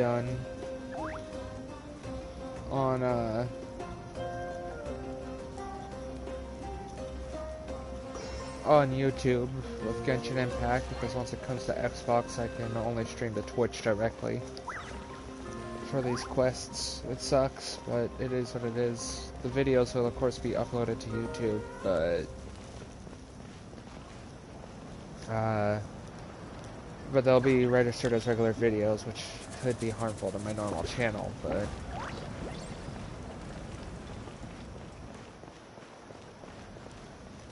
done on YouTube with Genshin Impact, because once it comes to Xbox, I can only stream to Twitch directly for these quests. It sucks, but it is what it is. The videos will of course be uploaded to YouTube, but they'll be registered as regular videos, which could be harmful to my normal channel, but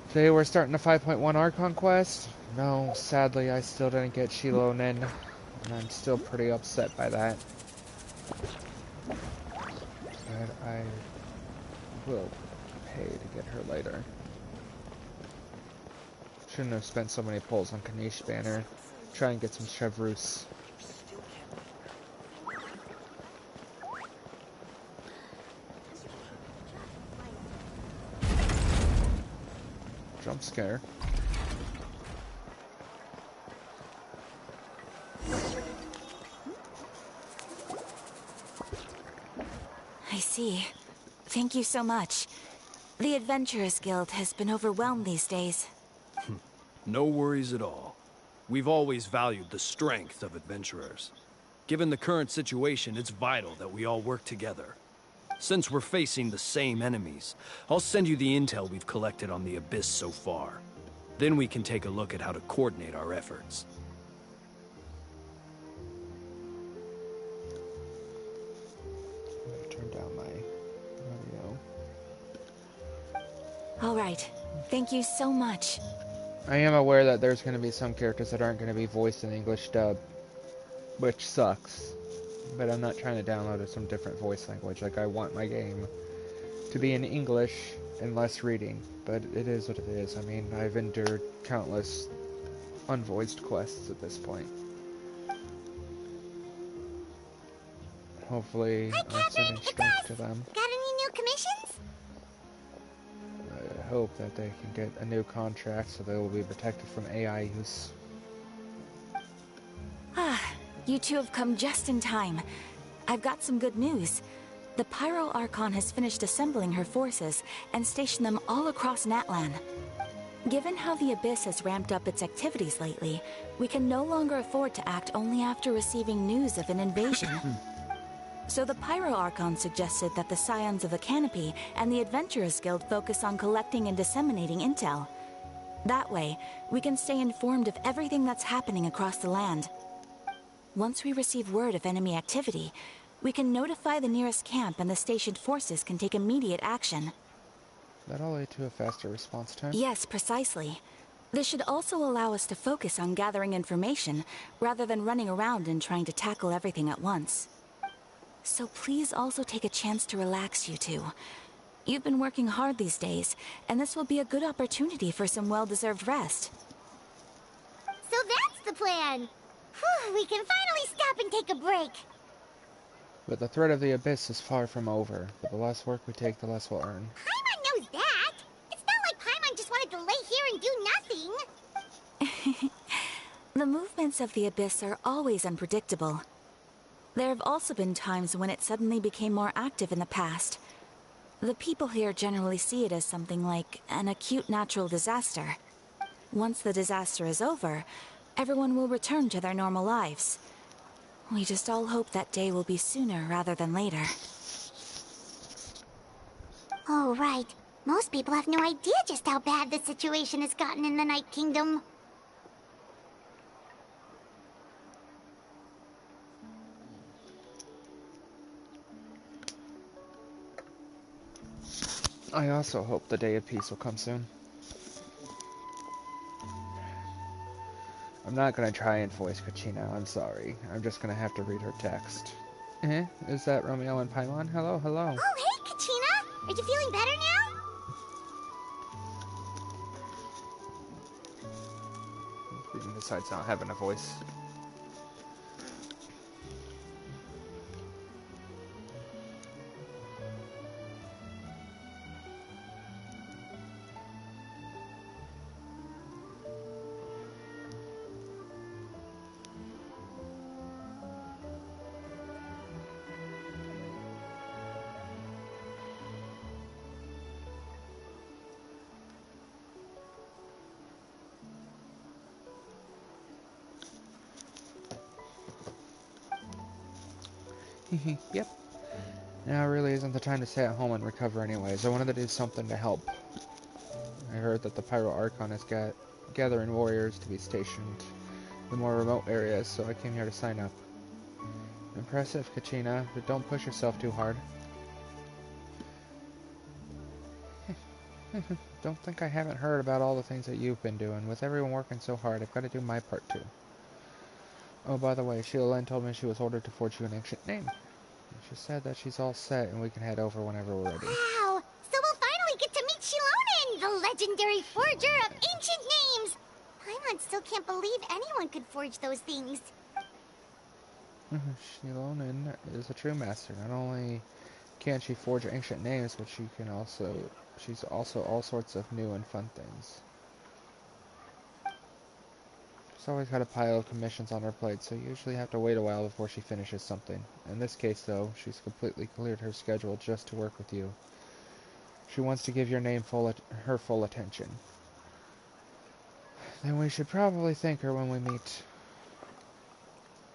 today we're starting the 5.1 Archon quest. No, sadly I still didn't get Shiloh-Nin, and I'm still pretty upset by that. But I will pay to get her later. Shouldn't have spent so many pulls on Kanish Banner. Try and get some Chevreuse. Jump scare. I see. Thank you so much. The Adventurers Guild has been overwhelmed these days. No worries at all. We've always valued the strength of adventurers. Given the current situation, it's vital that we all work together. Since we're facing the same enemies, I'll send you the intel we've collected on the Abyss so far. Then we can take a look at how to coordinate our efforts. I'm gonna turn down my audio. All right. Thank you so much. I am aware that there's going to be some characters that aren't going to be voiced in English dub, which sucks. But I'm not trying to download some different voice language. Like, I want my game to be in English and less reading, but it is what it is. I mean, I've endured countless unvoiced quests at this point. Hopefully, I'm sending strength to them. Got any new commissions? I hope that they can get a new contract so they will be protected from AI use. You two have come just in time. I've got some good news. The Pyro Archon has finished assembling her forces and stationed them all across Natlan. Given how the Abyss has ramped up its activities lately, we can no longer afford to act only after receiving news of an invasion. So the Pyro Archon suggested that the Scions of the Canopy and the Adventurers Guild focus on collecting and disseminating intel. That way, we can stay informed of everything that's happening across the land. Once we receive word of enemy activity, we can notify the nearest camp and the stationed forces can take immediate action. That'll lead to a faster response time? Yes, precisely. This should also allow us to focus on gathering information, rather than running around and trying to tackle everything at once. So please also take a chance to relax, you two. You've been working hard these days, and this will be a good opportunity for some well-deserved rest. So that's the plan! Whew, we can finally stop and take a break! But the threat of the Abyss is far from over. But the less work we take, the less we'll earn. Paimon knows that! It's not like Paimon just wanted to lay here and do nothing! The movements of the Abyss are always unpredictable. There have also been times when it suddenly became more active in the past. The people here generally see it as something like an acute natural disaster. Once the disaster is over, everyone will return to their normal lives. We just all hope that day will be sooner rather than later. Oh, right. Most people have no idea just how bad the situation has gotten in the Night Kingdom. I also hope the day of peace will come soon. I'm not gonna try and voice Kachina, I'm sorry. I'm just gonna have to read her text. Is that Romeo and Paimon? Hello, hello. Oh, hey, Kachina! Are you feeling better now? Besides not having a voice. Yep. Now really isn't the time to stay at home and recover anyways. I wanted to do something to help. I heard that the Pyro Archon is gathering warriors to be stationed in more remote areas, so I came here to sign up. Impressive, Kachina, but don't push yourself too hard. Don't think I haven't heard about all the things that you've been doing. With everyone working so hard, I've got to do my part too. Oh, by the way, Sheila told me she was ordered to forge you an ancient name. She said that she's all set and we can head over whenever we're ready. Wow! So we'll finally get to meet Shilonen, the legendary forger of ancient names! Paimon still can't believe anyone could forge those things. Shilonen is a true master. Not only can she forge ancient names, but she's also all sorts of new and fun things. She's always got a pile of commissions on her plate, so you usually have to wait a while before she finishes something. In this case, though, she's completely cleared her schedule just to work with you. She wants to give your name her full attention. Then we should probably thank her when we meet.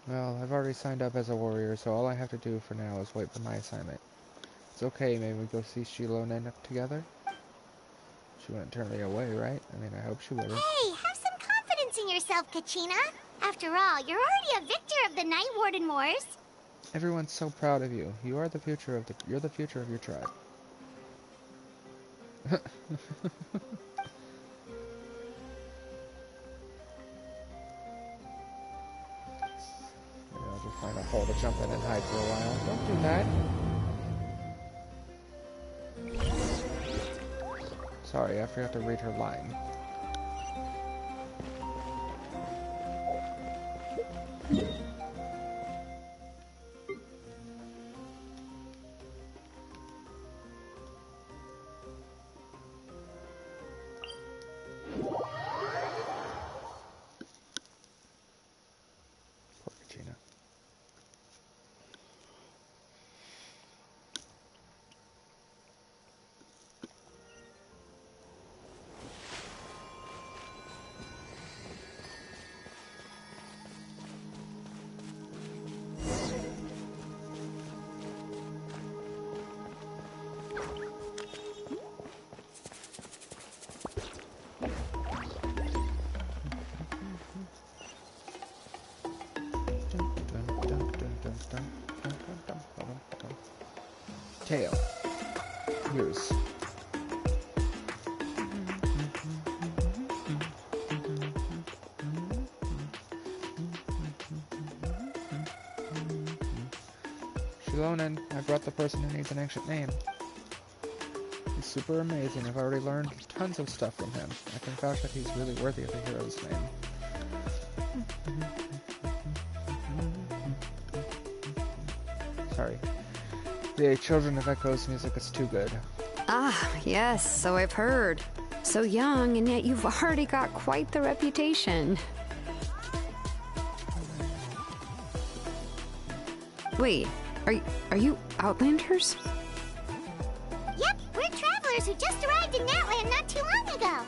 Well, I've already signed up as a warrior, so all I have to do for now is wait for my assignment. It's okay, maybe we go see Shilonen together? She wouldn't turn me away, right? I mean, I hope she wouldn't. Hey, have some confidence in yourself, Kachina. After all, you're already a victor of the Night Warden Wars. Everyone's so proud of you. You're the future of your tribe. Maybe I'll just find a hole to jump in and hide for a while. Don't do that. Sorry, I forgot to read her line. Poor Regina. Tail. Yours. Shilonen, I brought the person who needs an ancient name. He's super amazing. I've already learned tons of stuff from him. I can vouch that he's really worthy of a hero's name. Sorry. The Children of Echo's music is too good. Ah, yes, so I've heard. So young, and yet you've already got quite the reputation. Wait, are you Outlanders? Yep, we're travelers who just arrived in Natland not too long ago.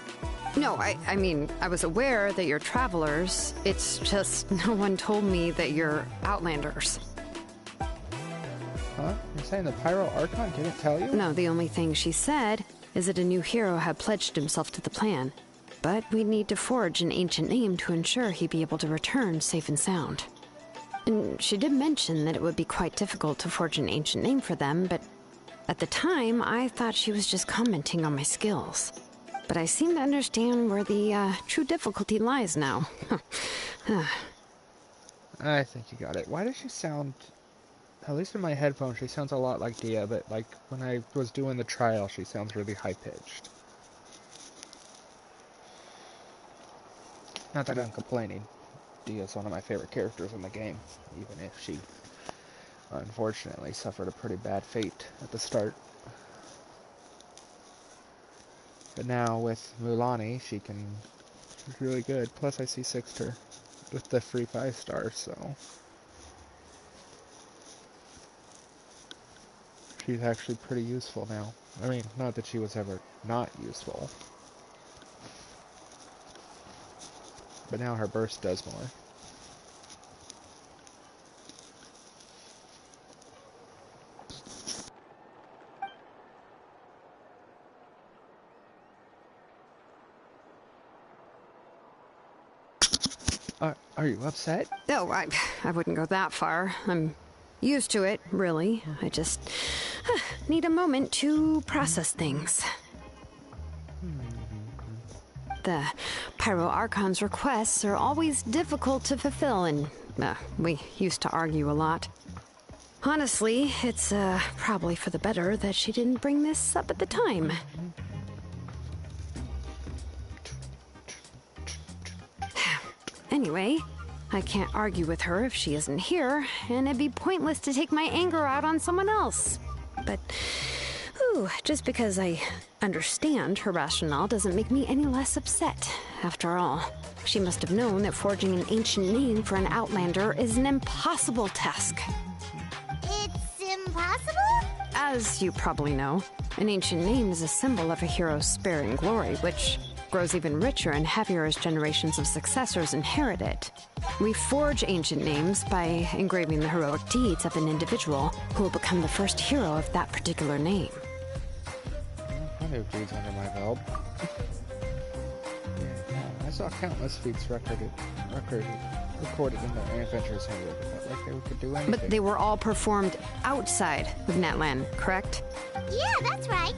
No, I mean, I was aware that you're travelers. It's just no one told me that you're Outlanders. Huh? You're saying the Pyro Archon didn't tell you? No, the only thing she said is that a new hero had pledged himself to the plan. But we'd need to forge an ancient name to ensure he'd be able to return safe and sound. And she did mention that it would be quite difficult to forge an ancient name for them, but at the time, I thought she was just commenting on my skills. But I seem to understand where the true difficulty lies now. I think you got it. Why does she sound... At least in my headphones, she sounds a lot like Dia, but like when I was doing the trial, she sounds really high-pitched. Not that I'm complaining. Dia's one of my favorite characters in the game, even if she unfortunately suffered a pretty bad fate at the start. But now with Mulani, she's really good. Plus I C6'd her with the free 5 stars, so... She's actually pretty useful now. I mean, not that she was ever not useful. But now her burst does more. Are you upset? Oh, I wouldn't go that far. I'm used to it, really. I just need a moment to process things. The Pyro Archon's requests are always difficult to fulfill, and we used to argue a lot. Honestly, it's probably for the better that she didn't bring this up at the time. Anyway, I can't argue with her if she isn't here, and it'd be pointless to take my anger out on someone else. But, just because I understand her rationale doesn't make me any less upset. After all, she must have known that forging an ancient name for an Outlander is an impossible task. It's impossible? As you probably know, an ancient name is a symbol of a hero's spirit and glory, which grows even richer and heavier as generations of successors inherit it. We forge ancient names by engraving the heroic deeds of an individual who will become the first hero of that particular name. Plenty of deeds under my belt. I saw countless feats recorded in the Adventurers Handbook. It felt like they could do anything. But they were all performed outside of Natlan, correct? Yeah, that's right.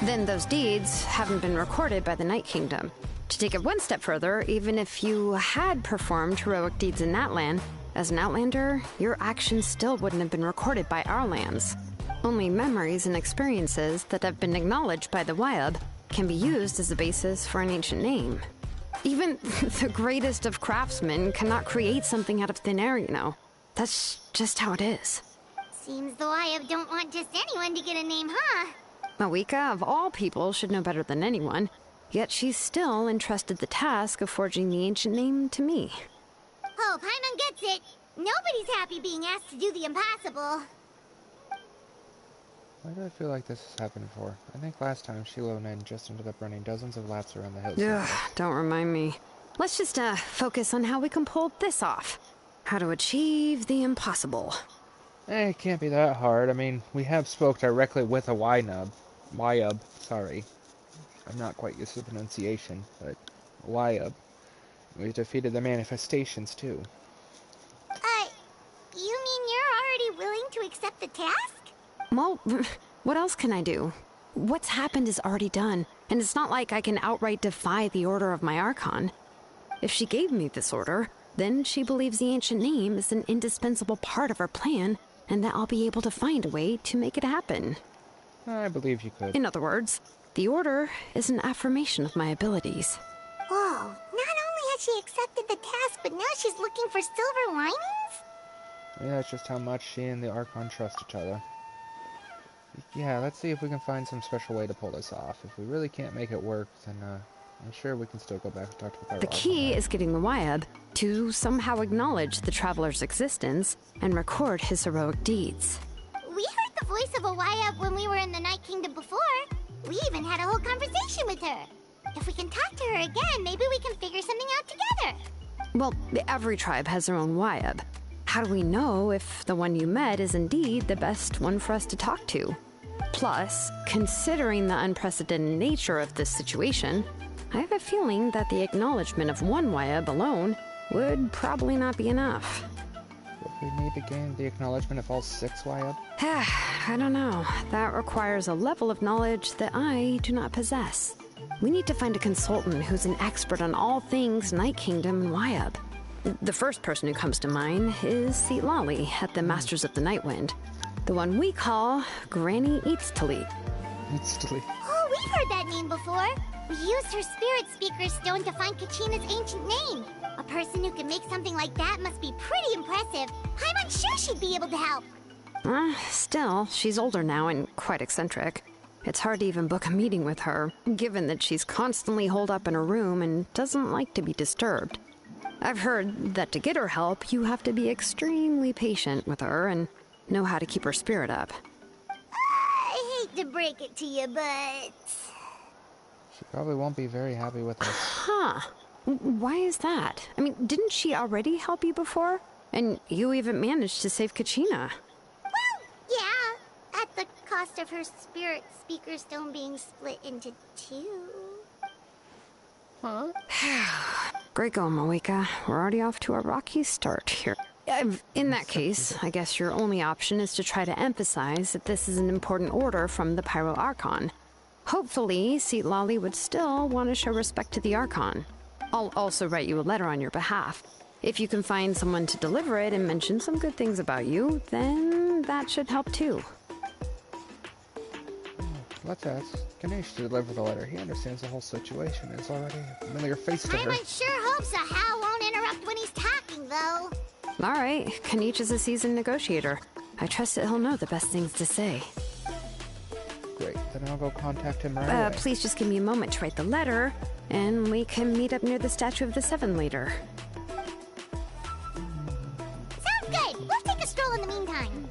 Then those deeds haven't been recorded by the Night Kingdom. To take it one step further, even if you had performed heroic deeds in Natlan, as an Outlander, your actions still wouldn't have been recorded by our lands. Only memories and experiences that have been acknowledged by the Wyab can be used as a basis for an ancient name. Even the greatest of craftsmen cannot create something out of thin air, you know. That's just how it is. Seems the Wyab don't want just anyone to get a name, huh? Mawika, of all people, should know better than anyone, yet she's still entrusted the task of forging the ancient name to me. Oh, Paimon gets it. Nobody's happy being asked to do the impossible. Why do I feel like this has happened before? I think last time Shiloh and just ended up running dozens of laps around the hills. Ugh, don't remind me. Let's just focus on how we can pull this off. How to achieve the impossible. It can't be that hard. I mean, we have spoke directly with a Wyab, sorry. I'm not quite used to the pronunciation, but Wyab. We've defeated the manifestations, too. You mean you're already willing to accept the task? Well, what else can I do? What's happened is already done, and it's not like I can outright defy the order of my Archon. If she gave me this order, then she believes the ancient name is an indispensable part of her plan, and that I'll be able to find a way to make it happen. I believe you could. In other words, the order is an affirmation of my abilities. Whoa, not only has she accepted the task, but now she's looking for silver linings? Maybe that's just how much she and the Archon trust each other. Yeah, let's see if we can find some special way to pull this off. If we really can't make it work, then I'm sure we can still go back and talk to the Pyro The key is getting the Wyab to somehow acknowledge the traveler's existence and record his heroic deeds. We heard the voice of a Wyab when we were in the Night Kingdom before. We even had a whole conversation with her. If we can talk to her again, maybe we can figure something out together. Well, every tribe has their own Wyab. How do we know if the one you met is indeed the best one for us to talk to? Plus, considering the unprecedented nature of this situation, I have a feeling that the acknowledgement of one Wyab alone would probably not be enough. Would we need to gain the acknowledgement of all 6 Wyab? I don't know. That requires a level of knowledge that I do not possess. We need to find a consultant who's an expert on all things Night Kingdom and Wyab. The first person who comes to mind is Seatlali at the Masters of the Nightwind. The one we call Granny Eatstali. Eatstali. Oh, we've heard that name before. We used her spirit speaker stone to find Kachina's ancient name. A person who can make something like that must be pretty impressive. I'm unsure she'd be able to help. Still, she's older now and quite eccentric. It's hard to even book a meeting with her, given that she's constantly holed up in her room and doesn't like to be disturbed. I've heard that to get her help, you have to be extremely patient with her and know how to keep her spirit up. I hate to break it to you, but... She probably won't be very happy with us. Huh. Why is that? I mean, didn't she already help you before? And you even managed to save Kachina. Well, yeah. At the cost of her spirit speaker stone being split into 2. Huh? Great going, Moeka. We're already off to a rocky start here. In that case, I guess your only option is to try to emphasize that this is an important order from the Pyro Archon. Hopefully, Lolly would still want to show respect to the Archon. I'll also write you a letter on your behalf. If you can find someone to deliver it and mention some good things about you, then that should help too. Let's ask Ganesh to deliver the letter. He understands the whole situation and is already a familiar face to her. Paimon sure hopes a Hal won't interrupt when he's talking, though. Alright, Kanish is a seasoned negotiator. I trust that he'll know the best things to say. Great, then I'll go contact him right away. Please just give me a moment to write the letter, and we can meet up near the Statue of the Seven later. Sounds good. We'll take a stroll in the meantime.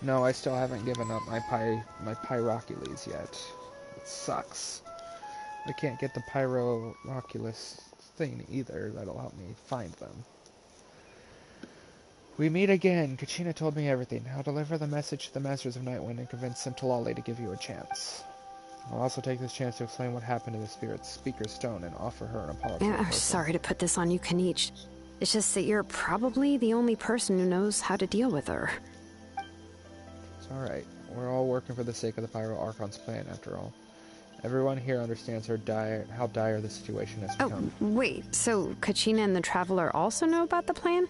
No, I still haven't given up my Pyrocules yet. It sucks. I can't get the Pyroculus thing either. That'll help me find them. We meet again. Kachina told me everything. I'll deliver the message to the Masters of Nightwind and convince Centilali to give you a chance. I'll also take this chance to explain what happened to the Spirit's Speaker's Stone and offer her an apology. I'm sorry to put this on you, Kanish. It's just that you're probably the only person who knows how to deal with her. Alright, we're all working for the sake of the Pyro Archon's plan, after all. Everyone here understands how dire the situation has become. Oh, wait, so Kachina and the Traveler also know about the plan?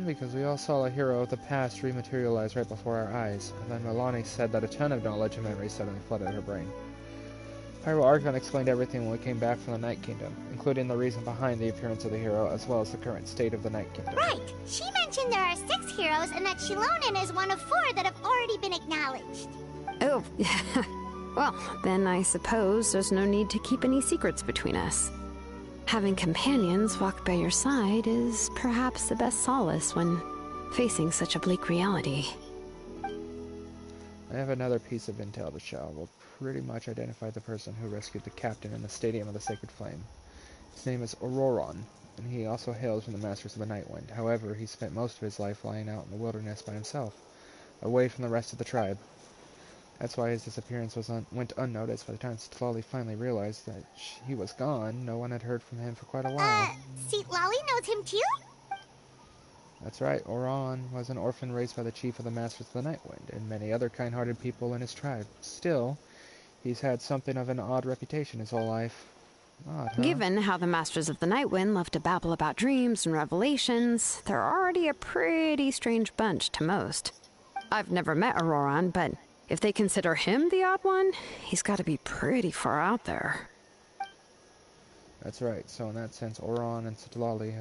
Because we all saw a hero of the past rematerialize right before our eyes, and then Milani said that a ton of knowledge and memories suddenly flooded her brain. Pyro Archon explained everything when we came back from the Night Kingdom, including the reason behind the appearance of the hero, as well as the current state of the Night Kingdom. Right. She mentioned there are 6 heroes and that Shilonen is one of 4 that have already been acknowledged. Oh, well, then I suppose there's no need to keep any secrets between us. Having companions walk by your side is perhaps the best solace when facing such a bleak reality. I have another piece of intel to show. We'll pretty much identify the person who rescued the captain in the Stadium of the Sacred Flame. His name is Auroron, and he also hails from the Masters of the Nightwind. However, he spent most of his life lying out in the wilderness by himself, away from the rest of the tribe. That's why his disappearance went unnoticed. By the time Citlali finally realized that he was gone, no one had heard from him for quite a while. Citlali knows him too? That's right, Auroron was an orphan raised by the chief of the Masters of the Nightwind, and many other kind-hearted people in his tribe. Still, he's had something of an odd reputation his whole life. Odd, huh? Given how the Masters of the Nightwind love to babble about dreams and revelations, they're already a pretty strange bunch to most. I've never met Auroron, but if they consider him the odd one, he's got to be pretty far out there. That's right, so in that sense, Auroron and Citlali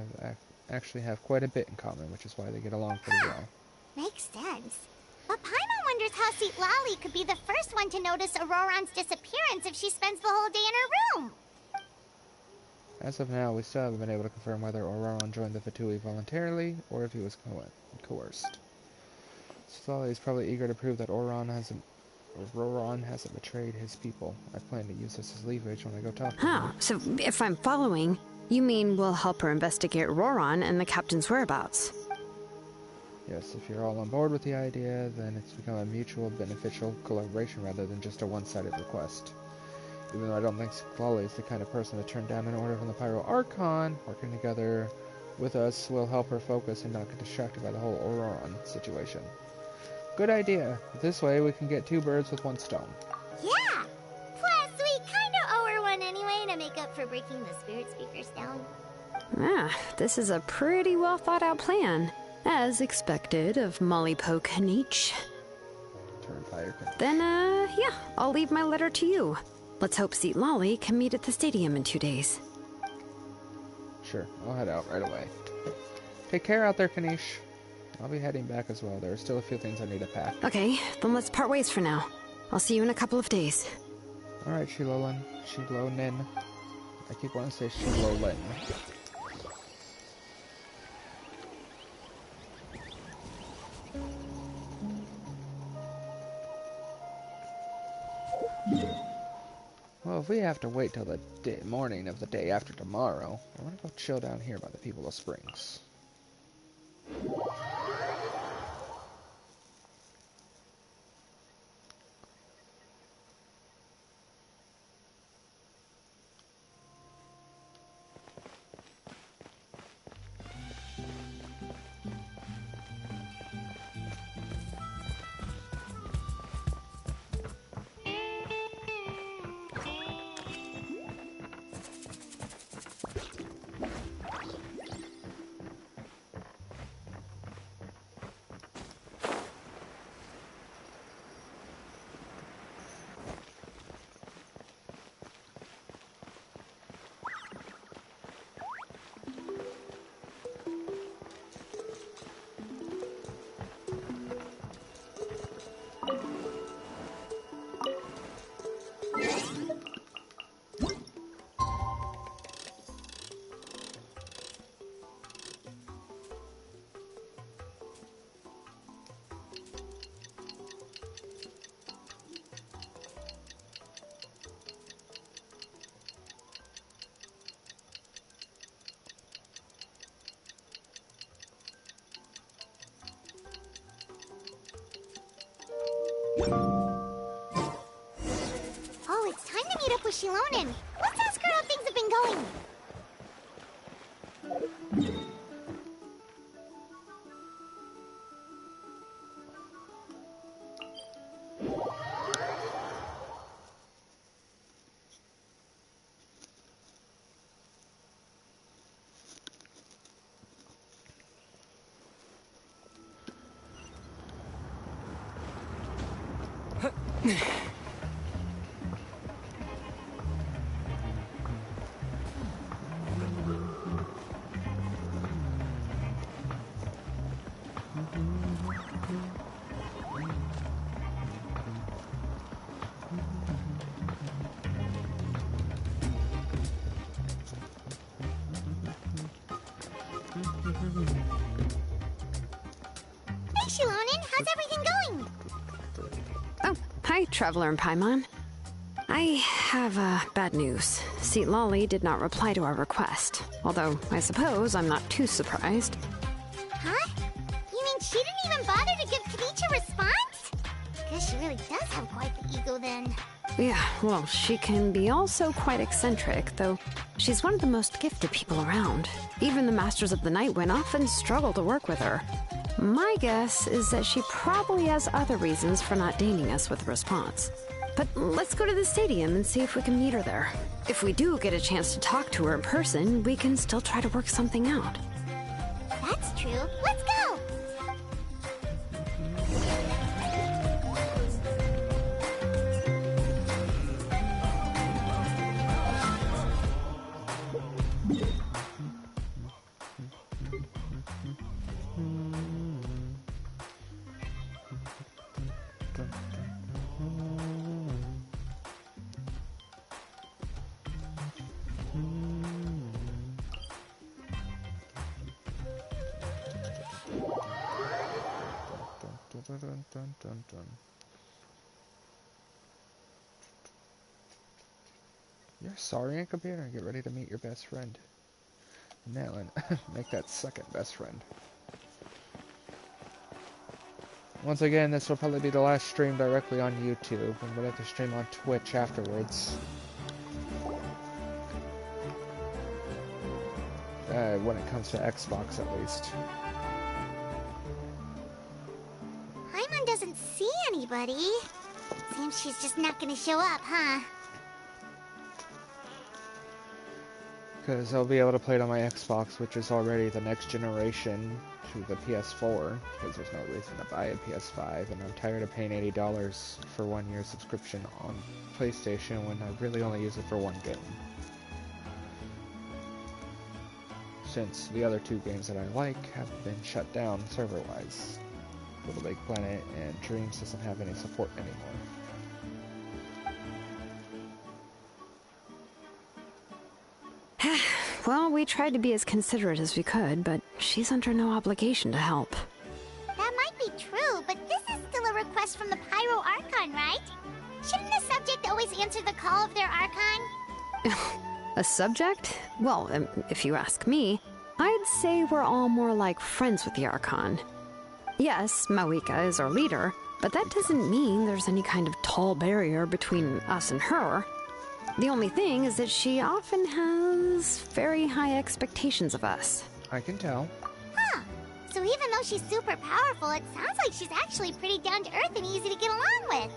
actually have quite a bit in common, which is why they get along pretty well. Makes sense. But Paimon wonders how Citlali could be the first one to notice Auroron's disappearance if she spends the whole day in her room. As of now, we still haven't been able to confirm whether Auroron joined the Fatui voluntarily, or if he was coerced. Citlali is probably eager to prove that Auroron hasn't betrayed his people. I plan to use this as leverage when I go talk to him. Oh, so if I'm following, you mean we'll help her investigate Auroron and the captain's whereabouts? Yes, if you're all on board with the idea, then it's become a mutual beneficial collaboration rather than just a one-sided request. Even though I don't think Citlali is the kind of person to turn down an order from the Pyro Archon, working together with us will help her focus and not get distracted by the whole Auroron situation. Good idea. This way we can get 2 birds with 1 stone. Yeah! Plus, we kinda owe her one anyway to make up for breaking the Spirit Speaker's down. This is a pretty well thought out plan. As expected of Mollypo Kanish. Then, yeah, I'll leave my letter to you. Let's hope Citlali can meet at the stadium in 2 days. Sure, I'll head out right away. Take care out there, Kanish. I'll be heading back as well. There are still a few things I need to pack. Okay, then let's part ways for now. I'll see you in a couple of days. Alright, Shilonin. I keep wanting to say Shilolin. Well, if we have to wait till the morning of the day after tomorrow, I want to go chill down here by the People of Springs. Oh, it's time to meet up with Shilonin. Let's ask her how things have been going. Hey, Shilonin, how's everything going? Oh, hi, Traveler and Paimon. I have bad news. Seat Lolly did not reply to our request. Although, I suppose I'm not too surprised. Huh? You mean she didn't even bother to give Kanichi a response? Guess she really does have quite the ego then. Yeah, well, she can be also quite eccentric, though she's one of the most gifted people around. Even the Masters of the Night Wind often struggle to work with her. My guess is that she probably has other reasons for not deigning us with a response. But let's go to the stadium and see if we can meet her there. If we do get a chance to talk to her in person, we can still try to work something out. That's true. Let's go! Dun, dun, dun, dun. You're sorry, computer. Get ready to meet your best friend. Nellen, make that second best friend. Once again, this will probably be the last stream directly on YouTube, and we'll have to stream on Twitch afterwards. When it comes to Xbox, at least. Paimon doesn't see anybody. Seems she's just not gonna show up, huh? Because I'll be able to play it on my Xbox, which is already the next generation to the PS4, because there's no reason to buy a PS5, and I'm tired of paying $80 for 1 year subscription on PlayStation when I really only use it for one game. since the other two games that I like have been shut down server-wise. Little Big Planet and Dreams doesn't have any support anymore. Well, we tried to be as considerate as we could, but she's under no obligation to help. That might be true, but this is still a request from the Pyro Archon, right? Shouldn't the subject always answer the call of their Archon? A subject? Well, if you ask me, I'd say we're all more like friends with the Archon. Yes, Mawika is our leader, but that doesn't mean there's any kind of tall barrier between us and her. The only thing is that she often has very high expectations of us. I can tell. Huh. So even though she's super powerful, it sounds like she's actually pretty down-to-earth and easy to get along with.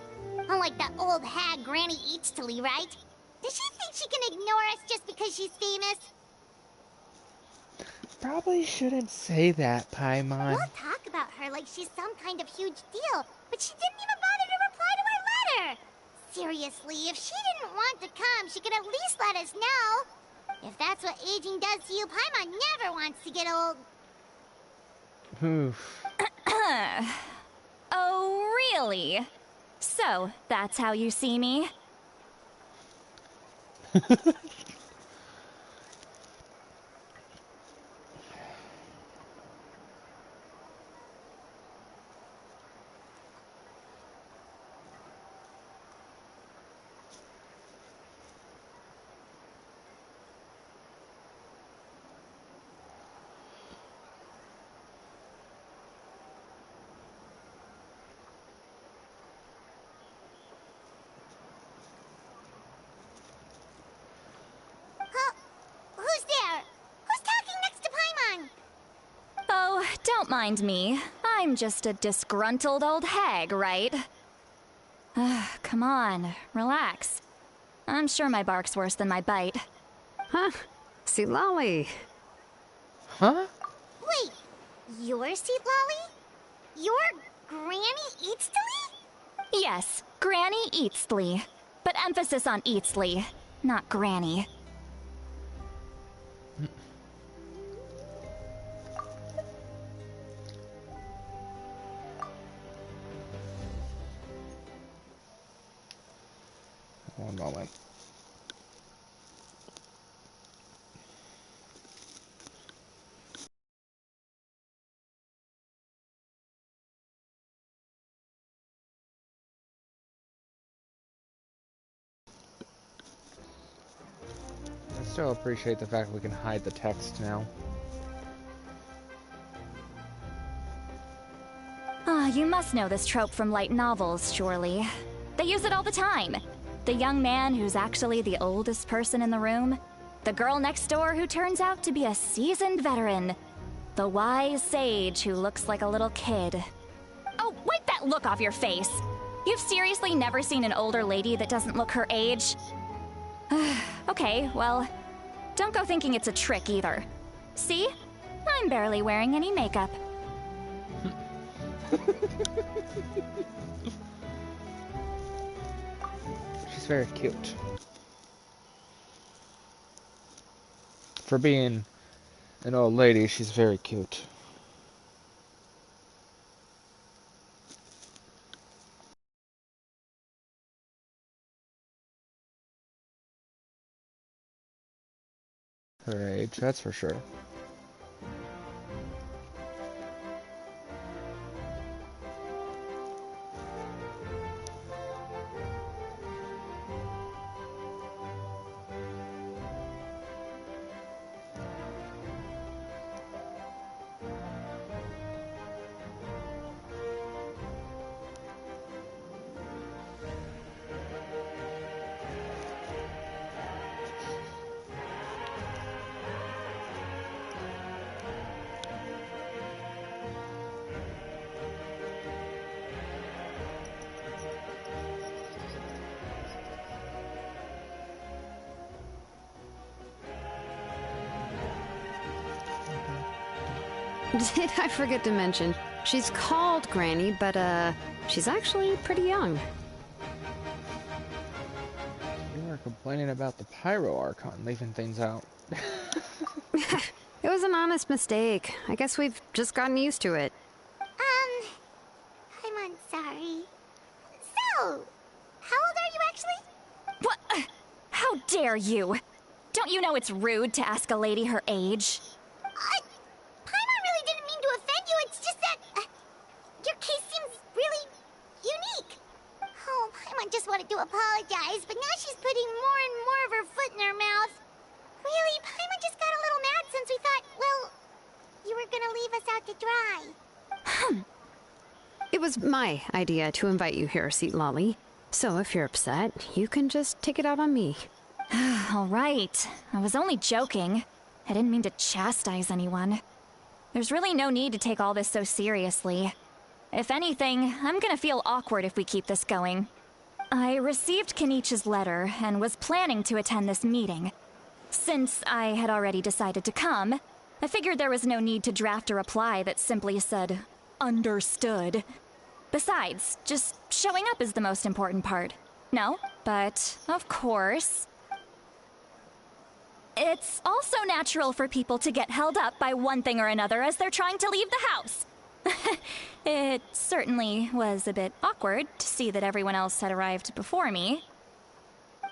Unlike that old hag Granny Eatstily, right? Does she think she can ignore us just because she's famous? Probably shouldn't say that, Paimon. We'll talk about her like she's some kind of huge deal, but she didn't even bother to reply to our letter! Seriously, if she didn't want to come, she could at least let us know. If that's what aging does to you, Paimon never wants to get old. Oof. Oh, really? So, that's how you see me? Who's there? Who's talking next to Paimon? Oh, don't mind me. I'm just a disgruntled old hag, right? Come on, relax. I'm sure my bark's worse than my bite. Huh? See, Lolly. Huh? Wait, you're Seat Lolly? You're Granny Eatstily? Yes, Granny Eatsley. But emphasis on Eatsley, not Granny. One moment. I still appreciate the fact we can hide the text now. You must know this trope from light novels, surely. They use it all the time. The young man who's actually the oldest person in the room. The girl next door who turns out to be a seasoned veteran. The wise sage who looks like a little kid. Oh, wipe that look off your face! You've seriously never seen an older lady that doesn't look her age? Okay, well, don't go thinking it's a trick either. See? I'm barely wearing any makeup. She's very cute. For being an old lady, she's very cute. Her age, that's for sure. Did I forget to mention, she's called Granny, but, she's actually pretty young. You were complaining about the Pyro Archon leaving things out. It was an honest mistake. I guess we've just gotten used to it. I'm sorry. So, how old are you actually? What? How dare you? Don't you know it's rude to ask a lady her age? Paimon really didn't mean to offend you, it's just that... your case seems really unique. Oh, Paimon just wanted to apologize, but now she's putting more and more of her foot in her mouth. Really, Paimon just got a little mad since we thought, well, you were gonna leave us out to dry. It was my idea to invite you here, Seat Lolly. So if you're upset, you can just take it out on me. All right. I was only joking. I didn't mean to chastise anyone. There's really no need to take all this so seriously. If anything, I'm gonna feel awkward if we keep this going. I received Kenichi's letter and was planning to attend this meeting. Since I had already decided to come, I figured there was no need to draft a reply that simply said, "Understood." Besides, just showing up is the most important part. No, but of course... It's also natural for people to get held up by one thing or another as they're trying to leave the house. It certainly was a bit awkward to see that everyone else had arrived before me.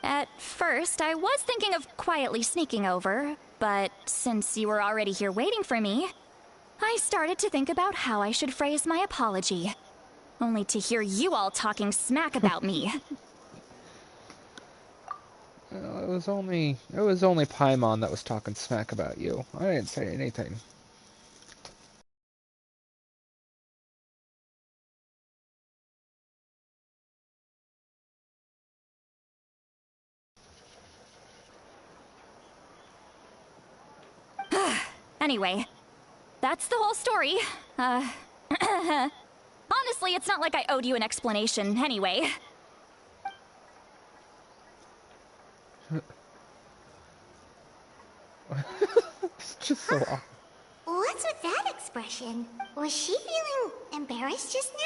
At first, I was thinking of quietly sneaking over, but since you were already here waiting for me, I started to think about how I should phrase my apology. Only to hear you all talking smack about me. Well, it was only Paimon that was talking smack about you. I didn't say anything. Anyway, that's the whole story. Honestly, it's not like I owed you an explanation anyway. It's just so awkward. What's with that expression? Was she feeling embarrassed just now?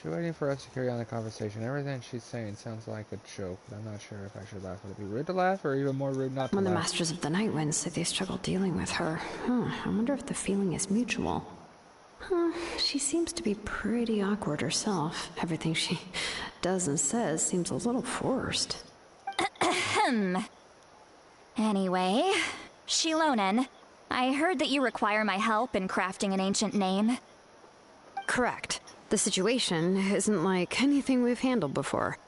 She's waiting for us to carry on the conversation. Everything she's saying sounds like a joke, but I'm not sure if I should laugh. Would it be rude to laugh, or even more rude not to When the laugh? Masters of the Night Wind say they struggle dealing with her, I wonder if the feeling is mutual. She seems to be pretty awkward herself. Everything she does and says seems a little forced. Anyway, Shilonen, I heard that you require my help in crafting an ancient name. Correct. The situation isn't like anything we've handled before.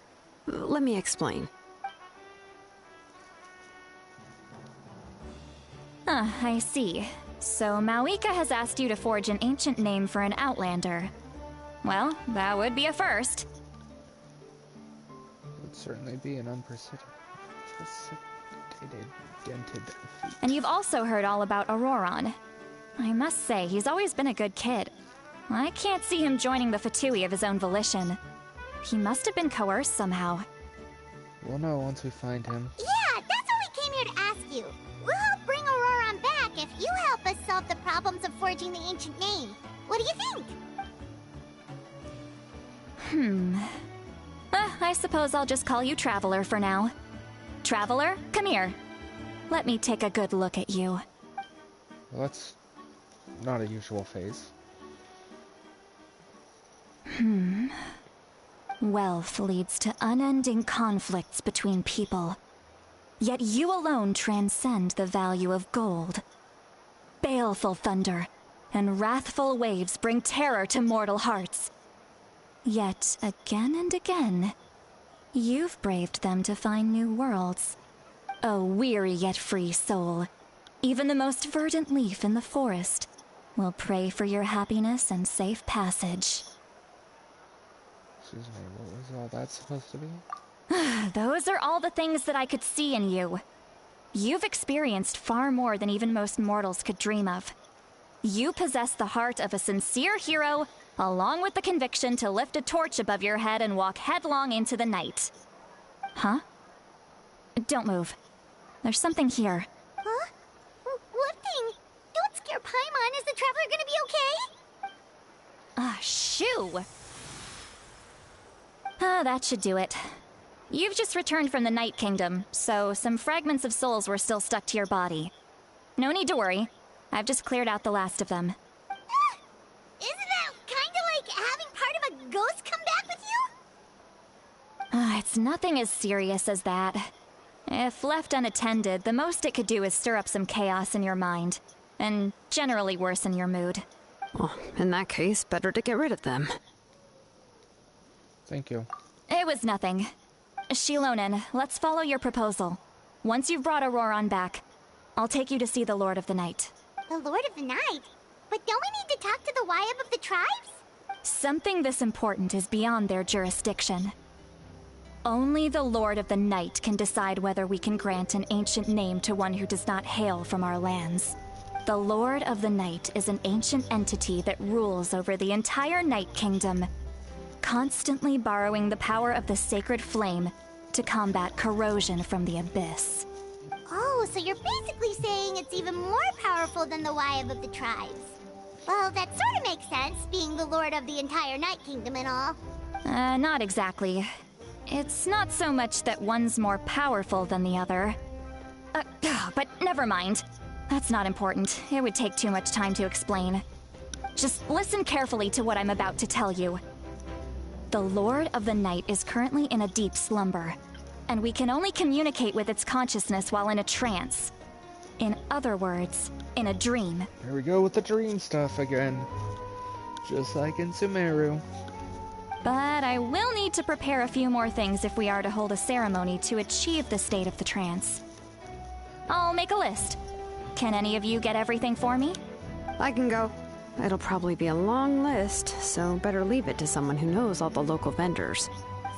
Let me explain. I see. So Mauika has asked you to forge an ancient name for an outlander. Well, that would be a first. It would certainly be an unprecedented dented feat. And you've also heard all about Auroron. I must say, he's always been a good kid. I can't see him joining the Fatui of his own volition. He must have been coerced somehow. We'll know once we find him. Yeah, that's what we came here to ask you. We'll help bring Auroron back if you help us solve the problems of forging the ancient name. What do you think? I suppose I'll just call you Traveler for now. Traveler, come here. Let me take a good look at you. Well, that's not a usual phase. Wealth leads to unending conflicts between people. Yet you alone transcend the value of gold. Baleful thunder and wrathful waves bring terror to mortal hearts. Yet again and again, you've braved them to find new worlds. O weary yet free soul, even the most verdant leaf in the forest will pray for your happiness and safe passage. Excuse me, what was all that supposed to be? Those are all the things that I could see in you. You've experienced far more than even most mortals could dream of. You possess the heart of a sincere hero, along with the conviction to lift a torch above your head and walk headlong into the night. Huh? Don't move. There's something here. Huh? What thing? Don't scare Paimon. Is the Traveler gonna be okay? Shoo! That should do it. You've just returned from the Night Kingdom, so some fragments of souls were still stuck to your body. No need to worry. I've just cleared out the last of them. Isn't that kinda like having part of a ghost come back with you? It's nothing as serious as that. If left unattended, the most it could do is stir up some chaos in your mind, and generally worsen your mood. Well, in that case, better to get rid of them. Thank you. It was nothing. Shilonen, let's follow your proposal. Once you've brought Auroran back, I'll take you to see the Lord of the Night. The Lord of the Night? But don't we need to talk to the Wyab of the tribes? Something this important is beyond their jurisdiction. Only the Lord of the Night can decide whether we can grant an ancient name to one who does not hail from our lands. The Lord of the Night is an ancient entity that rules over the entire Night Kingdom, constantly borrowing the power of the sacred flame to combat corrosion from the abyss. Oh, so you're basically saying it's even more powerful than the Wyab of the tribes. Well, that sort of makes sense, being the lord of the entire Night Kingdom and all. Not exactly. It's not so much that one's more powerful than the other. But never mind. That's not important. It would take too much time to explain. Just listen carefully to what I'm about to tell you. The Lord of the Night is currently in a deep slumber, and we can only communicate with its consciousness while in a trance. In other words, in a dream. Here we go with the dream stuff again. Just like in Sumeru. But I will need to prepare a few more things if we are to hold a ceremony to achieve the state of the trance. I'll make a list. Can any of you get everything for me? I can go. It'll probably be a long list, so better leave it to someone who knows all the local vendors.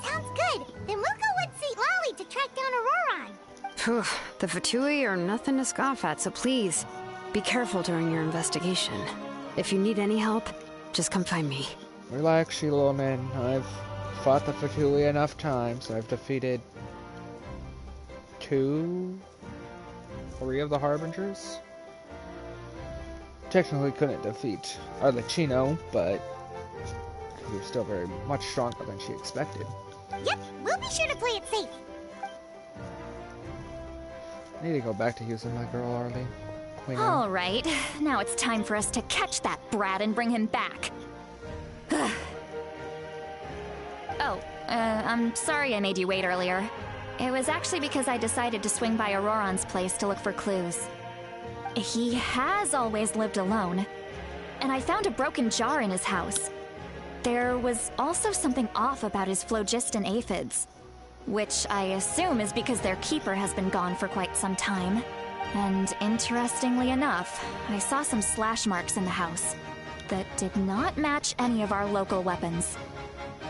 Sounds good. Then we'll go with St. Lolly to track down Auroran. Phew, the Fatui are nothing to scoff at, so please, be careful during your investigation. If you need any help, just come find me. Relax, Shiloh-man. I've fought the Fatui enough times. I've defeated 3 of the Harbingers. Technically couldn't defeat Arlecchino, but you're still very much stronger than she expected. Yep, we'll be sure to play it safe. I need to go back to using my girl Arlie. All right, now it's time for us to catch that brat and bring him back. I'm sorry I made you wait earlier. It was actually because I decided to swing by Auroran's place to look for clues. He has always lived alone, and I found a broken jar in his house. There was also something off about his phlogiston aphids, which I assume is because their keeper has been gone for quite some time. And interestingly enough, I saw some slash marks in the house that did not match any of our local weapons.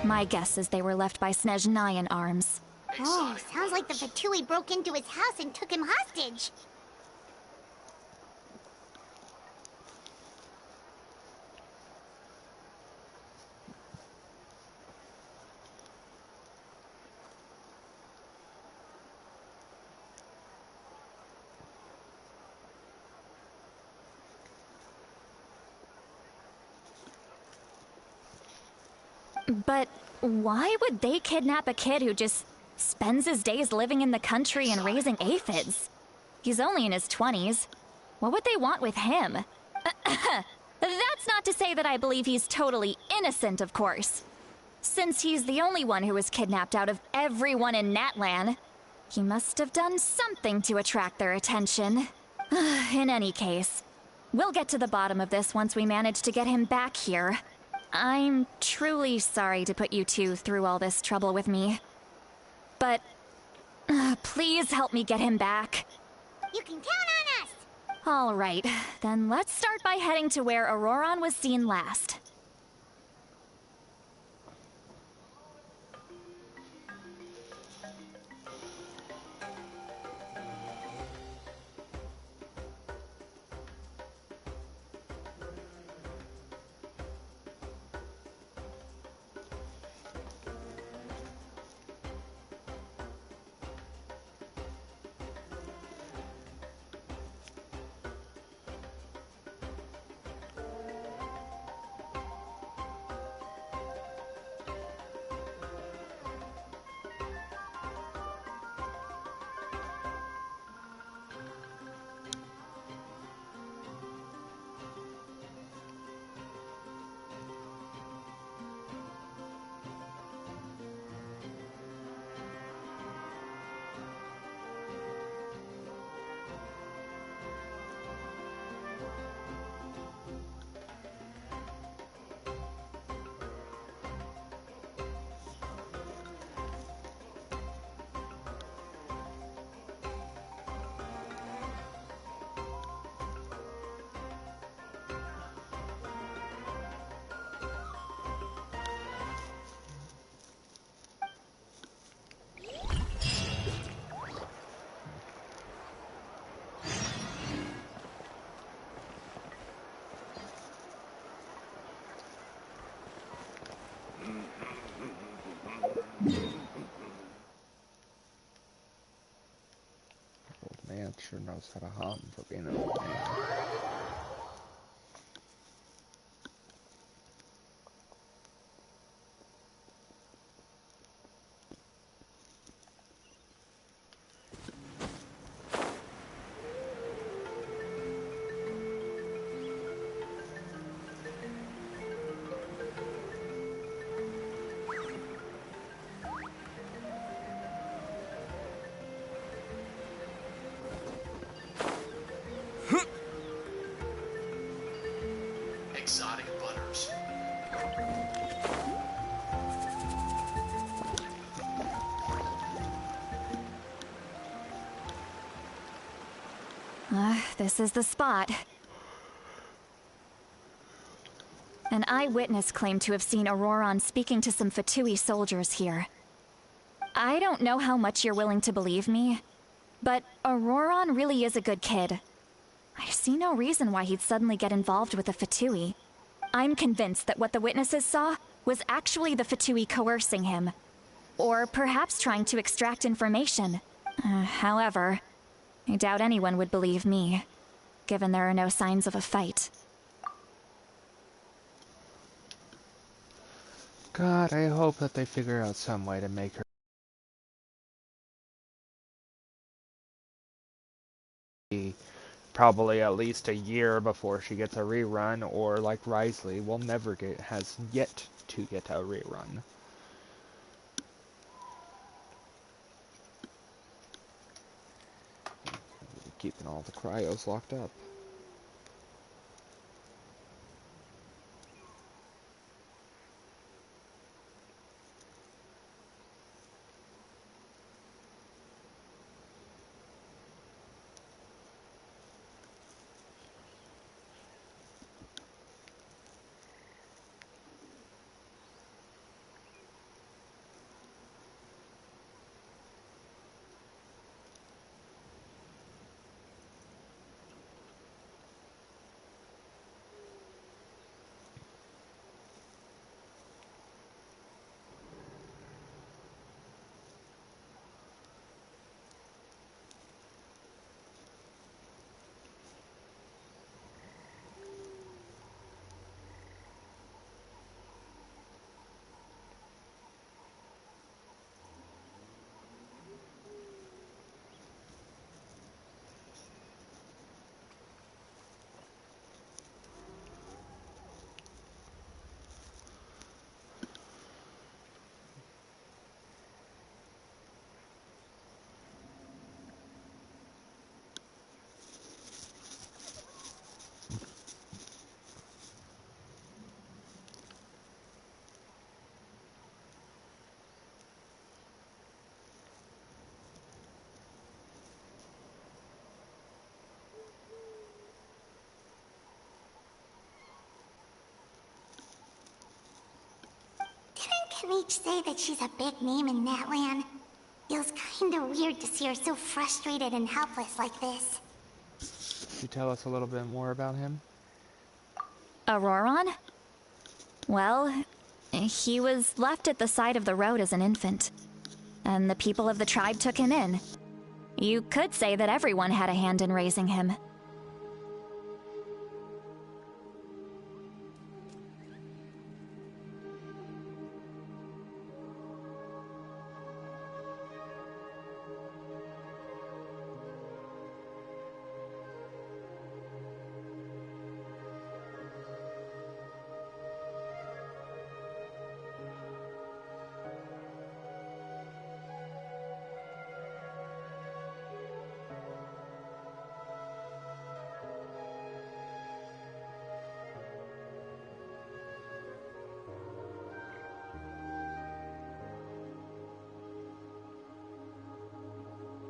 My guess is they were left by Snezhnayan arms. Oh, sounds like the Fatui broke into his house and took him hostage. But why would they kidnap a kid who just spends his days living in the country and raising aphids? He's only in his 20s. What would they want with him? That's not to say that I believe he's totally innocent, of course. Since he's the only one who was kidnapped out of everyone in Natlan, he must have done something to attract their attention. In any case, we'll get to the bottom of this once we manage to get him back here. I'm truly sorry to put you two through all this trouble with me. But please help me get him back. You can count on us! All right, then let's start by heading to where Auroran was seen last. Old man sure knows how to hum for being an old man. Exotic butters. This is the spot. An eyewitness claimed to have seen Auroron speaking to some Fatui soldiers here. I don't know how much you're willing to believe me, but Auroron really is a good kid. I see no reason why he'd suddenly get involved with the Fatui. I'm convinced that what the witnesses saw was actually the Fatui coercing him. Or perhaps trying to extract information. However, I doubt anyone would believe me, given there are no signs of a fight. God, I hope that they figure out some way to make her be probably at least a year before she gets a rerun, or like Risley will never get, has yet to get a rerun. Keeping all the cryos locked up. Didn't Kanichi say that she's a big name in Natlan? Feels kinda weird to see her so frustrated and helpless like this. Could you tell us a little bit more about him? Auroron? Well, he was left at the side of the road as an infant, and the people of the tribe took him in. You could say that everyone had a hand in raising him.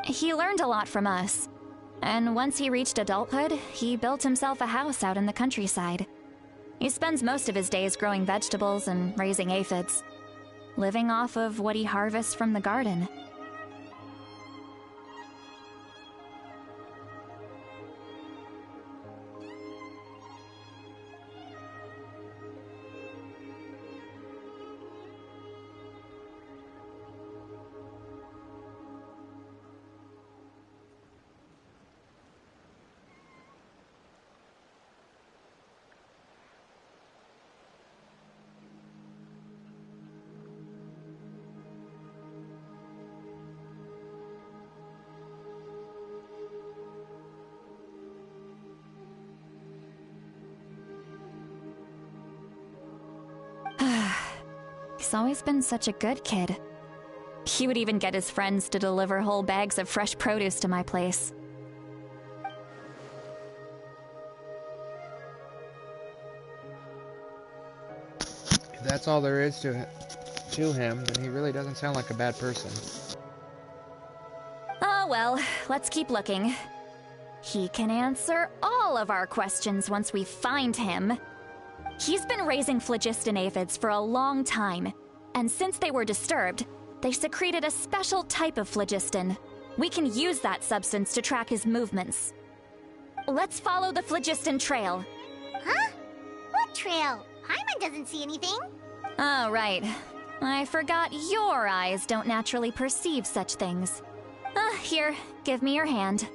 He learned a lot from us. And once he reached adulthood, he built himself a house out in the countryside. He spends most of his days growing vegetables and raising aphids, living off of what he harvests from the garden. He's always been such a good kid. He would even get his friends to deliver whole bags of fresh produce to my place. If that's all there is to him, then he really doesn't sound like a bad person. Oh well, let's keep looking. He can answer all of our questions once we find him. He's been raising phlogiston aphids for a long time, and since they were disturbed, they secreted a special type of phlogiston. We can use that substance to track his movements. Let's follow the phlogiston trail. Huh? What trail? Paimon doesn't see anything. Oh, right. I forgot your eyes don't naturally perceive such things. Here, give me your hand.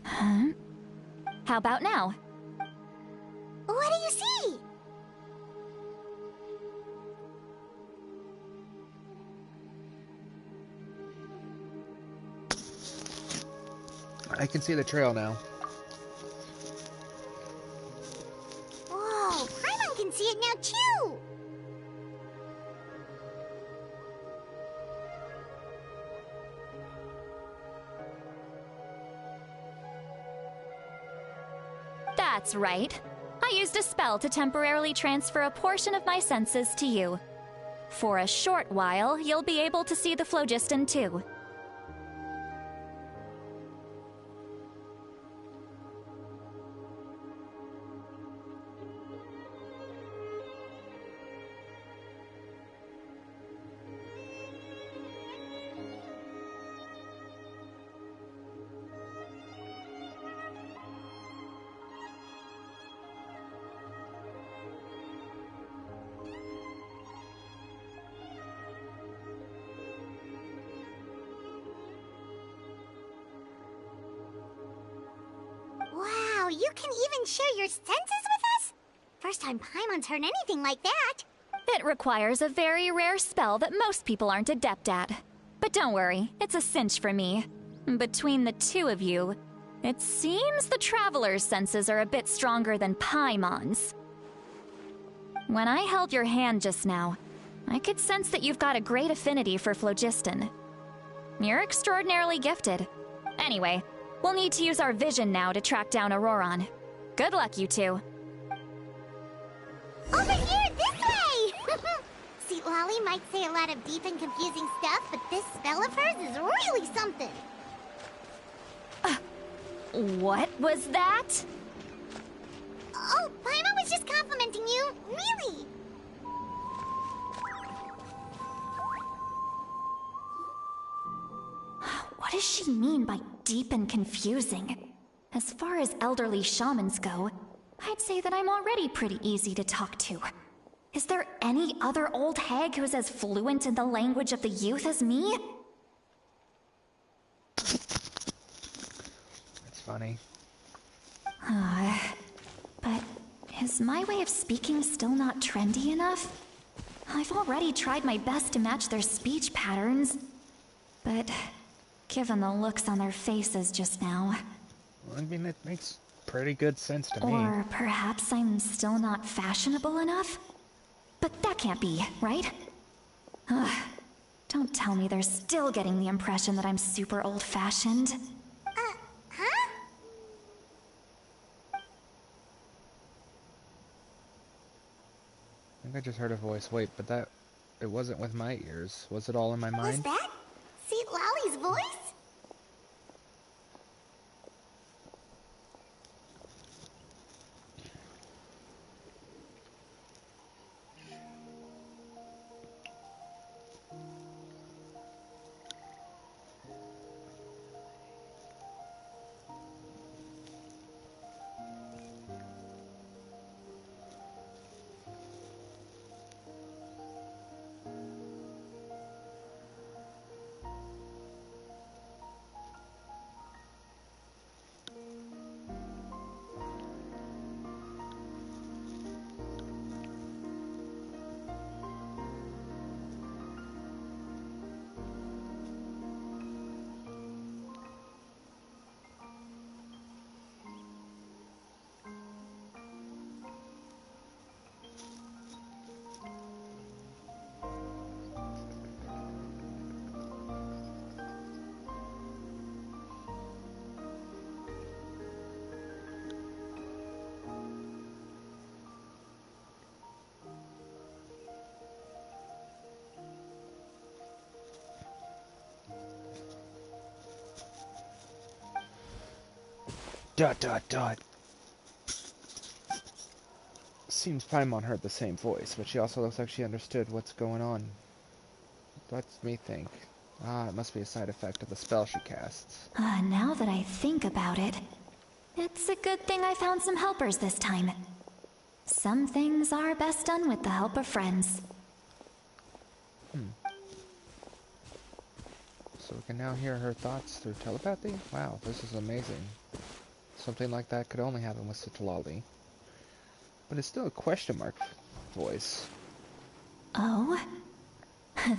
Huh? How about now? What do you see? I can see the trail now. Whoa, Paimon can see it now too! That's right. I used a spell to temporarily transfer a portion of my senses to you. For a short while, you'll be able to see the phlogiston too. Wow, you can even share your senses with us? First time Paimon's heard anything like that. It requires a very rare spell that most people aren't adept at. But don't worry, it's a cinch for me. Between the two of you, it seems the Traveler's senses are a bit stronger than Paimon's. When I held your hand just now, I could sense that you've got a great affinity for phlogiston. You're extraordinarily gifted. Anyway, we'll need to use our vision now to track down Auroron. Good luck, you two. Over here, this way! See, Lolly might say a lot of deep and confusing stuff, but this spell of hers is really something. What was that? Oh, Paimon was just complimenting you. Really? What does she mean by deep and confusing? As far as elderly shamans go, I'd say that I'm already pretty easy to talk to. Is there any other old hag who's as fluent in the language of the youth as me? That's funny. But is my way of speaking still not trendy enough? I've already tried my best to match their speech patterns. But given the looks on their faces just now... Well, I mean, it makes pretty good sense to me. Or perhaps I'm still not fashionable enough? But that can't be, right? Don't tell me they're still getting the impression that I'm super old-fashioned. Huh? I think I just heard a voice. Wait, but it wasn't with my ears. Was it all in my mind? Was that St. Lolly's voice? Dot dot dot. Seems Paimon heard the same voice, but she also looks like she understood what's going on. Lets me think. Ah, it must be a side effect of the spell she casts. Now that I think about it, it's a good thing I found some helpers this time. Some things are best done with the help of friends. So we can now hear her thoughts through telepathy? Wow, this is amazing. Something like that could only happen with Citlali. But it's still a question mark voice. Oh?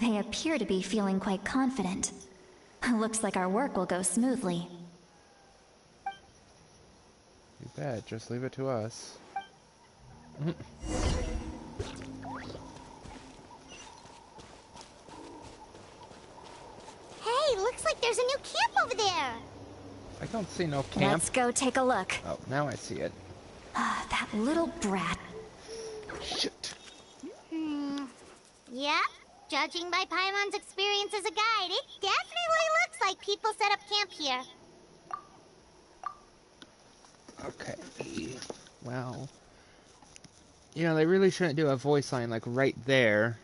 They appear to be feeling quite confident. Looks like our work will go smoothly. You bet, just leave it to us. Hey, looks like there's a new camp over there. I don't see no camp. Let's go take a look. Oh, now I see it. That little brat. Shit. Yep. Judging by Paimon's experience as a guide, it definitely looks like people set up camp here. Okay. Well. You know, they really shouldn't do a voice line like right there.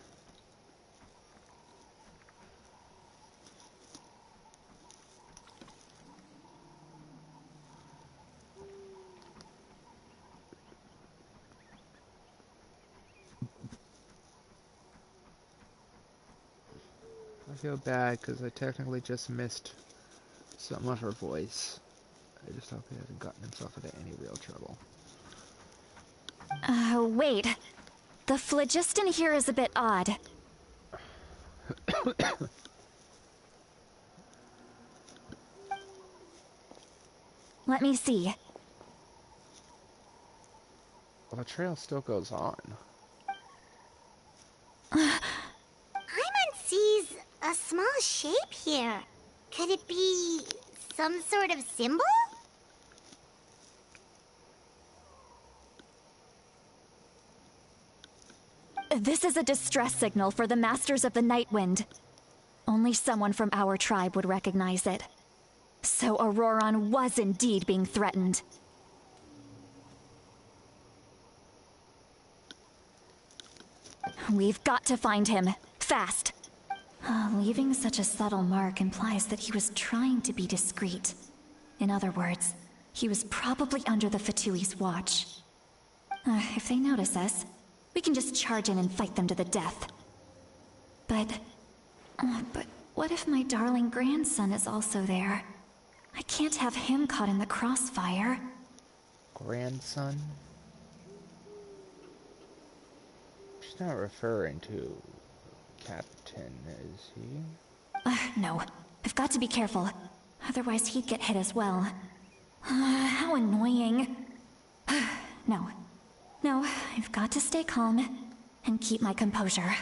I feel bad because I technically just missed some of her voice. I just hope he hasn't gotten himself into any real trouble. Wait. The phlogiston here is a bit odd. Let me see. Well, the trail still goes on. Paimon sees a small shape here. Could it be some sort of symbol? This is a distress signal for the Masters of the Night Wind. Only someone from our tribe would recognize it. So Auroron was indeed being threatened. We've got to find him. Fast. Leaving such a subtle mark implies that he was trying to be discreet. In other words, he was probably under the Fatui's watch. If they notice us, we can just charge in and fight them to the death. But what if my darling grandson is also there? I can't have him caught in the crossfire. Grandson? She's not referring to Captain, is he? No. I've got to be careful. Otherwise he'd get hit as well. How annoying. No. No, I've got to stay calm and keep my composure.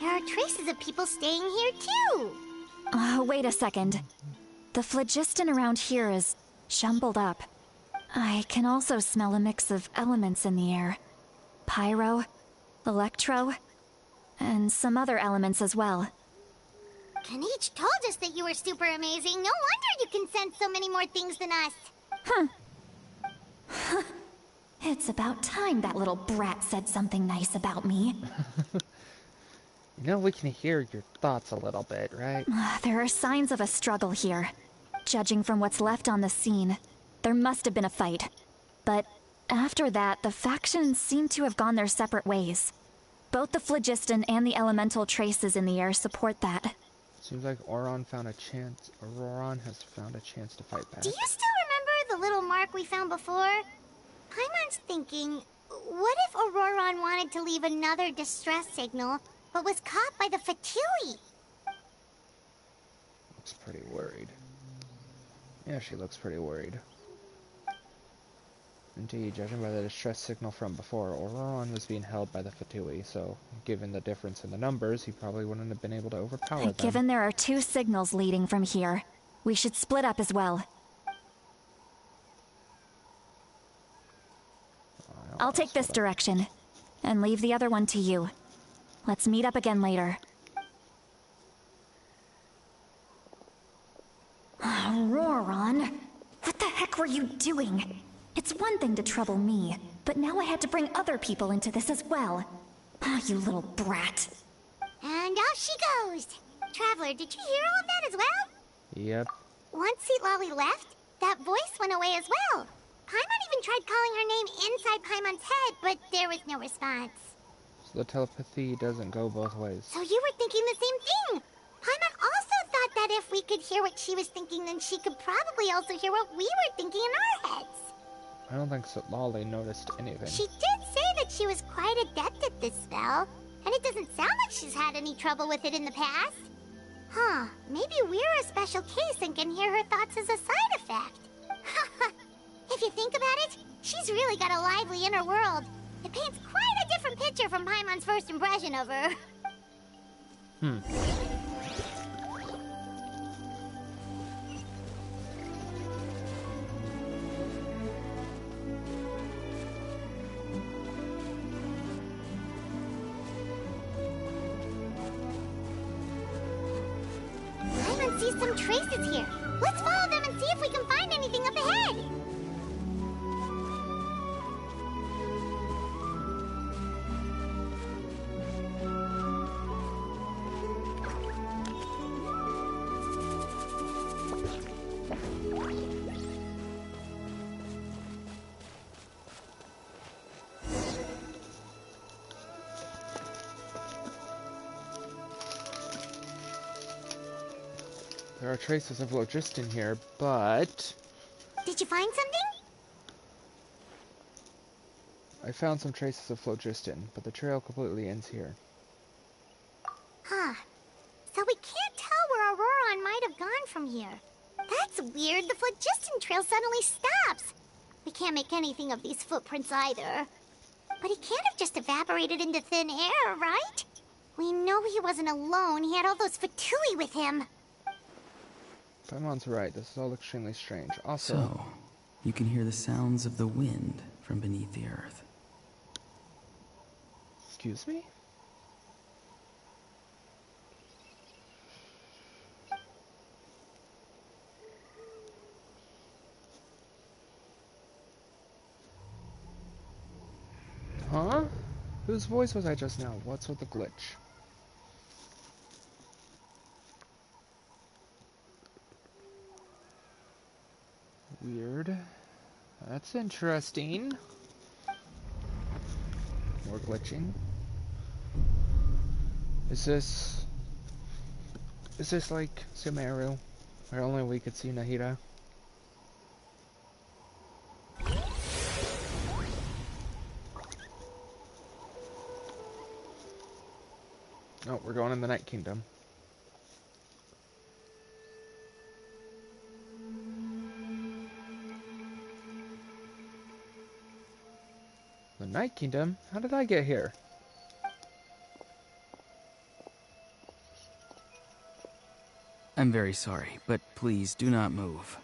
There are traces of people staying here too. Wait a second. The phlogiston around here is jumbled up. I can also smell a mix of elements in the air. Pyro, electro, and some other elements as well. Kanich told us that you were super amazing. No wonder you can sense so many more things than us. It's about time that little brat said something nice about me. You know, we can hear your thoughts a little bit, right? There are signs of a struggle here. Judging from what's left on the scene, there must have been a fight. But after that, the factions seem to have gone their separate ways. Both the phlogiston and the elemental traces in the air support that. Seems like Auron has found a chance to fight back. Do you still remember the little mark we found before? Paimon's thinking, what if Auroron wanted to leave another distress signal, but was caught by the Fatui? Looks pretty worried. Yeah, she looks pretty worried. Indeed, judging by the distress signal from before, Auroron was being held by the Fatui, so given the difference in the numbers, he probably wouldn't have been able to overpower them. Given there are 2 signals leading from here, we should split up as well. I'll take this direction, and leave the other one to you. Let's meet up again later. Auroron, what the heck were you doing? It's one thing to trouble me, but now I had to bring other people into this as well. Ah, you little brat. And off she goes. Traveler, did you hear all of that as well? Yep. Once Seatlali left, that voice went away as well. Paimon even tried calling her name inside Paimon's head, but there was no response. So the telepathy doesn't go both ways. So you were thinking the same thing. Paimon also thought that if we could hear what she was thinking, then she could probably also hear what we were thinking in our heads. I don't think Seatlali noticed anything. She did say that she was quite adept at this spell, and it doesn't sound like she's had any trouble with it in the past. Huh, maybe we're a special case and can hear her thoughts as a side effect. If you think about it, she's really got a lively inner world. It paints quite a different picture from Paimon's first impression of her. Paimon sees some traces here. Let's follow them and see if we can find anything up ahead. There are traces of phlogiston here, but Did you find something? I found some traces of phlogiston, but the trail completely ends here. Huh. So we can't tell where Auroron might have gone from here. That's weird. The phlogiston trail suddenly stops. We can't make anything of these footprints either. But he can't have just evaporated into thin air, right? We know he wasn't alone. He had all those Fatui with him. Paimon's right, this is all extremely strange. Also, So, you can hear the sounds of the wind from beneath the earth. excuse me? Huh? Whose voice was I just now? What's with the glitch? Weird. That's interesting. More glitching. Is this like Sumeru, where only we could see Nahida? Oh, we're going in the Night Kingdom. The Night Kingdom? How did I get here? I'm very sorry, but please do not move.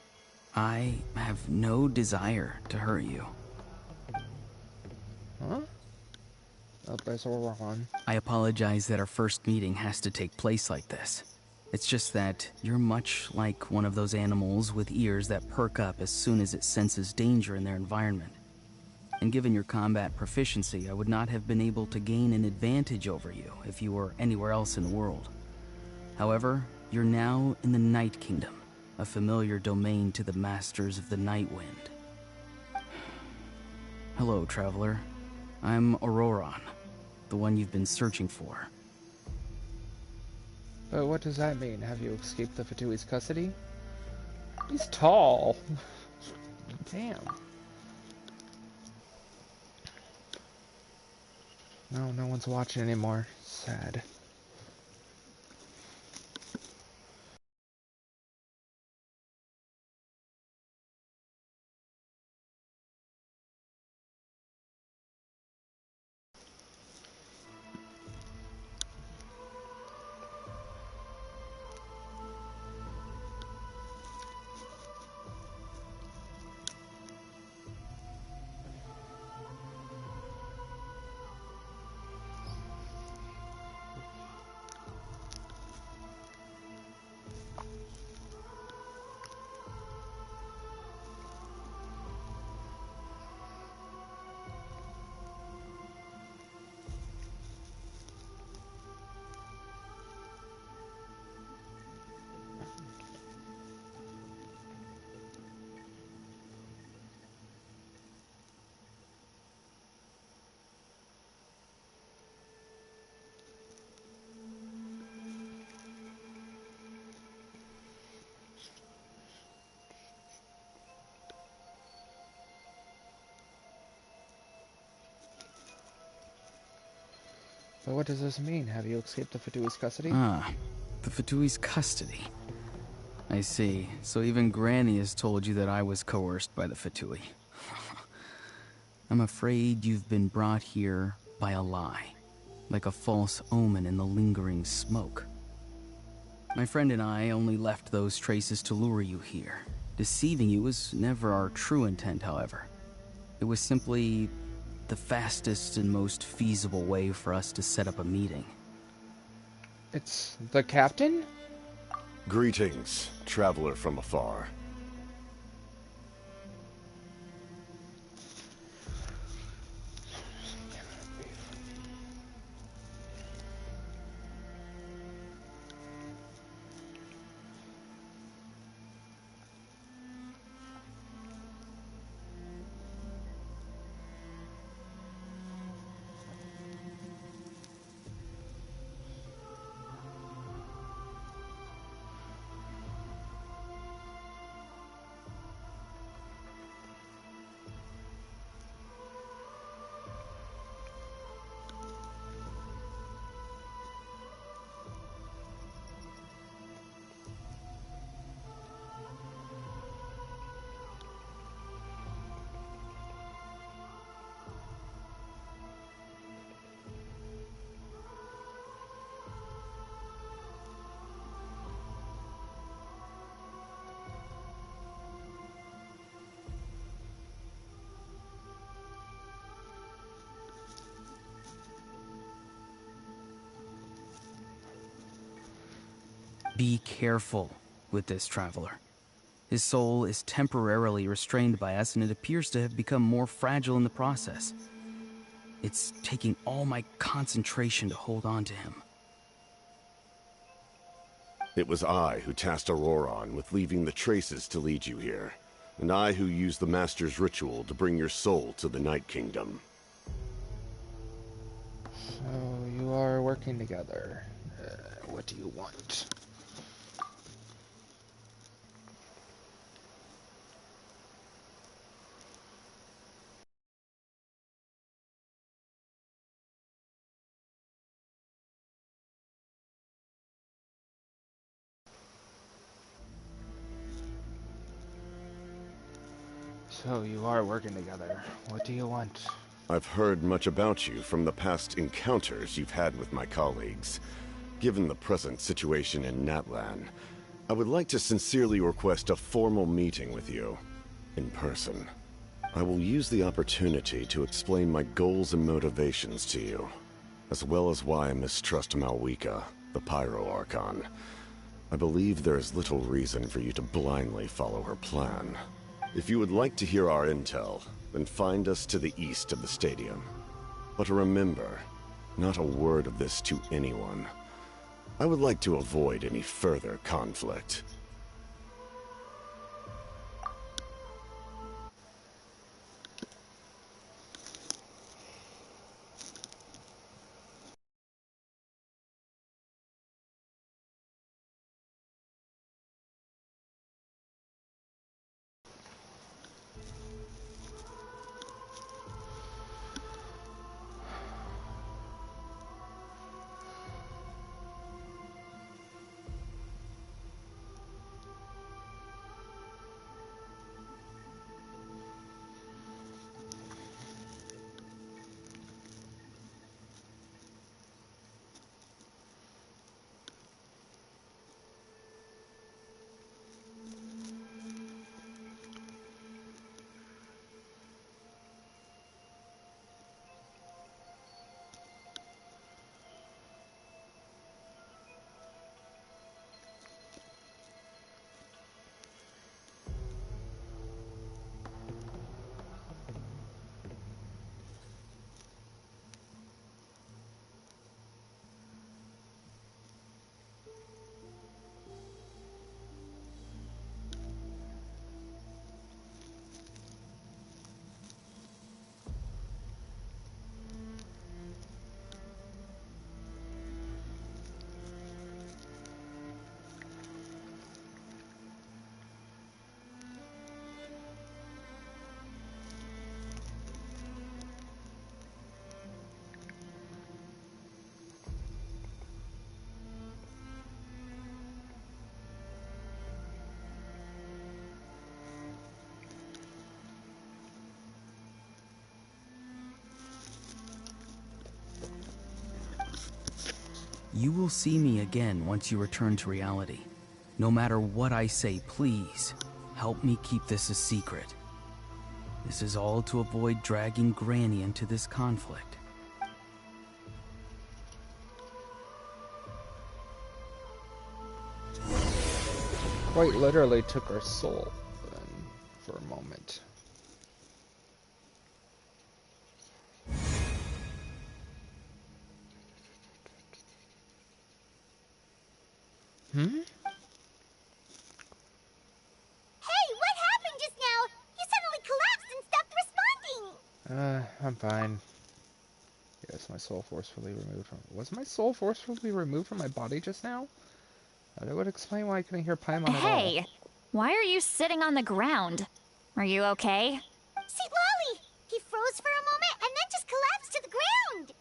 I have no desire to hurt you. Huh? Oh, there's Auron. I apologize that our first meeting has to take place like this. It's just that you're much like one of those animals with ears that perk up as soon as it senses danger in their environment. and given your combat proficiency, I would not have been able to gain an advantage over you if you were anywhere else in the world. However, you're now in the Night Kingdom, a familiar domain to the Masters of the Night Wind. Hello, traveler. I'm Auroron, the one you've been searching for. But what does that mean? Have you escaped the Fatui's custody? He's tall. Damn. No one's watching anymore. Sad. But what does this mean? Have you escaped the Fatui's custody? Ah, the Fatui's custody. I see. So even Granny has told you that I was coerced by the Fatui. I'm afraid you've been brought here by a lie, like a false omen in the lingering smoke. My friend and I only left those traces to lure you here. Deceiving you was never our true intent, however. It was simply the fastest and most feasible way for us to set up a meeting. It's the captain? Greetings, traveler from afar. Be careful with this traveler. His soul is temporarily restrained by us, and it appears to have become more fragile in the process. It's taking all my concentration to hold on to him. It was I who tasked Auroron with leaving the traces to lead you here, and I who used the Master's ritual to bring your soul to the Night Kingdom. So you are working together. What do you want? So you are working together. What do you want? I've heard much about you from the past encounters you've had with my colleagues. Given the present situation in Natlan, I would like to sincerely request a formal meeting with you, in person. I will use the opportunity to explain my goals and motivations to you, as well as why I mistrust Malwika, the Pyro Archon. I believe there is little reason for you to blindly follow her plan. If you would like to hear our intel, then find us to the east of the stadium. But remember, not a word of this to anyone. I would like to avoid any further conflict. You will see me again once you return to reality. No matter what I say, please, help me keep this a secret. This is all to avoid dragging Granny into this conflict. Quite literally took her soul then, for a moment. Hey, what happened just now? You suddenly collapsed and stopped responding. I'm fine. Yes, my soul forcefully removed from... Was my soul forcefully removed from my body just now? That would explain why I couldn't hear Paimon at all. Hey, why are you sitting on the ground? Are you okay? See, Lolly! He froze for a moment and then just collapsed to the ground!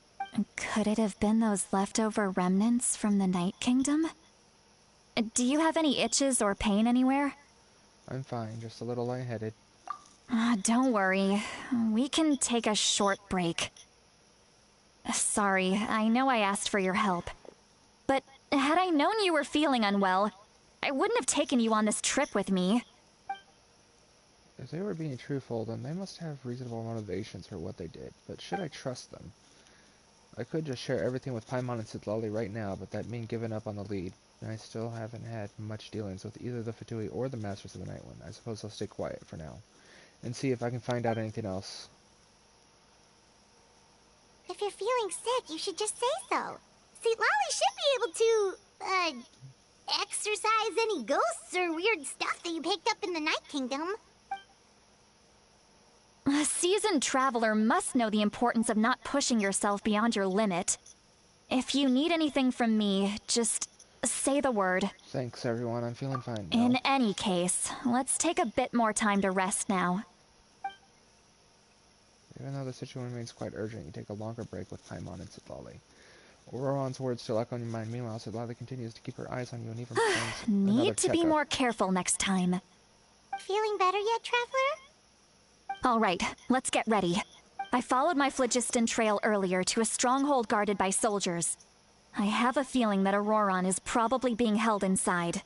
Could it have been those leftover remnants from the Night Kingdom? Do you have any itches or pain anywhere? I'm fine, just a little lightheaded. Don't worry. We can take a short break. Sorry, I know I asked for your help. But had I known you were feeling unwell, I wouldn't have taken you on this trip with me. If they were being truthful, then they must have reasonable motivations for what they did. But should I trust them? I could just share everything with Paimon and Citlali right now, but that means giving up on the lead. And I still haven't had much dealings with either the Fatui or the Masters of the Night One. I suppose I'll stay quiet for now. And see if I can find out anything else. If you're feeling sick, you should just say so. See, Lolly should be able to, exorcise any ghosts or weird stuff that you picked up in the Night Kingdom. A seasoned traveler must know the importance of not pushing yourself beyond your limit. If you need anything from me, just say the word. Thanks, everyone. I'm feeling fine now. In any case, let's take a bit more time to rest now. Even though the situation remains quite urgent, you take a longer break with Paimon and Citlali. Auroron's words still echo on your mind. Meanwhile, Citlali continues to keep her eyes on you and even plans another Need to be checkup. more careful next time. Feeling better yet, Traveler? Alright, let's get ready. I followed my phlogiston trail earlier to a stronghold guarded by soldiers. I have a feeling that Auroron is probably being held inside.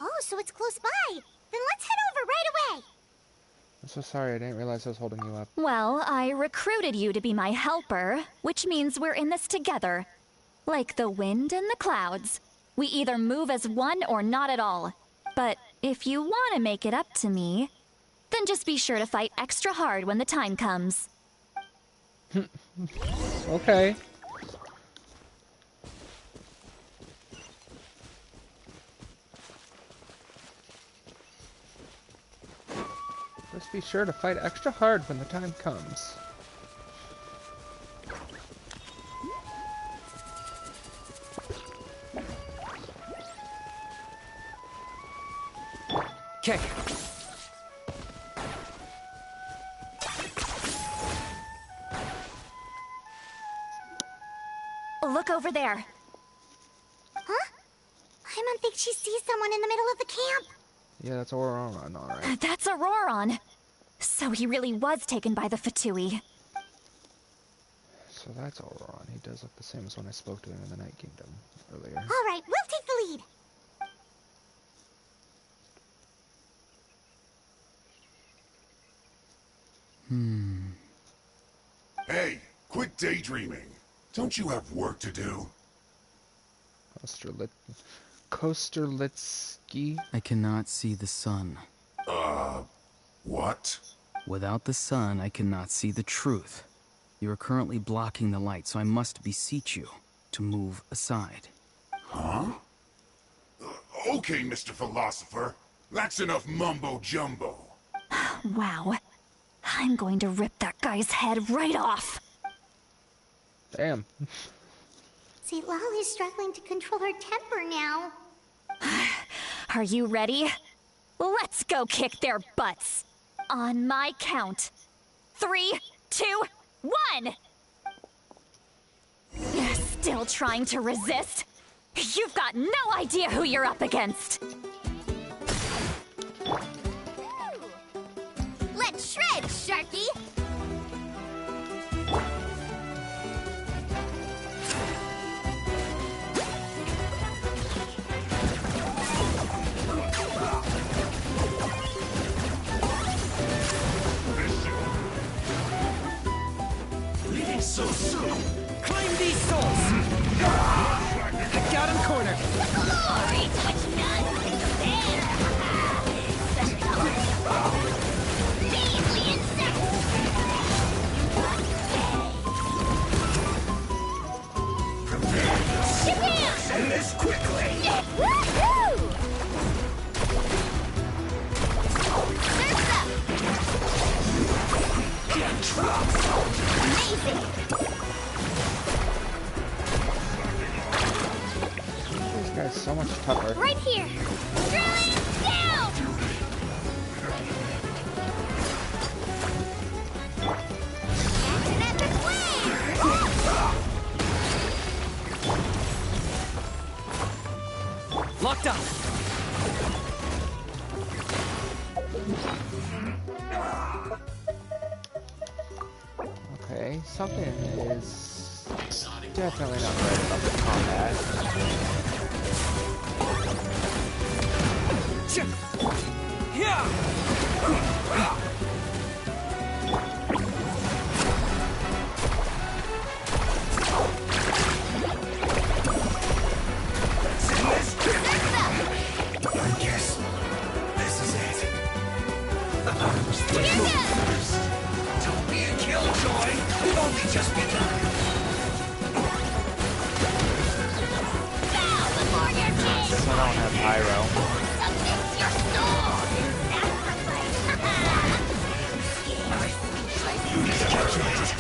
Oh, so it's close by. Then let's head over right away. I'm so sorry, I didn't realize I was holding you up. Well, I recruited you to be my helper, which means we're in this together. Like the wind and the clouds. We either move as one or not at all. But if you want to make it up to me, then And just be sure to fight extra hard when the time comes. Okay. Just be sure to fight extra hard when the time comes. Okay. Look over there. Huh? I don't think she sees someone in the middle of the camp. Yeah, that's Auron, alright. That's Auroron. So he really was taken by the Fatui. So that's Auron. He does look the same as when I spoke to him in the Night Kingdom earlier. Alright, we'll take the lead. Hey, quit daydreaming. Don't you have work to do? Kosterlitsky? I cannot see the sun. What? Without the sun, I cannot see the truth. You are currently blocking the light, so I must beseech you to move aside. Huh? Okay, Mr. Philosopher. That's enough mumbo-jumbo. Wow. I'm going to rip that guy's head right off. Damn. See, Lolly's struggling to control her temper now. Are you ready? Let's go kick their butts. On my count. 3, 2, 1! Still trying to resist? You've got no idea who you're up against. Let's shred, Sharky! Leaving so soon. Claim these souls. I got him cornered. Glory to which none can compare! Such power! Meanly insect! Shabam! Send this quickly. Woohoo! Surf's up! Get dropped. Amazing! This guy's so much tougher. Right here! Drilling down! That's an epic win! Locked up. Okay, something is definitely not right about the combat. Yeah. Send this quickly. I guess this is it. Don't be a killjoy. We've only just begun. Bow before your king! Guess I don't have pyro. Submit your soul in sacrifice!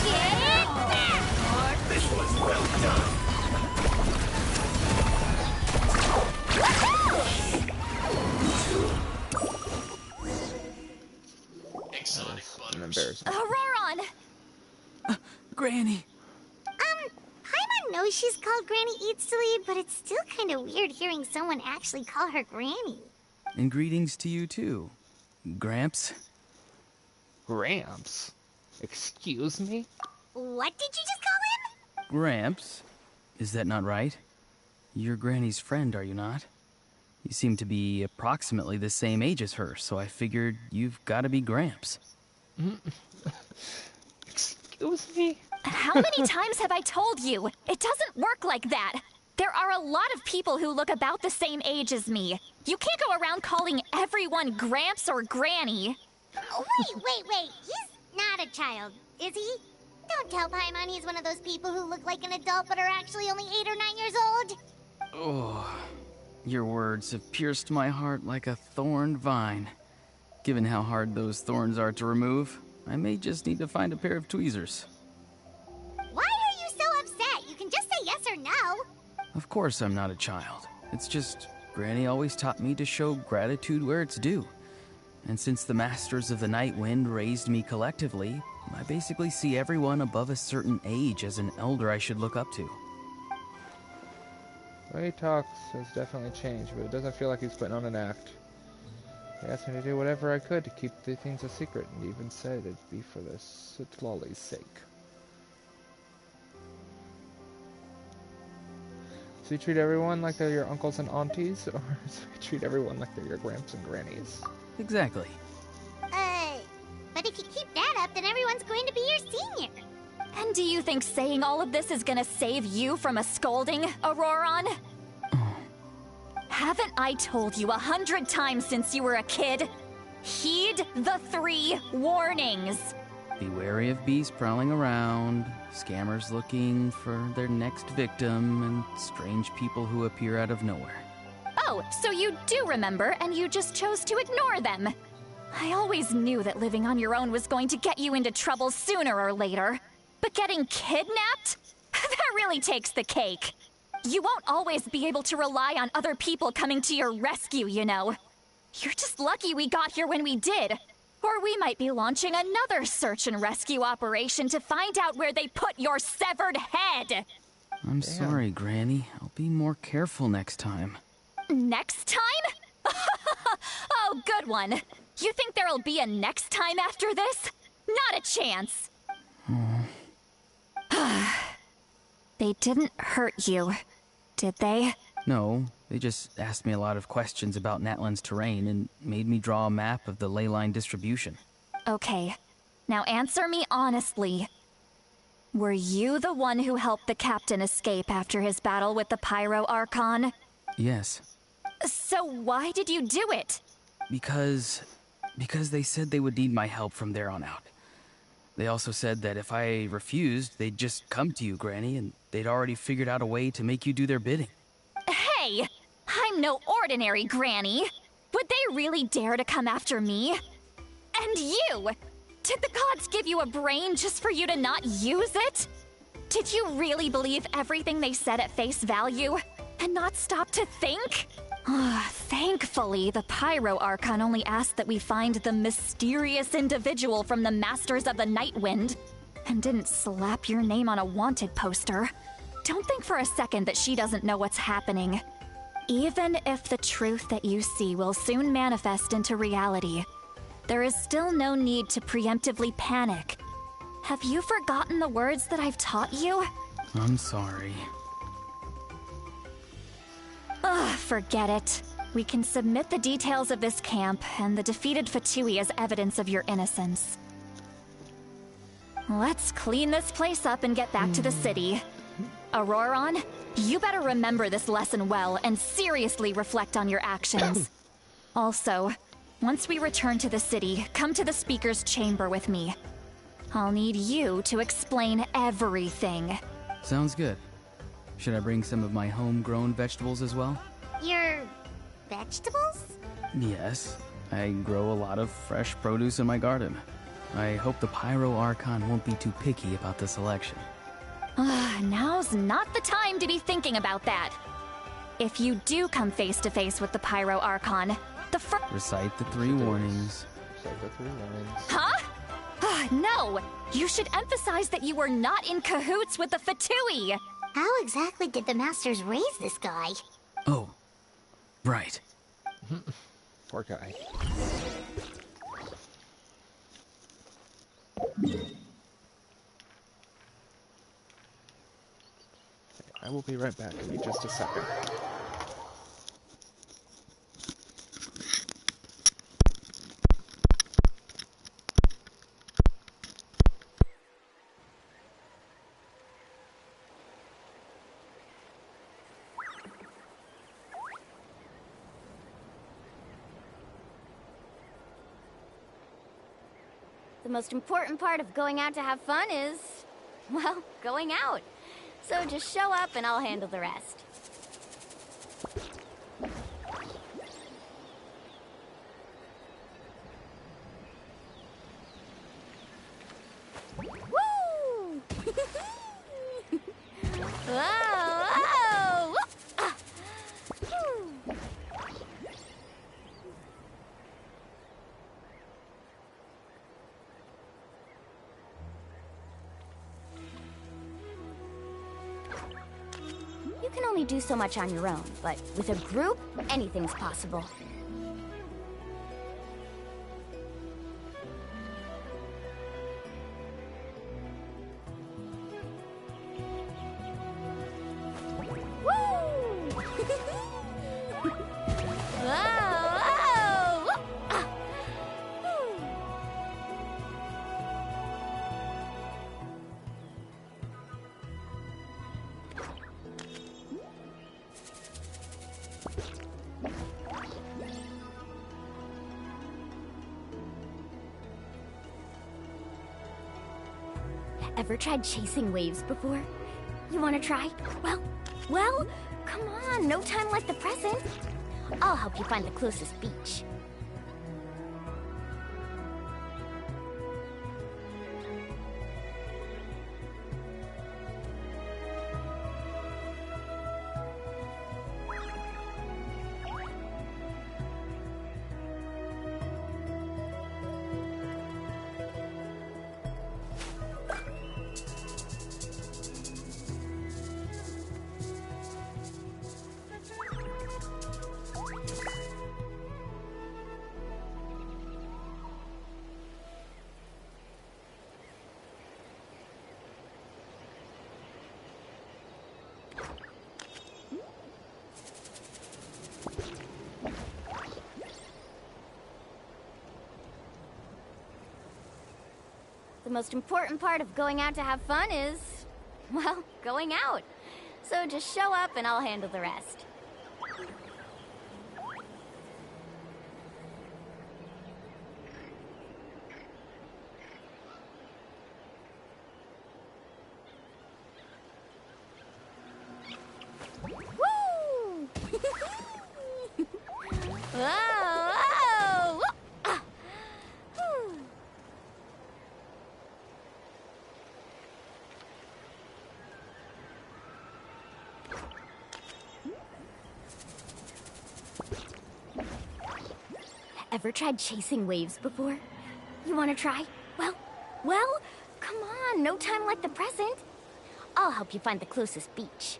Get back! This was well done. An embarrassment. Auroron! Granny! Paimon knows she's called Granny Eatsilly, but it's still kind of weird hearing someone actually call her Granny. And greetings to you too, Gramps. Gramps? Excuse me? What did you just call him? Gramps? Is that not right? You're Granny's friend, are you not? You seem to be approximately the same age as her, so I figured you've got to be Gramps. Excuse me? How many times have I told you? It doesn't work like that. There are a lot of people who look about the same age as me. You can't go around calling everyone Gramps or Granny. Oh, wait. He's not a child, is he? Don't tell Paimon he's one of those people who look like an adult but are actually only 8 or 9 years old. Oh, your words have pierced my heart like a thorned vine. Given how hard those thorns are to remove, I may just need to find a pair of tweezers. Why are you so upset? You can just say yes or no. Of course I'm not a child. It's just, Granny always taught me to show gratitude where it's due. And since the Masters of the Night Wind raised me collectively, I basically see everyone above a certain age as an elder I should look up to. The way he talks has definitely changed, but it doesn't feel like he's putting on an act. He asked me to do whatever I could to keep the things a secret, and even said it'd be for the Citlali's sake. So you treat everyone like they're your uncles and aunties, or so you treat everyone like they're your gramps and grannies? Exactly. But if you keep that up, then everyone's going to be your senior. And do you think saying all of this is gonna save you from a scolding, Auroron? Haven't I told you 100 times since you were a kid? Heed the 3 warnings. Be wary of beasts prowling around, scammers looking for their next victim, and strange people who appear out of nowhere. Oh, so you do remember, and you just chose to ignore them. I always knew that living on your own was going to get you into trouble sooner or later. But getting kidnapped? That really takes the cake. You won't always be able to rely on other people coming to your rescue, you know. You're just lucky we got here when we did. Or we might be launching another search and rescue operation to find out where they put your severed head. I'm sorry, Granny. I'll be more careful next time. Next time? Oh, good one. You think there'll be a next time after this? Not a chance. They didn't hurt you, did they? No, they just asked me a lot of questions about Natlan's terrain and made me draw a map of the ley line distribution. Okay, now answer me honestly. Were you the one who helped the captain escape after his battle with the Pyro Archon? Yes. So why did you do it? Because they said they would need my help from there on out. They also said that if I refused, they'd just come to you, Granny, and they'd already figured out a way to make you do their bidding. Hey! I'm no ordinary Granny! Would they really dare to come after me? And you! Did the gods give you a brain just for you to not use it? Did you really believe everything they said at face value? And not stop to think? Thankfully, the Pyro Archon only asked that we find the mysterious individual from the Masters of the Night Wind, and didn't slap your name on a wanted poster. Don't think for a second that she doesn't know what's happening. Even if the truth that you see will soon manifest into reality, there is still no need to preemptively panic. Have you forgotten the words that I've taught you? I'm sorry. Forget it. We can submit the details of this camp and the defeated Fatui as evidence of your innocence. Let's clean this place up and get back to the city. Auroron, you better remember this lesson well and seriously reflect on your actions. Also, once we return to the city, come to the speaker's chamber with me. I'll need you to explain everything. Sounds good. Should I bring some of my homegrown vegetables as well? Your vegetables? Yes. I grow a lot of fresh produce in my garden. I hope the Pyro Archon won't be too picky about the selection. Now's not the time to be thinking about that. If you do come face to face with the Pyro Archon, the first... Recite the 3 warnings. Recite the 3 warnings. Huh? No! You should emphasize that you were not in cahoots with the Fatui! How exactly did the Masters raise this guy? Oh, right. Poor guy. I will be right back. Give me just a second. The most important part of going out to have fun is, well, going out. So just show up and I'll handle the rest. Woo! Whoa! Whoa! Ah. Whew. You can only do so much on your own, but with a group, anything's possible. Woo! Whoa! Whoa! Ah. Whew. Ever tried chasing waves before? You wanna try? Well, come on, no time like the present. I'll help you find the closest beach. The most important part of going out to have fun is, well, going out. So just show up and I'll handle the rest. Woo! Whoa! Whoa! Ah. Whew. Ever tried chasing waves before? You wanna try? Well, come on, no time like the present. I'll help you find the closest beach.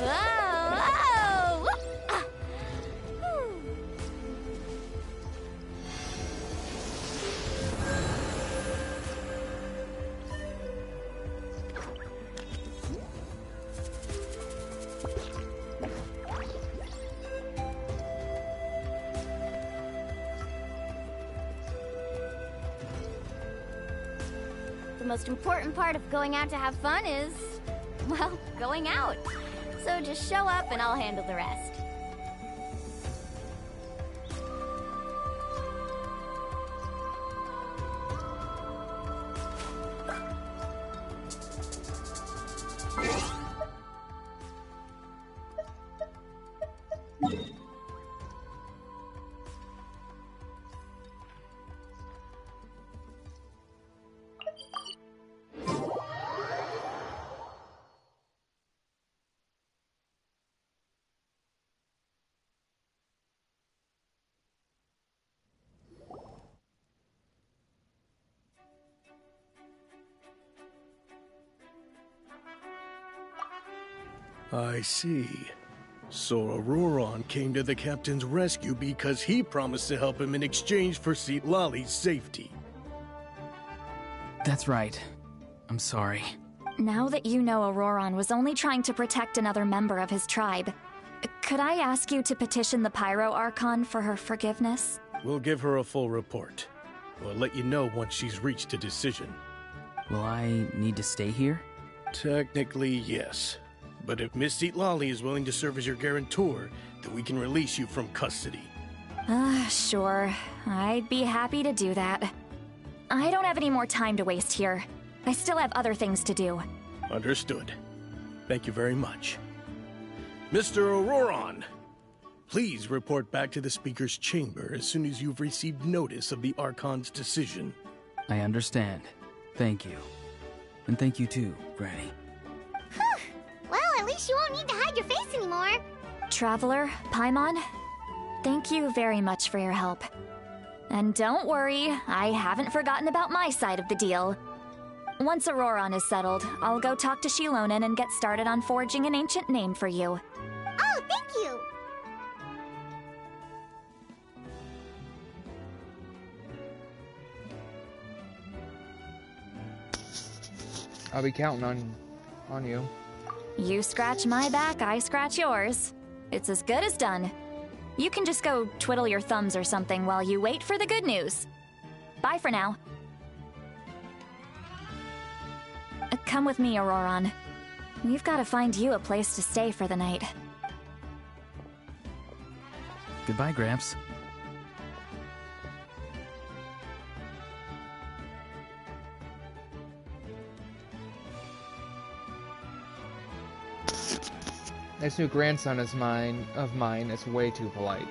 Whoa! Ah. Whew. The most important part of going out to have fun is, well, going out. So just show up and I'll handle the rest. I see. So Auroron came to the captain's rescue because he promised to help him in exchange for Lali's safety. That's right. I'm sorry. Now that you know Auroron was only trying to protect another member of his tribe, could I ask you to petition the Pyro Archon for her forgiveness? We'll give her a full report. We'll let you know once she's reached a decision. Will I need to stay here? Technically, yes. But if Miss Lali is willing to serve as your guarantor, then we can release you from custody. Sure. I'd be happy to do that. I don't have any more time to waste here. I still have other things to do. Understood. Thank you very much. Mr. Auroron, please report back to the Speaker's chamber as soon as you've received notice of the Archon's decision. I understand. Thank you. And thank you too, Granny. Well, at least you won't need to hide your face anymore. Traveler, Paimon, thank you very much for your help. And don't worry, I haven't forgotten about my side of the deal. Once Auroron is settled, I'll go talk to Shilonen and get started on forging an ancient name for you. Oh, thank you! I'll be counting on you. You scratch my back, I scratch yours. It's as good as done. You can just go twiddle your thumbs or something while you wait for the good news. Bye for now. Come with me, Auroron. We've got to find you a place to stay for the night. Goodbye, Gramps. This new grandson of mine is way too polite.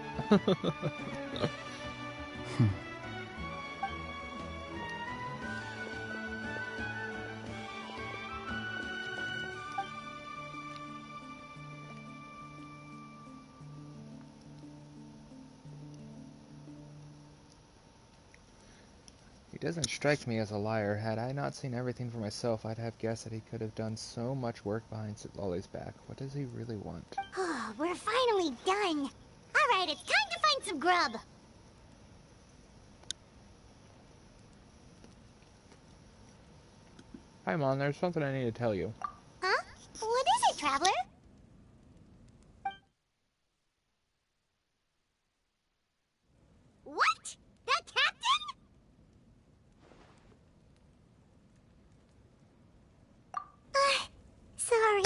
He doesn't strike me as a liar. Had I not seen everything for myself, I'd have guessed that he could have done so much work behind Lolly's back. What does he really want? Oh, we're finally done. Alright, it's time to find some grub. Hi, Mom. There's something I need to tell you. Huh? What is it, Traveler? What? The captain? Sorry.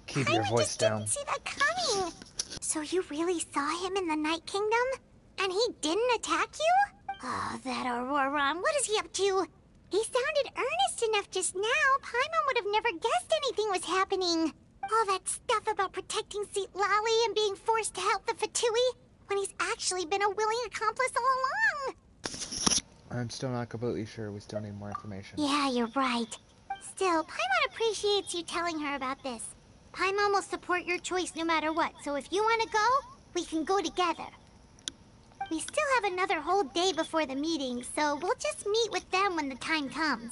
Keep your voice down. I just didn't see that coming. So you really saw him in the Night Kingdom? And he didn't attack you? Oh, that Auroron, what is he up to? He sounded earnest enough just now. Paimon would have never guessed anything was happening. All that stuff about protecting Lali and being forced to help the Fatui, when he's actually been a willing accomplice all along. I'm still not completely sure. We still need more information. Yeah, you're right. Still, Paimon appreciates you telling her about this. Paimon will support your choice no matter what, so if you want to go, we can go together. We still have another whole day before the meeting, so we'll just meet with them when the time comes.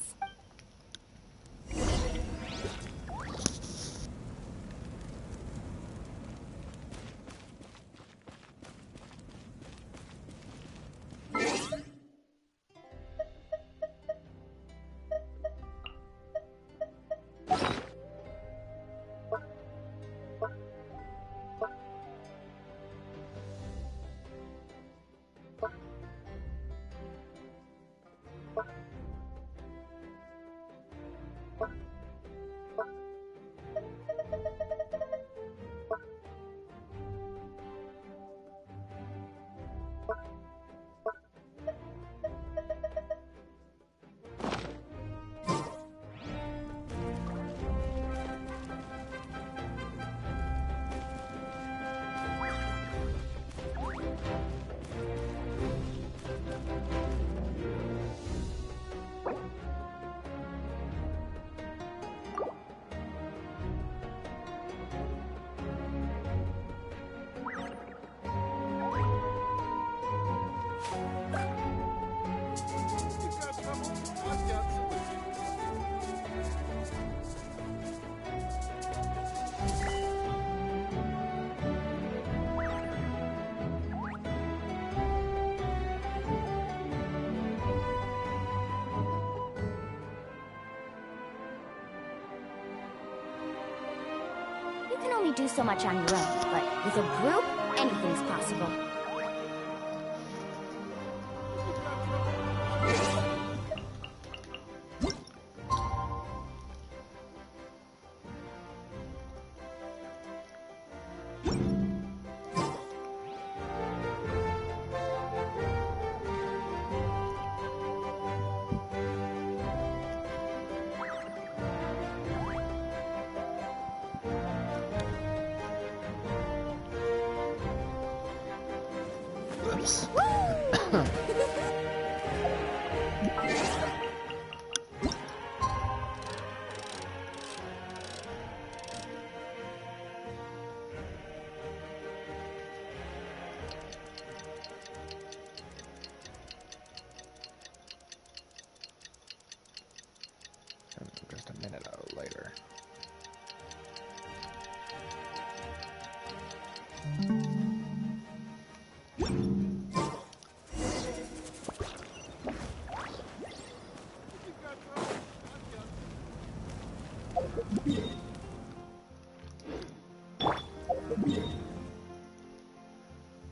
can only do so much on your own, but with a group, anything's possible. Oops. Just a minute later.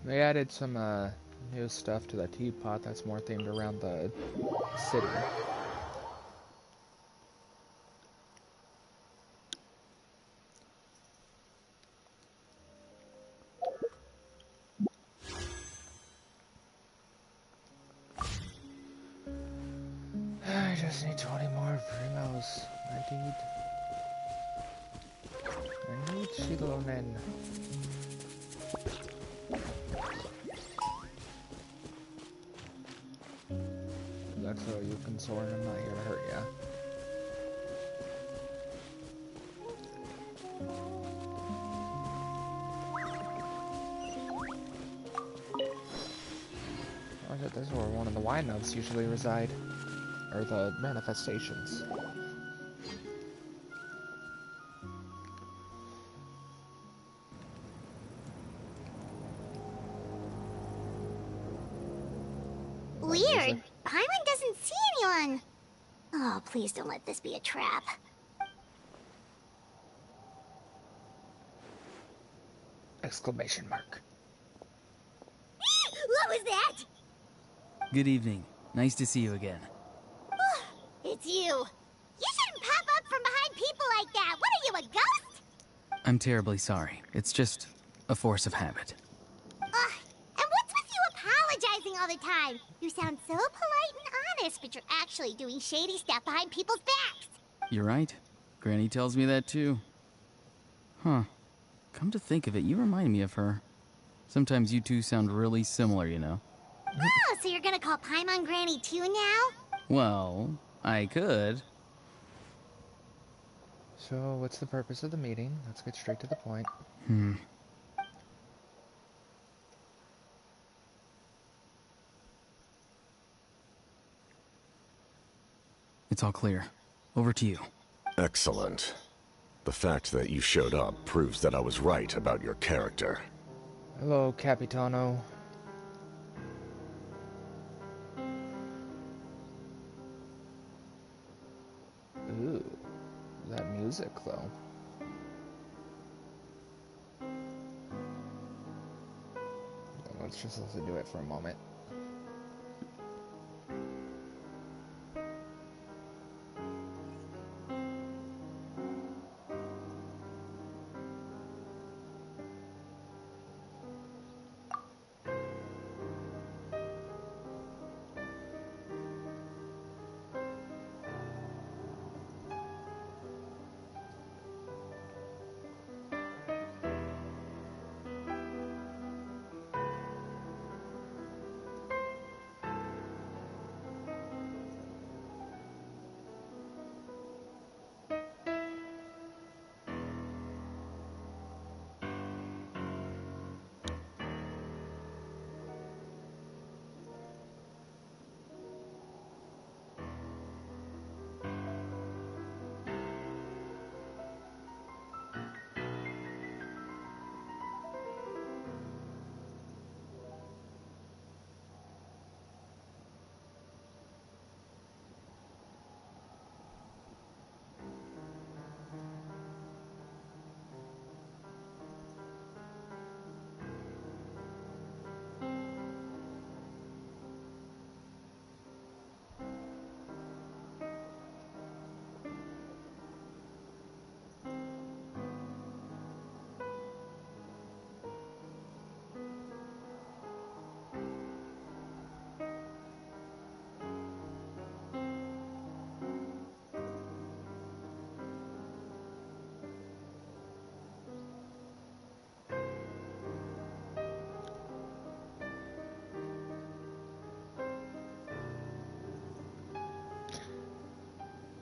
They added some new stuff to the teapot that's more themed around the city. I just need 20 more primos. I need Shilonen. That's all you can soar, and I'm not here to hurt ya. This is where one of the wine notes usually reside. Or the manifestations. Weird. Paimon doesn't see anyone. Oh, please don't let this be a trap. Exclamation mark. What was that? Good evening. Nice to see you again. It's you. You shouldn't pop up from behind people like that. What are you, a ghost? I'm terribly sorry. It's just a force of habit. And what's with you apologizing all the time? You sound so polite and honest, but you're actually doing shady stuff behind people's backs. You're right. Granny tells me that too. Huh. Come to think of it, you remind me of her. Sometimes you two sound really similar, you know. Oh, so you're gonna call Paimon Granny too now? Well, I could. So, what's the purpose of the meeting? Let's get straight to the point. It's all clear. Over to you. Excellent. The fact that you showed up proves that I was right about your character. Hello, Capitano. Ooh, that music, though. Let's just listen to it for a moment.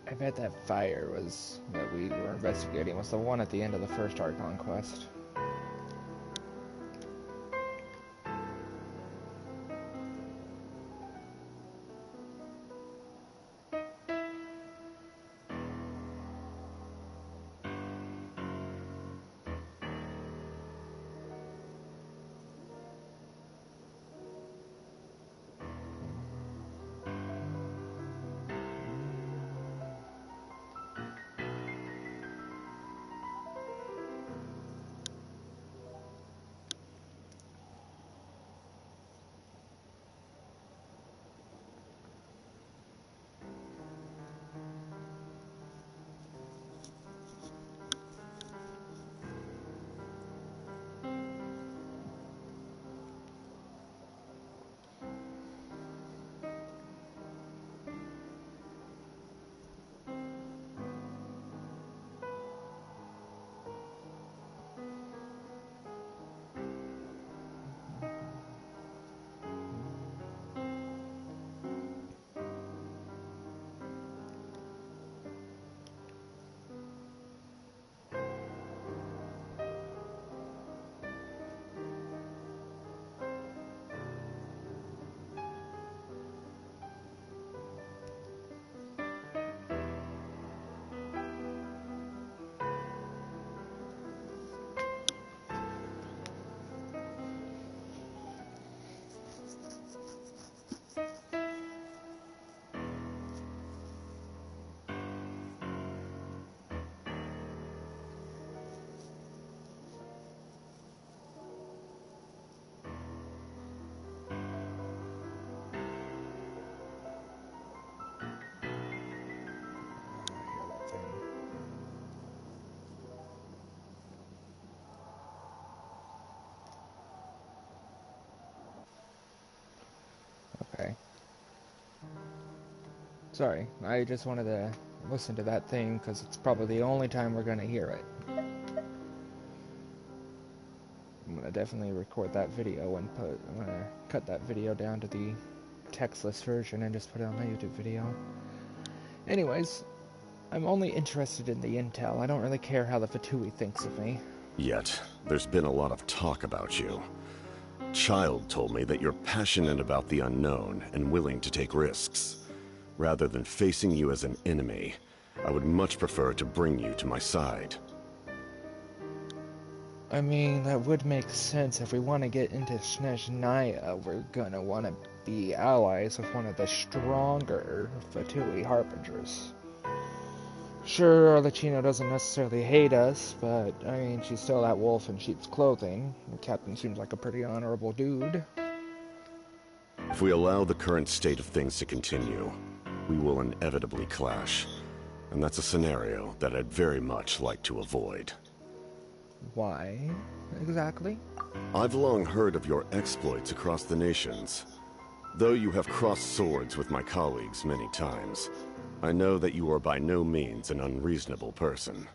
I bet that fire that we were investigating was the one at the end of the first Archon quest. Okay. Sorry, I just wanted to listen to that thing because it's probably the only time we're going to hear it. I'm going to definitely record that video and I'm going to cut that video down to the textless version and just put it on my YouTube video. Anyways, I'm only interested in the intel. I don't really care how the Fatui thinks of me. Yet, there's been a lot of talk about you. Child told me that you're passionate about the unknown and willing to take risks. Rather than facing you as an enemy, I would much prefer to bring you to my side. I mean, that would make sense. If we want to get into Snezhnaya, we're gonna want to be allies with one of the stronger Fatui Harbingers. Sure, Arlecchino doesn't necessarily hate us, but, I mean, she's still that wolf in sheep's clothing. The captain seems like a pretty honorable dude. If we allow the current state of things to continue, we will inevitably clash. And that's a scenario that I'd very much like to avoid. Why, exactly? I've long heard of your exploits across the nations. Though you have crossed swords with my colleagues many times, I know that you are by no means an unreasonable person.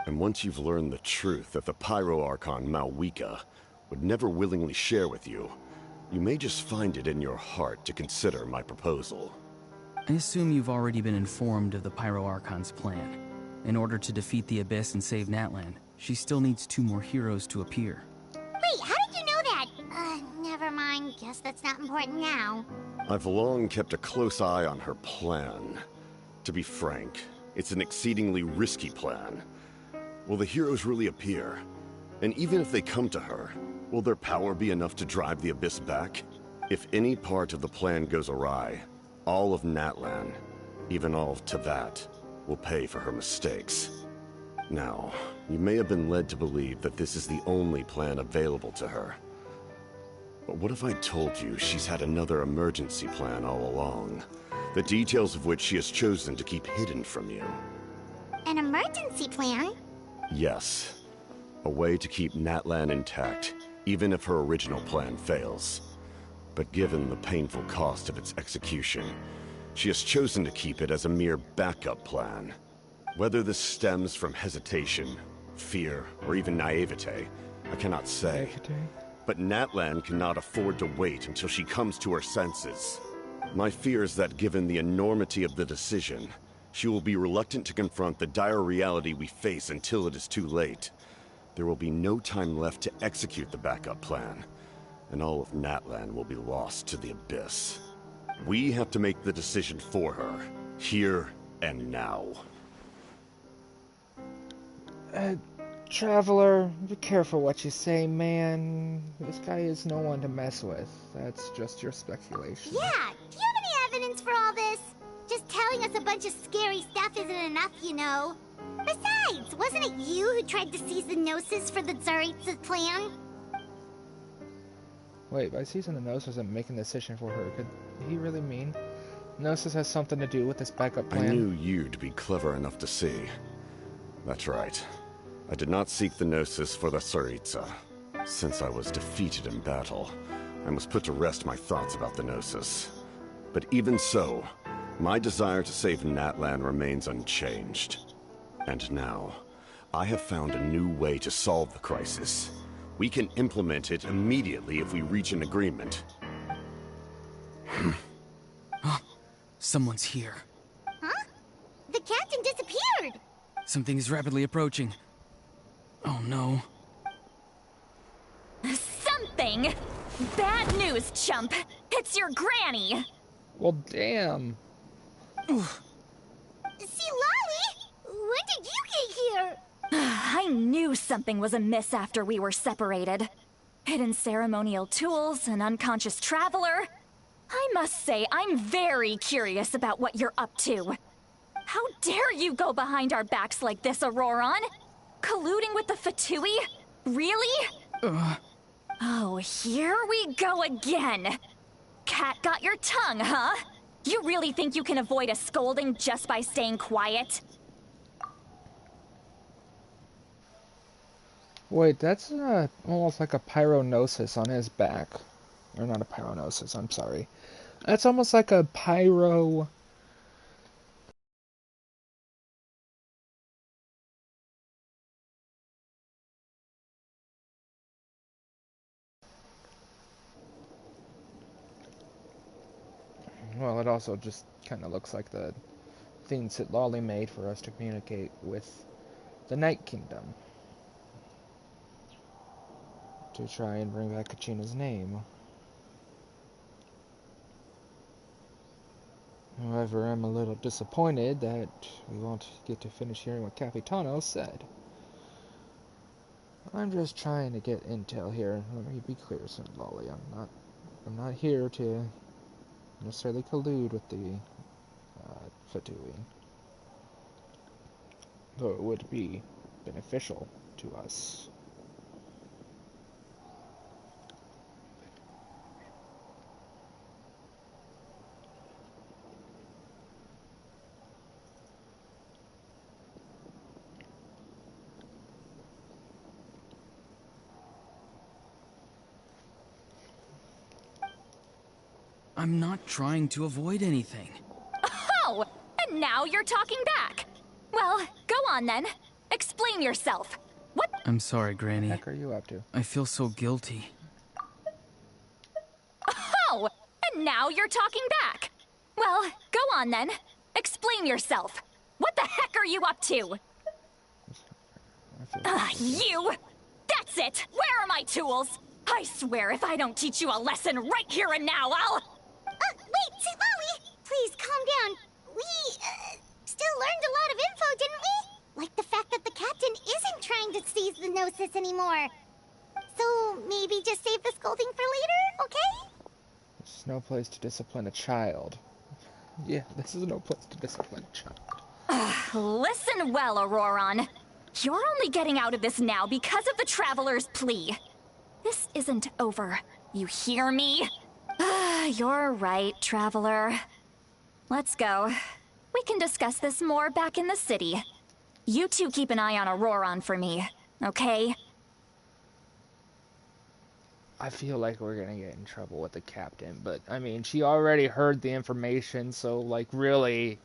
And once you've learned the truth that the Pyro Archon Malwika would never willingly share with you, you may just find it in your heart to consider my proposal. I assume you've already been informed of the Pyro Archon's plan. In order to defeat the Abyss and save Natlan, she still needs 2 more heroes to appear. Wait, how did you know that? Never mind. Guess that's not important now. I've long kept a close eye on her plan. To be frank, it's an exceedingly risky plan. Will the heroes really appear? And even if they come to her, will their power be enough to drive the Abyss back? If any part of the plan goes awry, all of Natlan, even all of Teyvat, will pay for her mistakes. Now, you may have been led to believe that this is the only plan available to her. But what if I told you she's had another emergency plan all along, the details of which she has chosen to keep hidden from you? An emergency plan? Yes. A way to keep Natlan intact, even if her original plan fails. But given the painful cost of its execution, she has chosen to keep it as a mere backup plan. Whether this stems from hesitation, fear, or even naivete, I cannot say. But Natlan cannot afford to wait until she comes to her senses. My fear is that given the enormity of the decision, She will be reluctant to confront the dire reality we face until it is too late. There will be no time left to execute the backup plan, and all of Natlan will be lost to the abyss. We have to make the decision for her, here and now. Traveler, be careful what you say, man. This guy is no one to mess with. That's just your speculation. Yeah, do you have any evidence for all this? Just telling us a bunch of scary stuff isn't enough, you know. Besides, wasn't it you who tried to seize the Gnosis for the Tsaritsa's plan? Wait, by seizing the Gnosis and making the decision for her, could he really mean Gnosis has something to do with this backup plan? I knew you'd be clever enough to see. That's right. I did not seek the Gnosis for the Tsaritsa. Since I was defeated in battle, I must put to rest my thoughts about the Gnosis. But even so, my desire to save Natlan remains unchanged. And now, I have found a new way to solve the crisis. We can implement it immediately if we reach an agreement. Someone's here. Huh? The captain disappeared! Something is rapidly approaching. Oh no. Something? Bad news, chump. It's your granny. Well, damn. See, Lolly? When did you get here? I knew something was amiss after we were separated. Hidden ceremonial tools, an unconscious traveler. I must say, I'm very curious about what you're up to. How dare you go behind our backs like this, Auroron? Colluding with the Fatui? Really? Oh, here we go again. Cat got your tongue, huh? You really think you can avoid a scolding just by staying quiet? Wait, that's almost like a pyronosis on his back. Or not a pyronosis, I'm sorry. That's almost like a pyro... Well, it also just kind of looks like the things that Lolly made for us to communicate with the Night Kingdom. To try and bring back Kachina's name. However, I'm a little disappointed that we won't get to finish hearing what Capitano said. I'm just trying to get intel here. Let me be clear, Lolly. I'm not here to necessarily collude with the Fatui. Though it would be beneficial to us. I'm not trying to avoid anything. Oh, and now you're talking back. Well, go on then. Explain yourself. What? I'm sorry, Granny. What the heck are you up to? I feel so guilty. Oh, and now you're talking back. Well, go on then. Explain yourself. What the heck are you up to? You! That's it! Where are my tools? I swear if I don't teach you a lesson right here and now, I'll... Wait, Lolly! Please, calm down. We, still learned a lot of info, didn't we? Like the fact that the captain isn't trying to seize the Gnosis anymore. So, maybe just save the scolding for later, okay? This is no place to discipline a child. Yeah, this is no place to discipline a child. Listen well, Auroron. You're only getting out of this now because of the Traveler's plea. This isn't over. You hear me? You're right, Traveler. Let's go. We can discuss this more back in the city. You two keep an eye on Auroron for me, okay? I feel like we're gonna get in trouble with the captain, but I mean, she already heard the information, so like, really.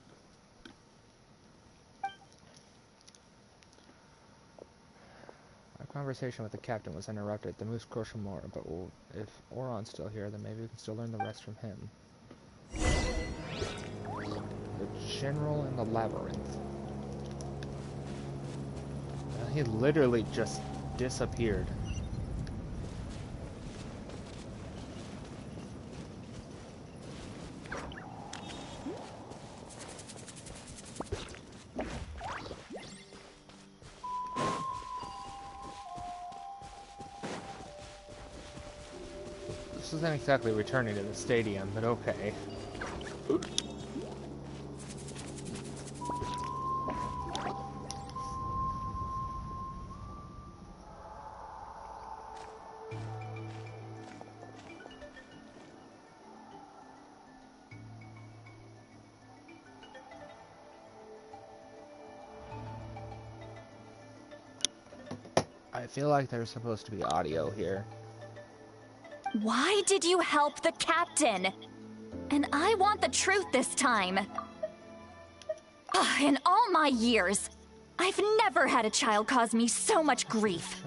Our conversation with the captain was interrupted at the Moose Kroshimura, but if Auron's still here, then maybe we can still learn the rest from him. The general in the labyrinth. He literally just disappeared. This isn't exactly returning to the stadium, but okay. I feel like there's supposed to be audio here. Why did you help the captain? And I want the truth this time. In all my years, I've never had a child cause me so much grief.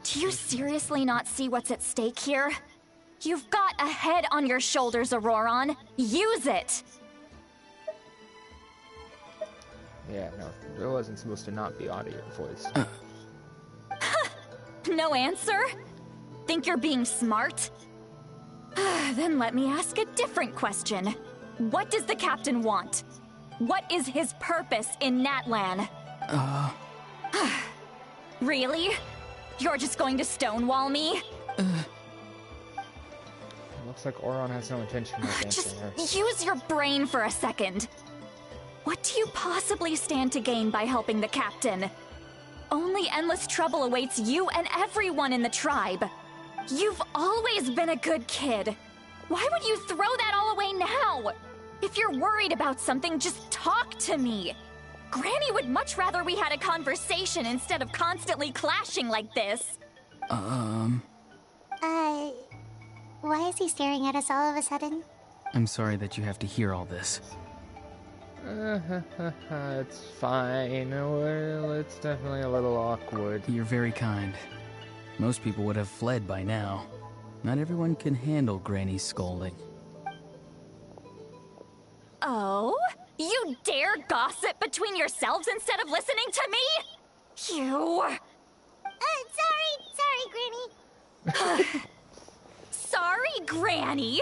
Do you seriously not see what's at stake here? You've got a head on your shoulders, Auroron. Use it! Yeah, no, there wasn't supposed to not be audio voice. No answer? Think you're being smart? Then let me ask a different question. What does the captain want? What is his purpose in Natlan? Really? You're just going to stonewall me? Looks like Auron has no intention of Just answering her. use your brain for a second. What do you possibly stand to gain by helping the captain? Only endless trouble awaits you and everyone in the tribe. You've always been a good kid. Why would you throw that all away now? If you're worried about something, just talk to me. Granny would much rather we had a conversation instead of constantly clashing like this. Why is he staring at us all of a sudden? I'm sorry that you have to hear all this. It's fine. Well, it's definitely a little awkward. You're very kind. Most people would have fled by now. Not everyone can handle Granny's scolding. Oh? You dare gossip between yourselves instead of listening to me? You... Sorry, Granny. Sorry, Granny.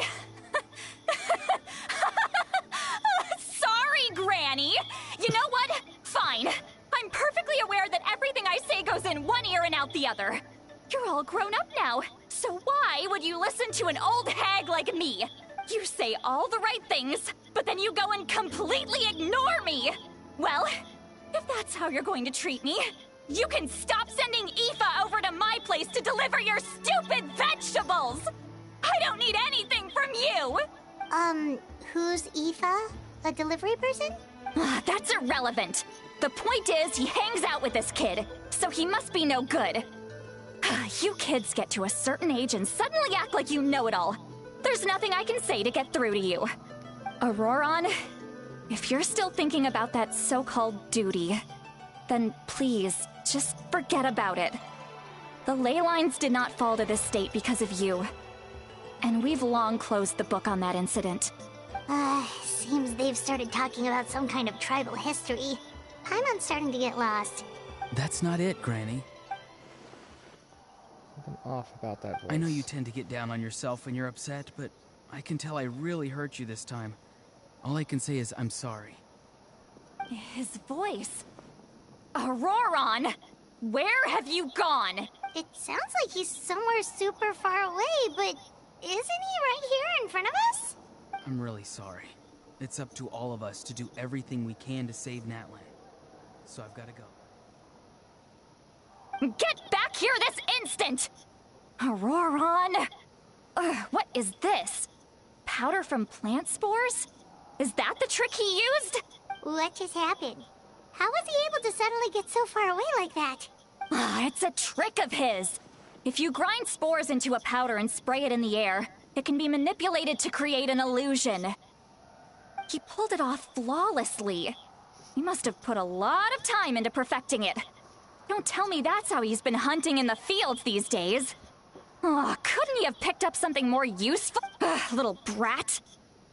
Sorry, Granny. You know what? Fine. I'm perfectly aware that everything I say goes in one ear and out the other. You're all grown up now, so why would you listen to an old hag like me? You say all the right things, but then you go and completely ignore me. Well, if that's how you're going to treat me, you can stop sending Aoife over to my place to deliver your stupid vegetables. I don't need anything from you. Who's Aoife? A delivery person? That's irrelevant. The point is, he hangs out with this kid, so he must be no good. You kids get to a certain age and suddenly act like you know it all. There's nothing I can say to get through to you. Auroron, if you're still thinking about that so-called duty, then please, just forget about it. The ley lines did not fall to this state because of you. And we've long closed the book on that incident. Seems they've started talking about some kind of tribal history. I'm starting to get lost. That's not it, Granny. Something off about that voice. I know you tend to get down on yourself when you're upset, but I can tell I really hurt you this time. All I can say is I'm sorry. His voice. Auroron! Where have you gone? It sounds like he's somewhere super far away, but isn't he right here in front of us? I'm really sorry. It's up to all of us to do everything we can to save Natlan. So I've got to go. Get back here this instant! Auroron! What is this? Powder from plant spores? Is that the trick he used? What just happened? How was he able to suddenly get so far away like that? It's a trick of his. If you grind spores into a powder and spray it in the air, it can be manipulated to create an illusion. He pulled it off flawlessly. He must have put a lot of time into perfecting it. Don't tell me that's how he's been hunting in the fields these days. Oh, couldn't he have picked up something more useful? Little brat.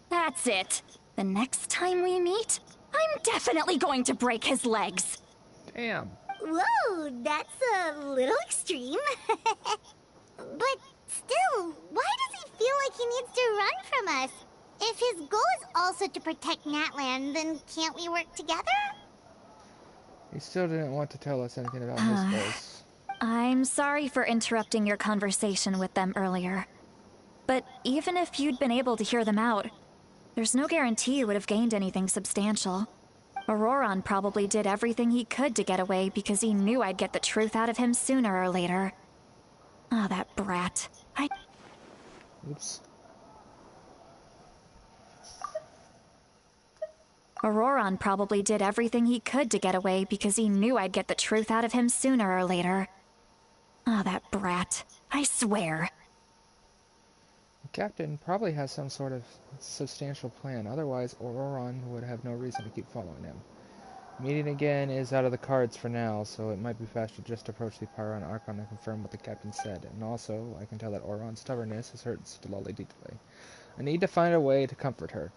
That's it. The next time we meet, I'm definitely going to break his legs. Damn. Whoa, that's a little extreme. But still, why does he feel like he needs to run from us? If his goal is also to protect Natlan, then can't we work together? He still didn't want to tell us anything about his goals. I'm sorry for interrupting your conversation with them earlier. But even if you'd been able to hear them out, there's no guarantee you would have gained anything substantial. Auroron probably did everything he could to get away because he knew I'd get the truth out of him sooner or later. Ah, that brat. Oops. Auroron probably did everything he could to get away because he knew I'd get the truth out of him sooner or later. Ah, that brat. I swear. The captain probably has some sort of substantial plan, otherwise Auroron would have no reason to keep following him. Meeting again is out of the cards for now, so it might be faster to just approach the Pyron Archon and confirm what the captain said. And also, I can tell that Auron's stubbornness has hurt Lolly deeply. I need to find a way to comfort her.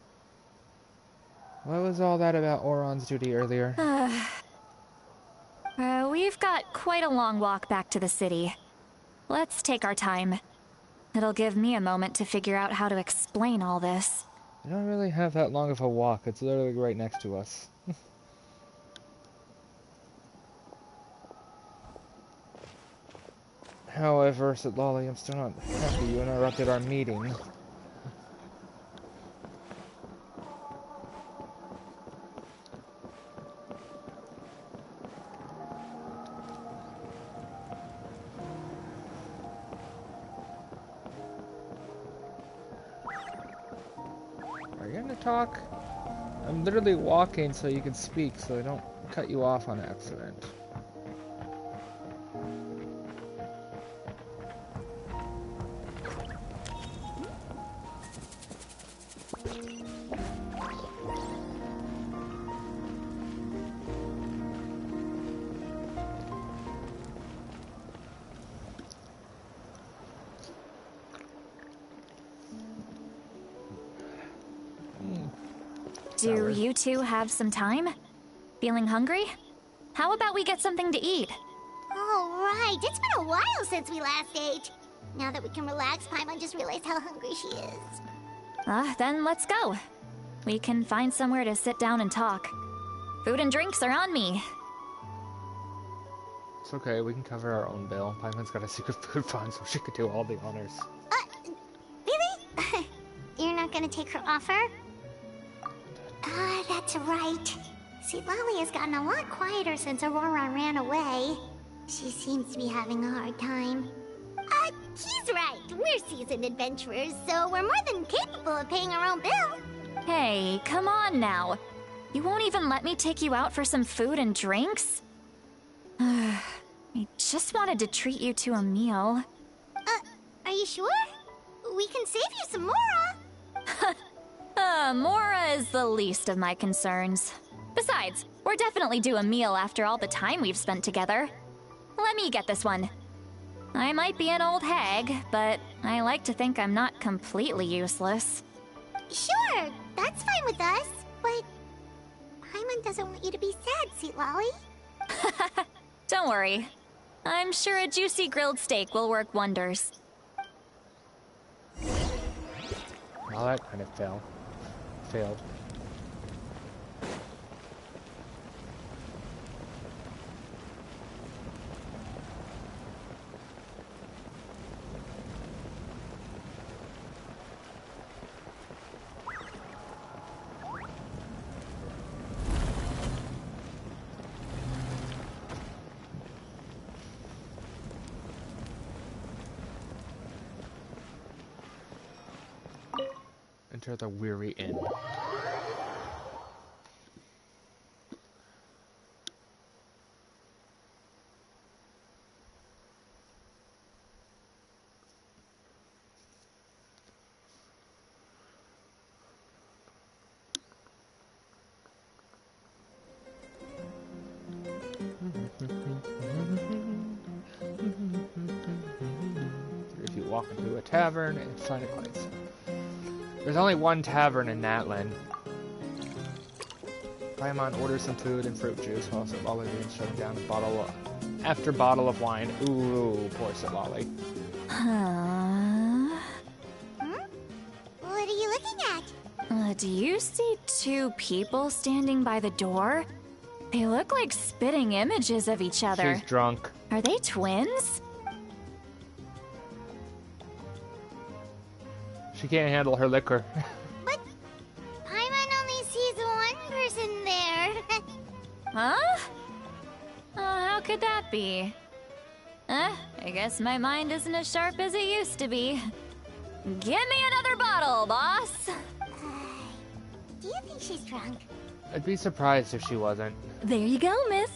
What was all that about Auron's duty earlier? We've got quite a long walk back to the city. Let's take our time. It'll give me a moment to figure out how to explain all this. I don't really have that long of a walk. It's literally right next to us. However, said Lolly, I'm still not happy you interrupted our meeting. Are you gonna talk? I'm literally walking so you can speak, so I don't cut you off on accident. Do you two have some time? Feeling hungry? How about we get something to eat? Oh, right. It's been a while since we last ate. Now that we can relax, Paimon just realized how hungry she is. Then let's go. We can find somewhere to sit down and talk. Food and drinks are on me. It's okay, we can cover our own bill. Paimon's got a secret food fund, so she could do all the honors. Really? You're not gonna take her offer? That's right. See, Lolly has gotten a lot quieter since Aurora ran away. She seems to be having a hard time. He's right. We're seasoned adventurers, so we're more than capable of paying our own bill. Hey, come on now. You won't even let me take you out for some food and drinks? I just wanted to treat you to a meal. Are you sure? We can save you some Mora. Mora is the least of my concerns. Besides, we're definitely due a meal after all the time we've spent together. Let me get this one. I might be an old hag, but I like to think I'm not completely useless. Sure, that's fine with us, but Paimon doesn't want you to be sad, sweet Lolly. Don't worry. I'm sure a juicy grilled steak will work wonders. Well, that kind of failed. Enter the Weary Inn. If you walk into a tavern and find a place. There's only one tavern in Natlan. Paimon orders some food and fruit juice while Sitlali is shutting down a bottle of wine. Ooh, poor Sitlali. Huh? What are you looking at? Do you see two people standing by the door? They look like spitting images of each other. She's drunk. Are they twins? She can't handle her liquor. But Paimon only sees one person there. Huh? How could that be? I guess my mind isn't as sharp as it used to be. Give me another bottle, boss! Do you think she's drunk? I'd be surprised if she wasn't. There you go, miss.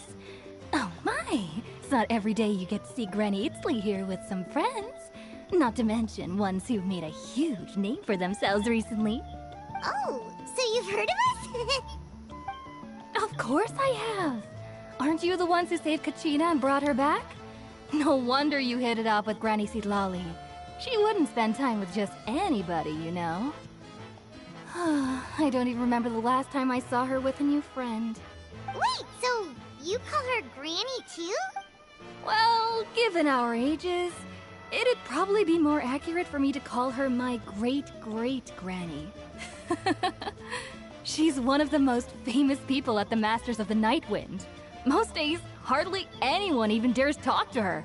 Oh my, it's not every day you get to see Granny Eatsley here with some friends. Not to mention ones who've made a huge name for themselves recently. Oh, so you've heard of us? Of course I have. Aren't you the ones who saved Kachina and brought her back? No wonder you hit it off with Granny Sitlali. She wouldn't spend time with just anybody, you know. I don't even remember the last time I saw her with a new friend. Wait, so you call her Granny too? Well, given our ages, it'd probably be more accurate for me to call her my great-great-granny. She's one of the most famous people at the Masters of the Nightwind. Most days, hardly anyone even dares talk to her.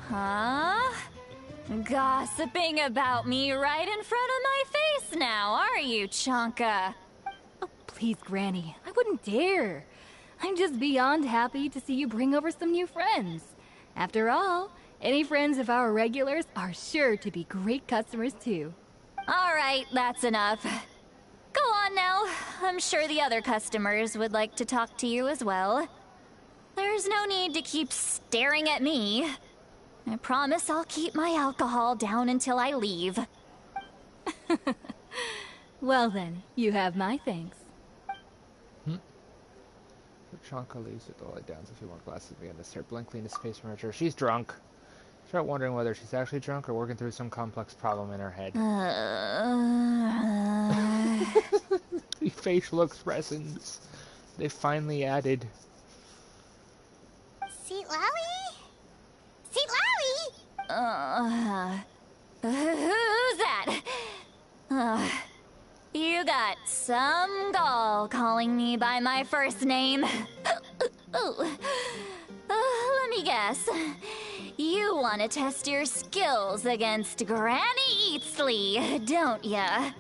Huh? Gossiping about me right in front of my face now, are you, Chonka? Oh, please, Granny, I wouldn't dare. I'm just beyond happy to see you bring over some new friends. After all, any friends of our regulars are sure to be great customers too. All right, that's enough. Go on now. I'm sure the other customers would like to talk to you as well. There's no need to keep staring at me. I promise I'll keep my alcohol down until I leave. Well then, you have my thanks. Chonka leaves with the light down so a few more glasses begin to start blinking into space furniture. She's drunk. Start wondering whether she's actually drunk or working through some complex problem in her head. The facial expressions they finally added. Sitlali? Sitlali? Who's that? You got some gall calling me by my first name. Let me guess. You want to test your skills against Granny Eatsley, don't ya?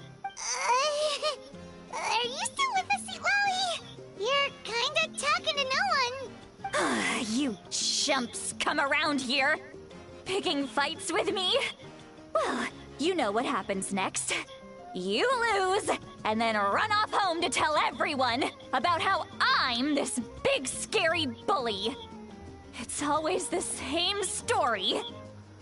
Are you still with us, Sitlali? You're kinda talking to no one. You chumps come around here, picking fights with me? Well, you know what happens next. You lose, and then run off home to tell everyone about how I'm this big scary bully. It's always the same story.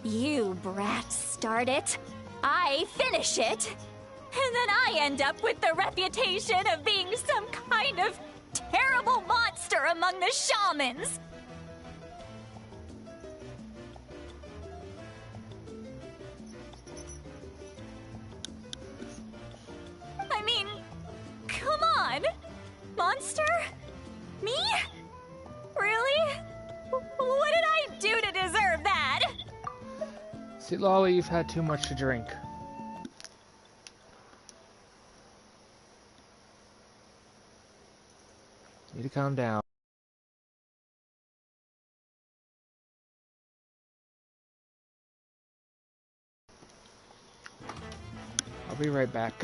You brats start it, I finish it, and then I end up with the reputation of being some kind of terrible monster among the shamans. I mean, come on! Monster? Me? Really? What did I do to deserve that? Sitlali, you've had too much to drink. Need to calm down. I'll be right back.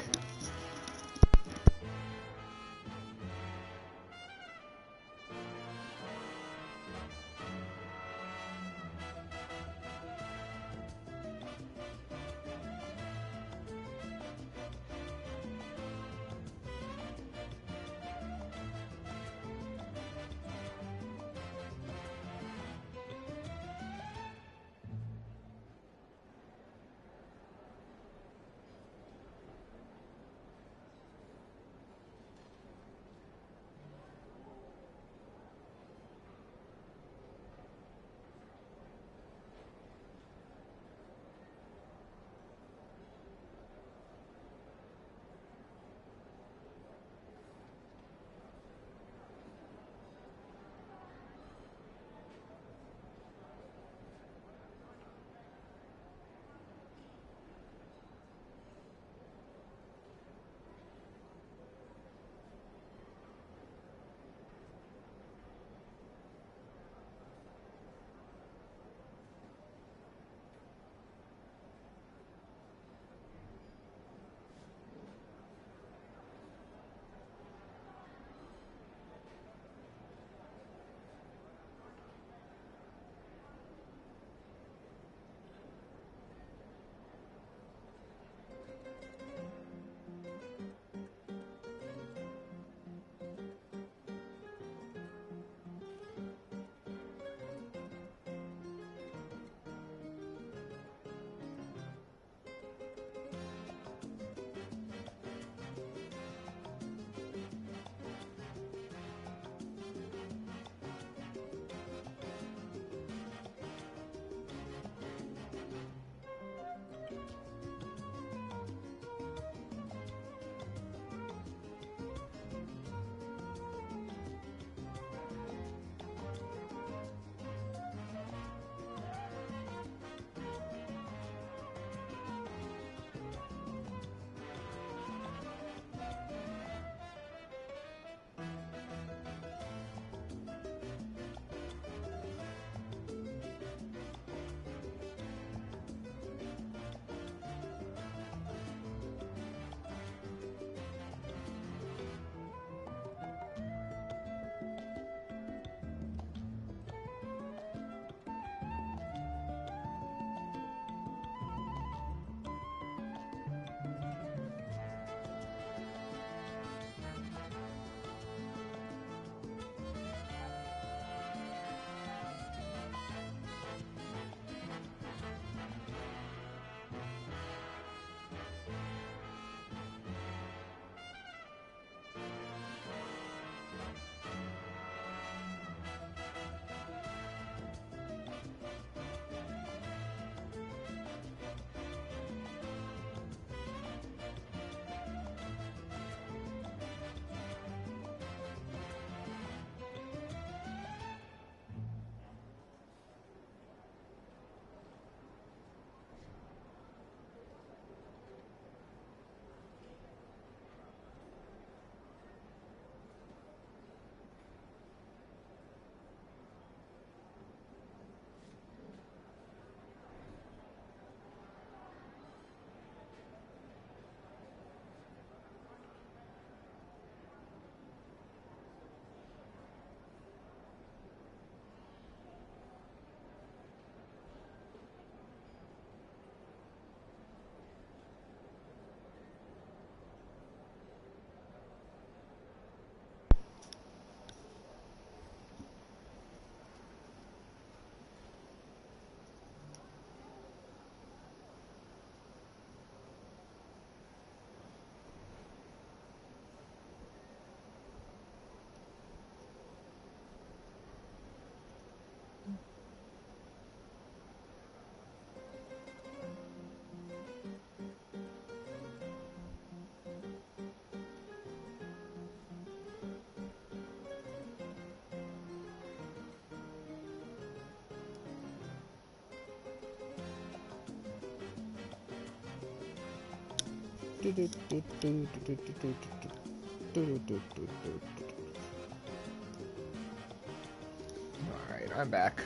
Alright, I'm back.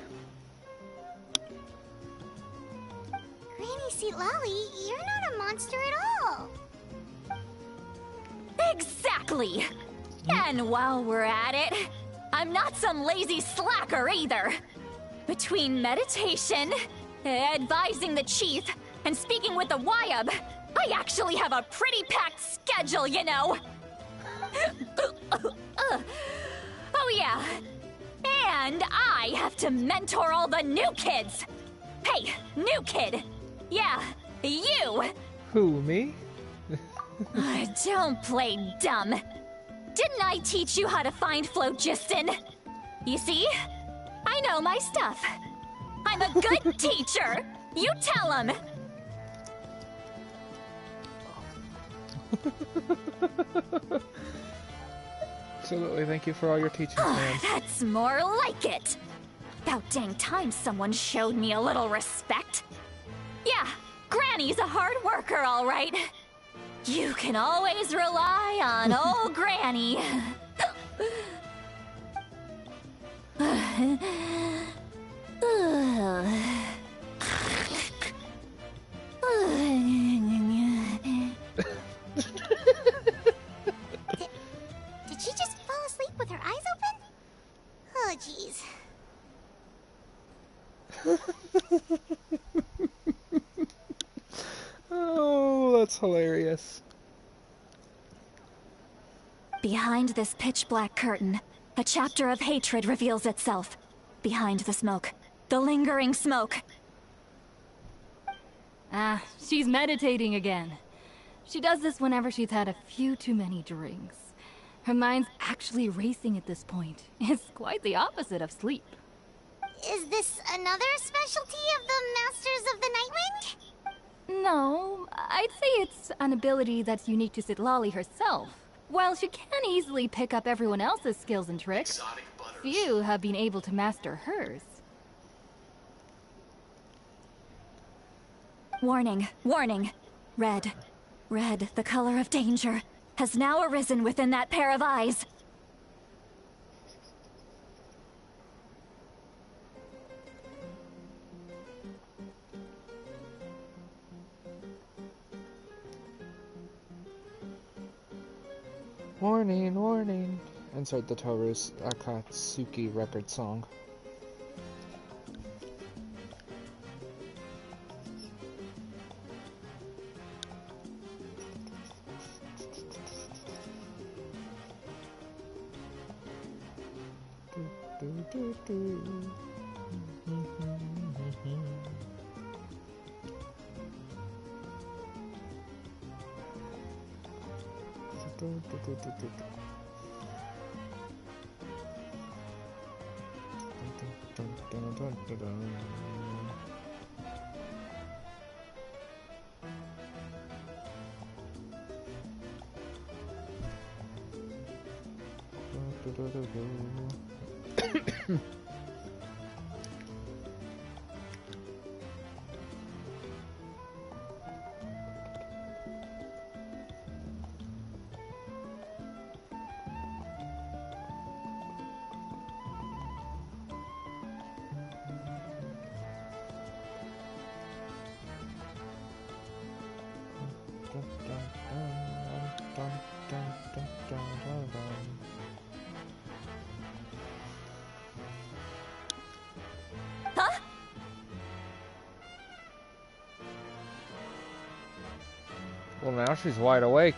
Granny Seat Lolly, you're not a monster at all. Exactly! And while we're at it, I'm not some lazy slacker either. Between meditation, advising the chief, and speaking with the Wyab, I actually have a pretty packed schedule, you know. Oh yeah. And I have to mentor all the new kids. Hey, new kid. Yeah, you. Who, me? Don't play dumb. Didn't I teach you how to find phlogiston? You see? I know my stuff. I'm a good teacher. You tell him. Absolutely, thank you for all your teaching, man. That's more like it. About dang time someone showed me a little respect. Yeah, Granny's a hard worker, all right. You can always rely on old Granny. Did she just fall asleep with her eyes open? Oh, jeez. Oh, that's hilarious. Behind this pitch-black curtain, a chapter of hatred reveals itself. Behind the smoke. The lingering smoke. Ah, she's meditating again. She does this whenever she's had a few too many drinks. Her mind's actually racing at this point. It's quite the opposite of sleep. Is this another specialty of the Masters of the Nightwind? No, I'd say it's an ability that's unique to Citlali herself. While she can easily pick up everyone else's skills and tricks, few have been able to master hers. Warning, warning. Red. Red, the color of danger, has now arisen within that pair of eyes. Warning, warning. Insert the Toru's Akatsuki record song. Huh? Well, now she's wide awake.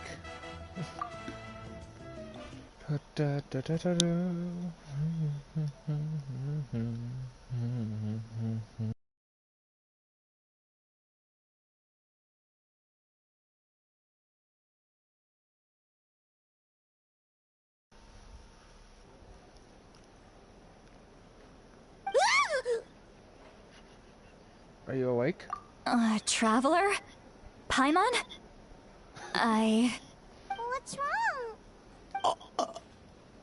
Are you awake? Traveler? Paimon? What's wrong?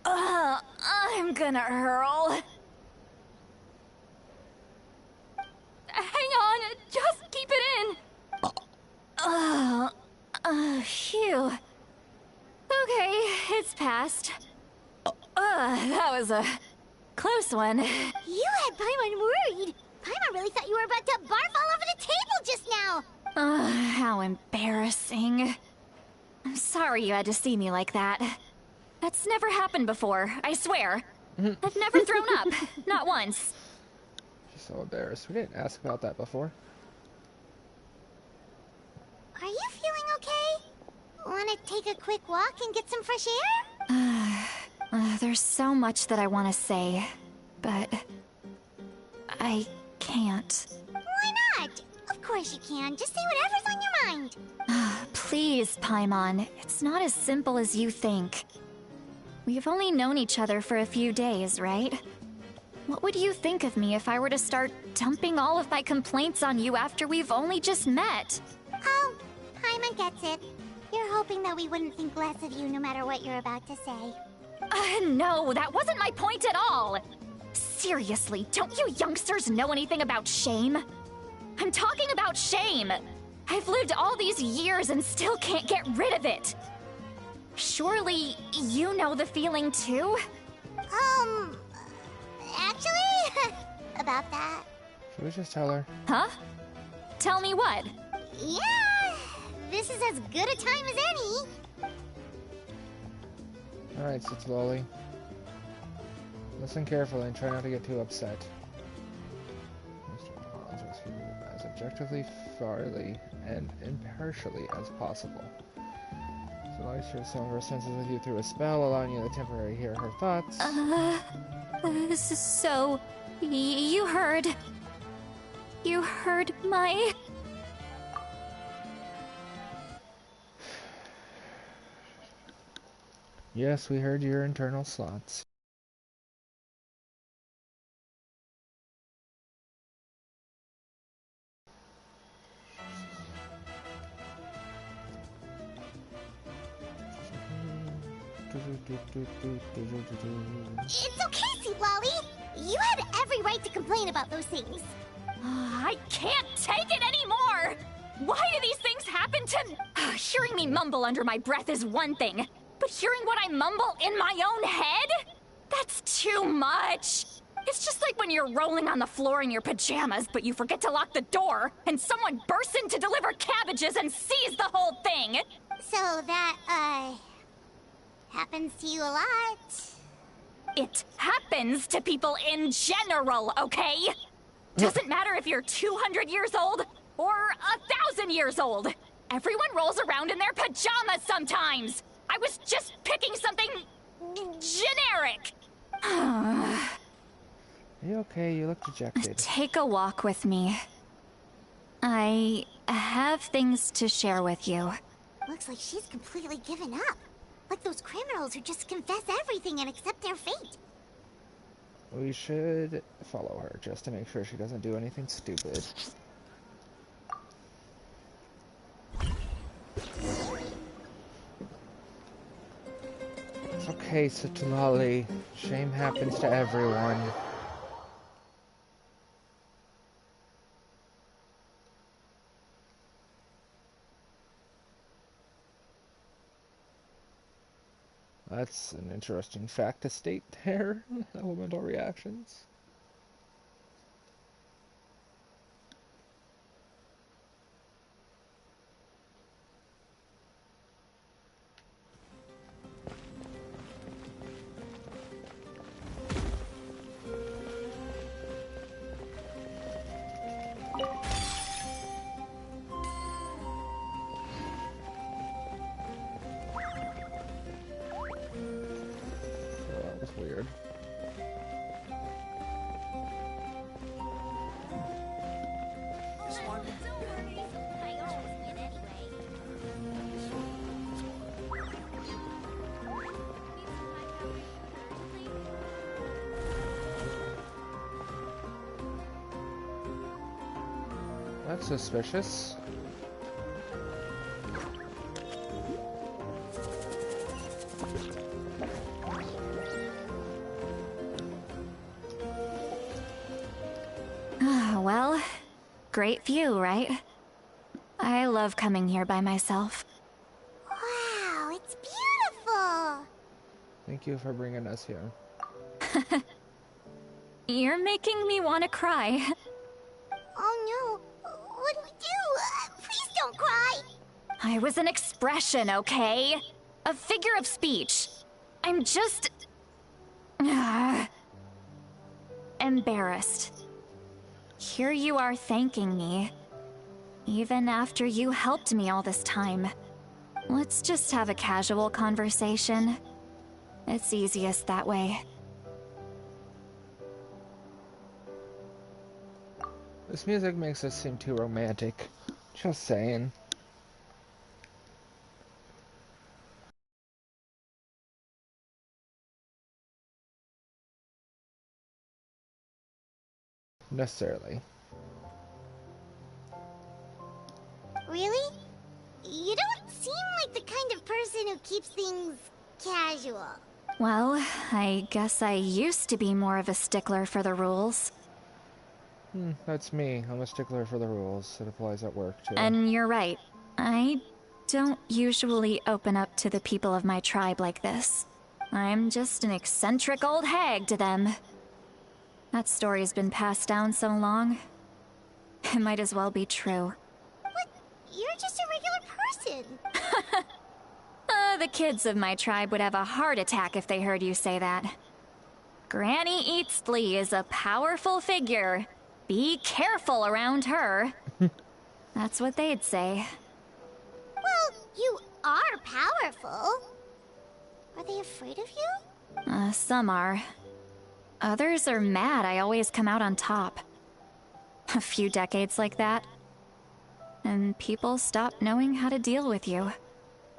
I'm gonna hurl. Hang on, just keep it in! fast. That was a close one. You had Paimon worried. Paimon really thought you were about to barf all over the table just now. How embarrassing. I'm sorry you had to see me like that. That's never happened before, I swear. I've never thrown up. Not once. She's so embarrassed. We didn't ask about that before. Are you feeling okay? Want to take a quick walk and get some fresh air? There's so much that I want to say, but I can't. Why not? Of course you can. Just say whatever's on your mind. Please, Paimon. It's not as simple as you think. We've only known each other for a few days, right? What would you think of me if I were to start dumping all of my complaints on you after we've only just met? Oh, Paimon gets it. You're hoping that we wouldn't think less of you no matter what you're about to say. No, that wasn't my point at all. Seriously, don't you youngsters know anything about shame? I'm talking about shame. I've lived all these years and still can't get rid of it. Surely, you know the feeling too? Actually, about that. Should we just tell her? Huh? Tell me what? Yeah, this is as good a time as any. Alright, Lolly. Listen carefully and try not to get too upset. As objectively, fairly, and impartially as possible. So Lolly shares some of her senses with you through a spell, allowing you to temporarily hear her thoughts. So... you heard... You heard my... Yes, we heard your internal thoughts. It's okay, Sweet Lolly. You had every right to complain about those things. I can't take it anymore! Why do these things happen to me? Hearing me mumble under my breath is one thing, but hearing what I mumble in my own head? That's too much! It's just like when you're rolling on the floor in your pajamas, but you forget to lock the door, and someone bursts in to deliver cabbages and sees the whole thing! So that, happens to you a lot. It happens to people in general, okay? Doesn't matter if you're 200 years old or 1,000 years old. Everyone rolls around in their pajamas sometimes. I was just picking something generic. Are you okay? You look dejected. Take a walk with me. I have things to share with you. Looks like she's completely given up. Like those criminals who just confess everything and accept their fate. We should follow her just to make sure she doesn't do anything stupid. It's okay, Lolly. Shame happens to everyone. That's an interesting fact to state there. Elemental reactions. Weird. That's suspicious. Well, great view, right? I love coming here by myself. Wow, it's beautiful. Thank you for bringing us here. You're making me want to cry. Oh no, what do we do? Please don't cry! I was an expression, okay? A figure of speech. I'm just... embarrassed. Here you are thanking me. Even after you helped me all this time. Let's just have a casual conversation. It's easiest that way. This music makes us seem too romantic. Just saying. Necessarily. Really? You don't seem like the kind of person who keeps things casual. Well, I guess I used to be more of a stickler for the rules. That's me. I'm a stickler for the rules. It applies at work, too. And you're right. I don't usually open up to the people of my tribe like this. I'm just an eccentric old hag to them. That story's been passed down so long. It might as well be true. But you're just a regular person. The kids of my tribe would have a heart attack if they heard you say that. Granny Eatsley is a powerful figure. Be careful around her. That's what they'd say. Well, you are powerful. Are they afraid of you? Some are. Others are mad I always come out on top. A few decades like that, and people stop knowing how to deal with you.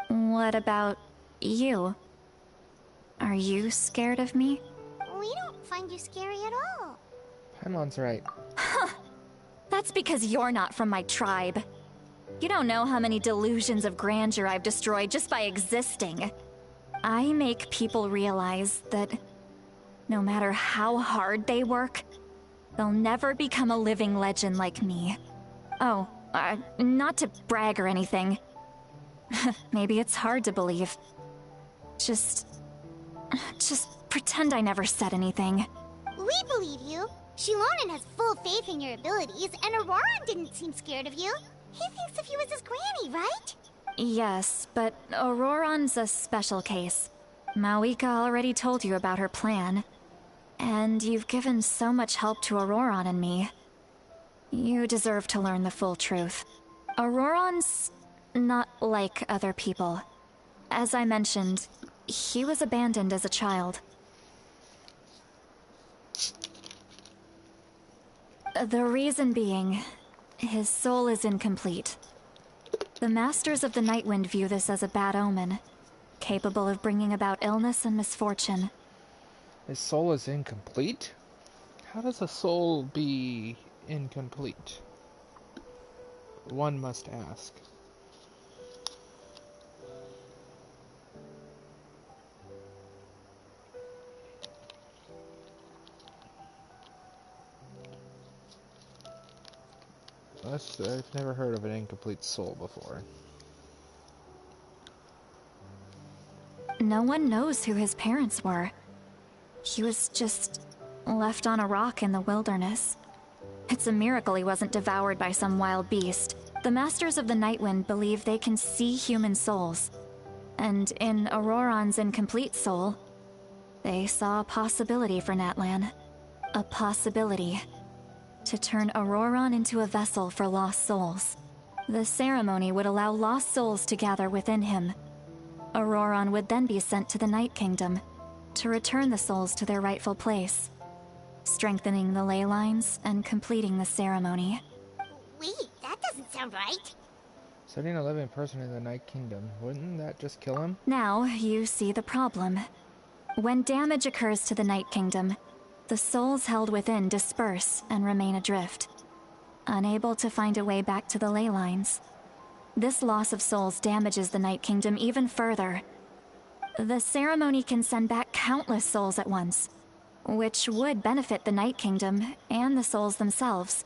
What about you? Are you scared of me? We don't find you scary at all. Paimon's right. That's because you're not from my tribe. You don't know how many delusions of grandeur I've destroyed just by existing. I make people realize that no matter how hard they work, they'll never become a living legend like me. Oh, not to brag or anything. Maybe it's hard to believe. Just pretend I never said anything. We believe you. Shilonen has full faith in your abilities, and Auroran didn't seem scared of you. He thinks of you as his granny, right? Yes, but Auroran's a special case. Mawika already told you about her plan. And you've given so much help to Auroran and me. You deserve to learn the full truth. Auroran's not like other people. As I mentioned, he was abandoned as a child. The reason being, his soul is incomplete. The Masters of the Nightwind view this as a bad omen, capable of bringing about illness and misfortune. His soul is incomplete? How does a soul be incomplete? One must ask. I've never heard of an incomplete soul before. No one knows who his parents were. He was just left on a rock in the wilderness. It's a miracle he wasn't devoured by some wild beast. The Masters of the Nightwind believe they can see human souls. And in Auroran's incomplete soul, they saw a possibility for Natlan. A possibility to turn Auroran into a vessel for lost souls. The ceremony would allow lost souls to gather within him. Auroran would then be sent to the Night Kingdom to return the souls to their rightful place, strengthening the ley lines and completing the ceremony. Wait, that doesn't sound right. Setting a living person in the Night Kingdom, wouldn't that just kill him? Now you see the problem. When damage occurs to the Night Kingdom, the souls held within disperse and remain adrift, unable to find a way back to the ley lines. This loss of souls damages the Night Kingdom even further. The ceremony can send back countless souls at once, which would benefit the Night Kingdom and the souls themselves.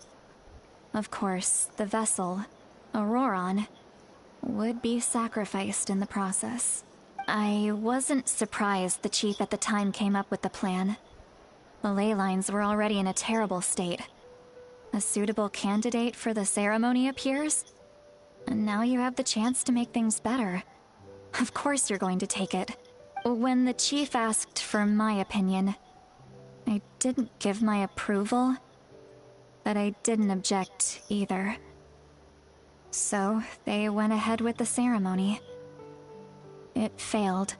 Of course, the vessel, Auroran, would be sacrificed in the process. I wasn't surprised the chief at the time came up with the plan. The ley lines were already in a terrible state. A suitable candidate for the ceremony appears, and now you have the chance to make things better. Of course you're going to take it. When the chief asked for my opinion, I didn't give my approval, but I didn't object either. So they went ahead with the ceremony. It failed,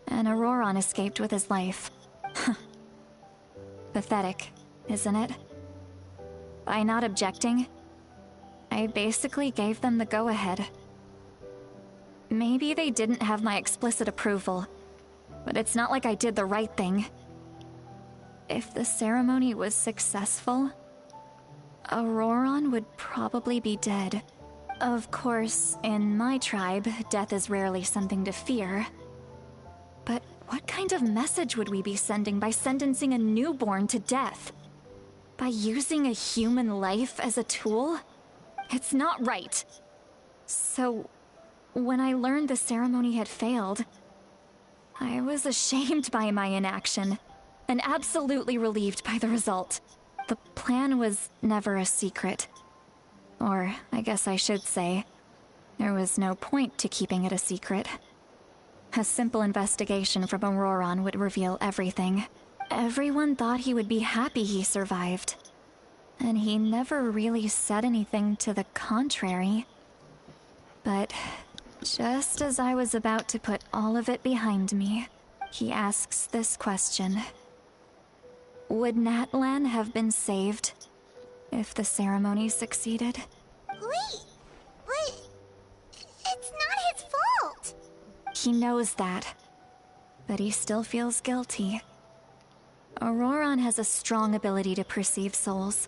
and Auroron escaped with his life. Pathetic, isn't it? By not objecting, I basically gave them the go-ahead. Maybe they didn't have my explicit approval, but it's not like I did the right thing. If the ceremony was successful, Auroron would probably be dead. Of course, in my tribe, death is rarely something to fear. But what kind of message would we be sending by sentencing a newborn to death? By using a human life as a tool? It's not right. So, when I learned the ceremony had failed, I was ashamed by my inaction, and absolutely relieved by the result. The plan was never a secret. Or, I guess I should say, there was no point to keeping it a secret. A simple investigation from Auroron would reveal everything. Everyone thought he would be happy he survived. And he never really said anything to the contrary. But just as I was about to put all of it behind me, he asks this question. Would Natlan have been saved if the ceremony succeeded? Wait, but it's not his fault. He knows that, but he still feels guilty. Auroron has a strong ability to perceive souls,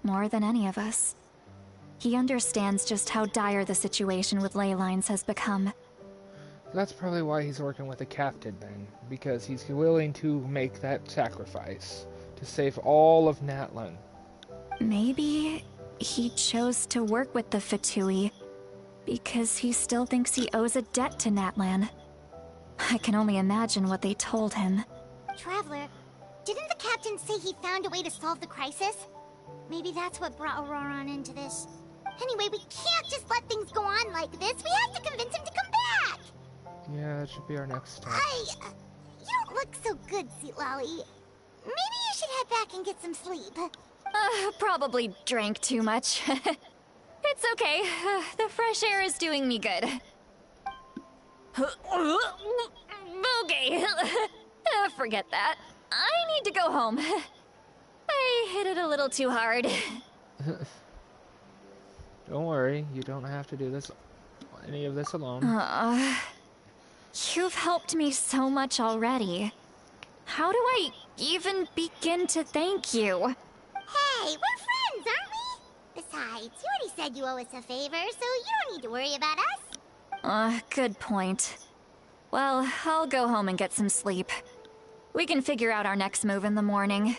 more than any of us. He understands just how dire the situation with ley lines has become. That's probably why he's working with the captain then, because he's willing to make that sacrifice to save all of Natlan. Maybe he chose to work with the Fatui because he still thinks he owes a debt to Natlan. I can only imagine what they told him. Traveler, didn't the captain say he found a way to solve the crisis? Maybe that's what brought Auroron into this. Anyway, we can't just let things go on like this. We have to convince him to come back! Yeah, that should be our next step. You don't look so good, Sweet Lolly. Maybe you should head back and get some sleep. Probably drank too much. It's okay. The fresh air is doing me good. Okay. Forget that. I need to go home. I hit it a little too hard. Don't worry, you don't have to do any of this alone. You've helped me so much already. How do I even begin to thank you? Hey, we're friends, aren't we? Besides, you already said you owe us a favor, so you don't need to worry about us. Good point. Well, I'll go home and get some sleep. We can figure out our next move in the morning.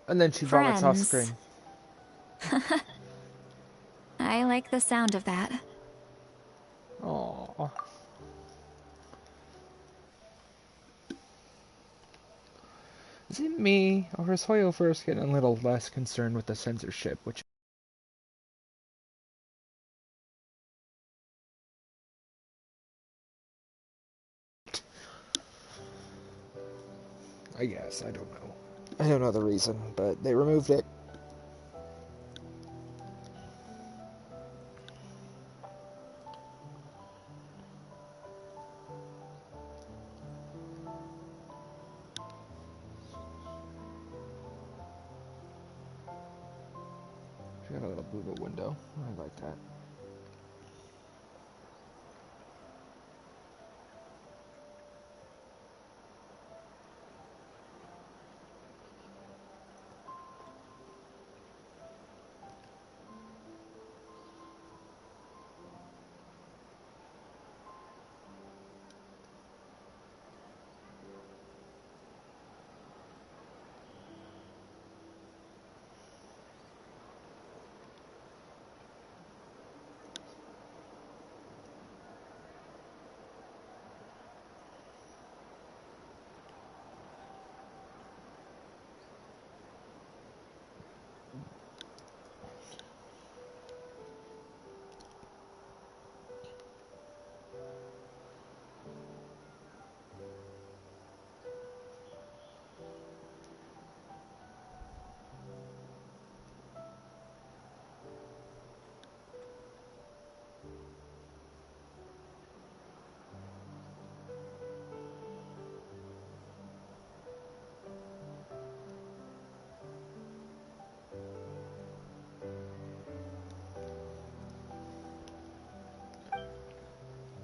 And then she vomits off screen. I like the sound of that. Aww. Is it me, or is Hoyo first getting a little less concerned with the censorship, which I guess, I don't know. I don't know the reason, but they removed it. She got a little booba window. I like that.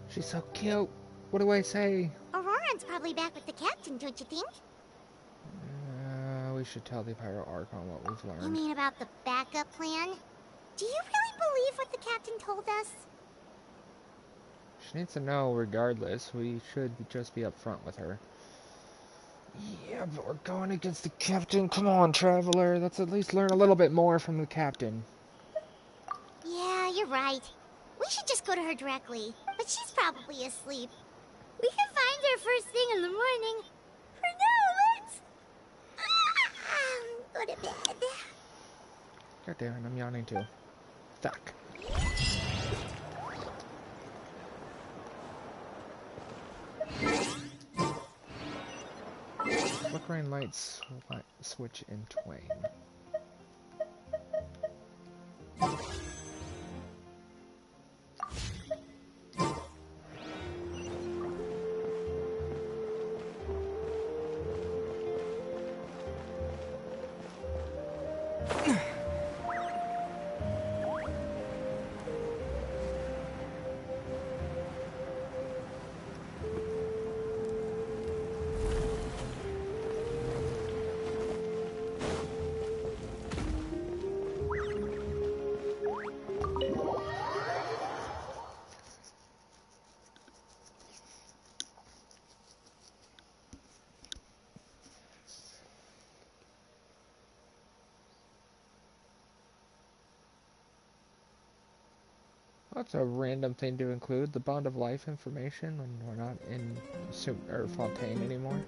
She's so cute. What do I say? Auroran's probably back with the captain, don't you think? We should tell the Pyro Archon what we've learned. You mean about the backup plan? Do you really believe what the captain told us? She needs to know regardless. We should just be upfront with her. Yeah, but we're going against the captain. Come on, Traveler. Let's at least learn a little bit more from the captain. Yeah, you're right. We should just go to her directly. But she's probably asleep. We can find her first thing in the morning. For now, let's... go to bed. God damn it, I'm yawning too. Fuck. Flickering lights switch in twain. That's a random thing to include, the Bond of Life information when we're not in Fontaine anymore.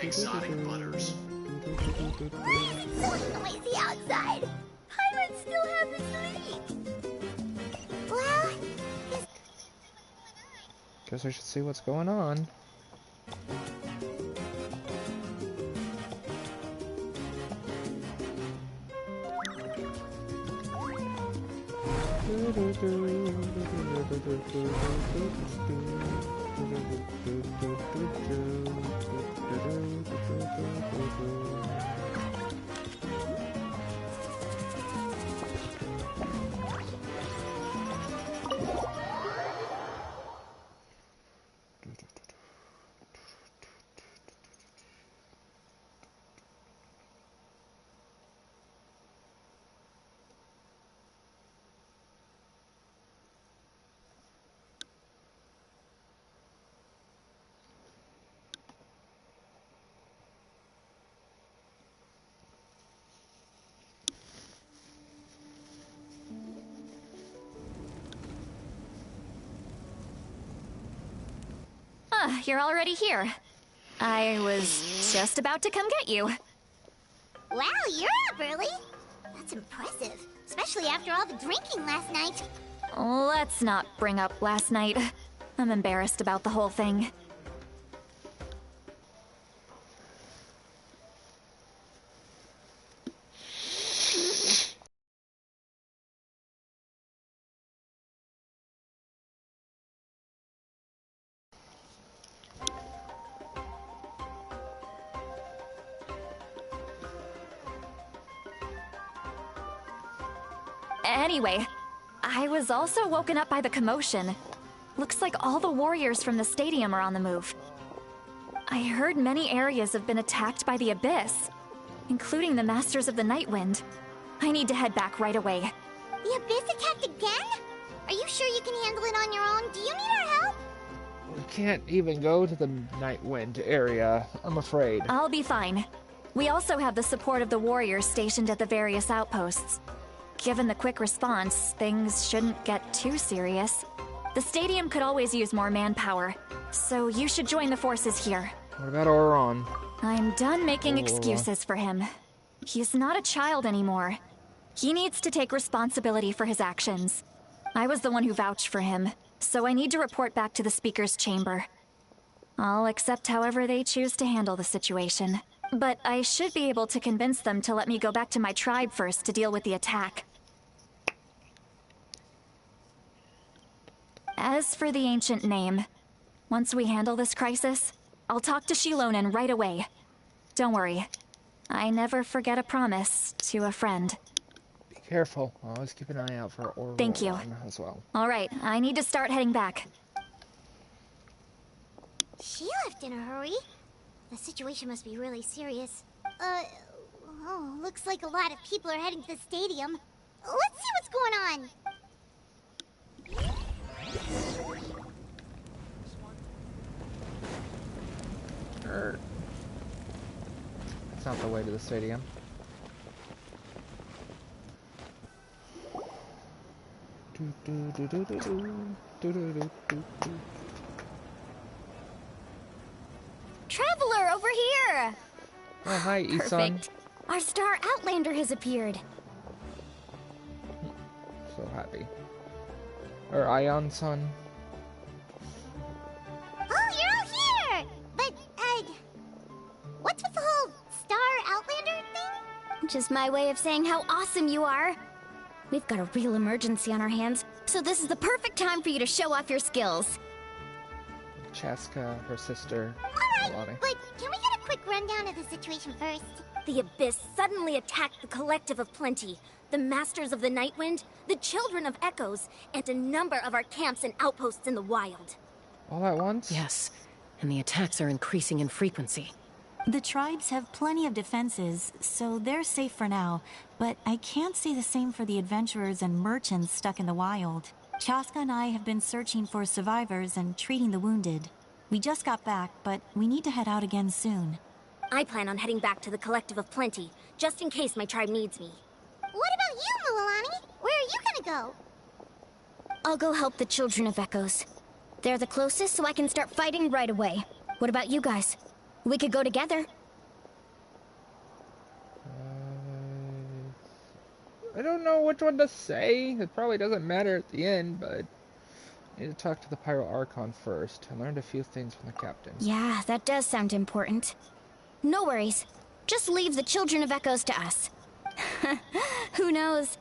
Exotic butters. So noisy outside. Pirates still haven't sleep. Well, guess I should see what's going on. You're already here. I was just about to come get you. wow, you're up early. That's impressive, especially after all the drinking last night. Let's not bring up last night. I'm embarrassed about the whole thing. Anyway, I was also woken up by the commotion. Looks like all the warriors from the stadium are on the move. I heard many areas have been attacked by the Abyss, including the Masters of the Nightwind. I need to head back right away. The Abyss attacked again? Are you sure you can handle it on your own? Do you need our help? We can't even go to the Nightwind area, I'm afraid. I'll be fine. We also have the support of the warriors stationed at the various outposts. Given the quick response, things shouldn't get too serious. The stadium could always use more manpower, so you should join the forces here. What about Auron? I'm done making excuses for him. He's not a child anymore. He needs to take responsibility for his actions. I was the one who vouched for him, so I need to report back to the Speaker's chamber. I'll accept however they choose to handle the situation. But I should be able to convince them to let me go back to my tribe first to deal with the attack. As for the ancient name, once we handle this crisis, I'll talk to Shilonen right away. Don't worry, I never forget a promise to a friend. Careful. Always keep an eye out for Aurora Thank you. as well. All right, I need to start heading back. She left in a hurry. The situation must be really serious. Oh, looks like a lot of people are heading to the stadium. Let's see what's going on. It's not the way to the stadium. Traveler, over here! Oh, hi, Isan. Perfect. Our star Outlander has appeared. So happy. Or Ion-san. Oh, you're all here! But, what's with the whole Star Outlander thing? Just my way of saying how awesome you are. We've got a real emergency on our hands, so this is the perfect time for you to show off your skills. Chaska, her sister. Alright, but can we get a quick rundown of the situation first? The Abyss suddenly attacked the Collective of Plenty, the Masters of the Nightwind, the Children of Echoes, and a number of our camps and outposts in the wild. All at once? Yes, and the attacks are increasing in frequency. The tribes have plenty of defenses, so they're safe for now, but I can't say the same for the adventurers and merchants stuck in the wild. Chaska and I have been searching for survivors and treating the wounded. We just got back, but we need to head out again soon. I plan on heading back to the Collective of Plenty, just in case my tribe needs me. What about you, Mualani? Where are you gonna go? I'll go help the Children of Echoes. They're the closest, so I can start fighting right away. What about you guys? We could go together. I don't know which one to say. It probably doesn't matter at the end, but I need to talk to the Pyro Archon first. I learned a few things from the captain. Yeah, that does sound important. No worries. Just leave the Children of Echoes to us. Who knows?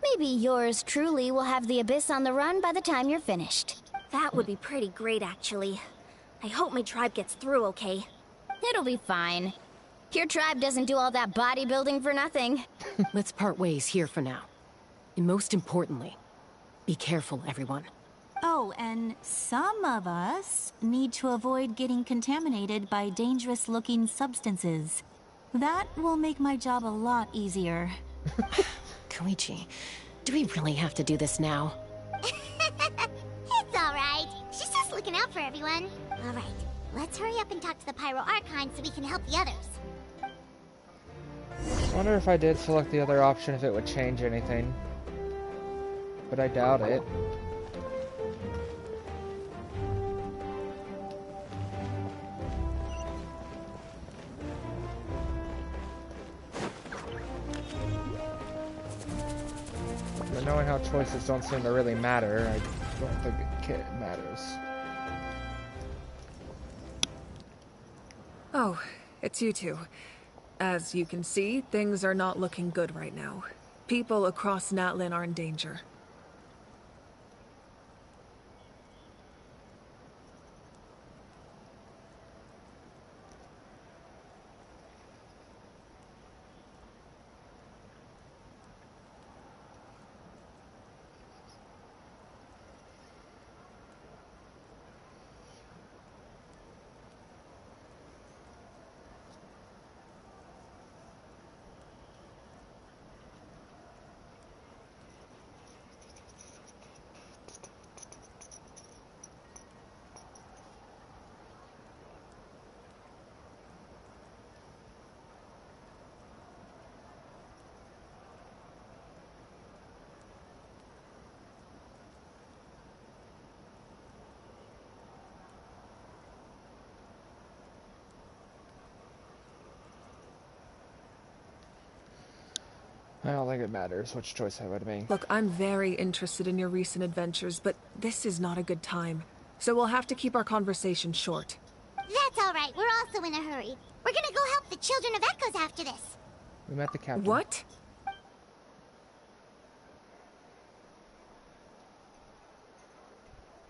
Maybe yours truly will have the Abyss on the run by the time you're finished. That would be pretty great, actually. I hope my tribe gets through okay. It'll be fine. Your tribe doesn't do all that bodybuilding for nothing. Let's part ways here for now. And most importantly, be careful, everyone. Oh, and some of us need to avoid getting contaminated by dangerous-looking substances. That will make my job a lot easier. Koichi, do we really have to do this now? It's alright. She's just looking out for everyone. Alright, let's hurry up and talk to the Pyro Archon so we can help the others. I wonder if I did select the other option if it would change anything. But I doubt it. But knowing how choices don't seem to really matter, I don't think it matters. Oh, it's you two. As you can see, things are not looking good right now. People across Natlan are in danger. I don't think it matters which choice I would make. Look, I'm very interested in your recent adventures, but this is not a good time. So we'll have to keep our conversation short. That's alright, we're also in a hurry. We're gonna go help the Children of Echoes after this. We met the captain. What?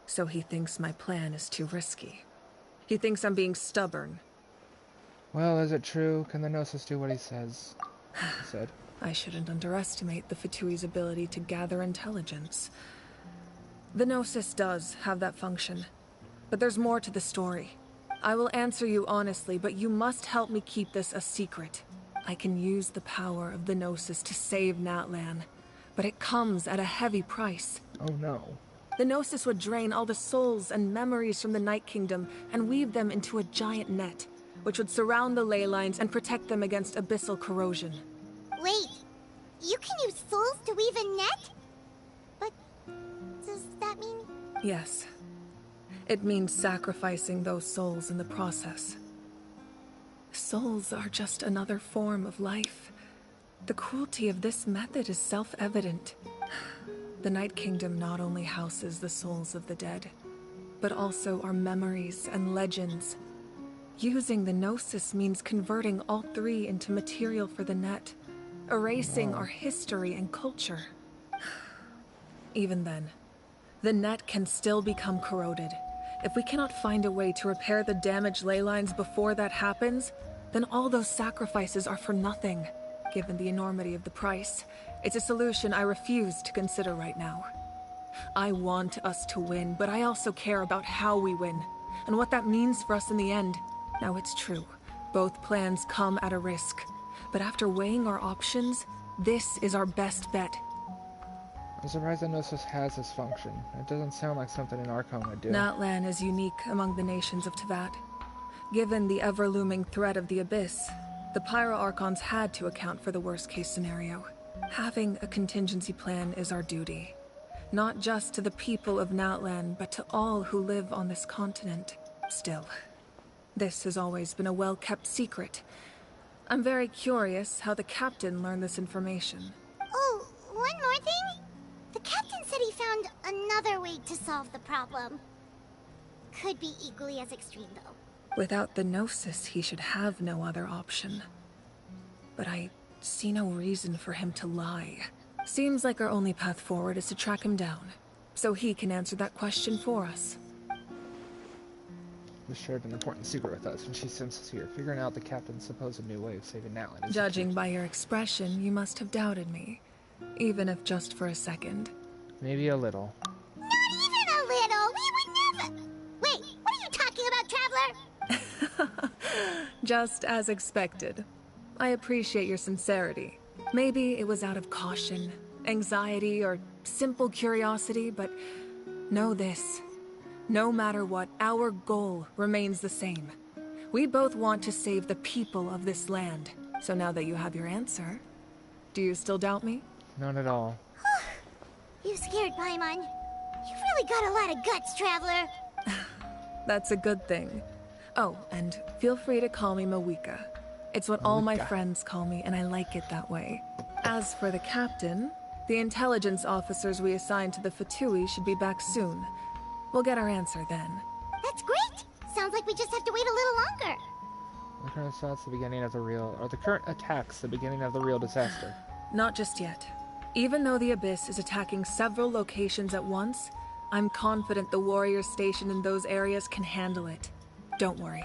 So he thinks my plan is too risky. He thinks I'm being stubborn. Well, is it true? Can the Gnosis do what he says? He said. I shouldn't underestimate the Fatui's ability to gather intelligence. The Gnosis does have that function, but there's more to the story. I will answer you honestly, but you must help me keep this a secret. I can use the power of the Gnosis to save Natlan, but it comes at a heavy price. Oh no. The Gnosis would drain all the souls and memories from the Night Kingdom and weave them into a giant net, which would surround the ley lines and protect them against abyssal corrosion. Wait, you can use souls to weave a net? But does that mean... Yes. It means sacrificing those souls in the process. Souls are just another form of life. The cruelty of this method is self-evident. The Night Kingdom not only houses the souls of the dead, but also our memories and legends. Using the Gnosis means converting all three into material for the net, erasing our history and culture. Even then, the net can still become corroded. If we cannot find a way to repair the damaged ley lines before that happens, then all those sacrifices are for nothing. Given the enormity of the price, it's a solution I refuse to consider right now. I want us to win, but I also care about how we win, and what that means for us in the end. Now, it's true, both plans come at a risk, but after weighing our options, this is our best bet. I'm surprised that Gnosis has this function. It doesn't sound like something an Archon would do. Natlan is unique among the nations of Teyvat. Given the ever-looming threat of the Abyss, the Pyro Archons had to account for the worst-case scenario. Having a contingency plan is our duty. Not just to the people of Natlan, but to all who live on this continent. Still, this has always been a well-kept secret. I'm very curious how the captain learned this information. Oh, one more thing? The captain said he found another way to solve the problem. Could be equally as extreme, though. Without the Gnosis, he should have no other option. But I see no reason for him to lie. Seems like our only path forward is to track him down, so he can answer that question for us. We shared an important secret with us, and she sends us here. Figuring out the captain's supposed new way of saving Natlan is... Judging by your expression, you must have doubted me. Even if just for a second. Maybe a little. Not even a little! We would never... Wait, what are you talking about, Traveler? Just as expected. I appreciate your sincerity. Maybe it was out of caution, anxiety, or simple curiosity, but know this. No matter what, our goal remains the same. We both want to save the people of this land. So now that you have your answer, do you still doubt me? Not at all. You scared Paimon. You've really got a lot of guts, Traveler. That's a good thing. Oh, and feel free to call me Mawika. It's what all my friends call me, and I like it that way. As for the captain, the intelligence officers we assigned to the Fatui should be back soon. We'll get our answer then. That's great! Sounds like we just have to wait a little longer. The current thoughts the beginning of the real... Or the current attacks the beginning of the real disaster. Not just yet. Even though the Abyss is attacking several locations at once, I'm confident the warriors stationed in those areas can handle it. Don't worry.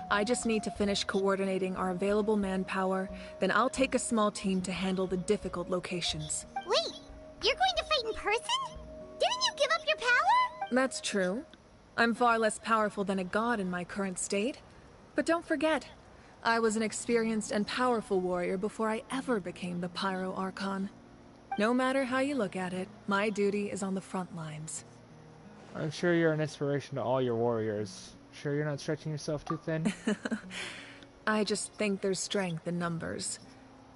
I just need to finish coordinating our available manpower, then I'll take a small team to handle the difficult locations. Wait, you're going to fight in person? Didn't you give up your power? That's true. I'm far less powerful than a god in my current state. But don't forget, I was an experienced and powerful warrior before I ever became the Pyro Archon. No matter how you look at it, my duty is on the front lines. I'm sure you're an inspiration to all your warriors. Sure you're not stretching yourself too thin? I just think there's strength in numbers.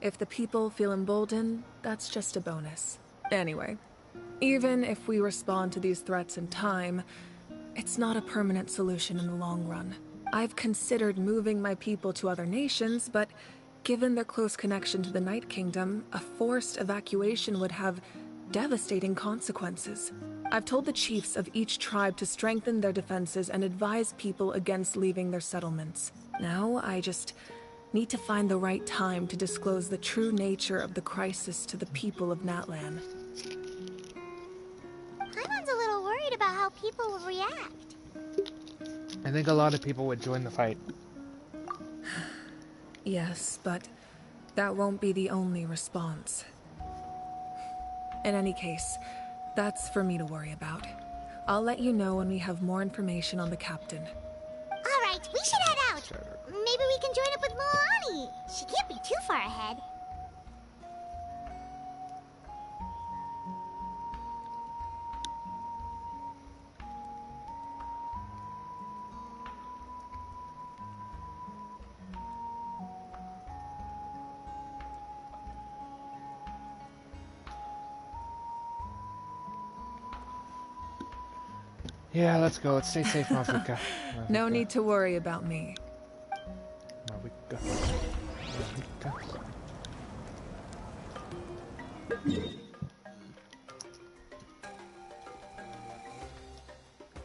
If the people feel emboldened, that's just a bonus. Anyway, even if we respond to these threats in time, it's not a permanent solution in the long run. I've considered moving my people to other nations, but given their close connection to the Night Kingdom, a forced evacuation would have devastating consequences. I've told the chiefs of each tribe to strengthen their defenses and advise people against leaving their settlements. Now, I just need to find the right time to disclose the true nature of the crisis to the people of Natlan. Paimon's a little worried about how people will react. I think a lot of people would join the fight. Yes, but That won't be the only response. In any case, that's for me to worry about. I'll let you know when we have more information on the captain. Alright, we should head out. Maybe we can join up with Moani. She can't be too far ahead. Yeah, let's go. Let's stay safe, Mavuka. No need to worry about me. Mavuka.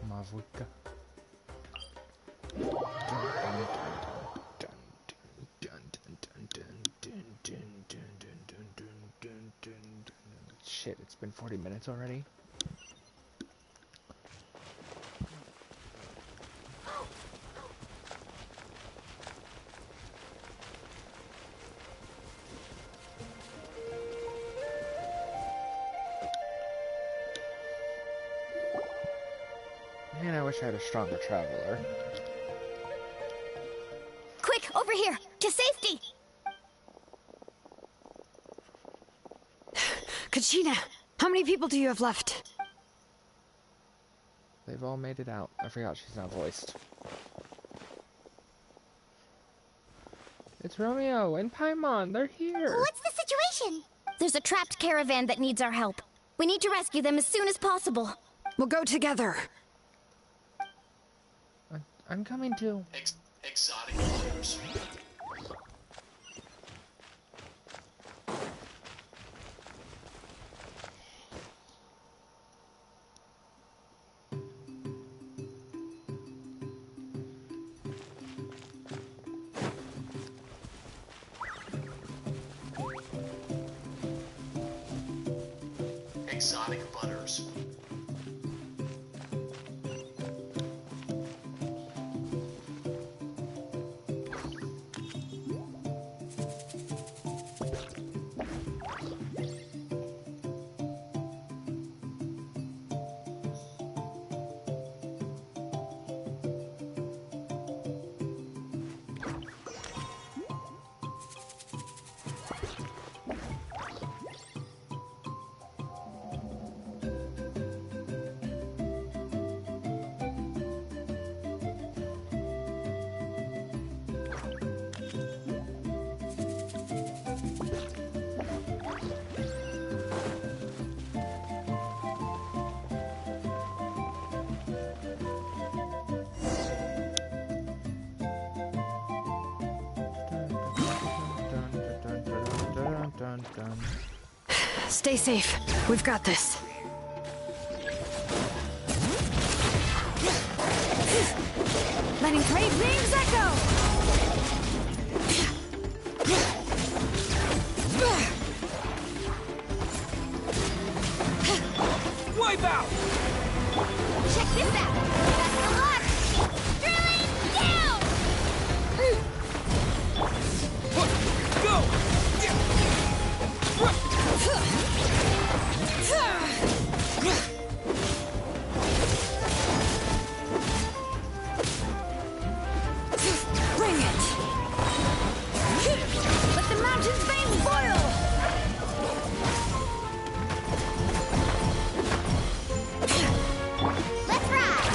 Mavuka. Shit, it's been 40 minutes already. Man, I wish I had a stronger traveler. Quick, over here! To safety! Kachina, how many people do you have left? They've all made it out. I forgot she's not voiced. It's Romeo and Paimon. They're here. What's the situation? There's a trapped caravan that needs our help. We need to rescue them as soon as possible. We'll go together. I'm coming too. Exotic colors. Exotic butters. Stay safe. We've got this. Letting brave names echo! Wipe out! Check this out! That's the lock! Drilling down! Go! Bring it! Let the mountain's veins boil! Let's ride!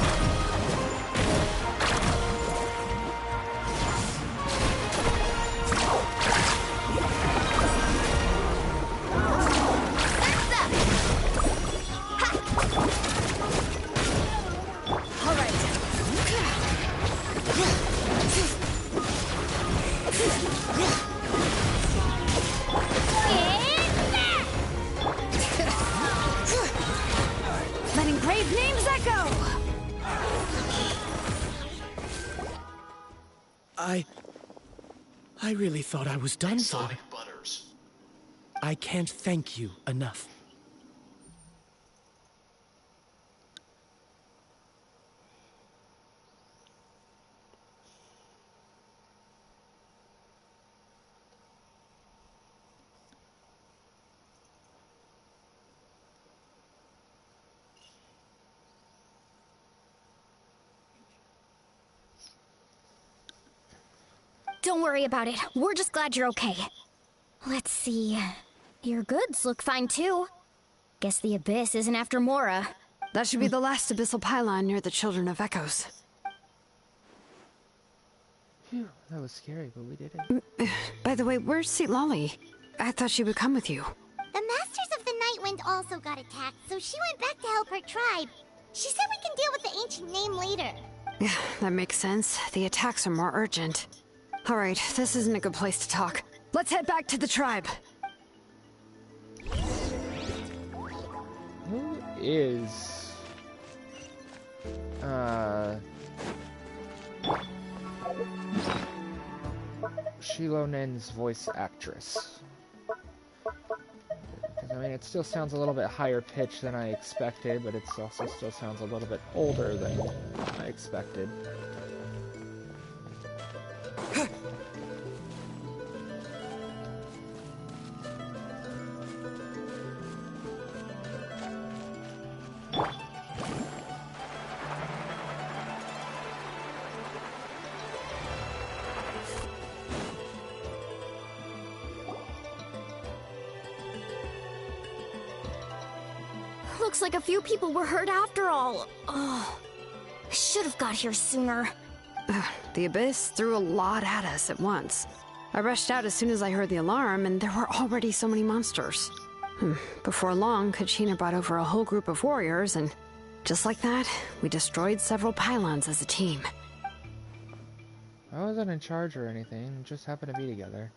Letting brave names echo! I really thought I was done for. Exotic butters. I can't thank you enough. Don't worry about it. We're just glad you're okay. Let's see. Your goods look fine too. Guess the Abyss isn't after Mora. That should be the last abyssal pylon near the Children of Echoes. Phew, that was scary, but we did it. By the way, where's Lolly? I thought she would come with you. The Masters of the Nightwind also got attacked, so she went back to help her tribe. She said we can deal with the ancient name later. Yeah, that makes sense. The attacks are more urgent. Alright, this isn't a good place to talk. Let's head back to the tribe. Who is... Shiloh Nin's voice actress? Because, I mean, it still sounds a little bit higher pitched than I expected, but it also still sounds a little bit older than I expected. Looks like a few people were hurt after all. Oh, I should have got here sooner. The Abyss threw a lot at us at once. I rushed out as soon as I heard the alarm, and there were already so many monsters. Before long, Kachina brought over a whole group of warriors, and just like that, we destroyed several pylons as a team. I wasn't in charge or anything, just happened to be together.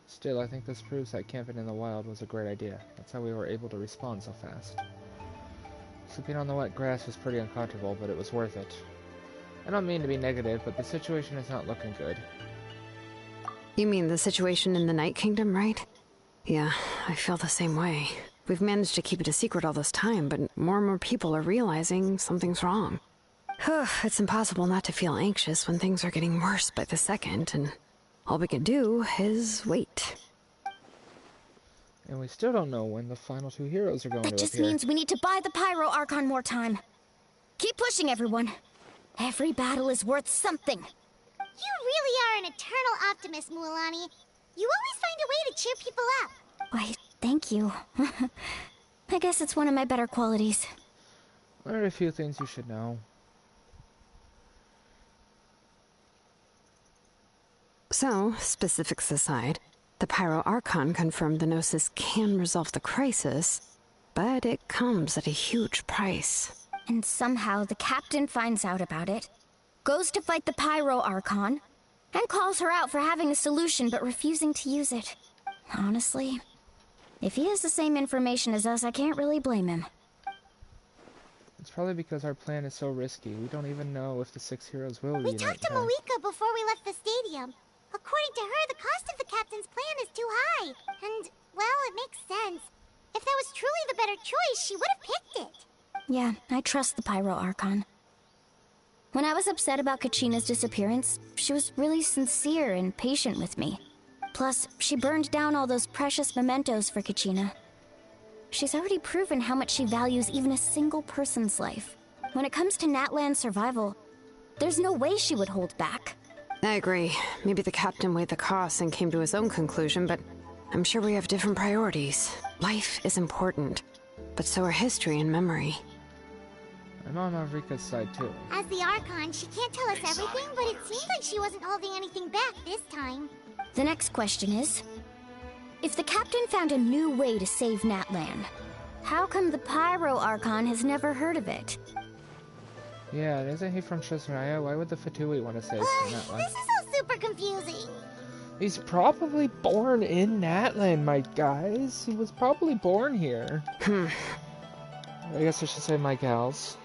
Still, I think this proves that camping in the wild was a great idea. That's how we were able to respond so fast. Sleeping on the wet grass was pretty uncomfortable, but it was worth it. I don't mean to be negative, but the situation is not looking good. You mean the situation in the Night Kingdom, right? Yeah, I feel the same way. We've managed to keep it a secret all this time, but more and more people are realizing something's wrong. It's impossible not to feel anxious when things are getting worse by the second, and all we can do is wait. And we still don't know when the final two heroes are going to appear. That just means we need to buy the Pyro Archon more time. Keep pushing, everyone. Every battle is worth something. You really are an eternal optimist, Mualani. You always find a way to cheer people up. Why, thank you. I guess it's one of my better qualities. There are a few things you should know. So, specifics aside, the Pyro Archon confirmed the Gnosis can resolve the crisis, but it comes at a huge price. And somehow the captain finds out about it, goes to fight the Pyro Archon, and calls her out for having a solution but refusing to use it. Honestly, if he has the same information as us, I can't really blame him. It's probably because our plan is so risky. We don't even know if the 6 heroes will reunite. We talked to Malika before we left the stadium. According to her, the cost of the captain's plan is too high. And, well, it makes sense. If that was truly the better choice, she would have picked it. Yeah, I trust the Pyro Archon. When I was upset about Kachina's disappearance, she was really sincere and patient with me. Plus, she burned down all those precious mementos for Kachina. She's already proven how much she values even a single person's life. When it comes to Natlan's survival, there's no way she would hold back. I agree. Maybe the captain weighed the costs and came to his own conclusion, but I'm sure we have different priorities. Life is important, but so are history and memory. I'm on Mavrika's side too. As the Archon, she can't tell us everything, but it seems like she wasn't holding anything back this time. The next question is, if the captain found a new way to save Natlan, how come the Pyro Archon has never heard of it? Yeah, isn't he from Shizunaya? Why would the Fatui want to save Natlan? This is all super confusing. He's probably born in Natlan, my guys. He was probably born here. I guess I should say my gals.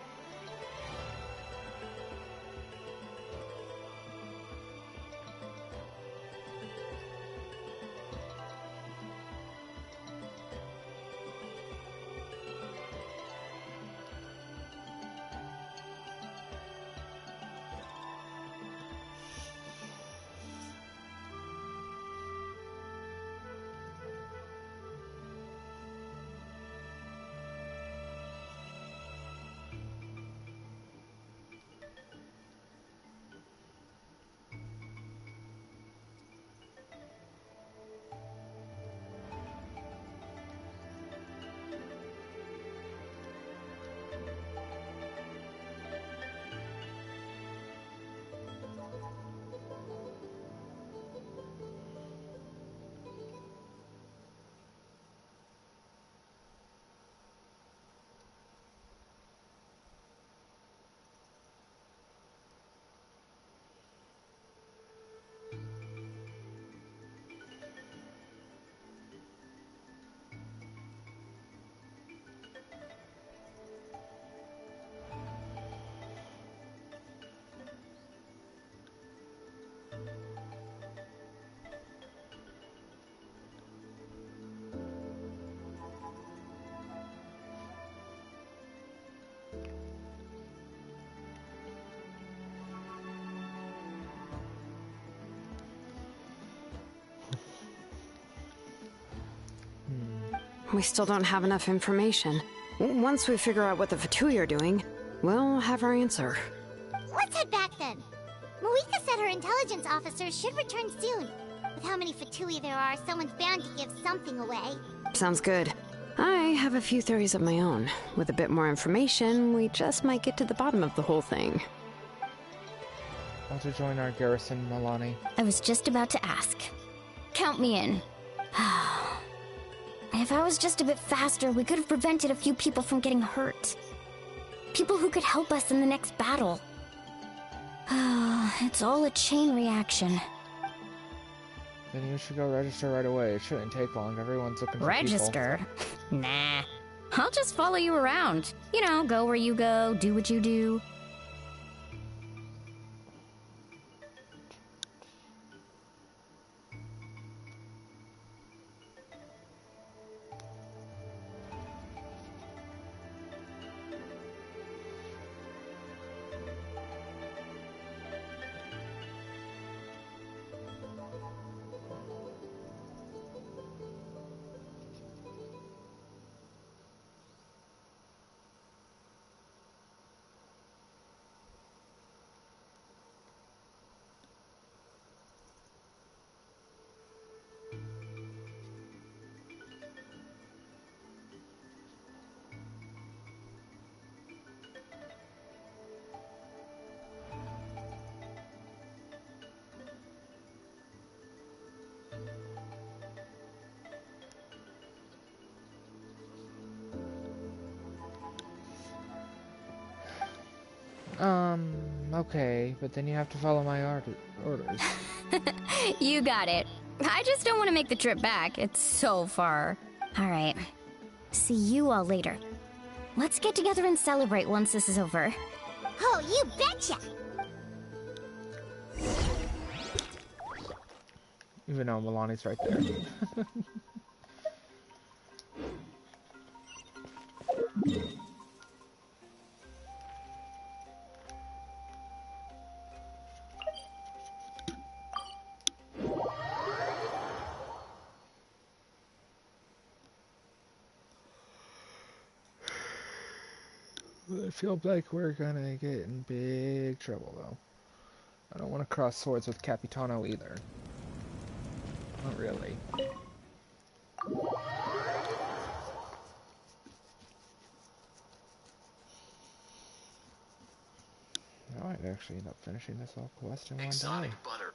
We still don't have enough information. Once we figure out what the Fatui are doing, we'll have our answer. Let's head back then. Moika said her intelligence officers should return soon. With how many Fatui there are, someone's bound to give something away. Sounds good. I have a few theories of my own. With a bit more information, we just might get to the bottom of the whole thing. Want to join our garrison, Milani? I was just about to ask. Count me in. If I was just a bit faster, we could have prevented a few people from getting hurt. People who could help us in the next battle. It's all a chain reaction. Then you should go register right away. It shouldn't take long. Everyone's looking for Register? Nah. I'll just follow you around. You know, go where you go, do what you do. Okay, but then you have to follow my orders. You got it. I just don't want to make the trip back. It's so far. All right. See you all later. Let's get together and celebrate once this is over. Oh, you betcha! Even though Milani's right there. I feel like we're gonna get in big trouble, though. I don't want to cross swords with Capitano either. Not really. I might actually end up finishing this whole quest in one day. Butter.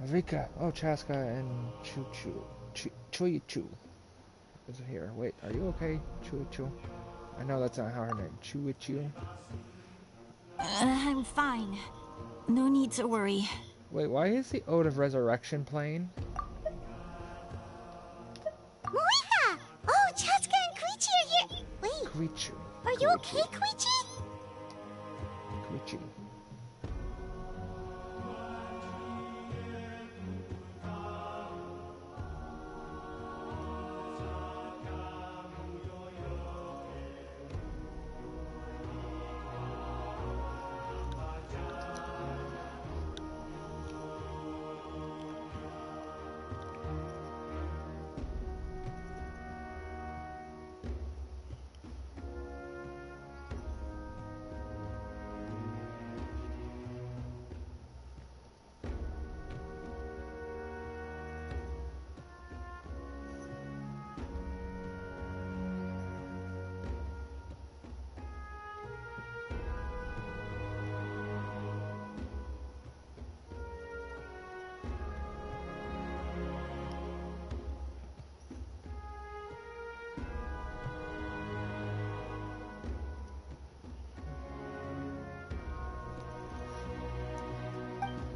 Rika, oh, Chaska and Chuichu is here. Wait, are you okay, Chuichu? I know that's not how her name. Chuichu. I'm fine. No need to worry. Wait, why is the Ode of Resurrection playing? Moika! Oh, Chaska and Koichi are here! Wait, Koichi. are you okay, Koichi? Koichi.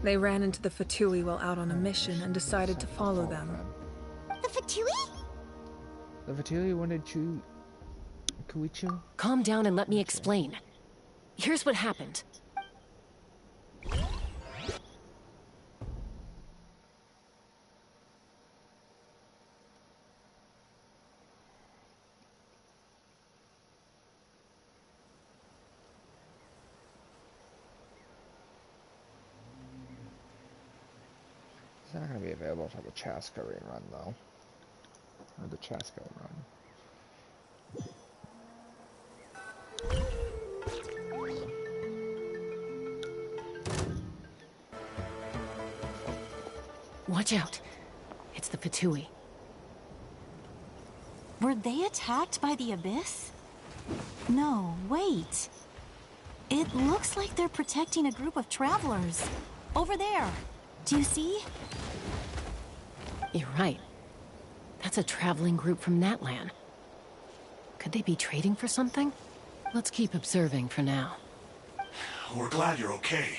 They ran into the Fatui while out on a mission and decided to follow them. The Fatui? The Fatui wanted to... Kuichu? Calm down and let me explain. Here's what happened. It's not going to be available for the Chaska rerun, though. Or the Chaska run. Watch out. It's the Fatui. Were they attacked by the Abyss? No, wait. It looks like they're protecting a group of travelers. Over there. Do you see? You're right. That's a traveling group from Natlan. Could they be trading for something? Let's keep observing for now. We're glad you're okay.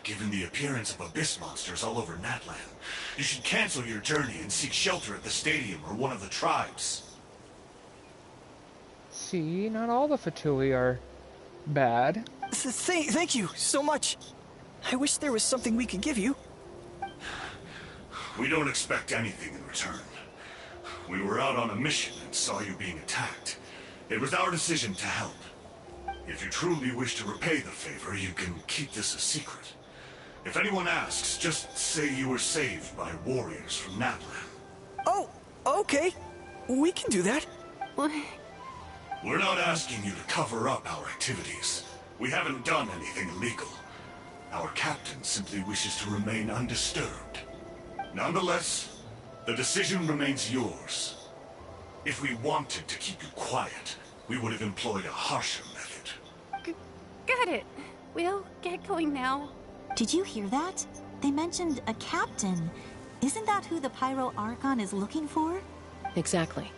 Given the appearance of abyss monsters all over Natlan, you should cancel your journey and seek shelter at the stadium or one of the tribes. See, not all the Fatui are bad. Thank you so much. I wish there was something we could give you. We don't expect anything in return. We were out on a mission and saw you being attacked. It was our decision to help. If you truly wish to repay the favor, you can keep this a secret. If anyone asks, just say you were saved by warriors from Natlan. Oh, okay. We can do that. We're not asking you to cover up our activities. We haven't done anything illegal. Our captain simply wishes to remain undisturbed. Nonetheless, the decision remains yours. If we wanted to keep you quiet, we would have employed a harsher method. Got it. We'll get going now. Did you hear that? They mentioned a captain. Isn't that who the Pyro Archon is looking for? Exactly.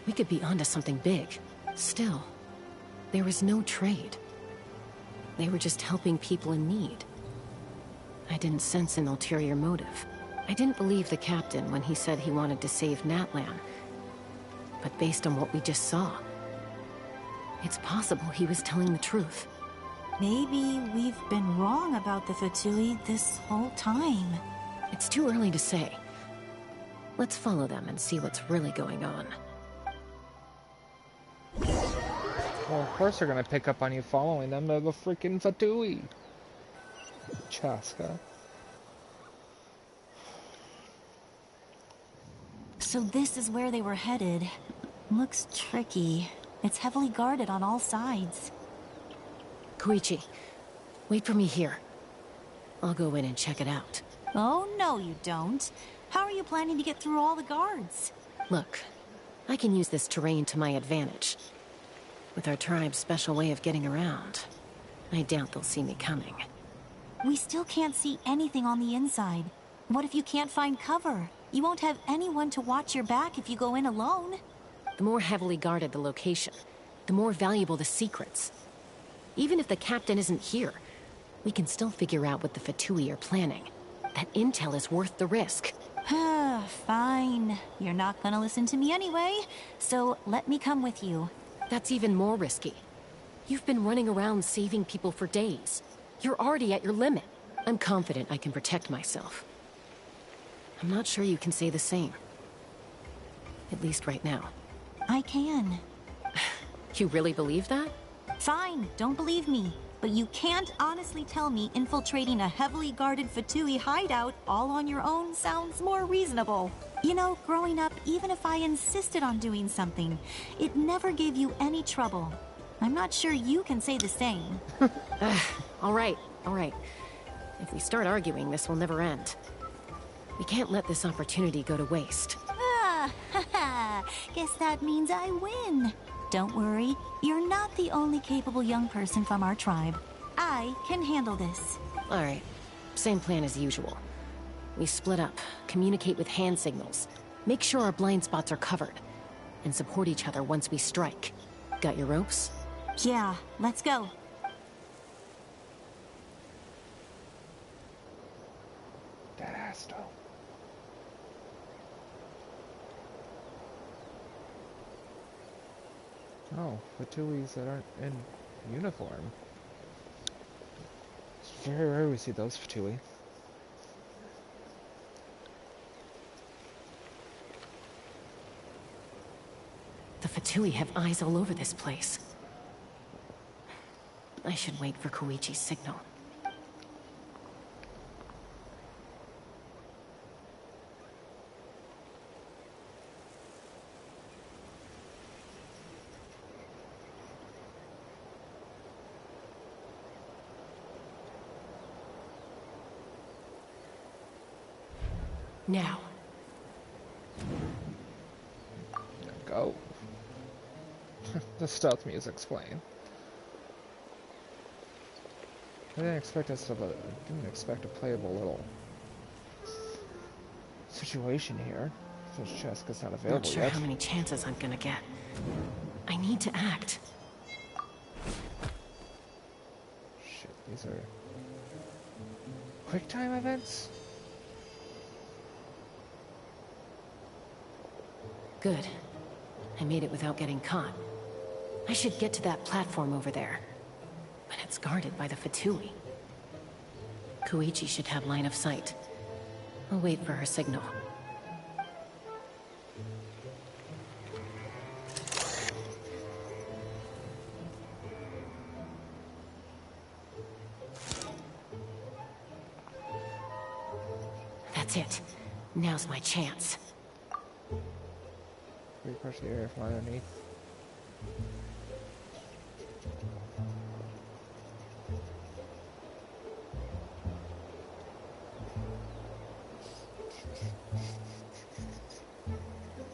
We could be onto something big. Still, there was no trade. They were just helping people in need. I didn't sense an ulterior motive. I didn't believe the captain when he said he wanted to save Natlan. But based on what we just saw, it's possible he was telling the truth. Maybe we've been wrong about the Fatui this whole time. It's too early to say. Let's follow them and see what's really going on. Well, of course they're gonna pick up on you following them. They're the freaking Fatui. Chaska. So this is where they were headed. Looks tricky. It's heavily guarded on all sides. Koichi, wait for me here. I'll go in and check it out. Oh, no you don't. How are you planning to get through all the guards? Look, I can use this terrain to my advantage. With our tribe's special way of getting around, I doubt they'll see me coming. We still can't see anything on the inside. What if you can't find cover? You won't have anyone to watch your back if you go in alone. The more heavily guarded the location, the more valuable the secrets. Even if the captain isn't here, we can still figure out what the Fatui are planning. That intel is worth the risk. Fine. You're not gonna listen to me anyway, so let me come with you. That's even more risky. You've been running around saving people for days. You're already at your limit. I'm confident I can protect myself. I'm not sure you can say the same. At least right now. I can. You really believe that? Fine, don't believe me. But you can't honestly tell me infiltrating a heavily guarded Fatui hideout all on your own sounds more reasonable. You know, growing up, even if I insisted on doing something, it never gave you any trouble. I'm not sure you can say the same. All right. If we start arguing, this will never end. We can't let this opportunity go to waste. Guess that means I win. Don't worry, you're not the only capable young person from our tribe. I can handle this. All right, same plan as usual. We split up, communicate with hand signals, make sure our blind spots are covered, and support each other once we strike. Got your ropes? Yeah, let's go. Oh, Fatuis that aren't in uniform. It's very rare we see those Fatui. The Fatui have eyes all over this place. I should wait for Koichi's signal. Now. Go. The stealth music's playing. I didn't expect us to. Didn't expect a playable little situation here. This chest is not available Not sure yet. how many chances I'm gonna get. I need to act. Shit, these are quick time events. Good. I made it without getting caught. I should get to that platform over there. But it's guarded by the Fatui. Koichi should have line of sight. I'll wait for her signal. That's it. Now's my chance. Refresh the area from underneath.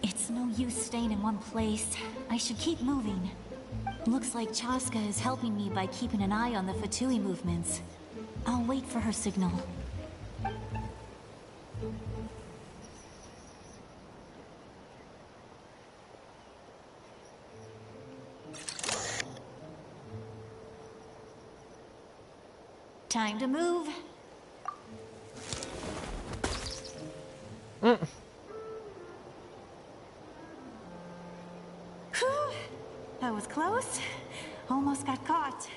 It's no use staying in one place. I should keep moving. Looks like Chaska is helping me by keeping an eye on the Fatui movements. I'll wait for her signal. Time to move. Whew. That was close. Almost got caught.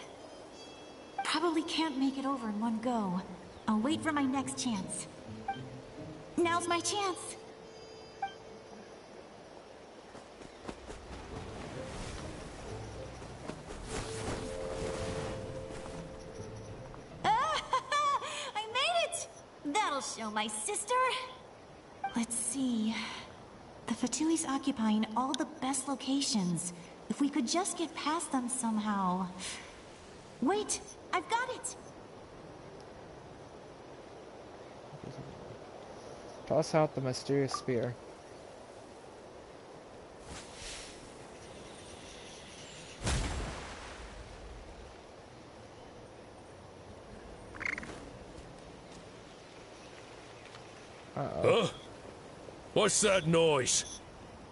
Probably can't make it over in one go. I'll wait for my next chance. Now's my chance. I made it! That'll show my sister. Let's see. The Fatui's occupying all the best locations. If we could just get past them somehow. Wait, I've got it! Toss out the mysterious spear. Huh? What's that noise?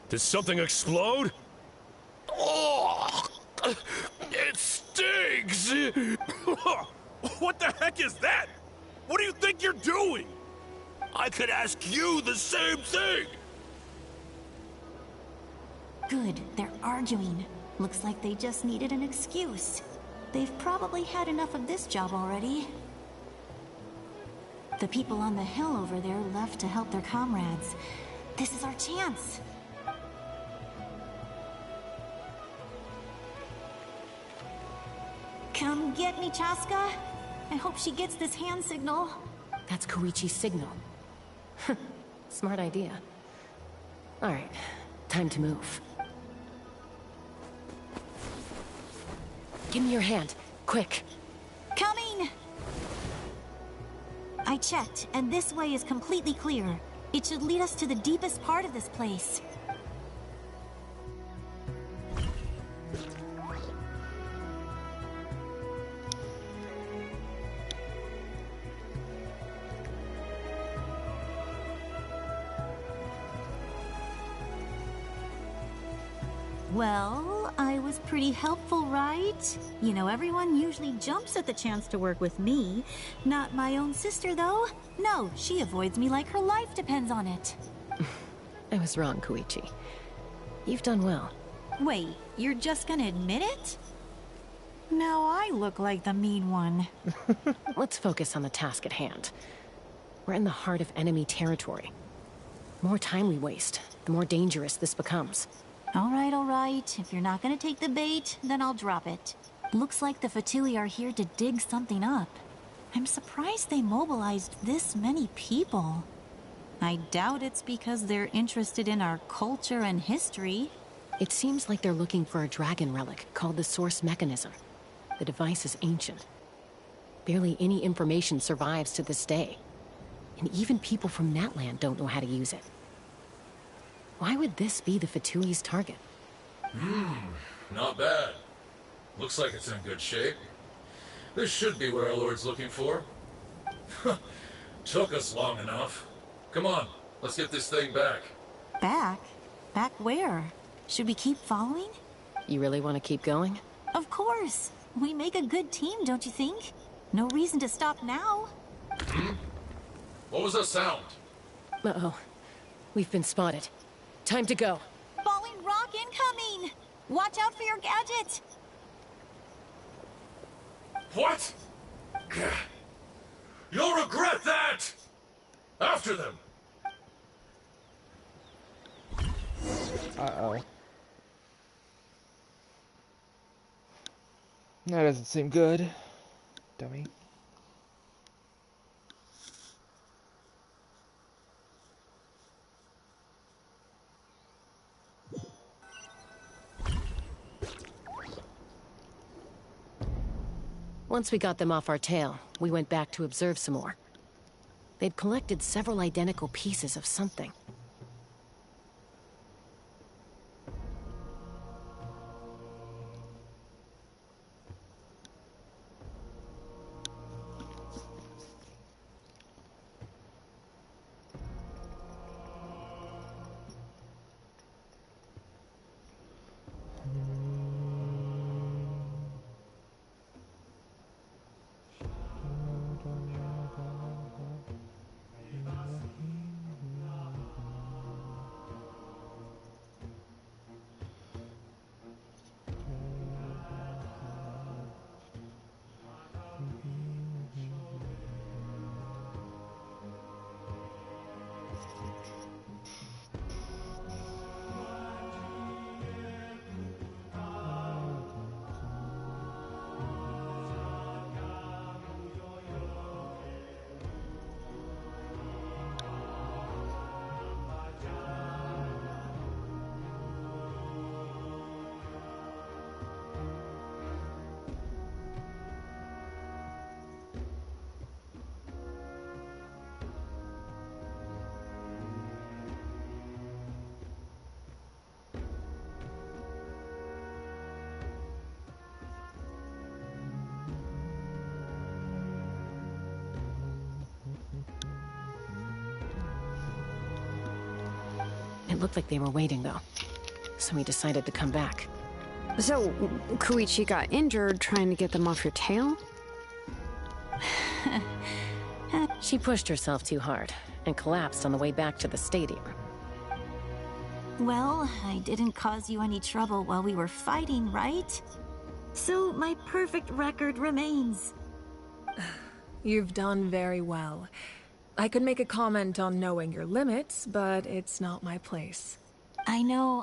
Did something explode? Oh! It stings! What the heck is that? What do you think you're doing? I could ask you the same thing! Good, they're arguing. Looks like they just needed an excuse. They've probably had enough of this job already. The people on the hill over there left to help their comrades. This is our chance. Come get me, Chaska. I hope she gets this hand signal. That's Koichi's signal. Smart idea. Alright, time to move. Give me your hand, quick. Coming! I checked, and this way is completely clear. It should lead us to the deepest part of this place. Well, I was pretty helpful, right? You know, everyone usually jumps at the chance to work with me. Not my own sister, though. No, she avoids me like her life depends on it. I was wrong, Koichi. You've done well. Wait, you're just gonna admit it? Now I look like the mean one. Let's focus on the task at hand. We're in the heart of enemy territory. The more time we waste, the more dangerous this becomes. All right. If you're not gonna take the bait, then I'll drop it. Looks like the Fatui are here to dig something up. I'm surprised they mobilized this many people. I doubt it's because they're interested in our culture and history. It seems like they're looking for a dragon relic called the Source Mechanism. The device is ancient. Barely any information survives to this day. And even people from Natland don't know how to use it. Why would this be the Fatui's target? Not bad. Looks like it's in good shape. This should be what our Lord's looking for. Took us long enough. Come on, let's get this thing back. Back? Back where? Should we keep following? You really want to keep going? Of course. We make a good team, don't you think? No reason to stop now. What was that sound? Uh-oh. We've been spotted. Time to go. Falling rock incoming! Watch out for your gadget! What? You'll regret that! After them! Uh-oh. That doesn't seem good, dummy. Once we got them off our tail, we went back to observe some more. They'd collected several identical pieces of something. It looked like they were waiting, though. So we decided to come back. So, Koichi got injured trying to get them off your tail? She pushed herself too hard and collapsed on the way back to the stadium. Well, I didn't cause you any trouble while we were fighting, right? So my perfect record remains. You've done very well. I could make a comment on knowing your limits, but it's not my place. I know.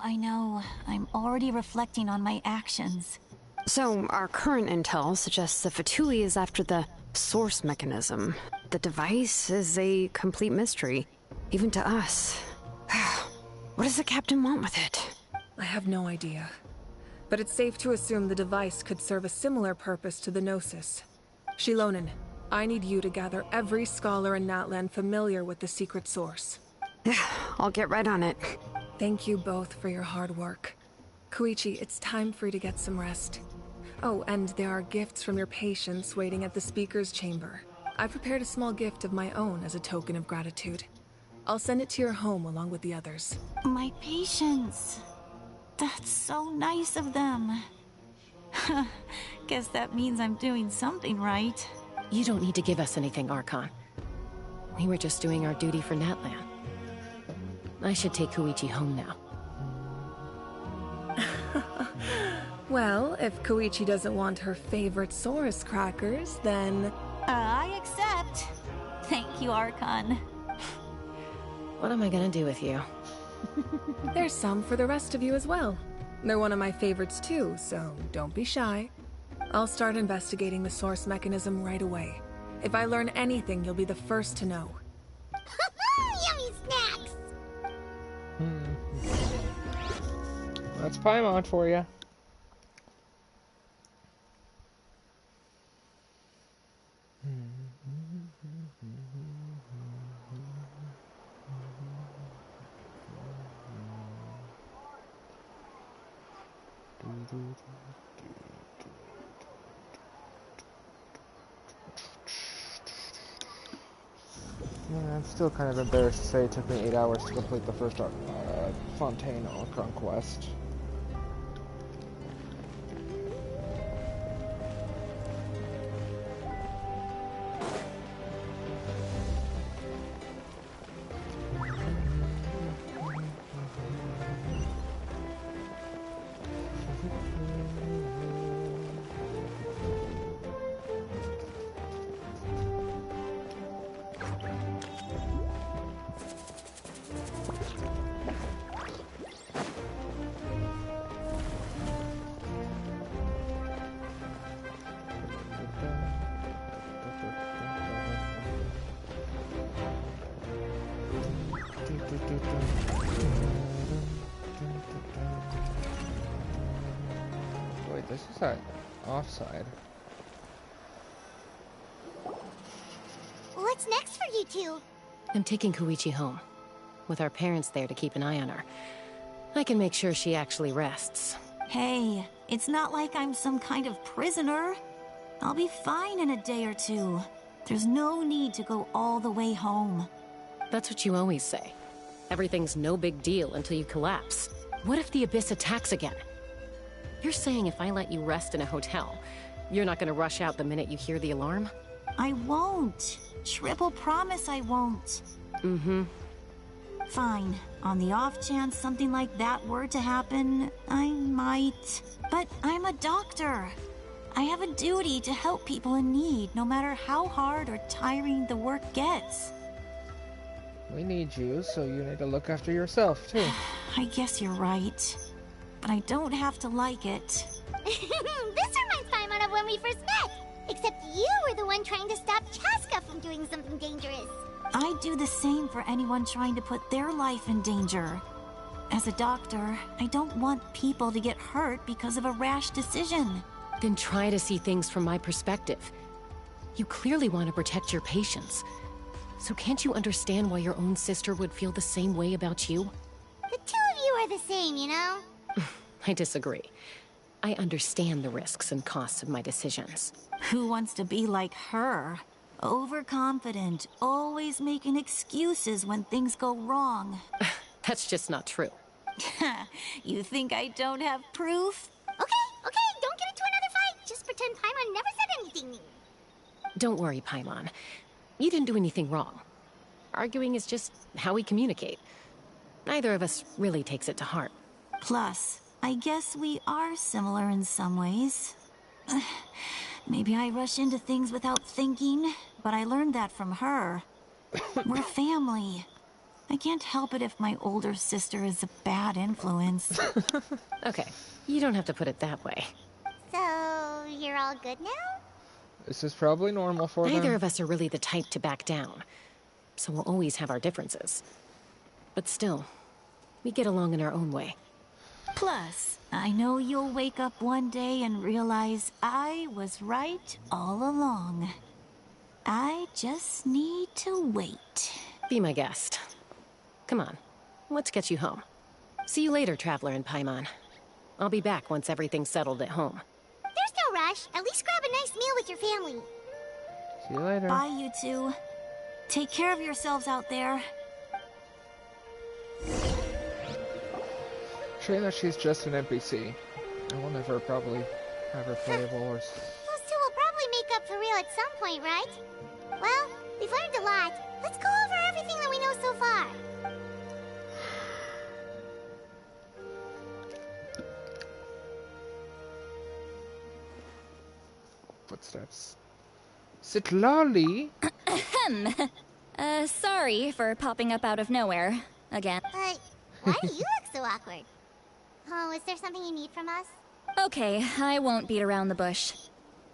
I'm already reflecting on my actions. So, our current intel suggests the Fatui is after the source mechanism. The device is a complete mystery, even to us. What does the captain want with it? I have no idea. But it's safe to assume the device could serve a similar purpose to the Gnosis. Shilonen, I need you to gather every scholar in Natland familiar with the secret source. I'll get right on it. Thank you both for your hard work. Koichi, it's time for you to get some rest. Oh, and there are gifts from your patients waiting at the speaker's chamber. I prepared a small gift of my own as a token of gratitude. I'll send it to your home along with the others. My patients. That's so nice of them. Guess that means I'm doing something right. You don't need to give us anything, Archon. We were just doing our duty for Natland. I should take Koichi home now. Well, if Koichi doesn't want her favorite Saurus crackers, then... I accept. Thank you, Archon. What am I gonna do with you? There's some for the rest of you as well. They're one of my favorites too, so don't be shy. I'll start investigating the source mechanism right away. If I learn anything, you'll be the first to know. Yummy snacks! That's Paimon for you. Yeah, I'm still kind of embarrassed to say it took me 8 hours to complete the first Fontaine Archon quest. Wait, this is that offside. What's next for you two? I'm taking Koichi home, with our parents there to keep an eye on her. I can make sure she actually rests. Hey, it's not like I'm some kind of prisoner. I'll be fine in a day or two. There's no need to go all the way home. That's what you always say. Everything's no big deal until you collapse. What if the Abyss attacks again? You're saying if I let you rest in a hotel, you're not gonna rush out the minute you hear the alarm? I won't. Triple promise I won't. Mm-hmm. Fine. On the off chance something like that were to happen, I might. But I'm a doctor. I have a duty to help people in need, no matter how hard or tiring the work gets. We need you, so you need to look after yourself, too. I guess you're right. But I don't have to like it. This reminds Paimon of when we first met. Except you were the one trying to stop Chaska from doing something dangerous. I do the same for anyone trying to put their life in danger. As a doctor, I don't want people to get hurt because of a rash decision. Then try to see things from my perspective. You clearly want to protect your patients. So can't you understand why your own sister would feel the same way about you? The two of you are the same, you know? I disagree. I understand the risks and costs of my decisions. Who wants to be like her? Overconfident, always making excuses when things go wrong. That's just not true. You think I don't have proof? Okay, don't get into another fight. Just pretend Paimon never said anything. Don't worry, Paimon. You didn't do anything wrong. Arguing is just how we communicate. Neither of us really takes it to heart. Plus, I guess we are similar in some ways. Maybe I rush into things without thinking, but I learned that from her. We're family. I can't help it if my older sister is a bad influence. Okay, you don't have to put it that way. So, you're all good now? This is probably normal for them. Neither of us are really the type to back down, so we'll always have our differences. But still, we get along in our own way. Plus, I know you'll wake up one day and realize I was right all along. I just need to wait. Be my guest. Come on, let's get you home. See you later, Traveler and Paimon. I'll be back once everything's settled at home. There's no rush. At least grab a nice meal with your family. See you later. Bye, you two. Take care of yourselves out there. Shame that she's just an NPC. I will never probably have her playable or... Those two will probably make up for real at some point, right? Well, we've learned a lot. Let's go over everything that we know so far. footsteps. Citlali? Ahem. Sorry for popping up out of nowhere. Again. But why do you look so awkward? Oh, is there something you need from us? Okay, I won't beat around the bush.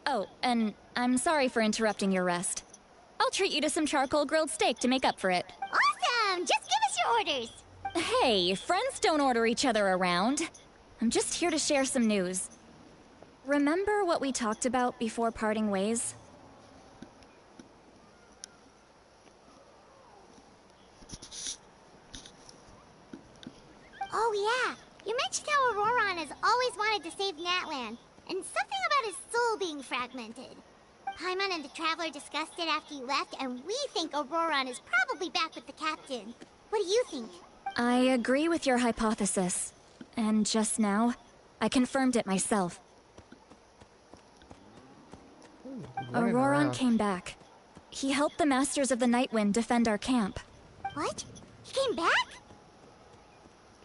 Oh, and I'm sorry for interrupting your rest. I'll treat you to some charcoal grilled steak to make up for it. Awesome! Just give us your orders! Hey, friends don't order each other around. I'm just here to share some news. Remember what we talked about before parting ways? Oh yeah, you mentioned how Auroron has always wanted to save Natlan, and something about his soul being fragmented. Paimon and the Traveler discussed it after you left, and we think Auroron is probably back with the Captain. What do you think? I agree with your hypothesis. And just now, I confirmed it myself. Auroron came back. He helped the Masters of the Nightwind defend our camp. What? He came back?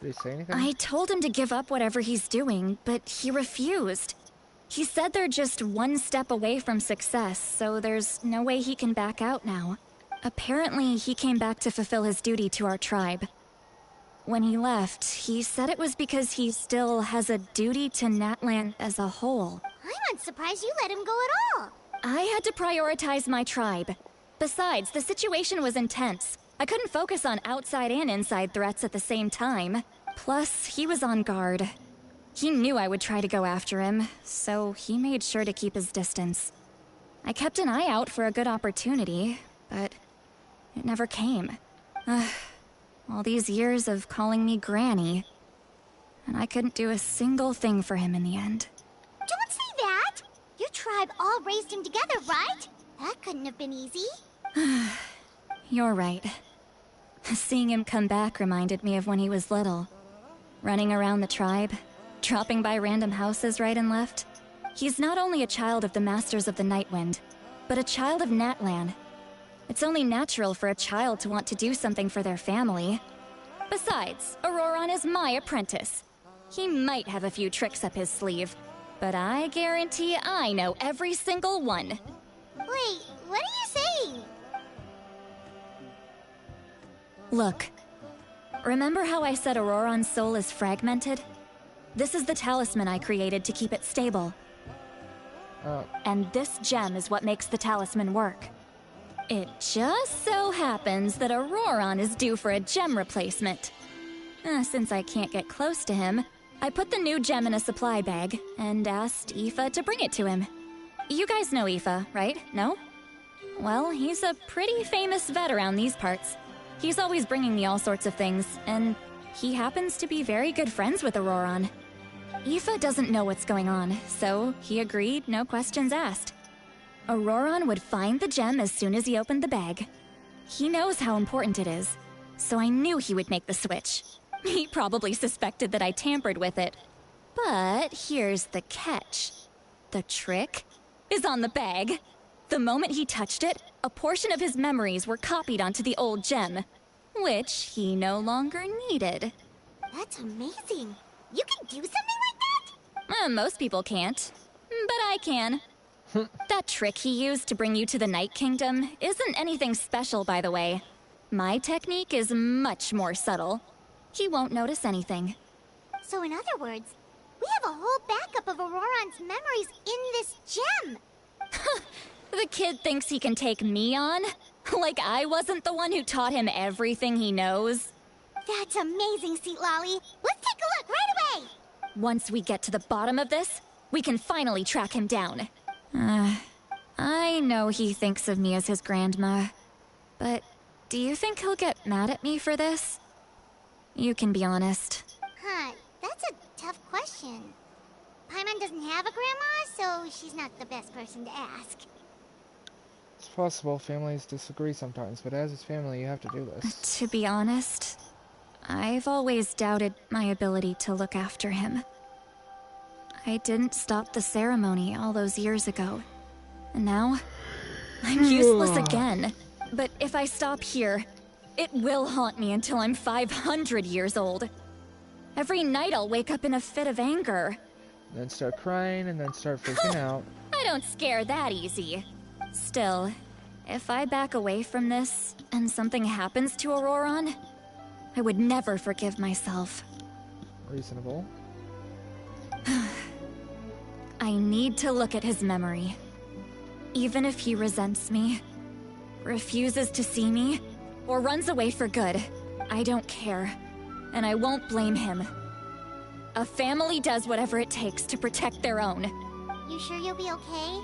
Did he say anything? I told him to give up whatever he's doing, but he refused. He said they're just one step away from success, so there's no way he can back out now. Apparently, he came back to fulfill his duty to our tribe. When he left, he said it was because he still has a duty to Natlan as a whole. I'm not surprised you let him go at all. I had to prioritize my tribe. Besides, the situation was intense. I couldn't focus on outside and inside threats at the same time. Plus, he was on guard. He knew I would try to go after him, so he made sure to keep his distance. I kept an eye out for a good opportunity, but it never came. All these years of calling me Granny, and I couldn't do a single thing for him in the end. Don't say that! Your tribe all raised him together, right? That couldn't have been easy. You're right. Seeing him come back reminded me of when he was little. Running around the tribe, dropping by random houses right and left. He's not only a child of the Masters of the Nightwind, but a child of Natlan. It's only natural for a child to want to do something for their family. Besides, Auroron is my apprentice. He might have a few tricks up his sleeve, but I guarantee I know every single one. Wait, what are you saying? Look, remember how I said Auroron's soul is fragmented? This is the talisman I created to keep it stable. And this gem is what makes the talisman work. It just so happens that Auroron is due for a gem replacement. Since I can't get close to him, I put the new gem in a supply bag and asked Aoife to bring it to him. You guys know Aoife, right? No? Well, he's a pretty famous vet around these parts. He's always bringing me all sorts of things, and he happens to be very good friends with Auroron. Aoife doesn't know what's going on, so he agreed, no questions asked. Auroron would find the gem as soon as he opened the bag. He knows how important it is, so I knew he would make the switch. He probably suspected that I tampered with it. But here's the catch. The trick is on the bag. The moment he touched it, a portion of his memories were copied onto the old gem, which he no longer needed. That's amazing. You can do something like that? Most people can't, but I can. That trick he used to bring you to the Night Kingdom isn't anything special, by the way. My technique is much more subtle. He won't notice anything. So in other words, we have a whole backup of Auroron's memories in this gem. The kid thinks he can take me on? Like I wasn't the one who taught him everything he knows? That's amazing, Sweet Lolly. Let's take a look right away. Once we get to the bottom of this, we can finally track him down. I know he thinks of me as his grandma, but do you think he'll get mad at me for this? You can be honest. Huh, that's a tough question. Paimon doesn't have a grandma, so she's not the best person to ask. It's possible families disagree sometimes, but as his family, you have to do this. To be honest, I've always doubted my ability to look after him. I didn't stop the ceremony all those years ago, and now I'm useless again. But if I stop here, it will haunt me until I'm 500 years old. Every night I'll wake up in a fit of anger. Then start crying and then start freaking out. I don't scare that easy. Still, if I back away from this and something happens to Auroron, I would never forgive myself. Reasonable. I need to look at his memory. Even if he resents me, refuses to see me, or runs away for good, I don't care. And I won't blame him. A family does whatever it takes to protect their own. You sure you'll be okay?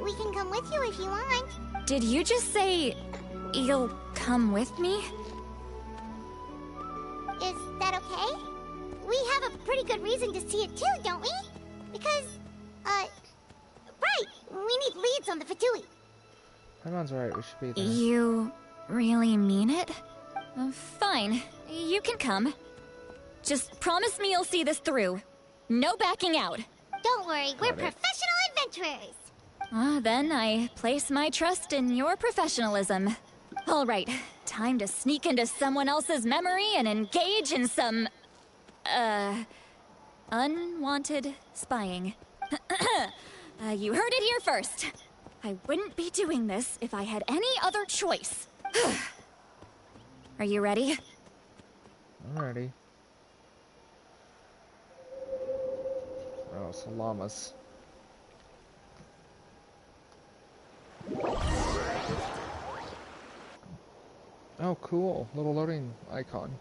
We can come with you if you want. Did you just say you'll come with me? Is that okay? We have a pretty good reason to see it too, don't we? Because, right, we need leads on the Fatui. Paimon's right, we should be there. You really mean it? Fine, you can come. Just promise me you'll see this through. No backing out. Don't worry, we're professional adventurers. Then I place my trust in your professionalism. All right, time to sneak into someone else's memory and engage in some, unwanted spying. You heard it here first. I wouldn't be doing this if I had any other choice. Are you ready? I'm ready. Oh, some llamas. Oh, cool. Little loading icon.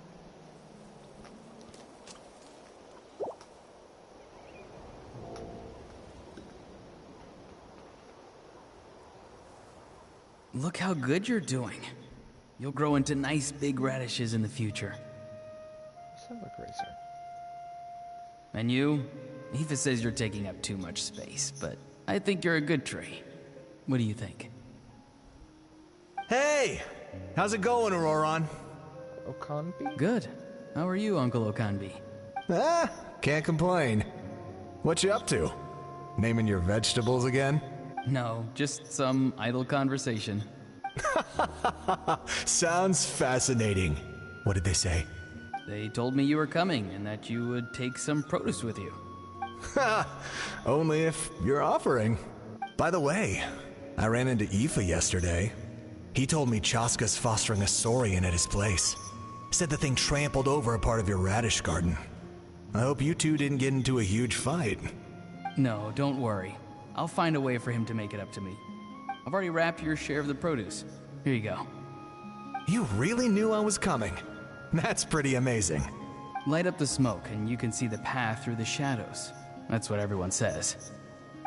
Look how good you're doing. You'll grow into nice big radishes in the future. Sound like Racer. And you? Aoife says you're taking up too much space, but I think you're a good tree. What do you think? Hey! How's it going, Auroron? Okanbi? Good. How are you, Uncle Okanbi? Can't complain. What you up to? Naming your vegetables again? No, just some idle conversation. Sounds fascinating. What did they say? They told me you were coming and that you would take some produce with you. Ha! Only if you're offering. By the way, I ran into Aoife yesterday. He told me Chaska's fostering a saurian at his place. Said the thing trampled over a part of your radish garden. I hope you two didn't get into a huge fight. No, don't worry. I'll find a way for him to make it up to me. I've already wrapped your share of the produce. Here you go. You really knew I was coming. That's pretty amazing. Light up the smoke and you can see the path through the shadows. That's what everyone says.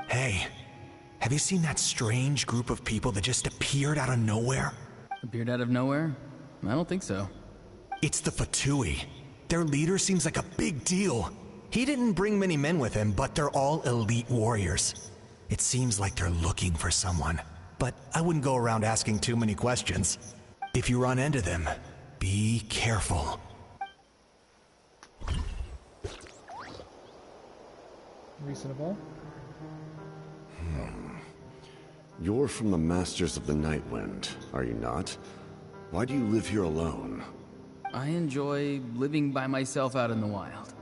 Hey, have you seen that strange group of people that just appeared out of nowhere? Appeared out of nowhere? I don't think so. It's the Fatui. Their leader seems like a big deal. He didn't bring many men with him, but they're all elite warriors. It seems like they're looking for someone, but I wouldn't go around asking too many questions. If you run into them, be careful. Reasonable. You're from the Masters of the Nightwind, are you not? Why do you live here alone? I enjoy living by myself out in the wild.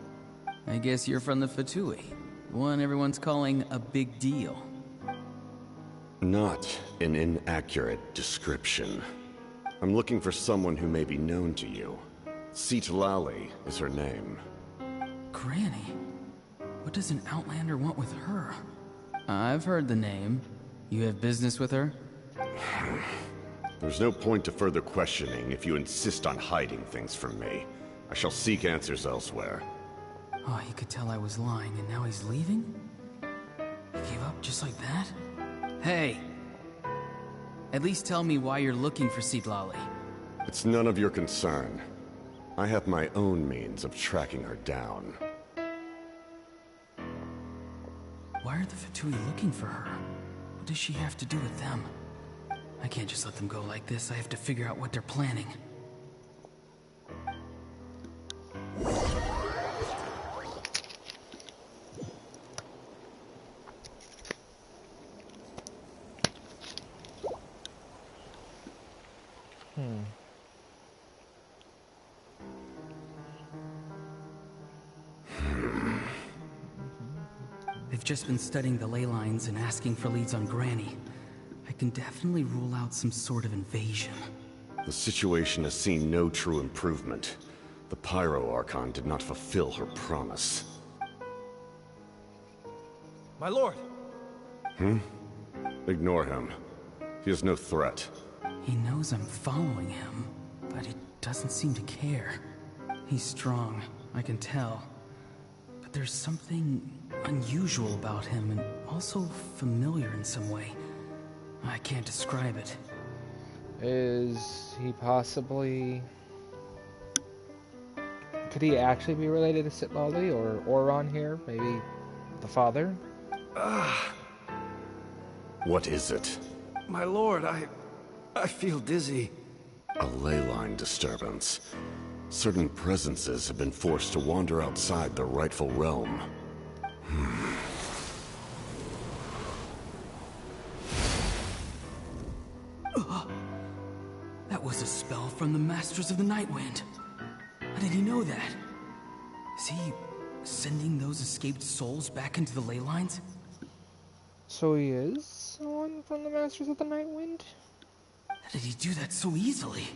I guess you're from the Fatui, one everyone's calling a big deal. Not an inaccurate description. I'm looking for someone who may be known to you. Citlali is her name. Granny? What does an Outlander want with her? I've heard the name. You have business with her? There's no point to further questioning if you insist on hiding things from me. I shall seek answers elsewhere. Oh, he could tell I was lying and now he's leaving? He gave up just like that? Hey! At least tell me why you're looking for Citlali. It's none of your concern. I have my own means of tracking her down. Why are the Fatui looking for her? What does she have to do with them? I can't just let them go like this. I have to figure out what they're planning. I've just been studying the ley lines and asking for leads on Granny. I can definitely rule out some sort of invasion. The situation has seen no true improvement. The Pyro Archon did not fulfill her promise. My lord! Ignore him. He is no threat. He knows I'm following him, but he doesn't seem to care. He's strong, I can tell. But there's something unusual about him, and also familiar in some way. I can't describe it. Is he possibly... Could he actually be related to Sitlali or Oron here? Maybe the father? What is it? My lord, I feel dizzy. A ley line disturbance. Certain presences have been forced to wander outside their rightful realm. That was a spell from the Masters of the Nightwind. How did he know that? Is he sending those escaped souls back into the ley lines? So he is someone from the Masters of the Nightwind? How did he do that so easily?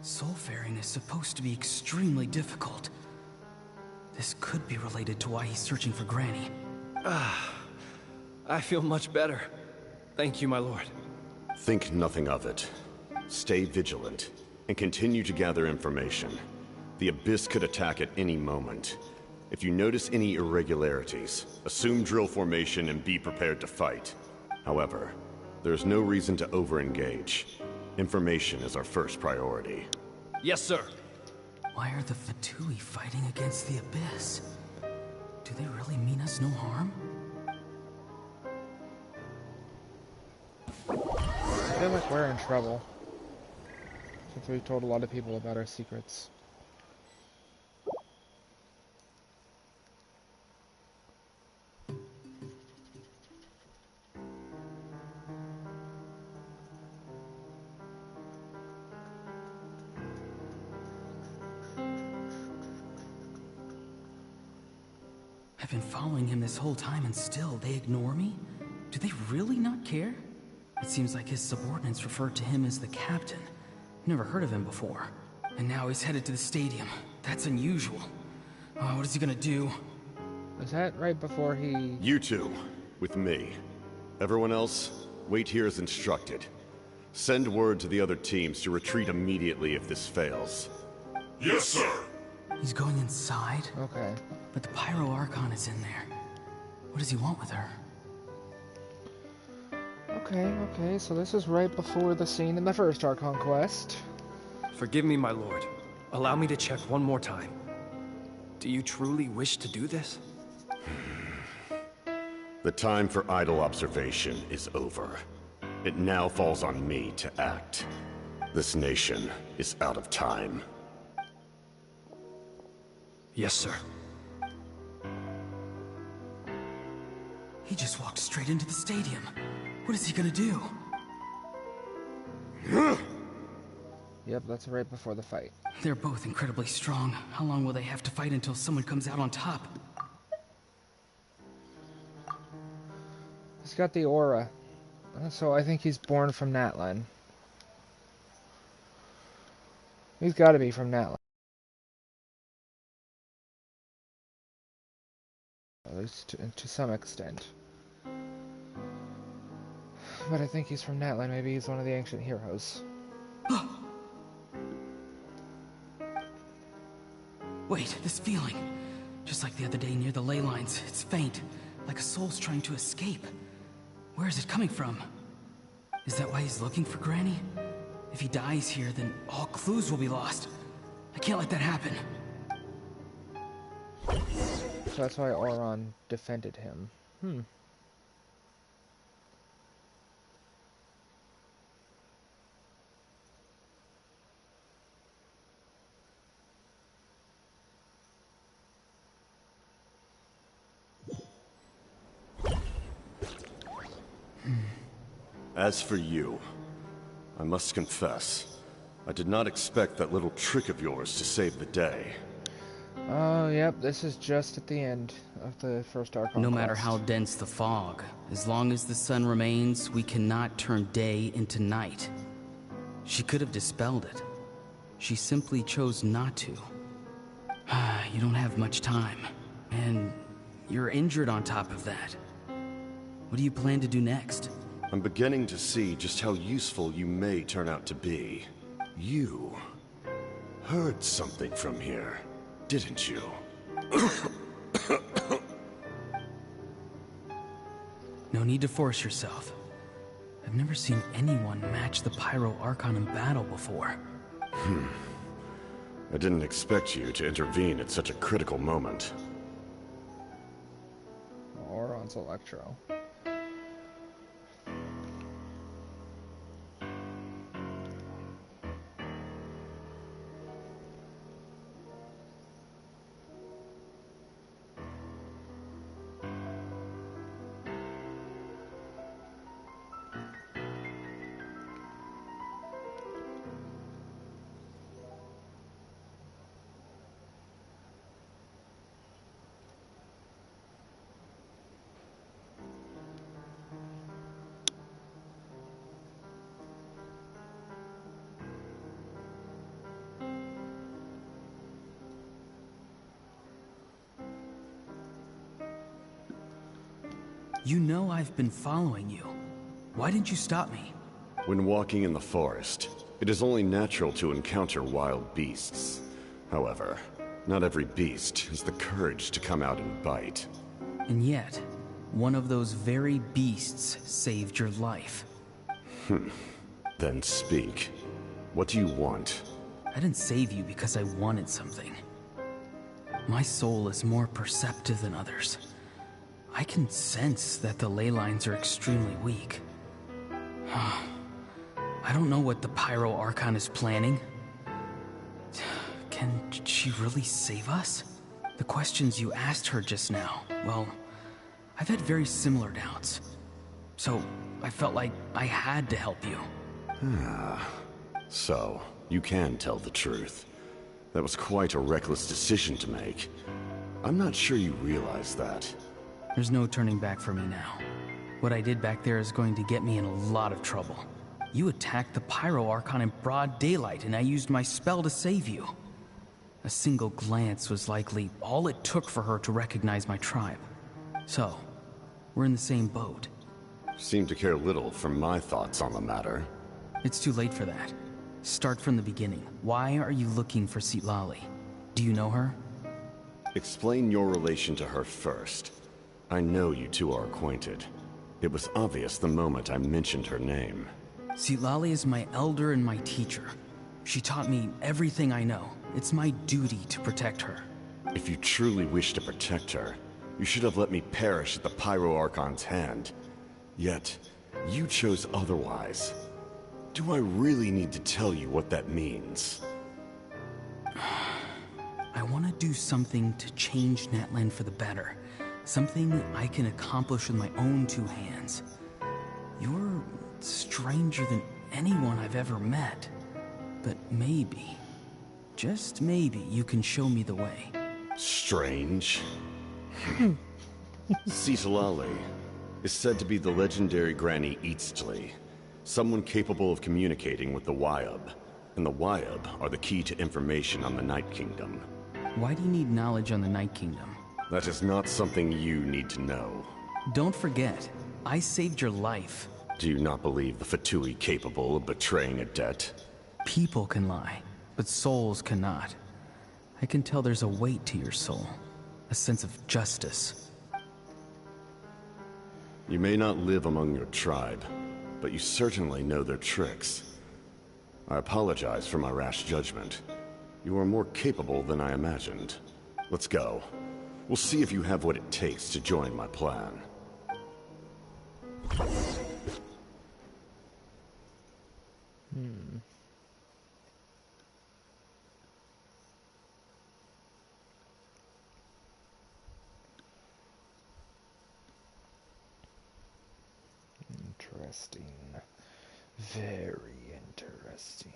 Soulfaring is supposed to be extremely difficult. This could be related to why he's searching for Granny. I feel much better. Thank you, my lord. Think nothing of it. Stay vigilant, and continue to gather information. The Abyss could attack at any moment. If you notice any irregularities, assume drill formation and be prepared to fight. However, there is no reason to over-engage. Information is our first priority. Yes, sir. Why are the Fatui fighting against the Abyss? Do they really mean us no harm? I feel like we're in trouble, since we've told a lot of people about our secrets. I've been following him this whole time and still they ignore me? Do they really not care? It seems like his subordinates referred to him as the captain. Never heard of him before. And now he's headed to the stadium. That's unusual. Oh, what is he gonna do? Is that right before he... You two, with me. Everyone else, wait here as instructed. Send word to the other teams to retreat immediately if this fails. Yes, sir. He's going inside? Okay. But the Pyro Archon is in there. What does he want with her? Okay, so this is right before the scene in the first Archon quest. Forgive me, my lord. Allow me to check one more time. Do you truly wish to do this? The time for idle observation is over. It now falls on me to act. This nation is out of time. Yes, sir. He just walked straight into the stadium. What is he gonna do? Yep, that's right before the fight. They're both incredibly strong. How long will they have to fight until someone comes out on top? He's got the aura. So I think he's born from Natlan. He's got to be from Natlan. At least to some extent. But I think he's from Natlan. Maybe he's one of the ancient heroes. Wait, this feeling. Just like the other day near the ley lines. It's faint, like a soul's trying to escape. Where is it coming from? Is that why he's looking for Granny? If he dies here, then all clues will be lost. I can't let that happen. So that's why Oron defended him. As for you, I must confess, I did not expect that little trick of yours to save the day. Oh, yep, this is just at the end of the first Archon No matter quest. how dense the fog, as long as the sun remains, we cannot turn day into night. She could have dispelled it. She simply chose not to. You don't have much time, and you're injured on top of that. What do you plan to do next? I'm beginning to see just how useful you may turn out to be. You heard something from here, didn't you? No need to force yourself. I've never seen anyone match the Pyro Archon in battle before. I didn't expect you to intervene at such a critical moment. Auron's Electro. You know I've been following you. Why didn't you stop me? When walking in the forest, it is only natural to encounter wild beasts. However, not every beast has the courage to come out and bite. And yet, one of those very beasts saved your life. Then speak. What do you want? I didn't save you because I wanted something. My soul is more perceptive than others. I can sense that the ley lines are extremely weak. I don't know what the Pyro Archon is planning. Can she really save us? The questions you asked her just now, well, I've had very similar doubts. So, I felt like I had to help you. So, you can tell the truth. That was quite a reckless decision to make. I'm not sure you realize that. There's no turning back for me now. What I did back there is going to get me in a lot of trouble. You attacked the Pyro Archon in broad daylight, and I used my spell to save you. A single glance was likely all it took for her to recognize my tribe. So, we're in the same boat. Seem to care little for my thoughts on the matter. It's too late for that. Start from the beginning. Why are you looking for Citlali? Do you know her? Explain your relation to her first. I know you two are acquainted. It was obvious the moment I mentioned her name. Citlali is my elder and my teacher. She taught me everything I know. It's my duty to protect her. If you truly wish to protect her, you should have let me perish at the Pyro Archon's hand. Yet, you chose otherwise. Do I really need to tell you what that means? I want to do something to change Natlan for the better. Something I can accomplish with my own two hands. You're stranger than anyone I've ever met. But maybe, just maybe, you can show me the way. Strange? Citlali is said to be the legendary Granny Eastly, someone capable of communicating with the Wyub. And the Wyub are the key to information on the Night Kingdom. Why do you need knowledge on the Night Kingdom? That is not something you need to know. Don't forget, I saved your life. Do you not believe the Fatui capable of betraying a debt? People can lie, but souls cannot. I can tell there's a weight to your soul, a sense of justice. You may not live among your tribe, but you certainly know their tricks. I apologize for my rash judgment. You are more capable than I imagined. Let's go. We'll see if you have what it takes to join my plan. Interesting. Very interesting.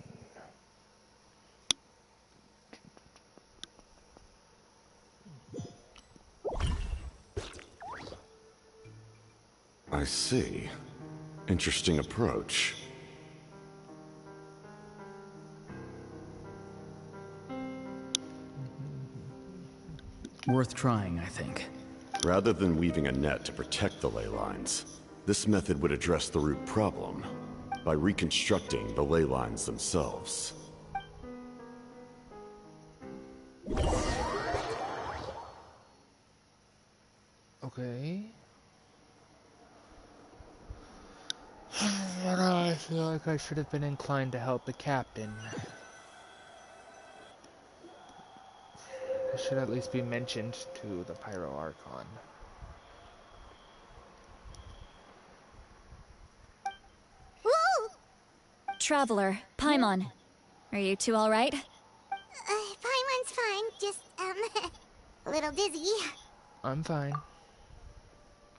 I see. Interesting approach. Worth trying, I think. Rather than weaving a net to protect the ley lines, this method would address the root problem by reconstructing the ley lines themselves. Okay. I feel like I should have been inclined to help the captain. It should at least be mentioned to the Pyro Archon. Woo! Traveler, Paimon. Are you two alright? Paimon's fine, just, a little dizzy. I'm fine.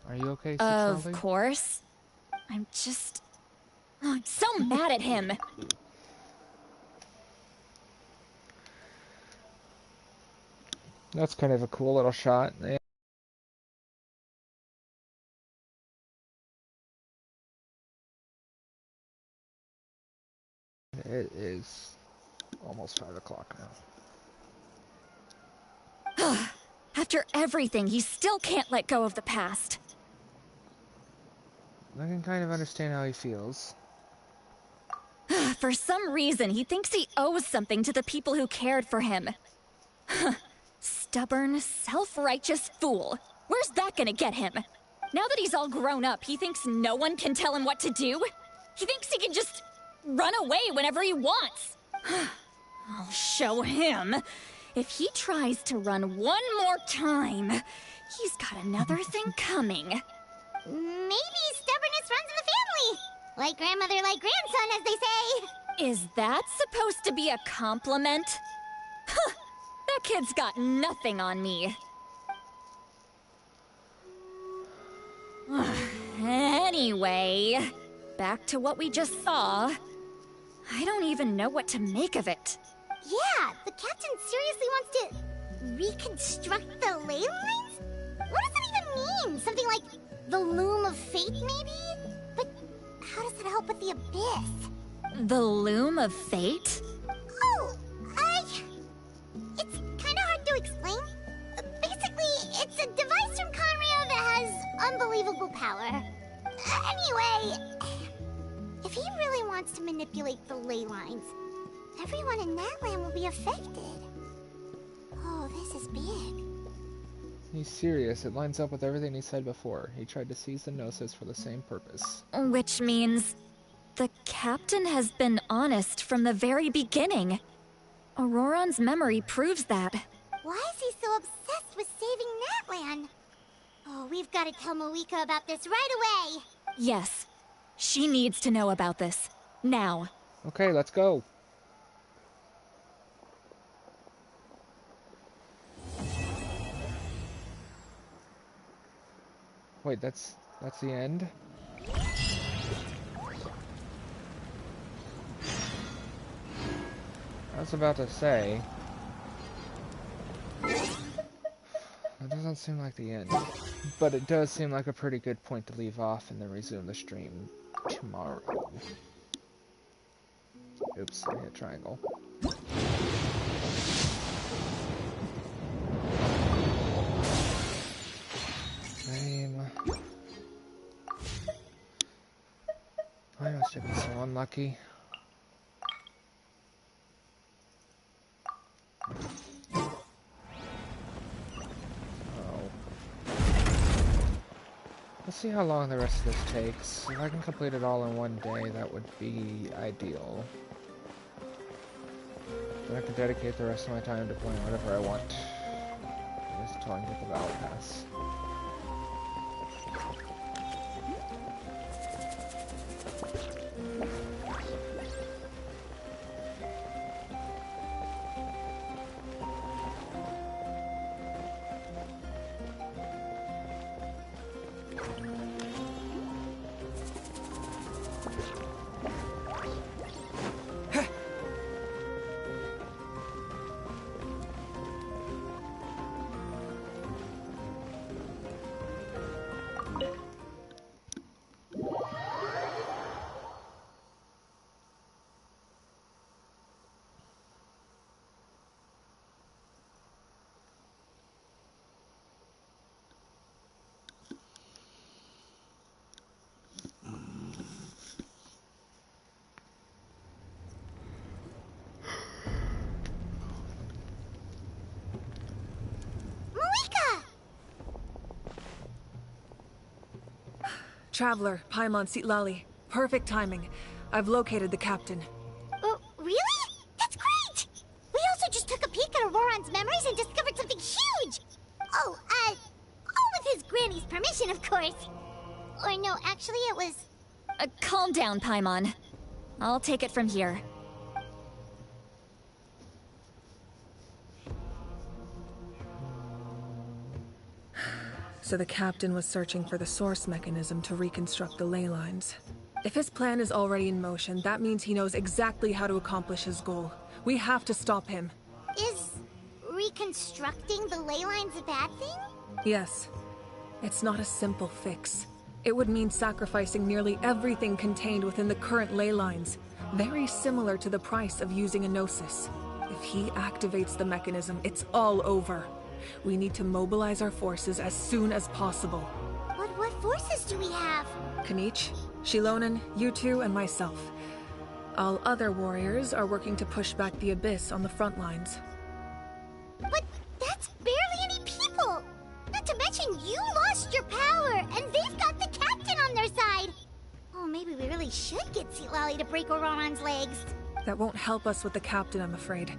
Are you okay, Of Charlie? course. I'm just... Oh, I'm so mad at him! That's kind of a cool little shot. Yeah. It is almost 5 o'clock now. After everything, he still can't let go of the past. I can kind of understand how he feels. For some reason, he thinks he owes something to the people who cared for him. Stubborn, self-righteous fool. Where's that gonna get him? Now that he's all grown up, he thinks no one can tell him what to do? He thinks he can just run away whenever he wants. I'll show him. If he tries to run one more time, he's got another thing coming. Maybe stubbornness runs in the family. Like grandmother, like grandson, as they say. Is that supposed to be a compliment? Huh, that kid's got nothing on me. Anyway, back to what we just saw. I don't even know what to make of it. Yeah, the captain seriously wants to reconstruct the ley lines? What does that even mean? Something like the loom of fate, maybe? But how does that help with the abyss? The loom of fate? Oh, it's kind of hard to explain. Basically, it's a device from Conrio that has unbelievable power. Anyway, if he really wants to manipulate the ley lines, everyone in Natlan will be affected. Oh, this is big. He's serious. It lines up with everything he said before. He tried to seize the Gnosis for the same purpose. Which means the captain has been honest from the very beginning. Auroron's memory proves that. Why is he so obsessed with saving Natlan? Oh, we've got to tell Moeka about this right away. Yes, she needs to know about this. Now. Okay, let's go. Wait, that's the end? I was about to say... That doesn't seem like the end. But it does seem like a pretty good point to leave off and then resume the stream tomorrow. Oops, I hit triangle. Same. I must have been so unlucky. Let's see how long the rest of this takes. If I can complete it all in one day, that would be ideal. Then I can dedicate the rest of my time to playing whatever I want. Just until I get the Battle Pass. Traveler, Paimon Sitlali. Perfect timing. I've located the captain. Oh, really? That's great! We also just took a peek at Auroron's memories and discovered something huge! Oh, all with his granny's permission, of course. Or no, actually it was... Calm down, Paimon. I'll take it from here. So the captain was searching for the source mechanism to reconstruct the ley lines. If his plan is already in motion, that means he knows exactly how to accomplish his goal. We have to stop him. Is reconstructing the ley lines a bad thing? Yes. It's not a simple fix. It would mean sacrificing nearly everything contained within the current ley lines, very similar to the price of using a Gnosis. If he activates the mechanism, it's all over. We need to mobilize our forces as soon as possible. What forces do we have? Kanich, Shilonen, you two, and myself. All other warriors are working to push back the Abyss on the front lines. But that's barely any people! Not to mention you lost your power, and they've got the captain on their side! Oh, maybe we really should get Sitlali to break Auroron's legs. That won't help us with the captain, I'm afraid.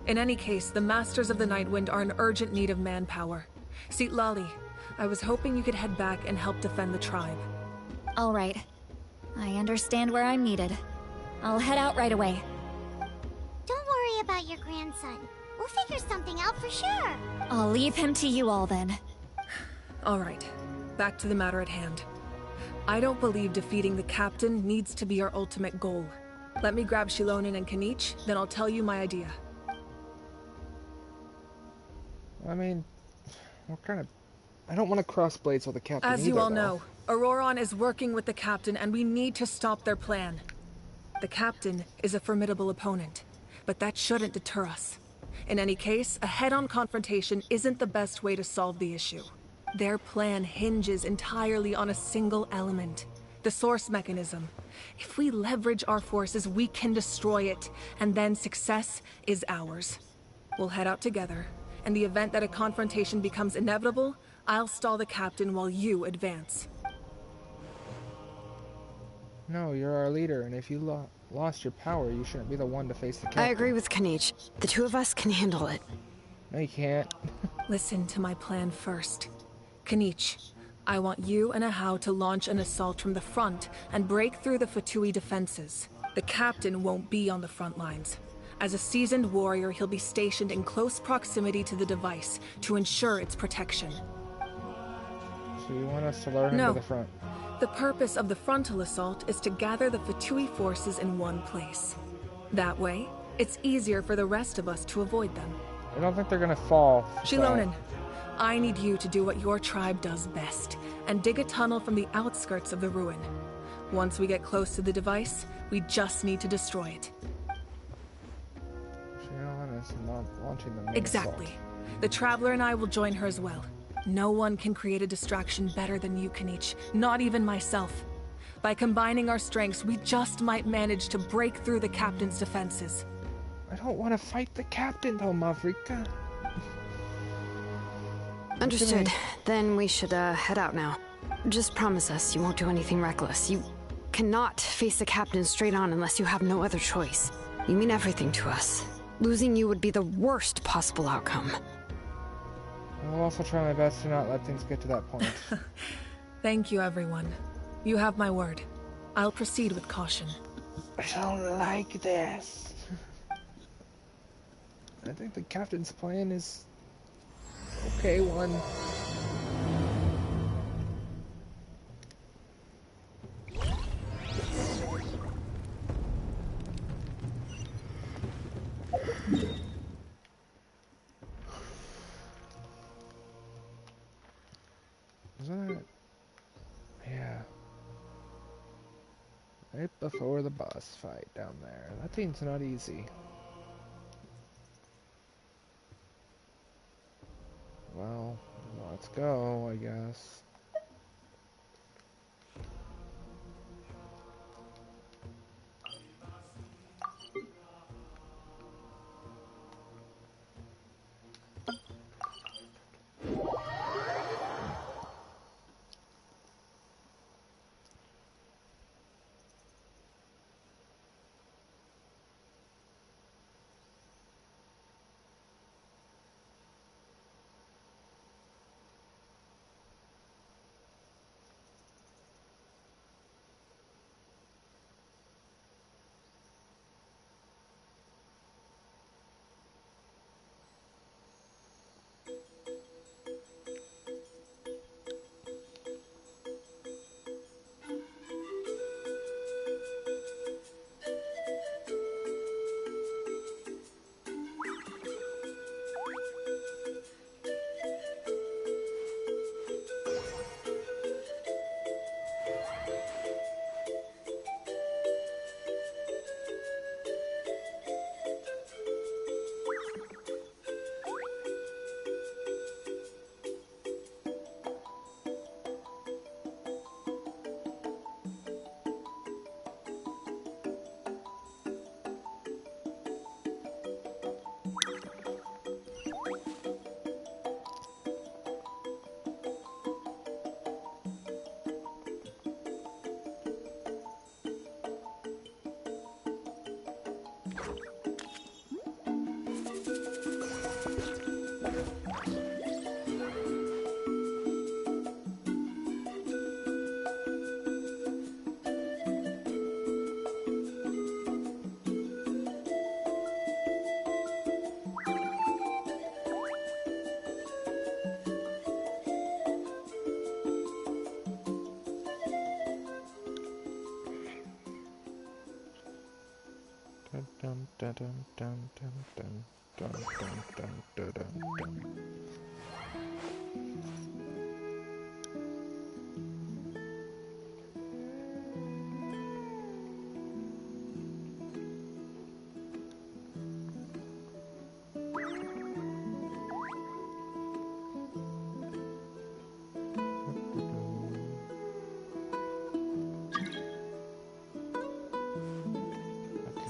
In any case, the Masters of the Nightwind are in urgent need of manpower. Sitlali, I was hoping you could head back and help defend the tribe. All right. I understand where I'm needed. I'll head out right away. Don't worry about your grandson. We'll figure something out for sure. I'll leave him to you all then. All right. Back to the matter at hand. I don't believe defeating the captain needs to be our ultimate goal. Let me grab Shilonen and Kanich, then I'll tell you my idea. I mean, what kind of... I don't want to cross blades with the captain As you either, all though. know, Auroron is working with the captain and we need to stop their plan. The captain is a formidable opponent, but that shouldn't deter us. In any case, a head-on confrontation isn't the best way to solve the issue. Their plan hinges entirely on a single element, the source mechanism. If we leverage our forces, we can destroy it, and then success is ours. We'll head out together. In the event that a confrontation becomes inevitable, I'll stall the captain while you advance. No, you're our leader, and if you lost your power, you shouldn't be the one to face the captain. I agree with Kanich. The two of us can handle it. No, you can't. Listen to my plan first. Kanich, I want you and Ahau to launch an assault from the front and break through the Fatui defenses. The captain won't be on the front lines. As a seasoned warrior, he'll be stationed in close proximity to the device to ensure its protection. So you want us to lure him to the front? The purpose of the frontal assault is to gather the Fatui forces in one place. That way, it's easier for the rest of us to avoid them. I don't think they're gonna fall. Shilonen, I need you to do what your tribe does best, and dig a tunnel from the outskirts of the ruin. Once we get close to the device, we just need to destroy it. Shilonen is not launching the main Exactly. assault. The Traveler and I will join her as well. No one can create a distraction better than you, Kanich. Not even myself. By combining our strengths, we just might manage to break through the captain's defenses. I don't want to fight the captain, though, Mavrika. Understood. Then we should head out now. Just promise us you won't do anything reckless. You cannot face the captain straight on unless you have no other choice. You mean everything to us. Losing you would be the worst possible outcome. I'll also try my best to not let things get to that point. Thank you, everyone. You have my word. I'll proceed with caution. I don't like this. I think the captain's plan is okay one. Isn't it? Yeah. Right before the boss fight down there. That thing's not easy. Well, let's go, I guess.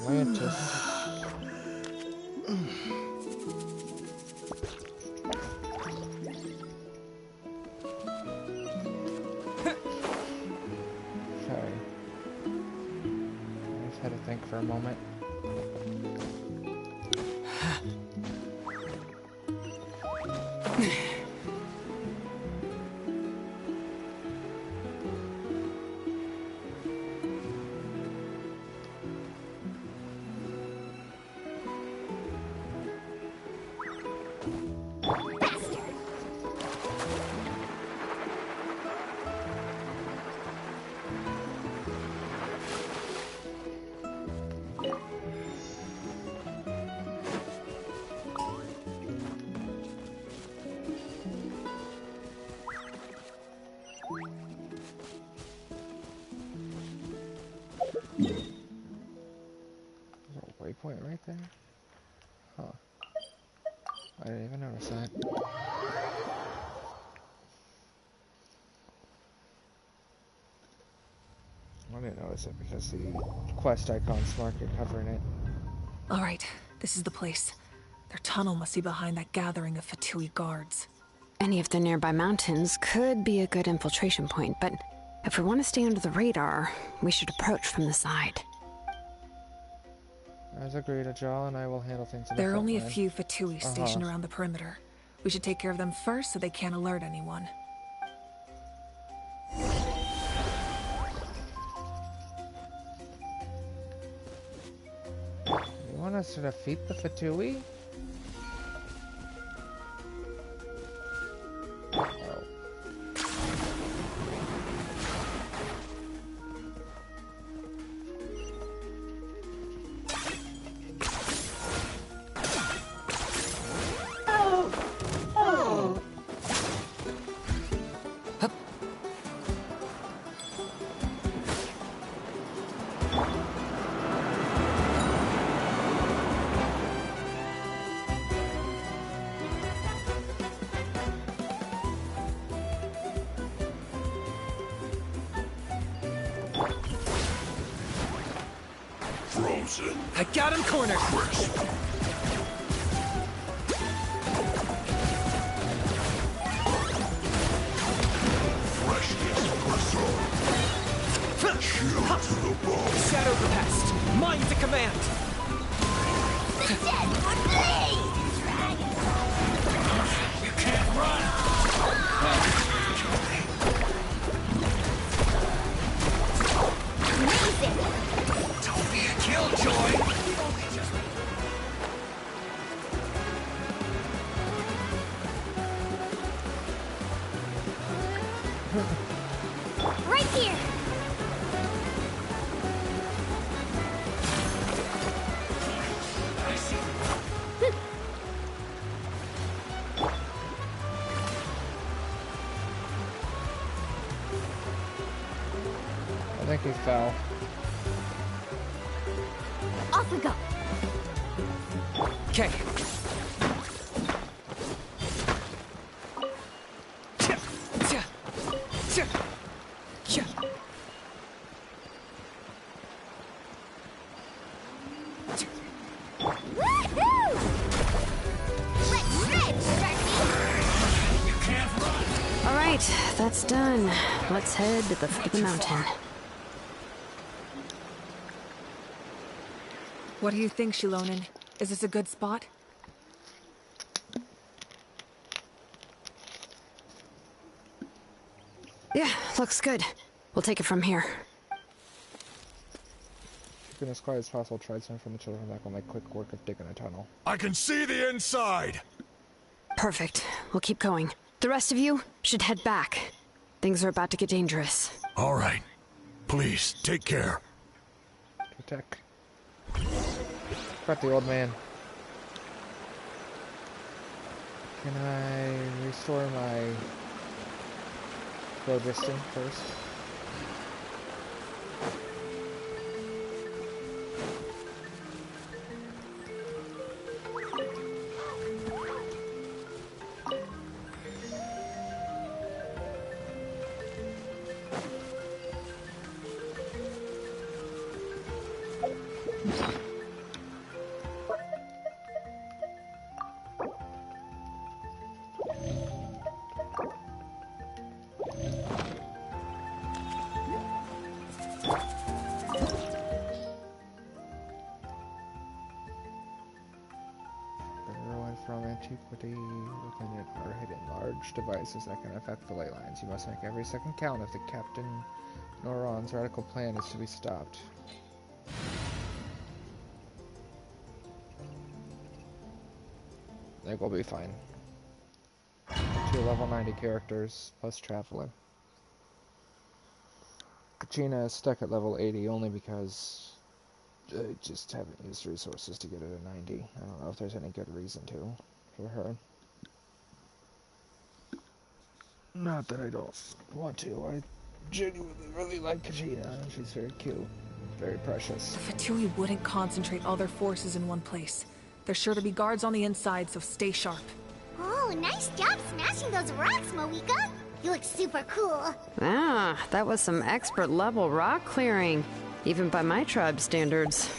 Atlantis. Okay. I just had to think for a moment. Waypoint right there? Huh. I didn't even notice that. I didn't notice it because the quest icon's marked covering it. Alright, this is the place. Their tunnel must be behind that gathering of Fatui guards. Any of the nearby mountains could be a good infiltration point, but if we want to stay under the radar, we should approach from the side. As agreed, Ajal and I will handle things in the There are only a front few Fatui stationed around the perimeter. We should take care of them first so they can't alert anyone. You want us to defeat the Fatui? I got him cornered. Shadow repast. Mine to command. The dead would bleed! You can't run. Amazing! Don't be a killjoy. Right here! I think he fell. Off we go! Okay. All right, that's done. Let's head to the foot of the mountain. What do you think, Shilonen? Is this a good spot? Yeah, looks good. We'll take it from here. Keeping as quiet as possible, tried some from the children back will make quick work of digging a tunnel. I can see the inside! Perfect. We'll keep going. The rest of you should head back. Things are about to get dangerous. All right. Please, take care. Protect. About the old man. Can I restore my phlogiston first? From antiquity, within it are hidden large devices that can affect the ley lines. You must make every second count if the Captain Noron's radical plan is to be stopped. I think we'll be fine. 2 level 90 characters, plus Traveler. Kachina is stuck at level 80 only because I just haven't used resources to get it to 90. I don't know if there's any good reason to for her. Not that I don't want to. I genuinely really like Kachina. She's very cute. Very precious. The Fatui wouldn't concentrate all their forces in one place. There's sure to be guards on the inside, so stay sharp. Oh, nice job smashing those rocks, Moika. You look super cool. Ah, that was some expert level rock clearing. Even by my tribe standards.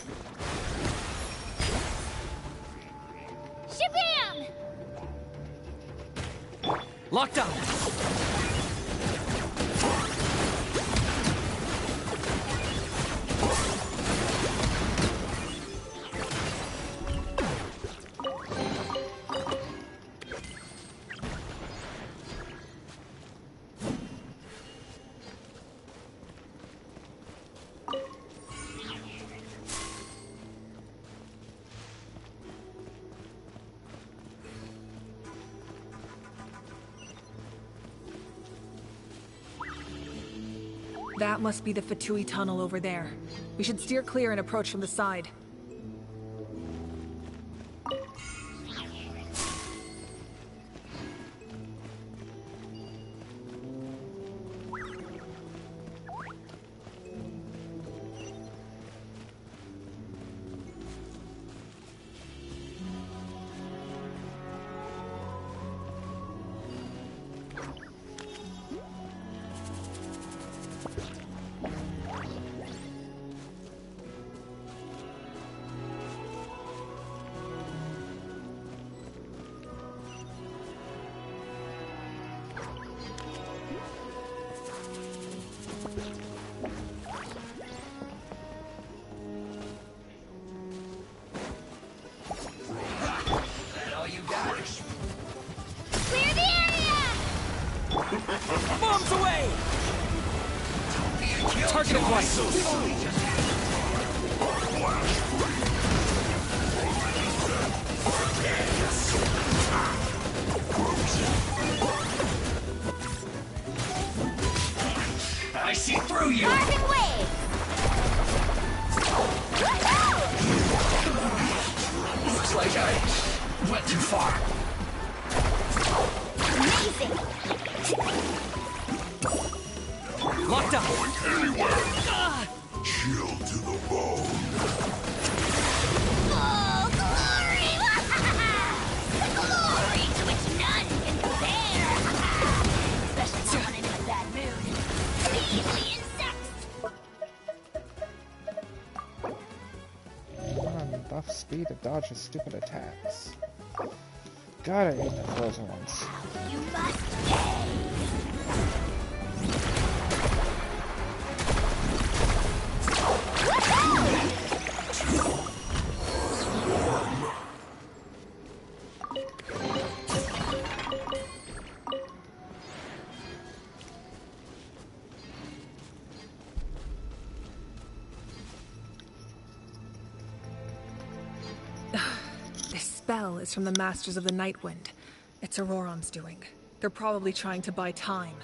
Shabam! Lockdown! That must be the Fatui tunnel over there. We should steer clear and approach from the side. Bombs away! Target acquired. I see through you! Carbon wave! Looks like I went too far. Amazing! Locked up! Going anywhere! Chill to the bone. Oh, glory! The glory to which none can compare! Especially someone in a bad mood. Measly insects! Buff speed to dodge his stupid attacks. God, I hate the frozen ones. You must pay! This spell is from the Masters of the Nightwind. It's Auroron's doing. They're probably trying to buy time.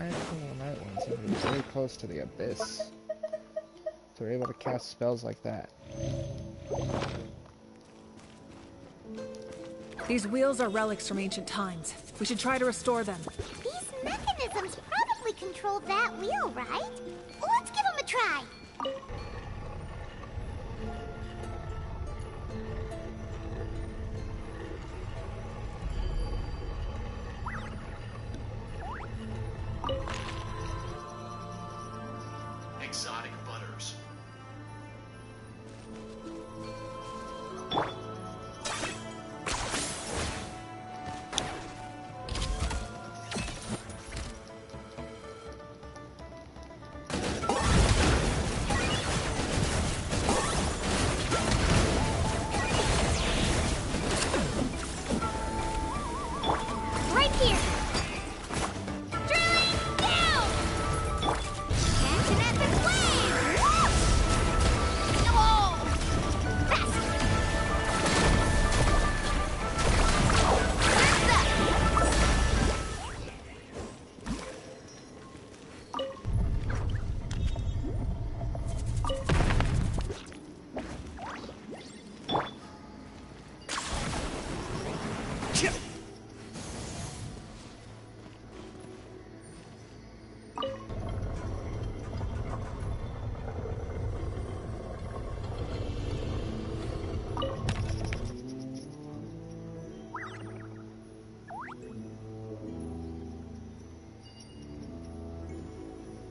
Giant pool of night winds seem to be really close to the abyss. So we're able to cast spells like that. These wheels are relics from ancient times. We should try to restore them. These mechanisms probably control that wheel, right? Let's give them a try. Exotic butters. Right here. Drilling down. Catching at the flame. Oh, faster. Where's that?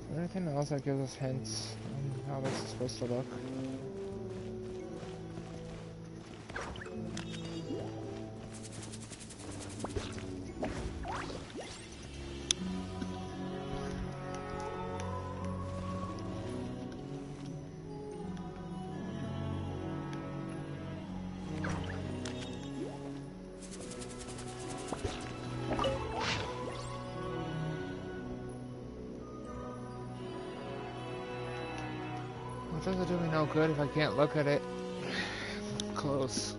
Is there anything else that gives us hints on how this is supposed to look? It doesn't do me no good if I can't look at it close.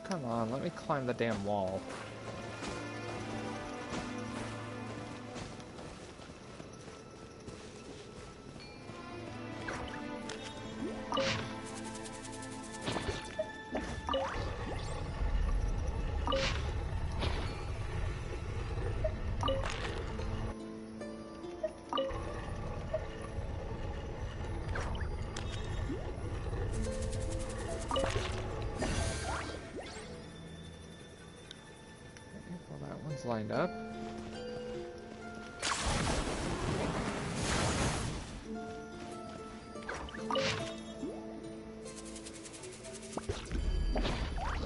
Come on, let me climb the damn wall. Lined up.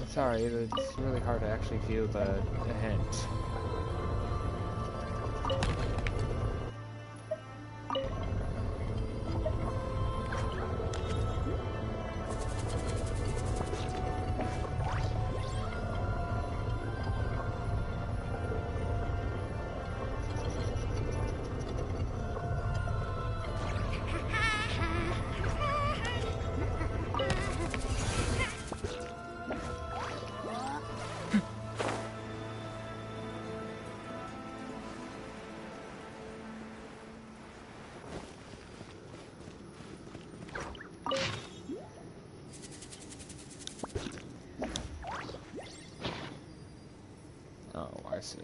Sorry, it's really hard to actually view the hint. see.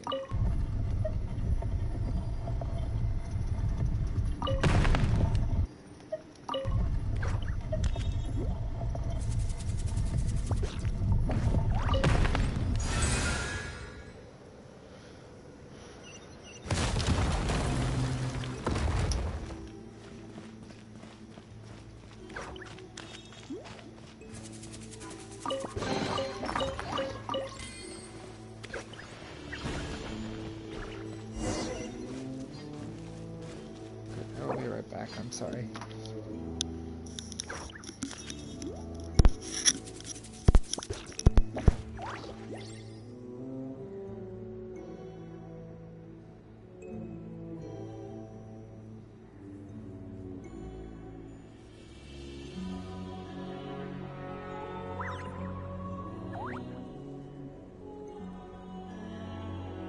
I'll be right back, I'm sorry.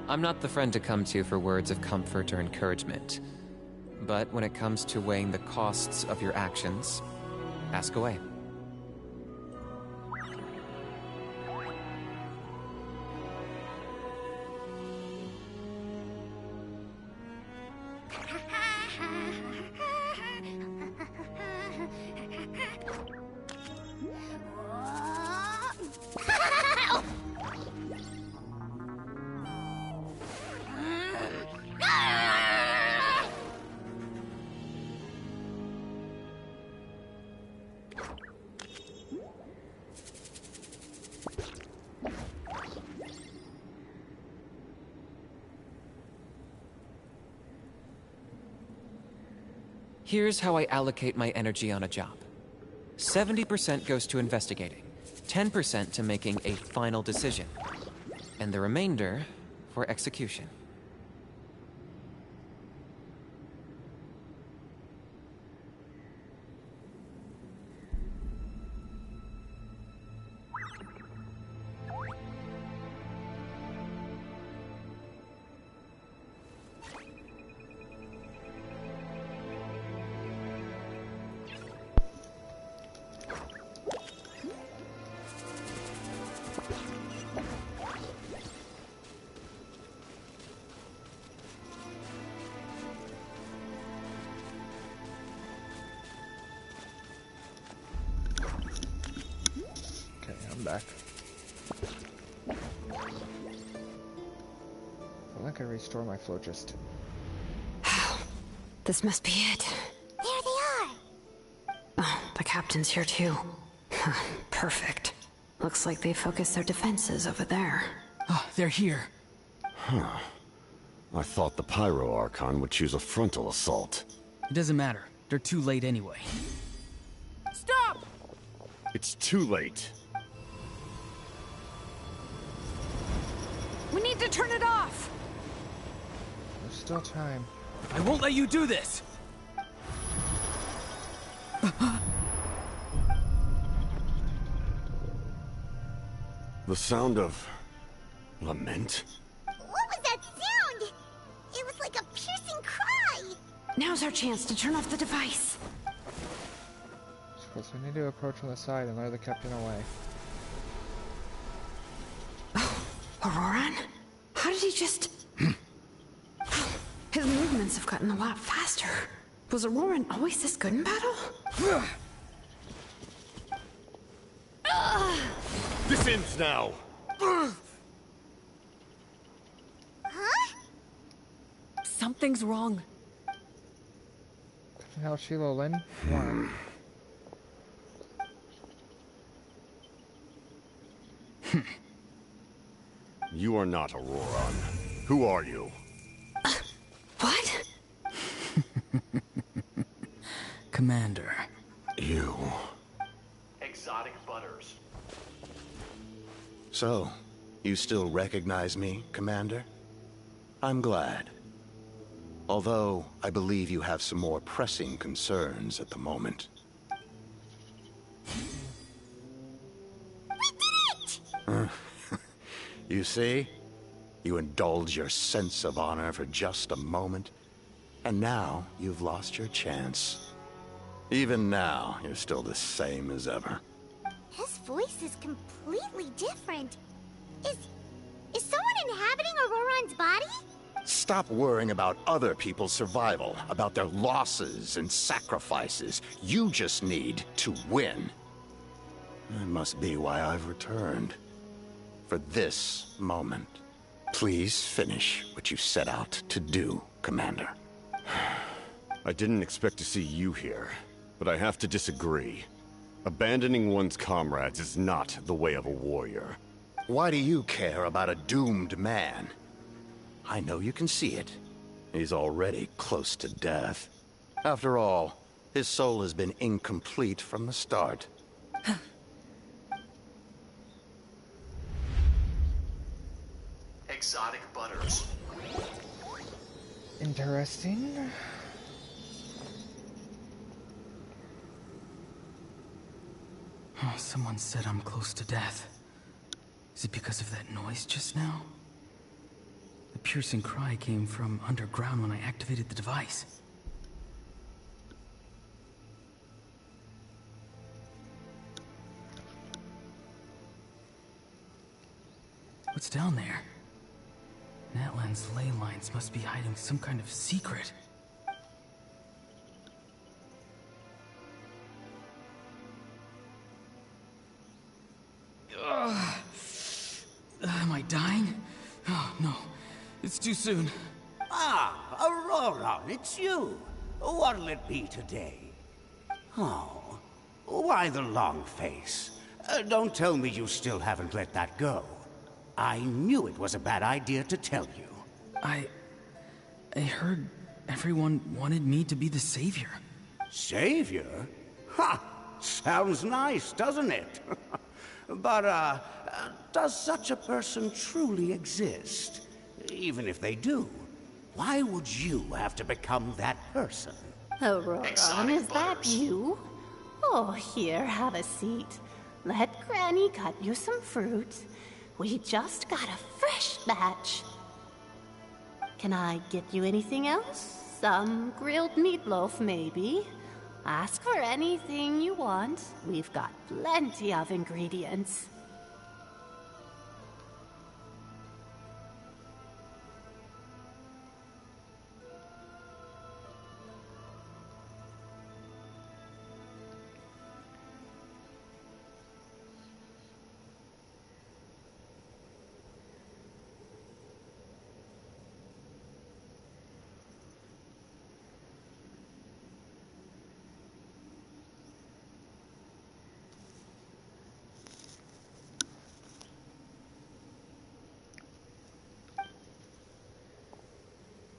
I'm not the friend to come to for words of comfort or encouragement. But when it comes to weighing the costs of your actions, ask away. Here's how I allocate my energy on a job. 70% goes to investigating, 10% to making a final decision, and the remainder for execution. Back. Well, I can restore my flow just. This must be it. There they are! Oh, the captain's here too. Perfect. Looks like they focused their defenses over there. Oh, they're here. Huh. I thought the Pyro Archon would choose a frontal assault. It doesn't matter. They're too late anyway. Stop! It's too late. We need to turn it off! There's still time. I won't let you do this! The sound of lament? What was that sound? It was like a piercing cry! Now's our chance to turn off the device. Suppose we need to approach from the side and lure the captain away. Auroran? How did he just... His movements have gotten a lot faster. Was Auroran always this good in battle? This ends now! Huh? Something's wrong. Hell, Sheila Lin? Why? You are not Auroran. Who are you? What? Commander. You. Exotic butters. So, you still recognize me, Commander? I'm glad. Although, I believe you have some more pressing concerns at the moment. We did it! You see? You indulge your sense of honor for just a moment, and now you've lost your chance. Even now, you're still the same as ever. His voice is completely different. Is someone in inhabiting Auroron's body? Stop worrying about other people's survival, about their losses and sacrifices. You just need to win. That must be why I've returned. For this moment. Please finish what you set out to do, Commander. I didn't expect to see you here, but I have to disagree. Abandoning one's comrades is not the way of a warrior. Why do you care about a doomed man? I know you can see it. He's already close to death. After all, his soul has been incomplete from the start. Exotic butters. Interesting. Oh, someone said I'm close to death. Is it because of that noise just now? The piercing cry came from underground when I activated the device. What's down there? Natlan's ley lines must be hiding some kind of secret. Am I dying? Oh, no. It's too soon. Ah, Auroron, it's you. What'll it be today? Oh, why the long face? Don't tell me you still haven't let that go. I knew it was a bad idea to tell you. I heard everyone wanted me to be the savior. Savior? Ha! Sounds nice, doesn't it? But, does such a person truly exist? Even if they do, why would you have to become that person? Auroron, is that you? Oh, here, have a seat. Let Granny cut you some fruit. We just got a fresh batch. Can I get you anything else? Some grilled meatloaf, maybe? Ask for anything you want. We've got plenty of ingredients.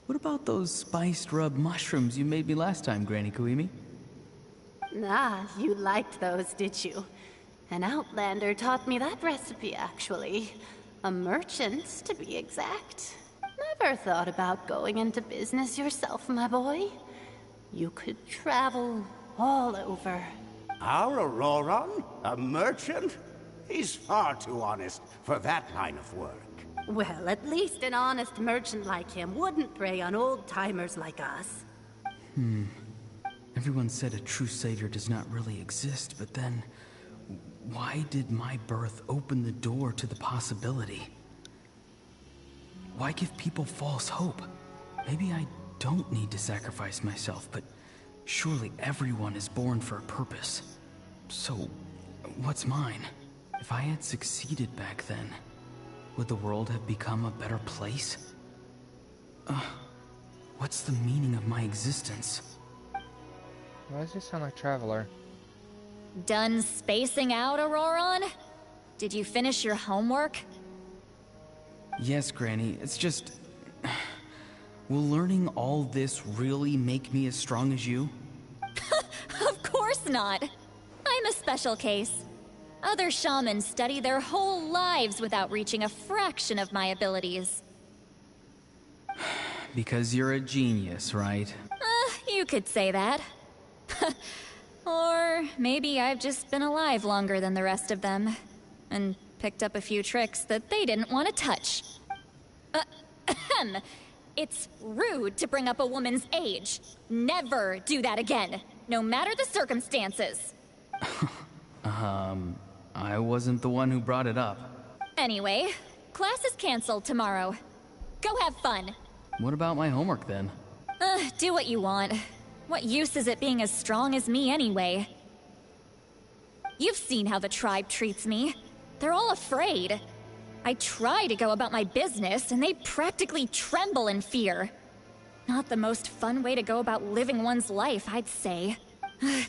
What about those spiced rub mushrooms you made me last time, Granny Kuimi? Ah, you liked those, did you? An outlander taught me that recipe, actually. A merchant, to be exact. Never thought about going into business yourself, my boy. You could travel all over. Our Auroron? A merchant? He's far too honest for that line of work. Well, at least an honest merchant like him wouldn't prey on old-timers like us. Everyone said a true savior does not really exist, but then... why did my birth open the door to the possibility? Why give people false hope? Maybe I don't need to sacrifice myself, but surely everyone is born for a purpose. So, what's mine? If I had succeeded back then, would the world have become a better place? What's the meaning of my existence? Why does he sound like Traveler? Done spacing out, Auroron? Did you finish your homework? Yes, Granny, it's just... will learning all this really make me as strong as you? Of course not. I'm a special case. Other shamans study their whole lives without reaching a fraction of my abilities. Because you're a genius, right? You could say that. Or maybe I've just been alive longer than the rest of them, and picked up a few tricks that they didn't want to touch. It's rude to bring up a woman's age. Never do that again, no matter the circumstances. I wasn't the one who brought it up. Anyway, class is canceled tomorrow. Go have fun. What about my homework then? Do what you want. What use is it being as strong as me anyway? You've seen how the tribe treats me. They're all afraid. I try to go about my business, and they practically tremble in fear. Not the most fun way to go about living one's life, I'd say.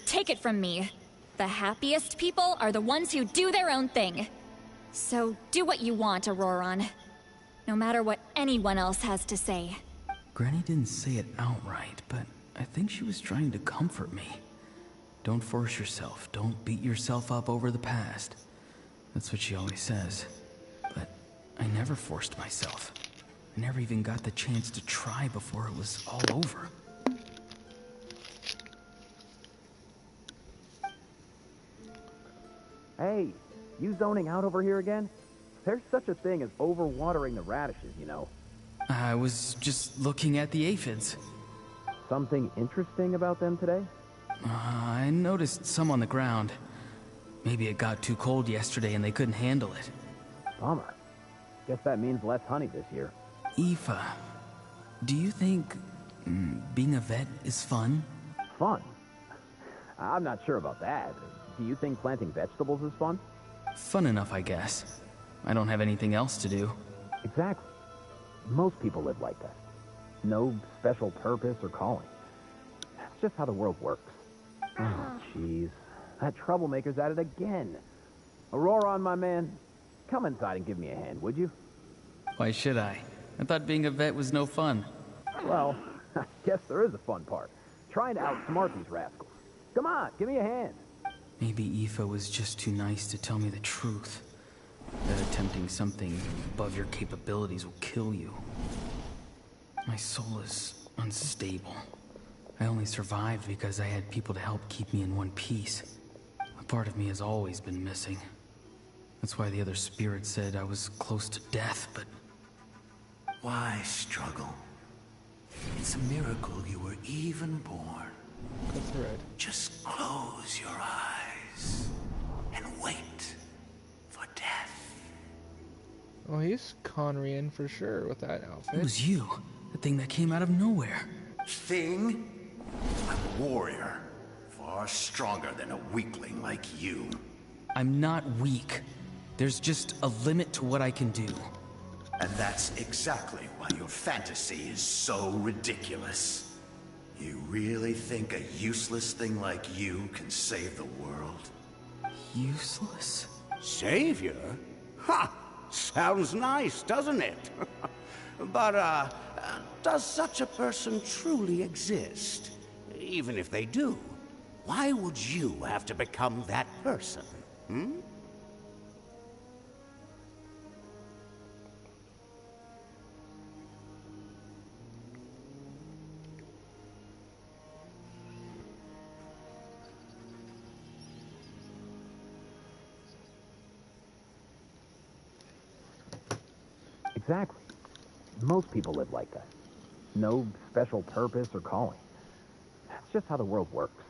Take it from me. The happiest people are the ones who do their own thing. So do what you want, Auroron. No matter what anyone else has to say. Granny didn't say it outright, but I think she was trying to comfort me. Don't force yourself. Don't beat yourself up over the past. That's what she always says. But I never forced myself. I never even got the chance to try before it was all over. Hey, you zoning out over here again? There's such a thing as overwatering the radishes, you know. I was just looking at the aphids. Something interesting about them today? I noticed some on the ground. Maybe it got too cold yesterday and they couldn't handle it. Bummer. Guess that means less honey this year. Aoife, do you think being a vet is fun? Fun? I'm not sure about that. Do you think planting vegetables is fun? Fun enough, I guess. I don't have anything else to do. Exactly. Most people live like that. No special purpose or calling. That's just how the world works. Oh, jeez. That troublemaker's at it again. Auroron, my man, come inside and give me a hand, would you? Why should I? I thought being a vet was no fun. Well, I guess there is a fun part. Trying to outsmart these rascals. Come on, give me a hand. Maybe Aoife was just too nice to tell me the truth. That attempting something above your capabilities will kill you. My soul is unstable. I only survived because I had people to help keep me in one piece. A part of me has always been missing. That's why the other spirits said I was close to death, but... Why struggle? It's a miracle you were even born. That's right. Just close your eyes and wait for death. Well, he's Conrian for sure with that outfit. It was you. The thing that came out of nowhere. Thing? I'm a warrior. Far stronger than a weakling like you. I'm not weak. There's just a limit to what I can do. And that's exactly why your fantasy is so ridiculous. You really think a useless thing like you can save the world? Useless? Savior? Ha! Sounds nice, doesn't it? But, does such a person truly exist? Even if they do, why would you have to become that person? Hmm? Exactly. Most people live like that. No special purpose or calling. That's just how the world works.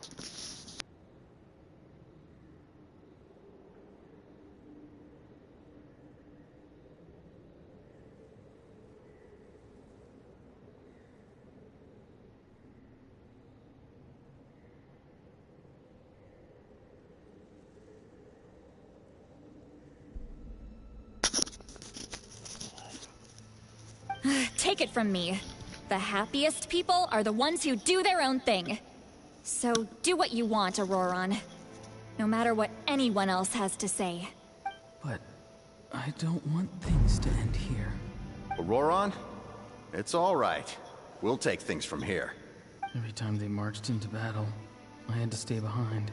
Take it from me. The happiest people are the ones who do their own thing. So do what you want, Auroron. No matter what anyone else has to say. But I don't want things to end here. Auroron? It's all right. We'll take things from here. Every time they marched into battle, I had to stay behind.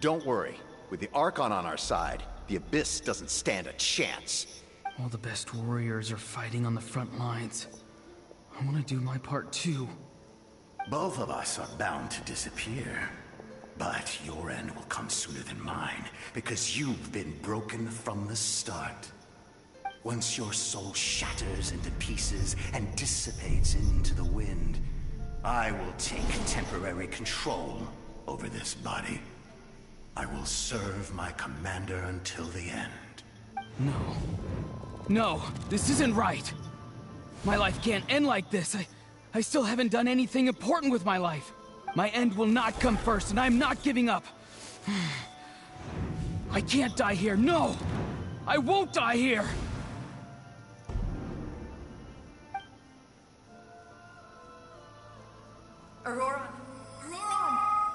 Don't worry. With the Archon on our side, the Abyss doesn't stand a chance. All the best warriors are fighting on the front lines. I want to do my part too. Both of us are bound to disappear. But your end will come sooner than mine, because you've been broken from the start. Once your soul shatters into pieces and dissipates into the wind, I will take temporary control over this body. I will serve my commander until the end. No. No, this isn't right. My life can't end like this. I still haven't done anything important with my life. My end will not come first, and I'm not giving up. I can't die here. No! I won't die here! Aurora! Aurora!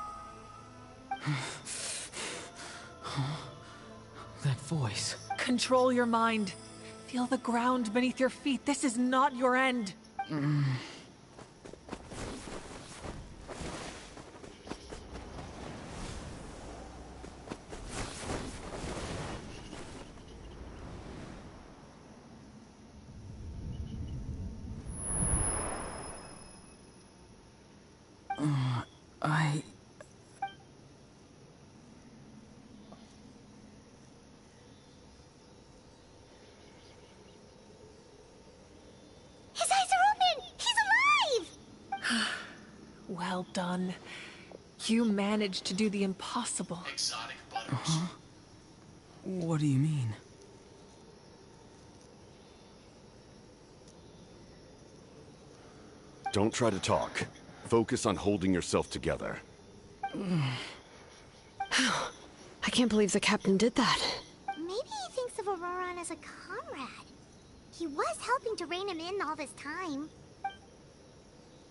That voice. Control your mind. Feel the ground beneath your feet. This is not your end. His eyes are open! He's alive! Well done. You managed to do the impossible. Exotic butters. Uh-huh. What do you mean? Don't try to talk. Focus on holding yourself together. I can't believe the captain did that. Maybe he thinks of Auroran as a comrade. He was helping to rein him in all this time.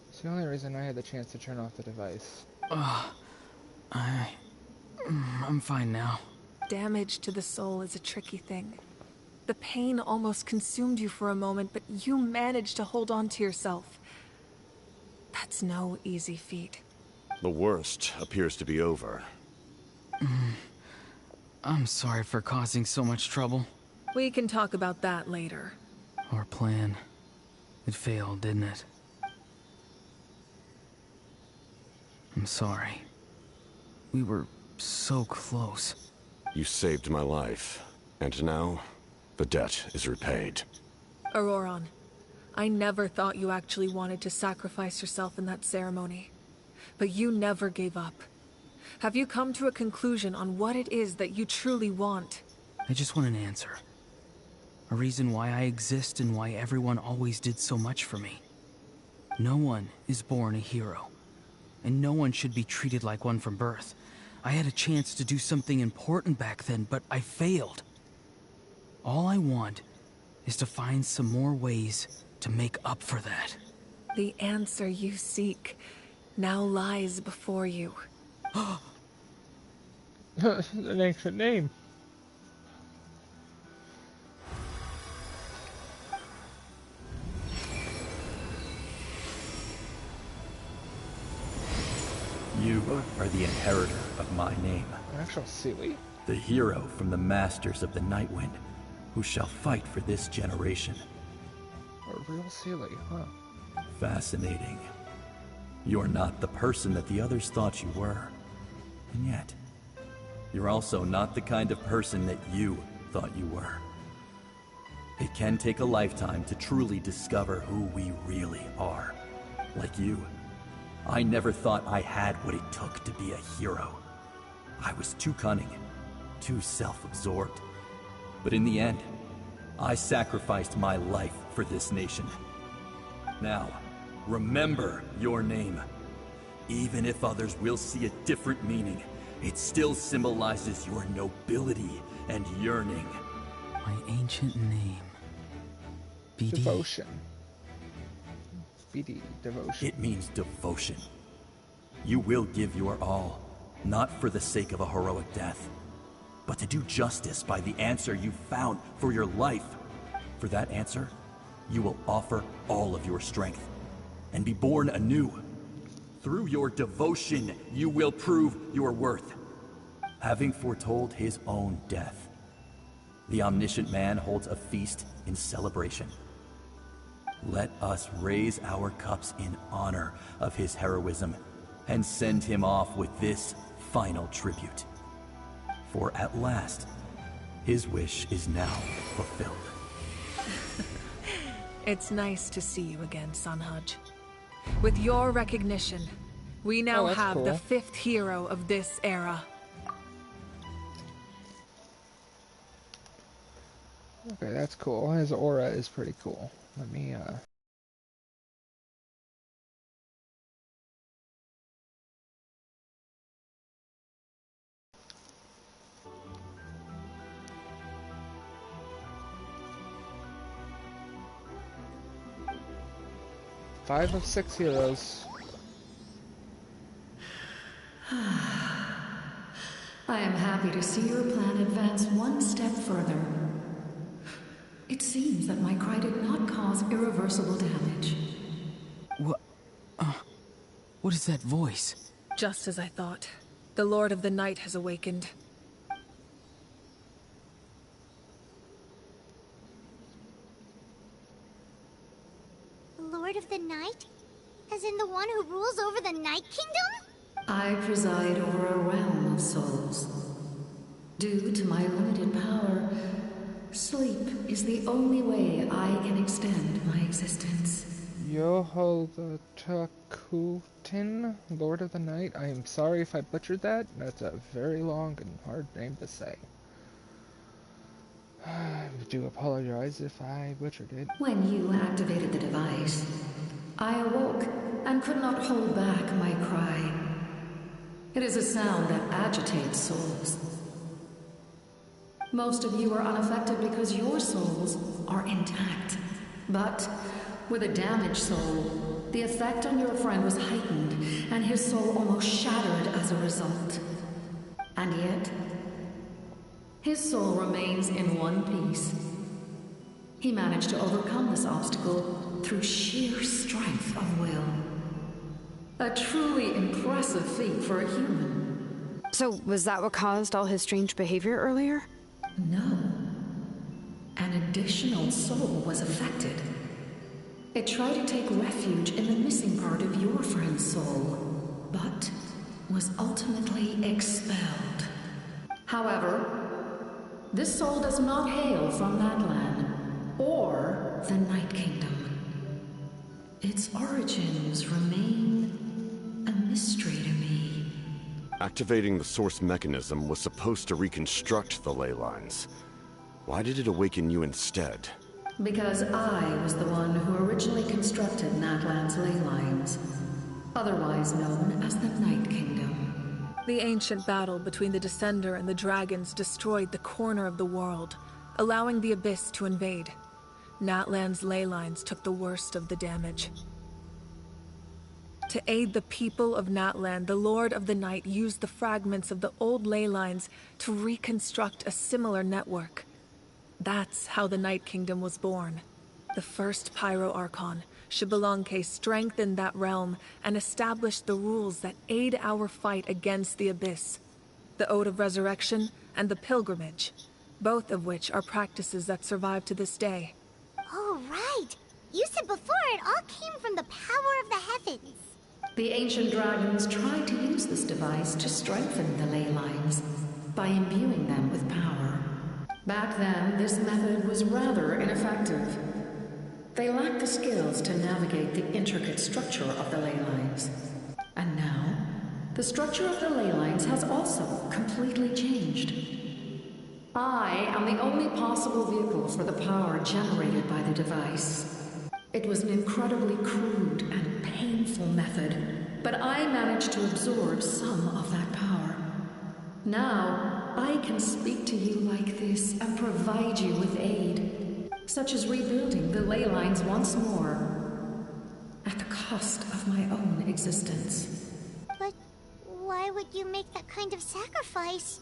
It's the only reason I had the chance to turn off the device. I'm fine now. Damage to the soul is a tricky thing. The pain almost consumed you for a moment, but you managed to hold on to yourself. That's no easy feat. The worst appears to be over. I'm sorry for causing so much trouble. We can talk about that later. Our plan. It failed, didn't it? I'm sorry. We were so close. You saved my life, and now the debt is repaid. Auroran, I never thought you actually wanted to sacrifice yourself in that ceremony. But you never gave up. Have you come to a conclusion on what it is that you truly want? I just want an answer. A reason why I exist and why everyone always did so much for me. No one is born a hero. And no one should be treated like one from birth. I had a chance to do something important back then, but I failed. All I want is to find some more ways to make up for that. The answer you seek now lies before you. An ancient name. You are the inheritor of my name. An actual Sealy? The hero from the Masters of the Nightwind, who shall fight for this generation. A real Sealy, huh? Fascinating. You're not the person that the others thought you were. And yet, you're also not the kind of person that you thought you were. It can take a lifetime to truly discover who we really are. Like you. I never thought I had what it took to be a hero. I was too cunning, too self-absorbed. But in the end, I sacrificed my life for this nation. Now, remember your name. Even if others will see a different meaning, it still symbolizes your nobility and yearning. My ancient name. BD. Devotion. BD, devotion. It means devotion. You will give your all, not for the sake of a heroic death, but to do justice by the answer you found for your life. For that answer, you will offer all of your strength and be born anew. Through your devotion, you will prove your worth. Having foretold his own death, the omniscient man holds a feast in celebration. Let us raise our cups in honor of his heroism and send him off with this final tribute. For at last, his wish is now fulfilled. It's nice to see you again, Sanhaj. With your recognition, we now have cool. the 5th hero of this era. Okay, that's cool. His aura is pretty cool. Let me, 5 of 6 heroes. I am happy to see your plan advance one step further. It seems that my cry did not cause irreversible damage. What is that voice? Just as I thought. The Lord of the Night has awakened. The Lord of the Night? As in the one who rules over the Night Kingdom? I preside over a realm of souls. Due to my limited power, sleep is the only way I can extend my existence. Yoho the Takutin, Lord of the Night. I am sorry if I butchered that. That's a very long and hard name to say. I do apologize if I butchered it. When you activated the device, I awoke and could not hold back my cry. It is a sound that agitates souls. Most of you are unaffected because your souls are intact. But with a damaged soul, the effect on your friend was heightened, and his soul almost shattered as a result. And yet, his soul remains in one piece. He managed to overcome this obstacle through sheer strength of will. A truly impressive feat for a human. So, was that what caused all his strange behavior earlier? No. An additional soul was affected. It tried to take refuge in the missing part of your friend's soul, but was ultimately expelled. However, this soul does not hail from Natlan or the Night Kingdom. Its origins remain a mystery to me. Activating the source mechanism was supposed to reconstruct the ley lines. Why did it awaken you instead? Because I was the one who originally constructed Natlan's ley lines, otherwise known as the Night Kingdom. The ancient battle between the Descender and the dragons destroyed the corner of the world, allowing the Abyss to invade. Natlan's ley lines took the worst of the damage. To aid the people of Natlan, the Lord of the Night used the fragments of the old ley lines to reconstruct a similar network. That's how the Night Kingdom was born. The first Pyro Archon, Xbalanque, strengthened that realm and established the rules that aid our fight against the Abyss. The Ode of Resurrection and the Pilgrimage, both of which are practices that survive to this day. Oh, right! You said before it all came from the power of the heavens. The ancient dragons tried to use this device to strengthen the ley lines by imbuing them with power. Back then, this method was rather ineffective. They lacked the skills to navigate the intricate structure of the ley lines. And now, the structure of the ley lines has also completely changed. I am the only possible vehicle for the power generated by the device. It was an incredibly crude and painful method, but I managed to absorb some of that power. Now, I can speak to you like this and provide you with aid, such as rebuilding the ley lines once more, at the cost of my own existence. But why would you make that kind of sacrifice?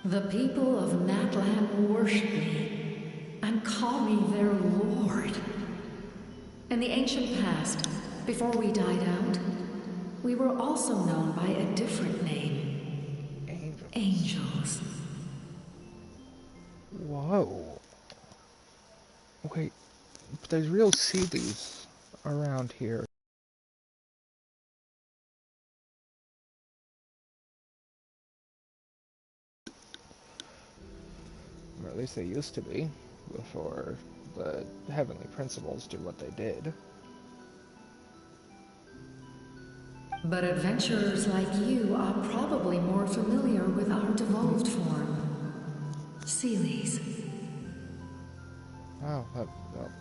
The people of Natlan worship me and call me their lord. In the ancient past, before we died out, we were also known by a different name. Angels. Whoa. Wait, there's real sea leaves around here. Or at least they used to be, before the Heavenly Principles did what they did. But adventurers like you are probably more familiar with our devolved form. Sealies. Well,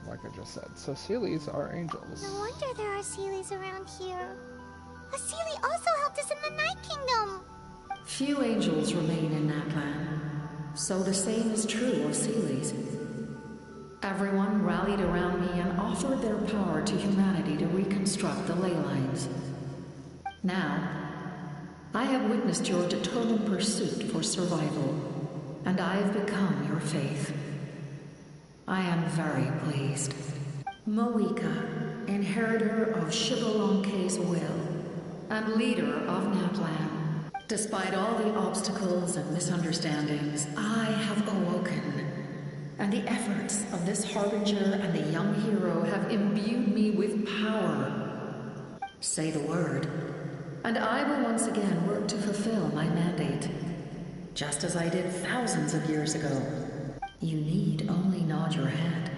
like I just said. So Seelies are angels. No wonder there are Seelies around here. A Seelie also helped us in the Night Kingdom. Few angels remain in Natlan, so the same is true of Seelies. Everyone rallied around me and offered their power to humanity to reconstruct the ley lines. Now, I have witnessed your determined pursuit for survival, and I have become your faith. I am very pleased. Moika, inheritor of Shivalonke's will, and leader of Natlan. Despite all the obstacles and misunderstandings, I have awoken, and the efforts of this harbinger and the young hero have imbued me with power. Say the word, and I will once again work to fulfill my mandate, just as I did thousands of years ago. You need only nod your head.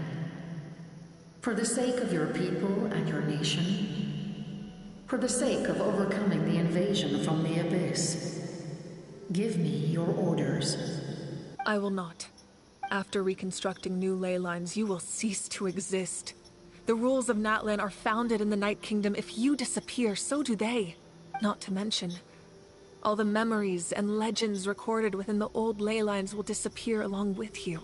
For the sake of your people and your nation, for the sake of overcoming the invasion from the Abyss, give me your orders. I will not. After reconstructing new ley lines, you will cease to exist. The rules of Natlan are founded in the Night Kingdom. If you disappear, so do they. Not to mention, all the memories and legends recorded within the old ley lines will disappear along with you.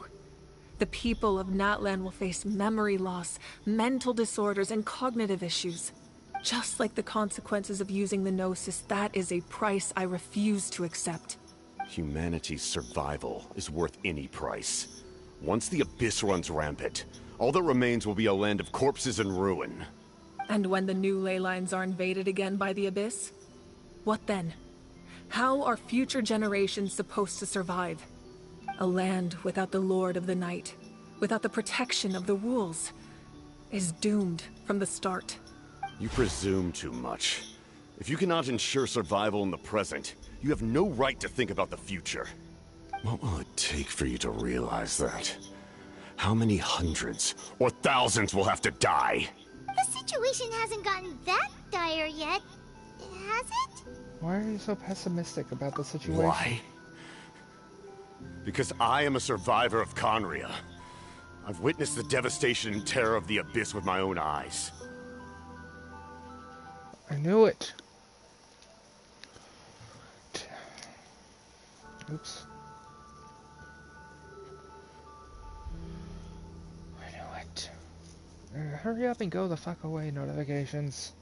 The people of Natlan will face memory loss, mental disorders, and cognitive issues. Just like the consequences of using the Gnosis, that is a price I refuse to accept. Humanity's survival is worth any price. Once the Abyss runs rampant, all that remains will be a land of corpses and ruin. And when the new ley lines are invaded again by the Abyss? What then? How are future generations supposed to survive? A land without the Lord of the Night, without the protection of the rules, is doomed from the start. You presume too much. If you cannot ensure survival in the present, you have no right to think about the future. What will it take for you to realize that? How many hundreds or thousands will have to die? The situation hasn't gotten that dire yet, has it? Why are you so pessimistic about the situation? Why? Because I am a survivor of Conria. I've witnessed the devastation and terror of the Abyss with my own eyes. I knew it. Oops. I knew it. Hurry up and go the fuck away, notifications.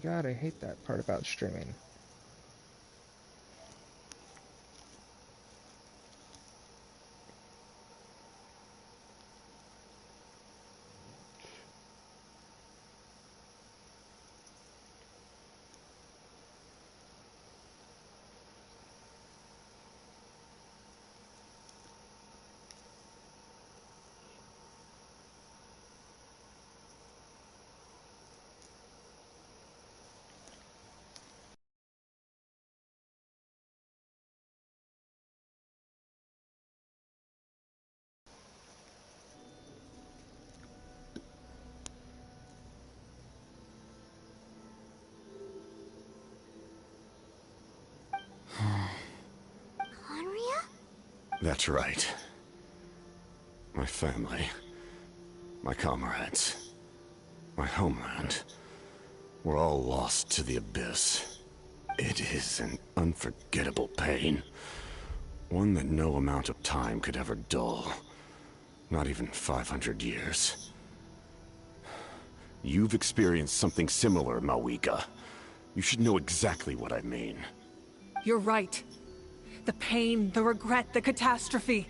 God, I hate that part about streaming. That's right. My family, my comrades, my homeland, were all lost to the Abyss. It is an unforgettable pain. One that no amount of time could ever dull. Not even 500 years. You've experienced something similar, Mawika. You should know exactly what I mean. You're right. The pain, the regret, the catastrophe.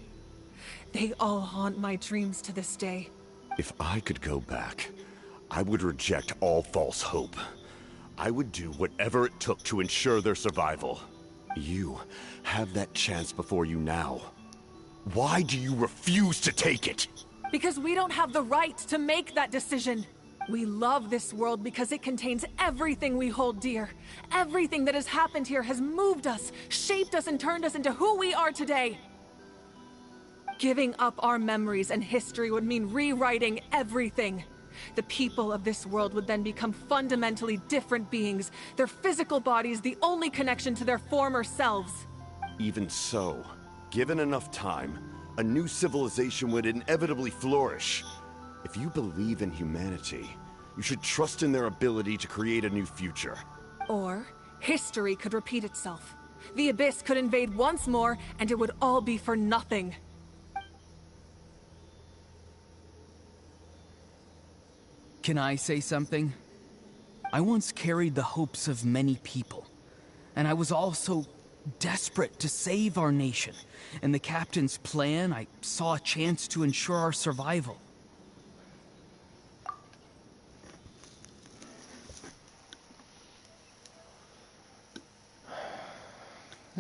They all haunt my dreams to this day. If I could go back, I would reject all false hope. I would do whatever it took to ensure their survival. You have that chance before you now. Why do you refuse to take it? Because we don't have the right to make that decision. We love this world because it contains everything we hold dear. Everything that has happened here has moved us, shaped us, and turned us into who we are today. Giving up our memories and history would mean rewriting everything. The people of this world would then become fundamentally different beings, their physical bodies the only connection to their former selves. Even so, given enough time, a new civilization would inevitably flourish. If you believe in humanity, you should trust in their ability to create a new future. Or, history could repeat itself. The Abyss could invade once more, and it would all be for nothing. Can I say something? I once carried the hopes of many people, and I was also desperate to save our nation. In the captain's plan, I saw a chance to ensure our survival.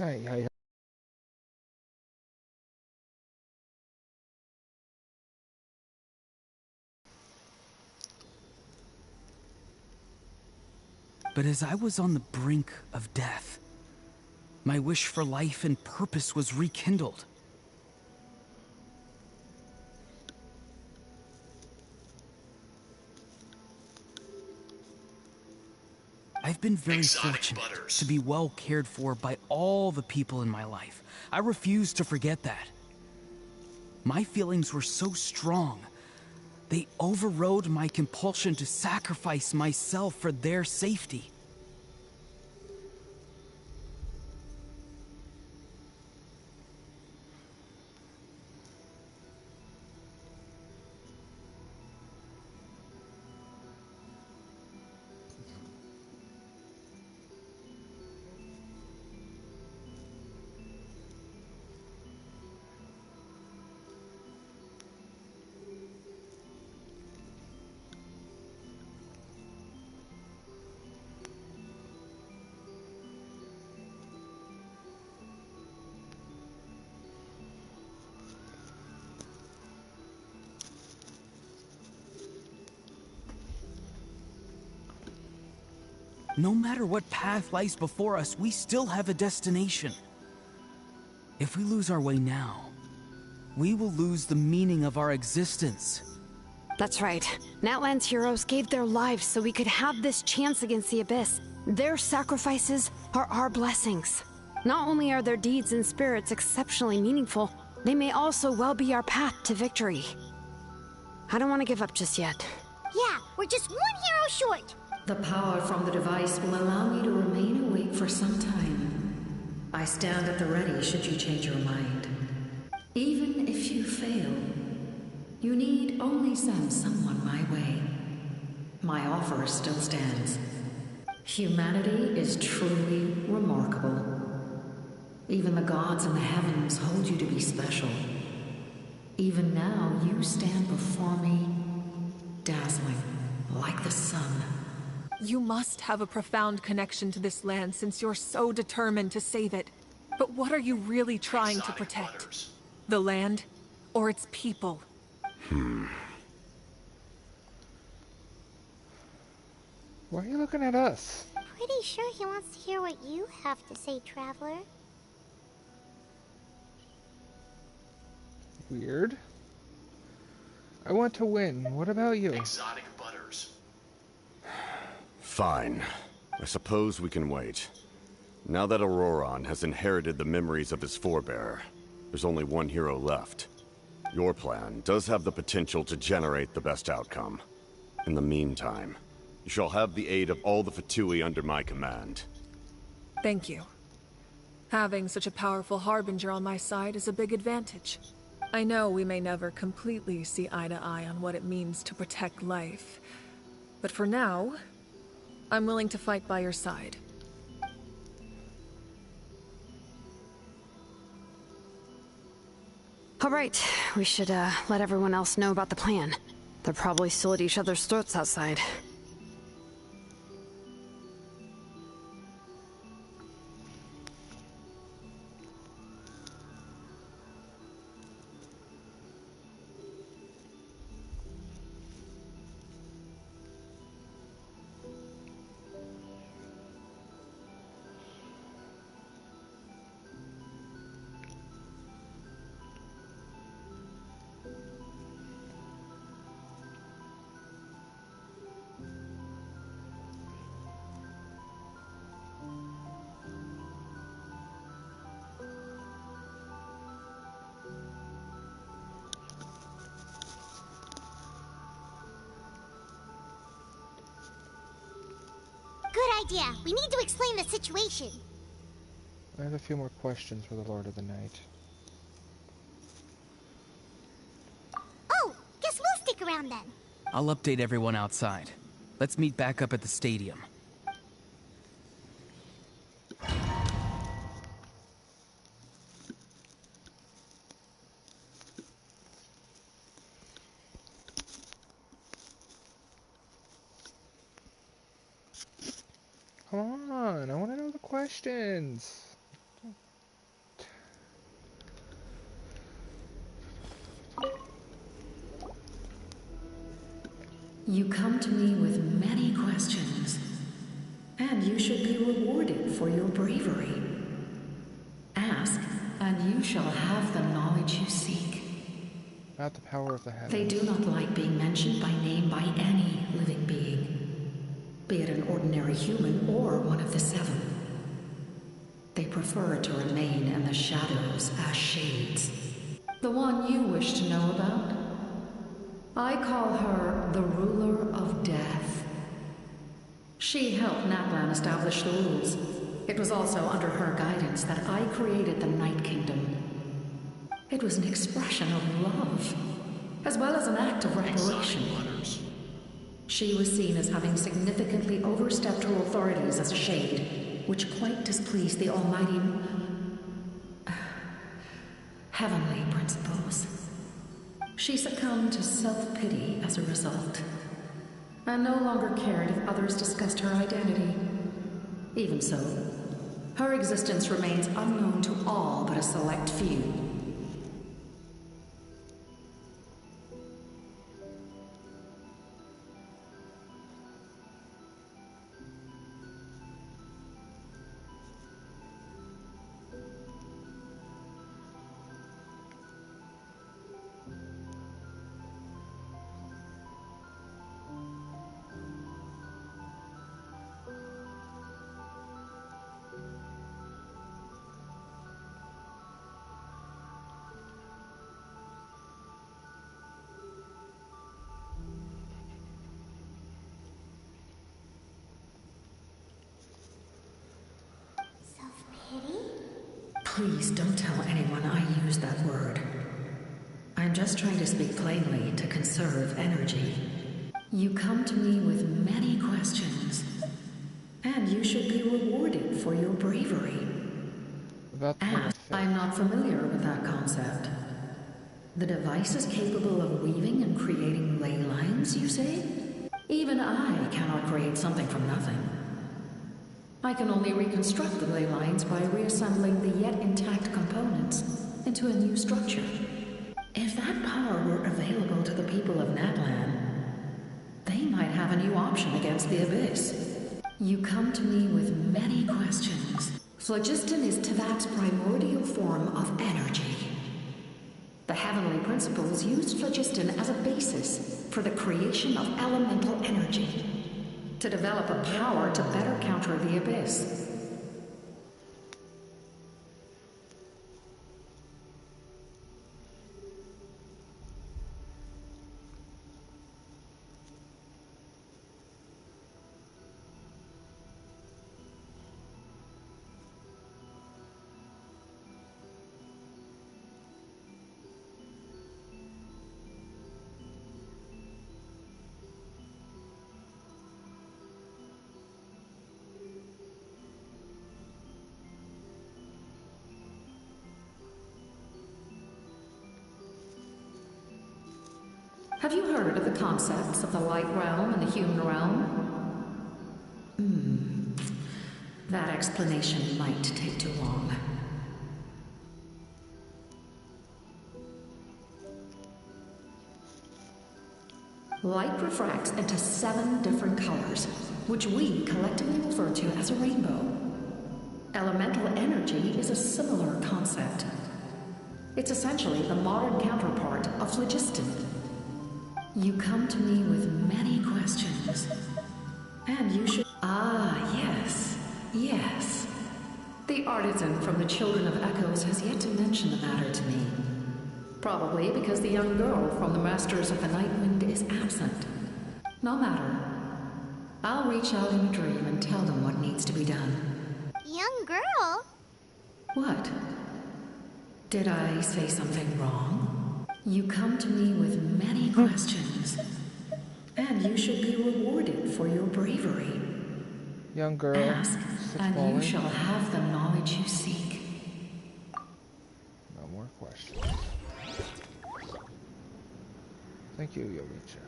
Ay. But as I was on the brink of death, my wish for life and purpose was rekindled. I've been very fortunate to be well cared for by all the people in my life. I refuse to forget that. My feelings were so strong, they overrode my compulsion to sacrifice myself for their safety. No matter what path lies before us, we still have a destination. If we lose our way now, we will lose the meaning of our existence. That's right. Natlan's heroes gave their lives so we could have this chance against the Abyss. Their sacrifices are our blessings. Not only are their deeds and spirits exceptionally meaningful, they may also well be our path to victory. I don't want to give up just yet. Yeah, we're just one hero short. The power from the device will allow me to remain awake for some time. I stand at the ready should you change your mind. Even if you fail, you need only send someone my way. My offer still stands. Humanity is truly remarkable. Even the gods in the heavens hold you to be special. Even now, you stand before me, dazzling like the sun. You must have a profound connection to this land since you're so determined to save it. But what are you really trying to protect? The land, or its people? Why are you looking at us? Pretty sure he wants to hear what you have to say, Traveler. Weird. I want to win. What about you? Exotic butters. Fine. I suppose we can wait. Now that Auroron has inherited the memories of his forebear, there's only one hero left. Your plan does have the potential to generate the best outcome. In the meantime, you shall have the aid of all the Fatui under my command. Thank you. Having such a powerful harbinger on my side is a big advantage. I know we may never completely see eye to eye on what it means to protect life, but for now, I'm willing to fight by your side. All right, we should let everyone else know about the plan. They're probably still at each other's throats outside. Good idea. We need to explain the situation. I have a few more questions for the Lord of the Night. Oh, guess we'll stick around then. I'll update everyone outside. Let's meet back up at the stadium. Come on, I want to know the questions. You come to me with many questions, and you should be rewarded for your bravery. Ask, and you shall have the knowledge you seek. About the power of the heavens. They do not like being mentioned by name by any living being, be it an ordinary human or one of the seven. They prefer to remain in the shadows as shades. The one you wish to know about? I call her the ruler of death. She helped Natlan establish the rules. It was also under her guidance that I created the Night Kingdom. It was an expression of love, as well as an act of reparation. She was seen as having significantly overstepped her authorities as a shade, which quite displeased the almighty heavenly principles. She succumbed to self-pity as a result, and no longer cared if others discussed her identity. Even so, her existence remains unknown to all but a select few. Please don't tell anyone I used that word. I'm just trying to speak plainly to conserve energy. You come to me with many questions, and you should be rewarded for your bravery. And I'm not familiar with that concept. The device is capable of weaving and creating ley lines, you say? Even I cannot create something from nothing. I can only reconstruct the ley lines by reassembling the yet intact components into a new structure. If that power were available to the people of Natlan, they might have a new option against the Abyss. You come to me with many questions. Phlogiston is Teyvat's primordial form of energy. The heavenly principles used phlogiston as a basis for the creation of elemental energy, to develop a power to better counter the Abyss. Have you heard of the concepts of the light realm and the human realm? That explanation might take too long. Light refracts into 7 different colors, which we collectively refer to as a rainbow. Elemental energy is a similar concept. It's essentially the modern counterpart of phlogiston. You come to me with many questions, and you should— yes. The artisan from the Children of Echoes has yet to mention the matter to me. Probably because the young girl from the Masters of the Night Wind is absent. No matter. I'll reach out in a dream and tell them what needs to be done. Young girl? What? Did I say something wrong? You come to me with many questions, and you should be rewarded for your bravery. Young girl. Ask, and falling. you shall have the knowledge you seek. No more questions. Thank you, Yogicha.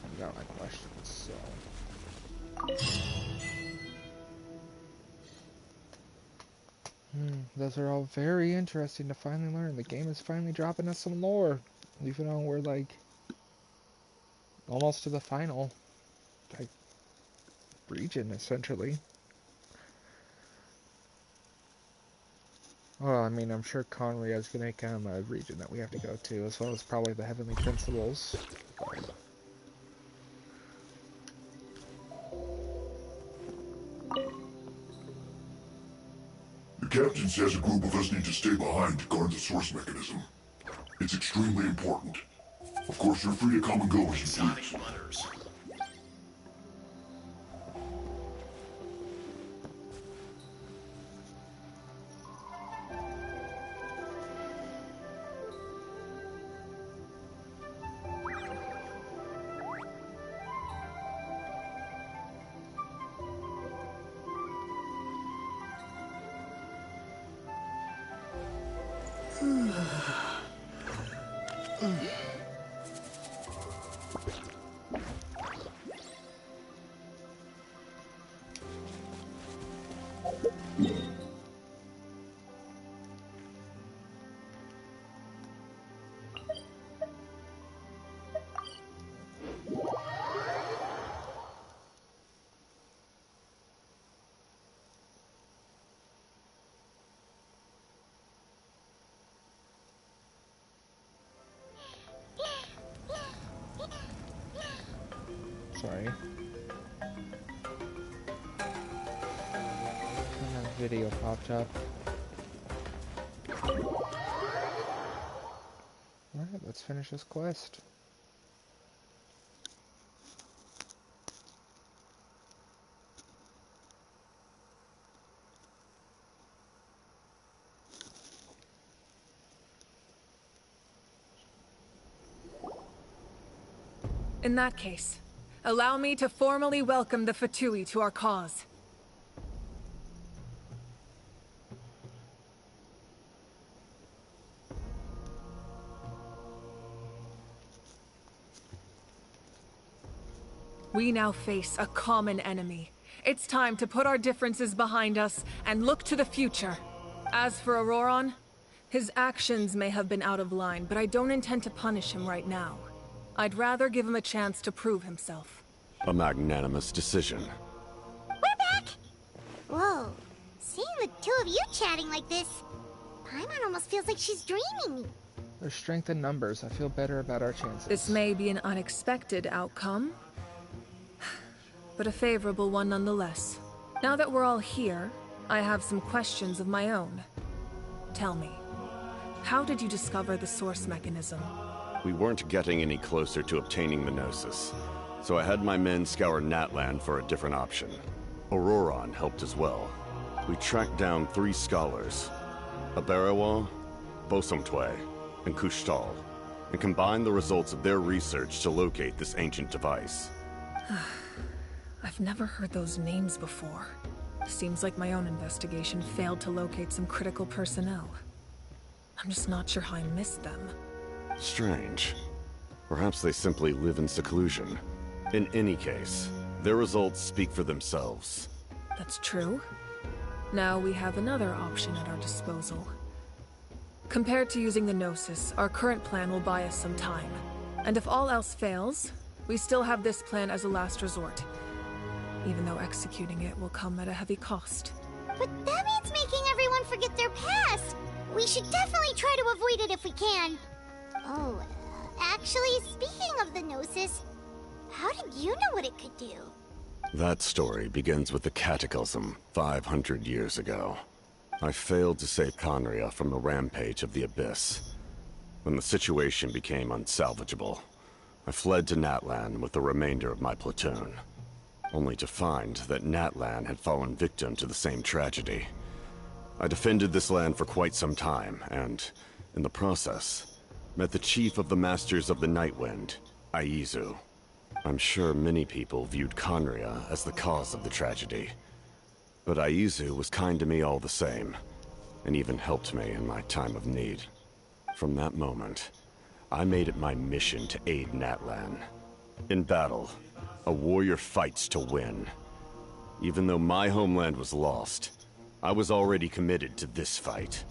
I got my questions, so... Those are all very interesting to finally learn. The game is finally dropping us some lore. Even though we're like almost to the final like region, essentially. Well, I mean, I'm sure Conria is going to become a region that we have to go to, as well as probably the Heavenly Principles. The captain says a group of us need to stay behind to guard the source mechanism. It's extremely important. Of course, you're free to come and go as you please. Sorry. And a video popped up. Alright, let's finish this quest. In that case, allow me to formally welcome the Fatui to our cause. We now face a common enemy. It's time to put our differences behind us and look to the future. As for Auroron, his actions may have been out of line, but I don't intend to punish him right now. I'd rather give him a chance to prove himself. A magnanimous decision. We're back! Whoa. Seeing the two of you chatting like this, Paimon almost feels like she's dreaming. There's strength in numbers. I feel better about our chances. This may be an unexpected outcome, but a favorable one nonetheless. Now that we're all here, I have some questions of my own. Tell me, how did you discover the source mechanism? We weren't getting any closer to obtaining the Gnosis, so I had my men scour Natlan for a different option. Auroron helped as well. We tracked down 3 scholars, Aberawa, Bosamtwe, and Kushtal, and combined the results of their research to locate this ancient device. I've never heard those names before. Seems like my own investigation failed to locate some critical personnel. I'm just not sure how I missed them. Strange. Perhaps they simply live in seclusion. In any case, their results speak for themselves. That's true. Now we have another option at our disposal. Compared to using the Gnosis, our current plan will buy us some time. And if all else fails, we still have this plan as a last resort. Even though executing it will come at a heavy cost. But that means making everyone forget their past! We should definitely try to avoid it if we can. Oh, actually, speaking of the Gnosis, how did you know what it could do? That story begins with the Cataclysm 500 years ago. I failed to save Conria from the rampage of the Abyss, When the situation became unsalvageable, I fled to Natlan with the remainder of my platoon, only to find that Natlan had fallen victim to the same tragedy. I defended this land for quite some time, and, in the process, met the chief of the Masters of the Nightwind, Aizu. I'm sure many people viewed Conria as the cause of the tragedy, but Aizu was kind to me all the same, and even helped me in my time of need. From that moment, I made it my mission to aid Natlan. In battle, a warrior fights to win. Even though my homeland was lost, I was already committed to this fight.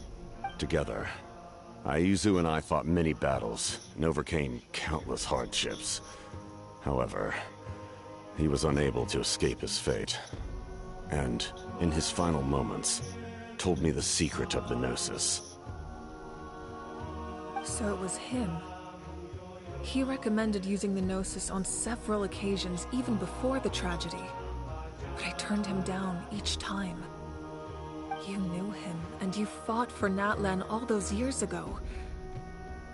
Together, Aizu and I fought many battles and overcame countless hardships. However, he was unable to escape his fate, and, in his final moments, told me the secret of the Gnosis. So it was him. He recommended using the Gnosis on several occasions, even before the tragedy. But I turned him down each time. You knew him, and you fought for Natlan all those years ago.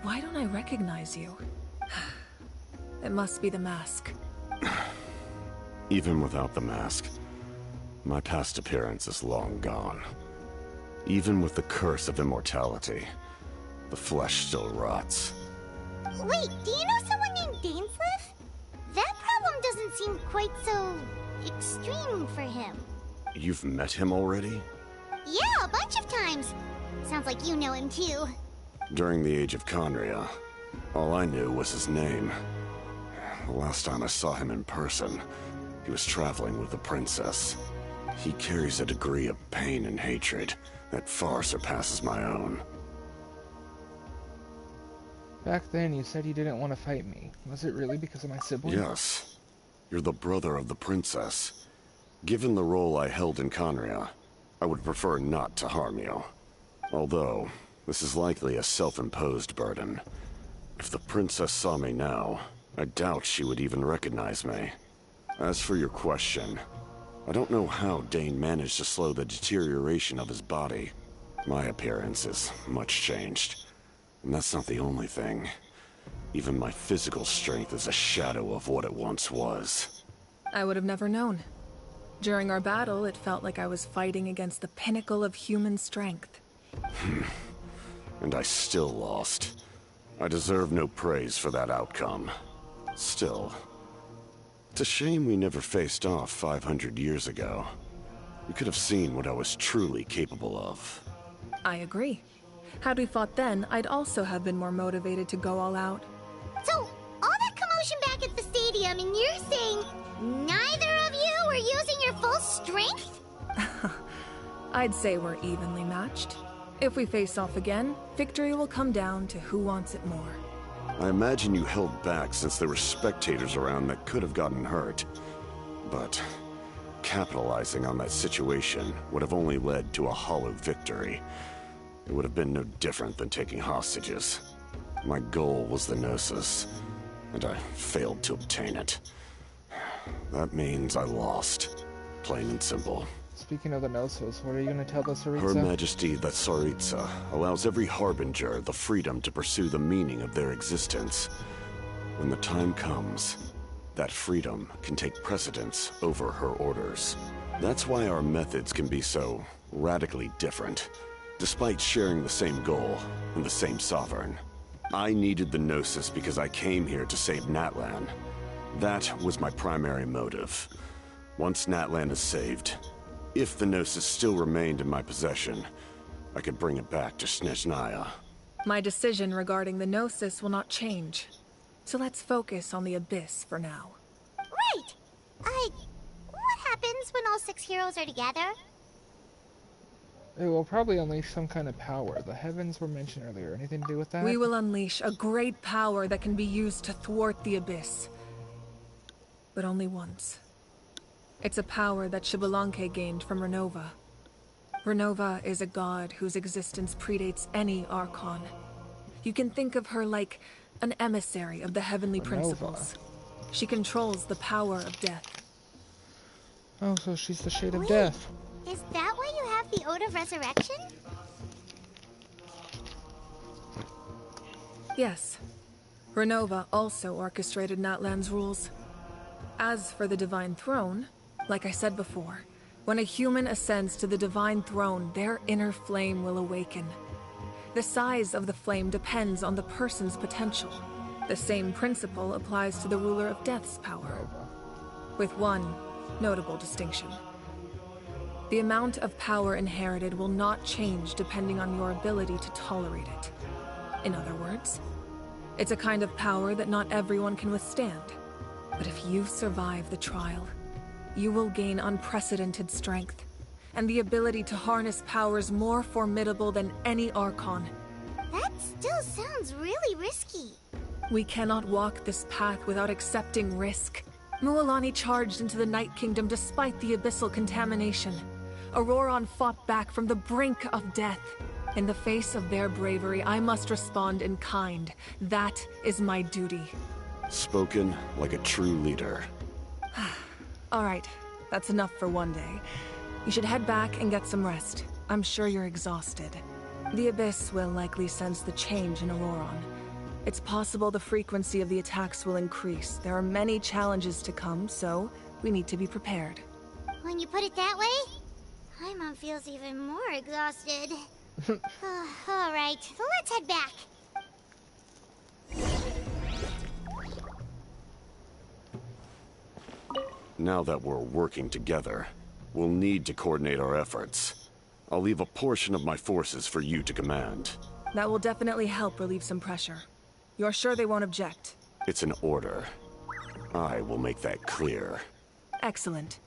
Why don't I recognize you? It must be the mask. Even without the mask, my past appearance is long gone. Even with the curse of immortality, the flesh still rots. Wait, do you know someone named Dainsleif? That problem doesn't seem quite so extreme for him. You've met him already? Yeah, a bunch of times. Sounds like you know him too. During the age of Conria, all I knew was his name. The last time I saw him in person, he was traveling with the princess. He carries a degree of pain and hatred that far surpasses my own. Back then, you said you didn't want to fight me. Was it really because of my sibling? Yes. You're the brother of the princess. Given the role I held in Conria, I would prefer not to harm you. Although, this is likely a self-imposed burden. If the princess saw me now, I doubt she would even recognize me. As for your question, I don't know how Dane managed to slow the deterioration of his body. My appearance is much changed, and that's not the only thing. Even my physical strength is a shadow of what it once was. I would have never known. During our battle, it felt like I was fighting against the pinnacle of human strength. And I still lost. I deserve no praise for that outcome. Still, it's a shame we never faced off 500 years ago. You could have seen what I was truly capable of. I agree. Had we fought then, I'd also have been more motivated to go all out. So, all that commotion back at the stadium, and you're saying neither of you were using your full strength? I'd say we're evenly matched. If we face off again, victory will come down to who wants it more. I imagine you held back since there were spectators around that could have gotten hurt. But capitalizing on that situation would have only led to a hollow victory. It would have been no different than taking hostages. My goal was the Gnosis, and I failed to obtain it. That means I lost. Plain and simple. Speaking of the Gnosis, what are you going to tell the Tsaritsa? Her Majesty, the Tsaritsa, allows every Harbinger the freedom to pursue the meaning of their existence. When the time comes, that freedom can take precedence over her orders. That's why our methods can be so radically different, despite sharing the same goal and the same sovereign. I needed the Gnosis because I came here to save Natlan. That was my primary motive. Once Natlan is saved, if the Gnosis still remained in my possession, I could bring it back to Snezhnaya. My decision regarding the Gnosis will not change. So let's focus on the Abyss for now. Right! What happens when all 6 heroes are together? It will probably unleash some kind of power. The heavens were mentioned earlier. Anything to do with that? We will unleash a great power that can be used to thwart the Abyss. But only once. It's a power that Xbalanque gained from Renova. Renova is a god whose existence predates any Archon. You can think of her like an emissary of the heavenly principles. She controls the power of death. Oh, so she's the Shade of Death. Is that why you have the Ode of Resurrection? Yes. Renova also orchestrated Natlan's rules. As for the Divine Throne, like I said before, when a human ascends to the Divine Throne, their inner flame will awaken. The size of the flame depends on the person's potential. The same principle applies to the Ruler of Death's power, with one notable distinction. The amount of power inherited will not change depending on your ability to tolerate it. In other words, it's a kind of power that not everyone can withstand. But if you survive the trial, you will gain unprecedented strength, and the ability to harness powers more formidable than any Archon. That still sounds really risky. We cannot walk this path without accepting risk. Mualani charged into the Night Kingdom despite the abyssal contamination. Auroron fought back from the brink of death. In the face of their bravery, I must respond in kind. That is my duty. Spoken like a true leader. All right, that's enough for one day. You should head back and get some rest. I'm sure you're exhausted. The Abyss will likely sense the change in Auroron. It's possible the frequency of the attacks will increase. There are many challenges to come, so we need to be prepared. When you put it that way, Paimon feels even more exhausted. All right, let's head back. Now that we're working together, we'll need to coordinate our efforts. I'll leave a portion of my forces for you to command. That will definitely help relieve some pressure. You're sure they won't object? It's an order. I will make that clear. Excellent.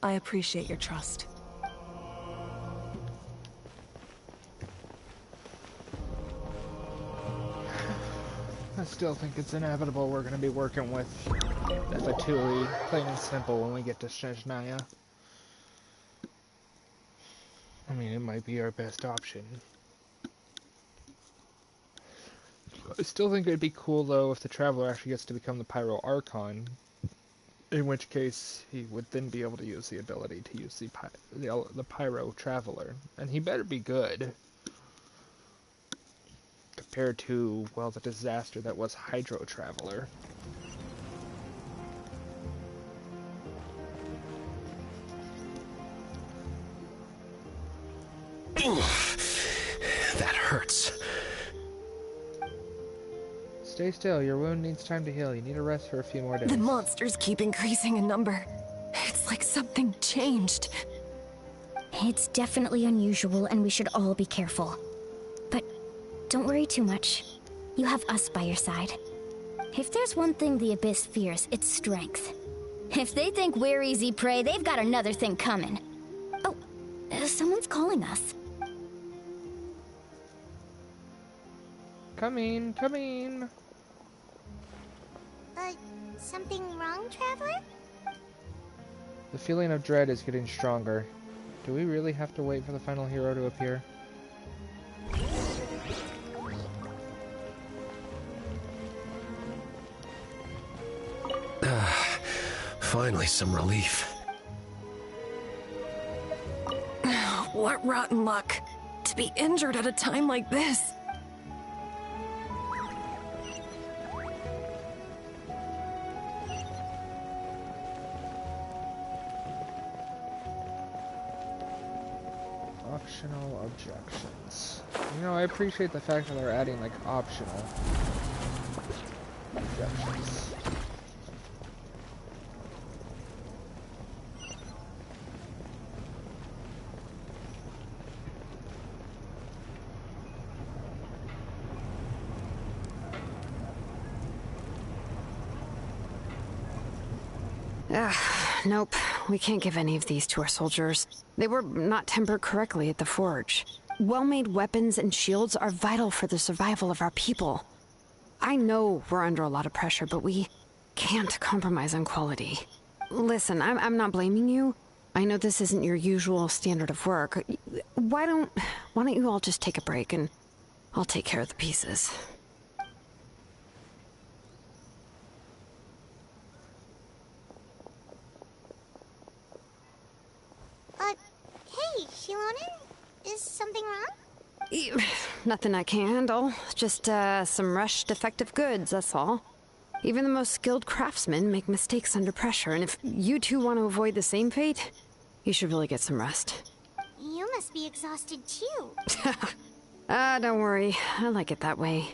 I appreciate your trust. I still think it's inevitable we're going to be working with the Fatui, plain and simple, when we get to Snezhnaya. I mean, it might be our best option. I still think it'd be cool, though, if the Traveler actually gets to become the Pyro Archon, in which case he would then be able to use the ability to use the Pyro Traveler. And he better be good. Compared to, well, the disaster that was Hydro Traveler. That hurts. Stay still. Your wound needs time to heal. You need a rest for a few more days. The monsters keep increasing in number. It's like something changed. It's definitely unusual, and we should all be careful. But don't worry too much. You have us by your side. If there's one thing the Abyss fears, it's strength. If they think we're easy prey, they've got another thing coming. Oh, someone's calling us. Come in, come in. Something wrong, Traveler? The feeling of dread is getting stronger. Do we really have to wait for the final hero to appear? Finally, some relief. What rotten luck. To be injured at a time like this. Optional objections. You know, I appreciate the fact that they're adding, like, optional objections. Nope. We can't give any of these to our soldiers. They were not tempered correctly at the forge. Well-made weapons and shields are vital for the survival of our people. I know we're under a lot of pressure, but we can't compromise on quality. Listen, I'm not blaming you. I know this isn't your usual standard of work. Why don't you all just take a break and I'll take care of the pieces. Hey, Shilonen? Is something wrong? Nothing I can handle. Just, some rushed defective goods, that's all. Even the most skilled craftsmen make mistakes under pressure, and if you two want to avoid the same fate, you should really get some rest. You must be exhausted too. Don't worry. I like it that way.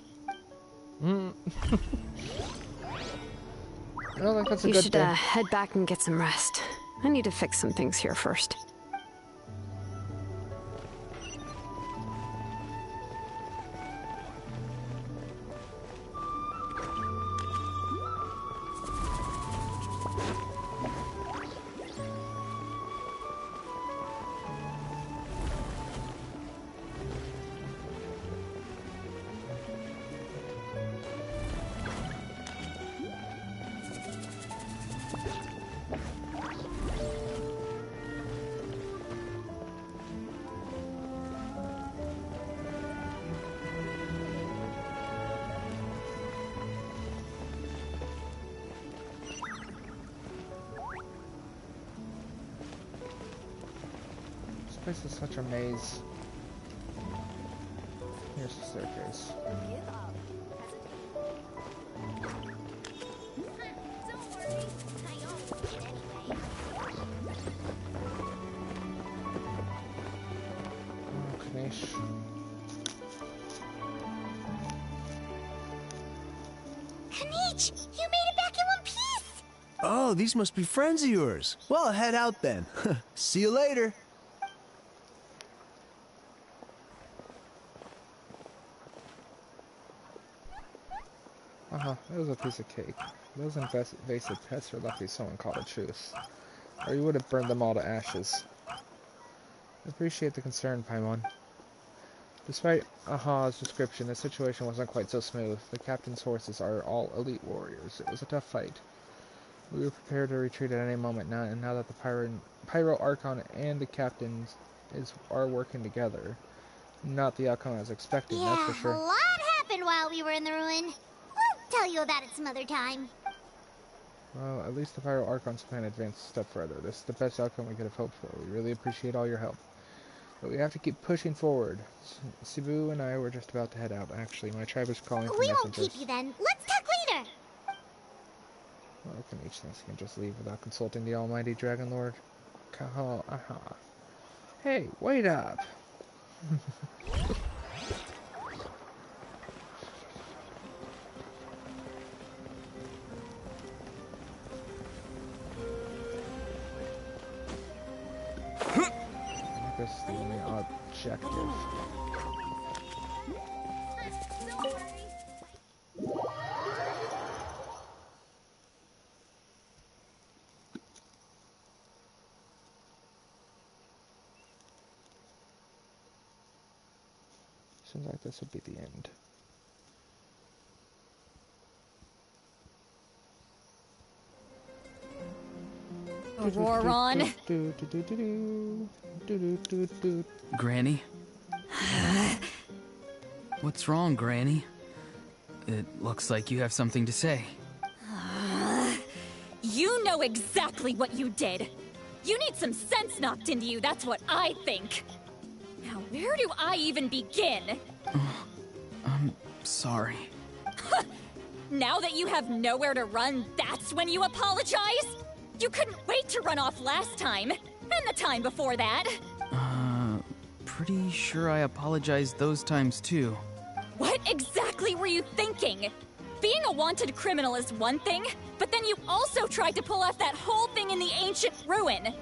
Well, that's a you good should, thing. head back and get some rest. I need to fix some things here first. This is such a maze. Here's the staircase. Knish. Knish, you made it back in one piece! Oh, these must be friends of yours. Well, head out then. See you later. It was a piece of cake. Those invasive pests are lucky someone called a truce, or you would have burned them all to ashes. I appreciate the concern, Paimon. Despite Aha's description, the situation wasn't quite so smooth. The captain's horses are all elite warriors. It was a tough fight. We were prepared to retreat at any moment now, and now that the Pyro Archon and the captains are working together, not the outcome I was expecting, that's for sure. A lot happened while we were in the ruin. We'll tell you about it some other time. Well, at least the Pyro Archon's plan advanced a step further. This is the best outcome we could have hoped for. We really appreciate all your help. But we have to keep pushing forward. Cebu and I were just about to head out. Actually, my tribe is calling for We messengers. won't keep you then. Let's talk later. Well, Knish thinks he can just leave without consulting the almighty Dragon Lord. Aha. Hey, wait up! This is the only objective. Seems like this would be the end. Auroron. Granny? What's wrong, Granny? It looks like you have something to say. You know exactly what you did. You need some sense knocked into you, that's what I think. Now, where do I even begin? I'm sorry. Now that you have nowhere to run, that's when you apologize? You couldn't wait to run off last time, and the time before that. Pretty sure I apologized those times too. What exactly were you thinking? Being a wanted criminal is one thing, but then you also tried to pull off that whole thing in the ancient ruin.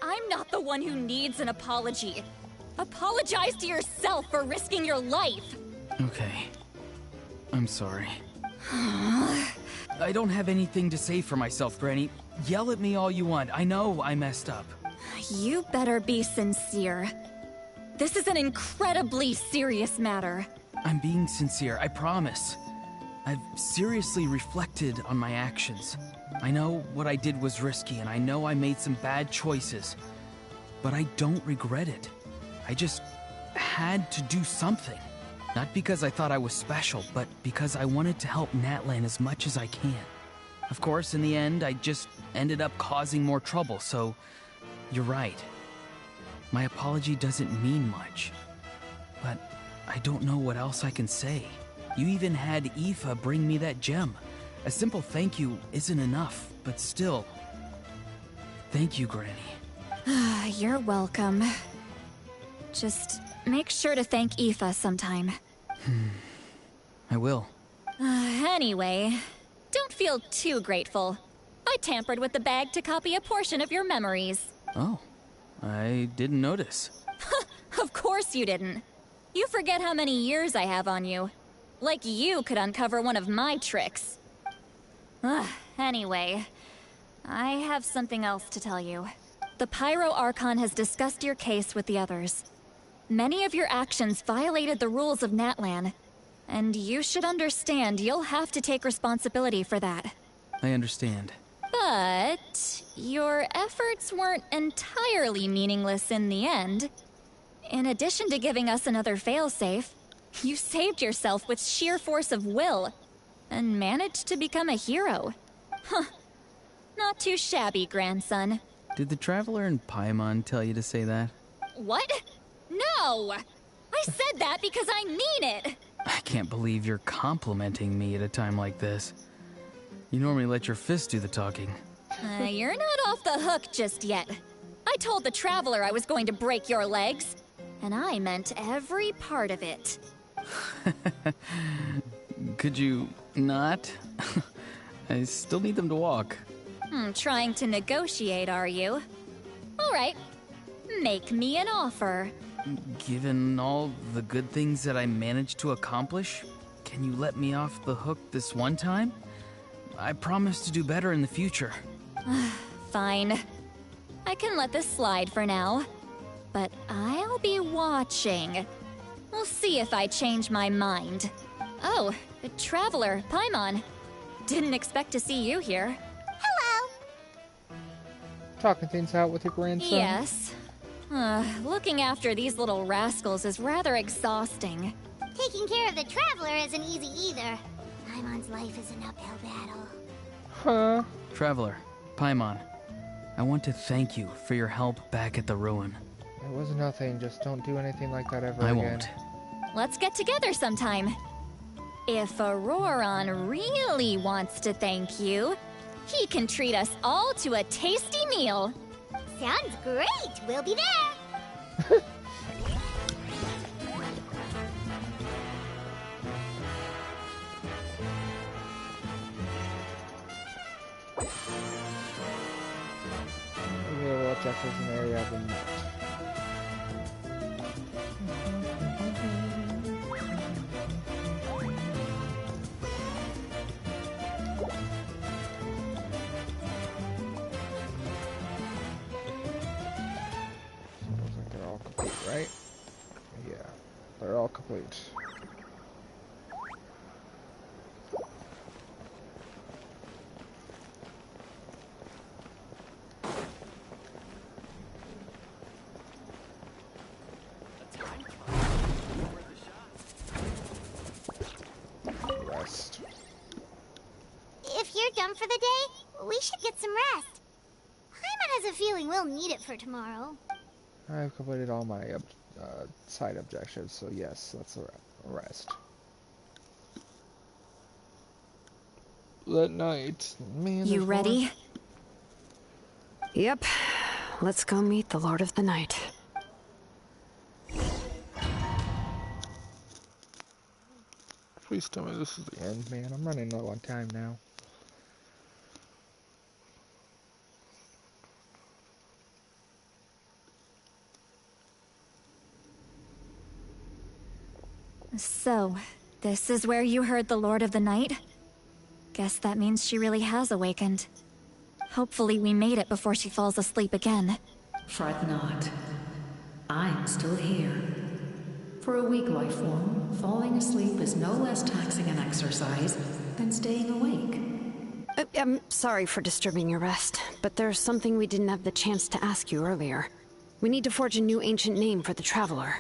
I'm not the one who needs an apology. Apologize to yourself for risking your life. Okay. I'm sorry. I don't have anything to say for myself, Granny. Yell at me all you want. I know I messed up. You better be sincere. This is an incredibly serious matter. I'm being sincere, I promise. I've seriously reflected on my actions. I know what I did was risky, and I know I made some bad choices. But I don't regret it. I just had to do something. Not because I thought I was special, but because I wanted to help Natlan as much as I can. Of course, in the end, I just ended up causing more trouble, so you're right. My apology doesn't mean much. but I don't know what else I can say. You even had Aoife bring me that gem. A simple thank you isn't enough, but still. Thank you, Granny. You're welcome. Just make sure to thank Aoife sometime. I will. Anyway, don't feel too grateful. I tampered with the bag to copy a portion of your memories. Oh, I didn't notice. Of course you didn't. You forget how many years I have on you. Like you could uncover one of my tricks. Anyway, I have something else to tell you. The Pyro Archon has discussed your case with the others. Many of your actions violated the rules of Natlan, and you should understand you'll have to take responsibility for that. I understand. But your efforts weren't entirely meaningless in the end. In addition to giving us another failsafe, you saved yourself with sheer force of will and managed to become a hero. Huh. Not too shabby, grandson. Did the Traveler and Paimon tell you to say that? What? No! I said that because I mean it! I can't believe you're complimenting me at a time like this. You normally let your fist do the talking. You're not off the hook just yet. I told the Traveler I was going to break your legs, and I meant every part of it. Could you not? I still need them to walk. Trying to negotiate, are you? All right. Make me an offer. Given all the good things that I managed to accomplish, can you let me off the hook this one time? I promise to do better in the future. Fine. I can let this slide for now. But I'll be watching. We'll see if I change my mind. Oh, Traveler, Paimon. Didn't expect to see you here. Hello! Talking things out with your grandson? Yes. Looking after these little rascals is rather exhausting. Taking care of the Traveler isn't easy either. Paimon's life is an uphill battle. Huh? Traveler, Paimon, I want to thank you for your help back at the ruin. It was nothing, just don't do anything like that ever I again. won't. Let's get together sometime. If Auroron really wants to thank you, he can treat us all to a tasty meal. Sounds great! We'll be there! Little objectives in the area have been met. Looks like they're all complete, right? Yeah, they're all complete. Rest. If you're done for the day, we should get some rest. Paimon has a feeling we'll need it for tomorrow. I've completed all my side objectives, so yes, let's rest. That night, man. You ready? Yep. Let's go meet the Lord of the Night. Please tell me this is the end, man. I'm running low on time now. So, this is where you heard the Lord of the Night? Guess that means she really has awakened. Hopefully we made it before she falls asleep again. Fret not. I'm still here. For a weak life form, falling asleep is no less taxing an exercise than staying awake. I'm sorry for disturbing your rest, but there's something we didn't have the chance to ask you earlier. We need to forge a new ancient name for the Traveler.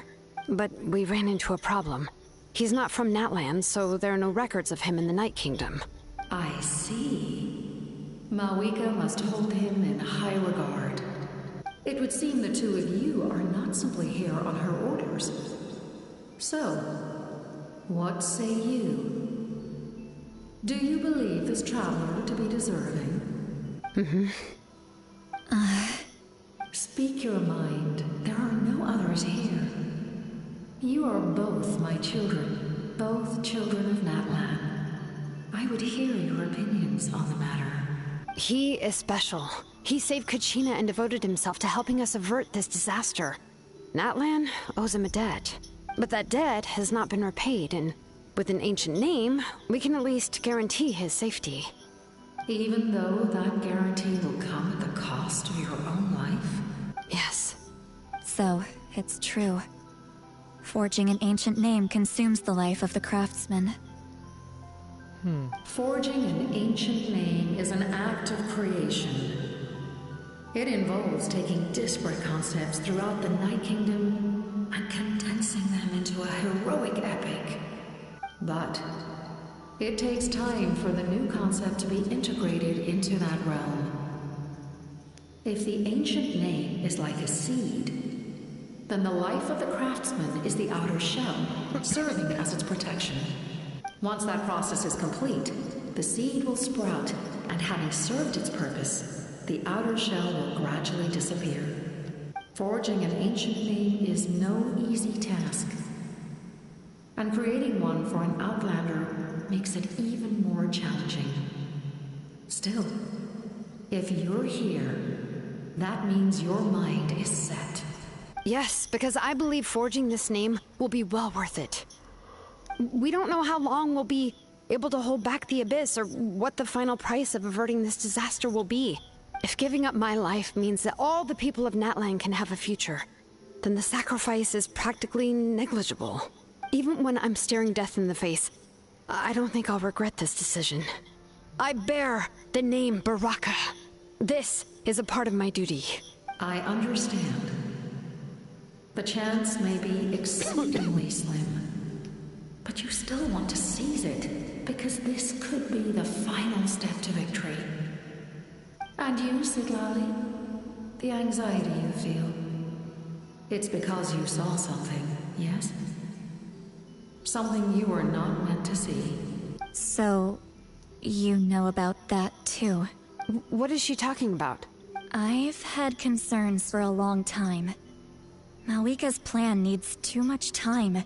But we ran into a problem. He's not from Natlan, so there are no records of him in the Night Kingdom. I see. Mawika must hold him in high regard. It would seem the two of you are not simply here on her orders. So, what say you? Do you believe this traveler to be deserving? Mm-hmm. Speak your mind. There are no others here. You are both my children, both children of Natlan. I would hear your opinions on the matter. He is special. He saved Kachina and devoted himself to helping us avert this disaster. Natlan owes him a debt. But that debt has not been repaid, and with an ancient name, we can at least guarantee his safety. Even though that guarantee will come at the cost of your own life? Yes. So, it's true. Forging an ancient name consumes the life of the craftsman. Forging an ancient name is an act of creation. It involves taking disparate concepts throughout the Night Kingdom and condensing them into a heroic epic. But it takes time for the new concept to be integrated into that realm. If the ancient name is like a seed, then the life of the craftsman is the outer shell, serving as its protection. Once that process is complete, the seed will sprout, and having served its purpose, the outer shell will gradually disappear. Forging an ancient name is no easy task, and creating one for an outlander makes it even more challenging. Still, if you're here, that means your mind is set. Yes, because I believe forging this name will be well worth it. We don't know how long we'll be able to hold back the abyss or what the final price of averting this disaster will be. If giving up my life means that all the people of Natlan can have a future, then the sacrifice is practically negligible. Even when I'm staring death in the face, I don't think I'll regret this decision. I bear the name Baraka. This is a part of my duty. I understand. The chance may be exceedingly slim, but you still want to seize it, because this could be the final step to victory. And you, Sidlali, the anxiety you feel, it's because you saw something, yes? Something you were not meant to see. So, you know about that too. What is she talking about? I've had concerns for a long time. Malika's plan needs too much time,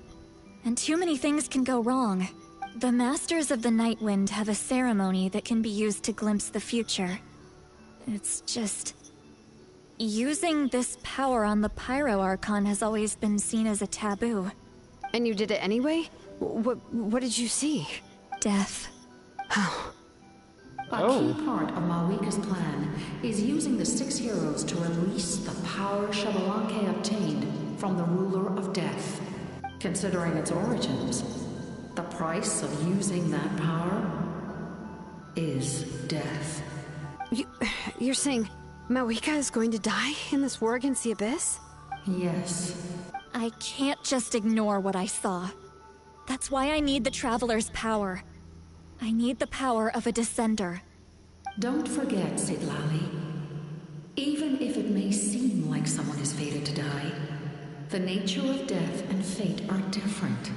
and too many things can go wrong. The Masters of the Night Wind have a ceremony that can be used to glimpse the future. It's just... using this power on the Pyro Archon has always been seen as a taboo. And you did it anyway? What did you see? Death. Oh. A key part of Malika's plan is using the 6 heroes to release the power Xbalanque obtained from the ruler of death. Considering its origins, the price of using that power is death. You're saying Malika is going to die in this war against the Abyss? Yes. I can't just ignore what I saw. That's why I need the Traveler's power. I need the power of a Descender. Don't forget, Sidlali. Even if it may seem like someone is fated to die, the nature of death and fate are different.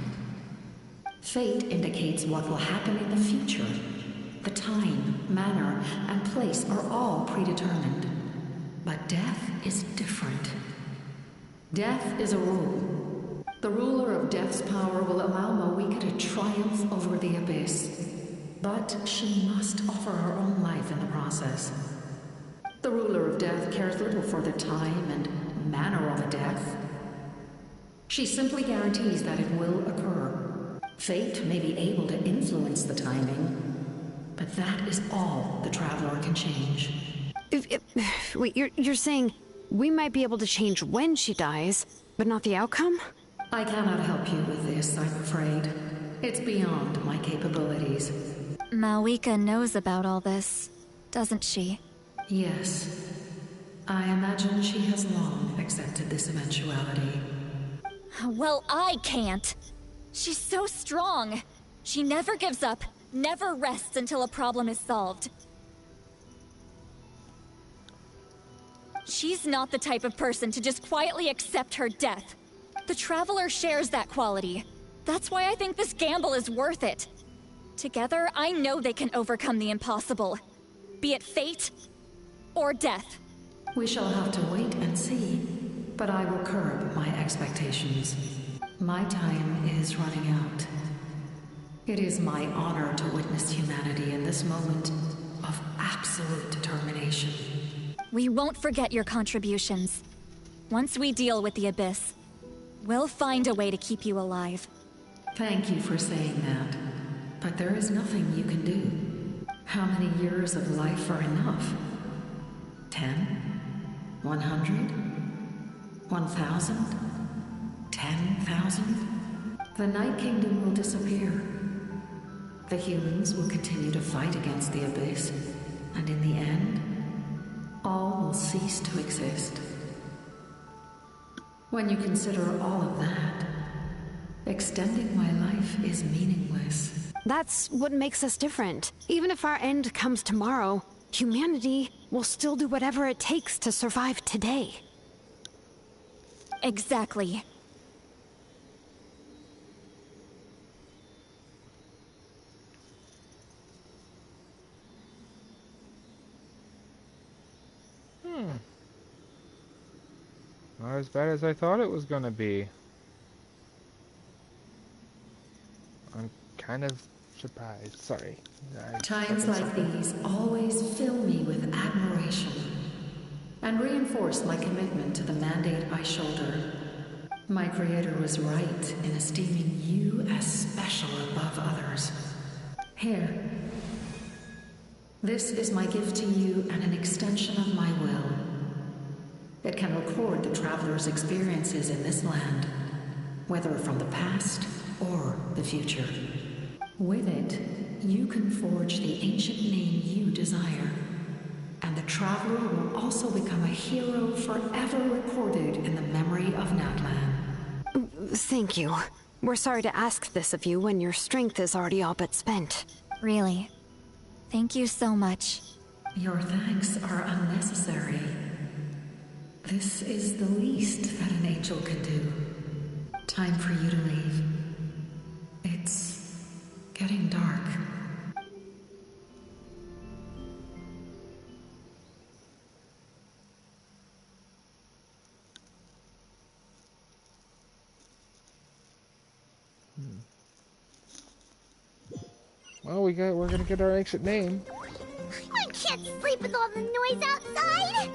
Fate indicates what will happen in the future. The time, manner, and place are all predetermined. But death is different. Death is a rule. The ruler of death's power will allow Malika to triumph over the Abyss. But she must offer her own life in the process. The ruler of death cares little for the time and manner of a death. She simply guarantees that it will occur. Fate may be able to influence the timing, but that is all the Traveler can change. Wait, you're saying we might be able to change when she dies, but not the outcome? I cannot help you with this, I'm afraid. It's beyond my capabilities. Malika knows about all this, doesn't she? Yes. I imagine she has long accepted this eventuality. Well, I can't. She's so strong. She never gives up, never rests until a problem is solved. She's not the type of person to just quietly accept her death. The Traveler shares that quality. That's why I think this gamble is worth it. Together, I know they can overcome the impossible. Be it fate or death. We shall have to wait and see, but I will curb my expectations. My time is running out. It is my honor to witness humanity in this moment of absolute determination. We won't forget your contributions. Once we deal with the Abyss, we'll find a way to keep you alive. Thank you for saying that, but there is nothing you can do. How many years of life are enough? 10? 100? 1,000? 10,000? The Night Kingdom will disappear. The humans will continue to fight against the Abyss, and in the end, all will cease to exist. When you consider all of that, extending my life is meaningless. That's what makes us different. Even if our end comes tomorrow, humanity will still do whatever it takes to survive today. Exactly. Not as bad as I thought it was gonna be. I'm kind of surprised. Sorry. Times like these always fill me with admiration and reinforce my commitment to the mandate I shoulder. My creator was right in esteeming you as special above others. Here. This is my gift to you and an extension of my will. It can record the traveler's experiences in this land, whether from the past or the future. With it, you can forge the ancient name you desire, and the traveler will also become a hero forever recorded in the memory of Natlan. Thank you. We're sorry to ask this of you when your strength is already all but spent. Really. Thank you so much. Your thanks are unnecessary. This is the least that an angel can do. Time for you to leave. It's getting dark. Well, we're gonna get our ancient name. I can't sleep with all the noise outside.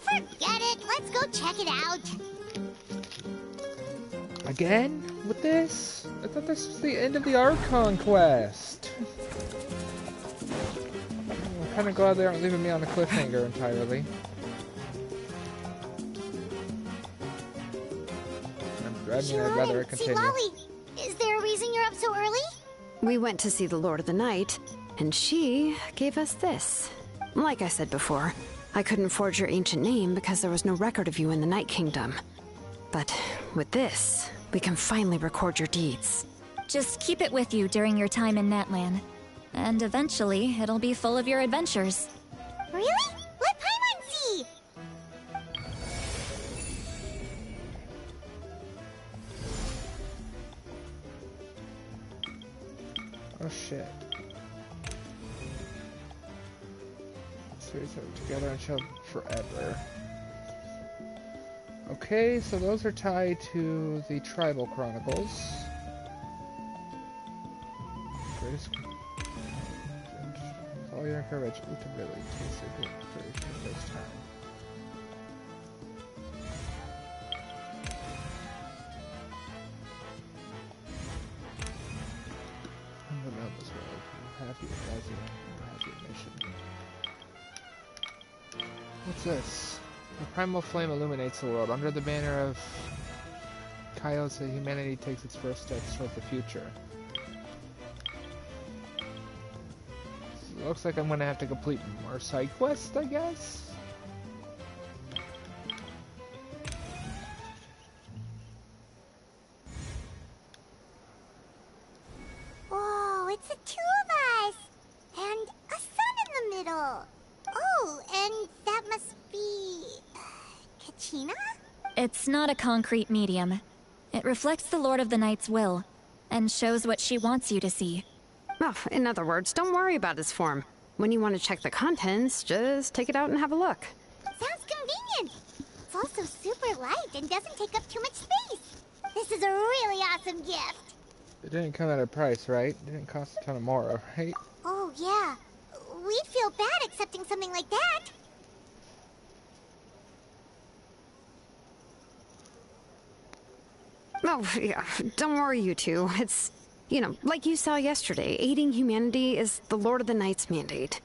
Forget it. Let's go check it out. Again? With this? I thought this was the end of the Archon quest. I'm kind of glad they aren't leaving me on a cliffhanger entirely. I'd rather continue. Lolly. Is there a reason you're up so early? We went to see the Lord of the Night, and she gave us this. Like I said before, I couldn't forge your ancient name because there was no record of you in the Night Kingdom. But with this, we can finally record your deeds. Just keep it with you during your time in Natlan. And eventually, it'll be full of your adventures. Really? Let Paimon see! Oh shit. Series them together and shall forever. Okay, so those are tied to the Tribal Chronicles. Greatest... All your courage, you can really taste a good version of this time. This world. Happy advising, happy mission. What's this? The primal flame illuminates the world. Under the banner of Kaios, humanity takes its first steps toward the future. Looks like I'm gonna have to complete more side quests, I guess? Whoa, it's the two of us! And a sun in the middle! Oh, and that must be... Kachina? It's not a concrete medium. It reflects the Lord of the Night's will, and shows what she wants you to see. Well, in other words, don't worry about its form. When you want to check the contents, just take it out and have a look. Sounds convenient. It's also super light and doesn't take up too much space. This is a really awesome gift. It didn't come at a price, right? It didn't cost a ton of more, right? Oh, yeah. We'd feel bad accepting something like that. Oh, yeah, don't worry, you two. It's, you know, like you saw yesterday, aiding humanity is the Lord of the Night's mandate.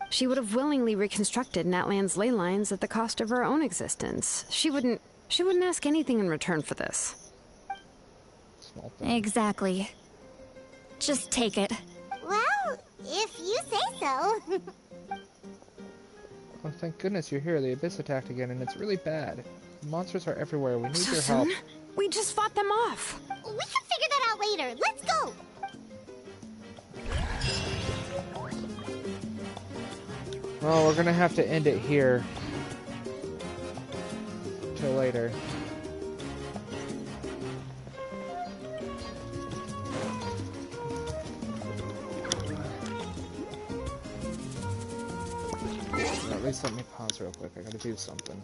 She would have willingly reconstructed Natlan's ley lines at the cost of her own existence. She wouldn't ask anything in return for this. Exactly. Just take it. Well, if you say so. Oh, thank goodness you're here. The Abyss attacked again, and it's really bad. The monsters are everywhere. We need So your help. soon? We just fought them off. We can figure that out later. Let's go. Well, we're gonna have to end it here. Till later. At least let me pause real quick. I gotta do something.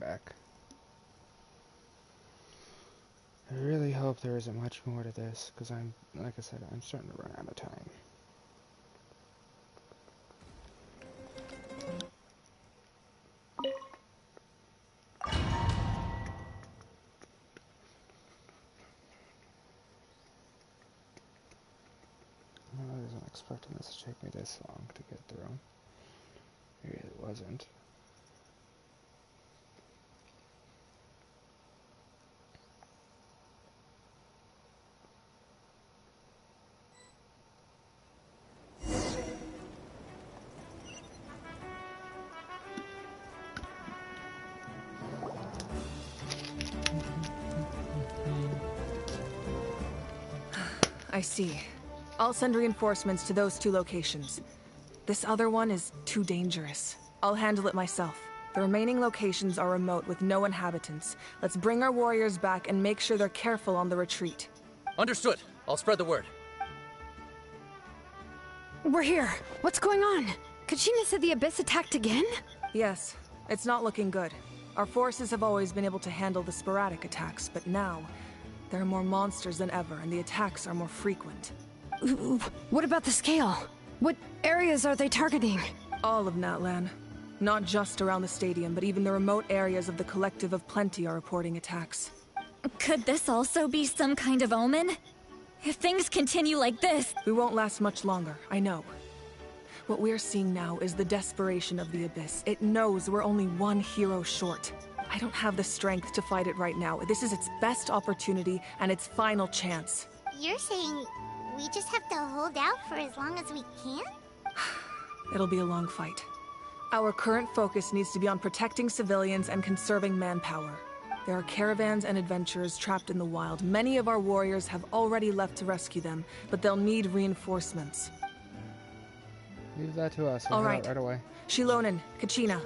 back. I really hope there isn't much more to this, because like I said, I'm starting to run out of time. I wasn't expecting this to take me this long to get through. Maybe it wasn't. I see. I'll send reinforcements to those 2 locations. This other one is too dangerous. I'll handle it myself. The remaining locations are remote with no inhabitants. Let's bring our warriors back and make sure they're careful on the retreat. Understood. I'll spread the word. We're here. What's going on? Kachina said the Abyss attacked again? Yes. It's not looking good. Our forces have always been able to handle the sporadic attacks, but now there are more monsters than ever, and the attacks are more frequent. What about the scale? What areas are they targeting? All of Natlan. Not just around the stadium, but even the remote areas of the Collective of Plenty are reporting attacks. Could this also be some kind of omen? If things continue like this... We won't last much longer, I know. What we're seeing now is the desperation of the Abyss. It knows we're only one hero short. I don't have the strength to fight it right now. This is its best opportunity and its final chance. You're saying we just have to hold out for as long as we can? It'll be a long fight. Our current focus needs to be on protecting civilians and conserving manpower. There are caravans and adventurers trapped in the wild. Many of our warriors have already left to rescue them, but they'll need reinforcements. Leave that to us. All right. Right away. Shilonen, Kachina,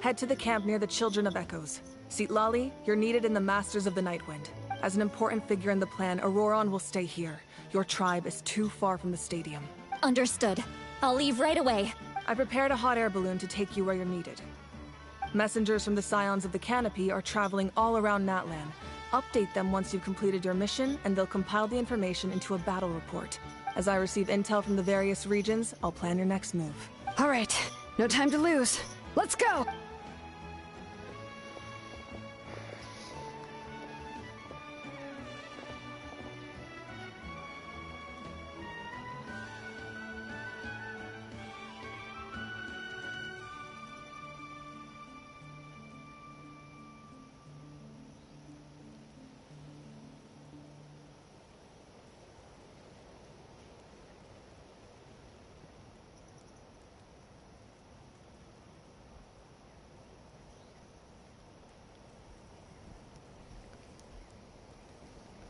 head to the camp near the Children of Echoes. Sitlali, you're needed in the Masters of the Nightwind. As an important figure in the plan, Auroron will stay here. Your tribe is too far from the stadium. Understood. I'll leave right away. I prepared a hot air balloon to take you where you're needed. Messengers from the Scions of the Canopy are traveling all around Natlan. Update them once you've completed your mission, and they'll compile the information into a battle report. As I receive intel from the various regions, I'll plan your next move. All right. No time to lose. Let's go!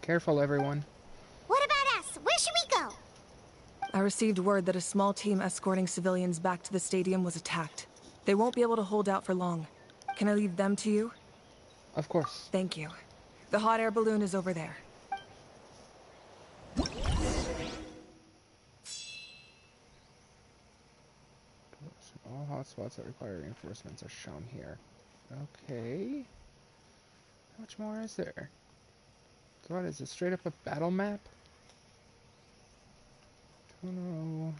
Careful, everyone. What about us? Where should we go? I received word that a small team escorting civilians back to the stadium was attacked. They won't be able to hold out for long. Can I leave them to you? Of course. Thank you. The hot air balloon is over there. All hotspots that require reinforcements are shown here. Okay. How much more is there? So what is this? Straight up a battle map? Don't know.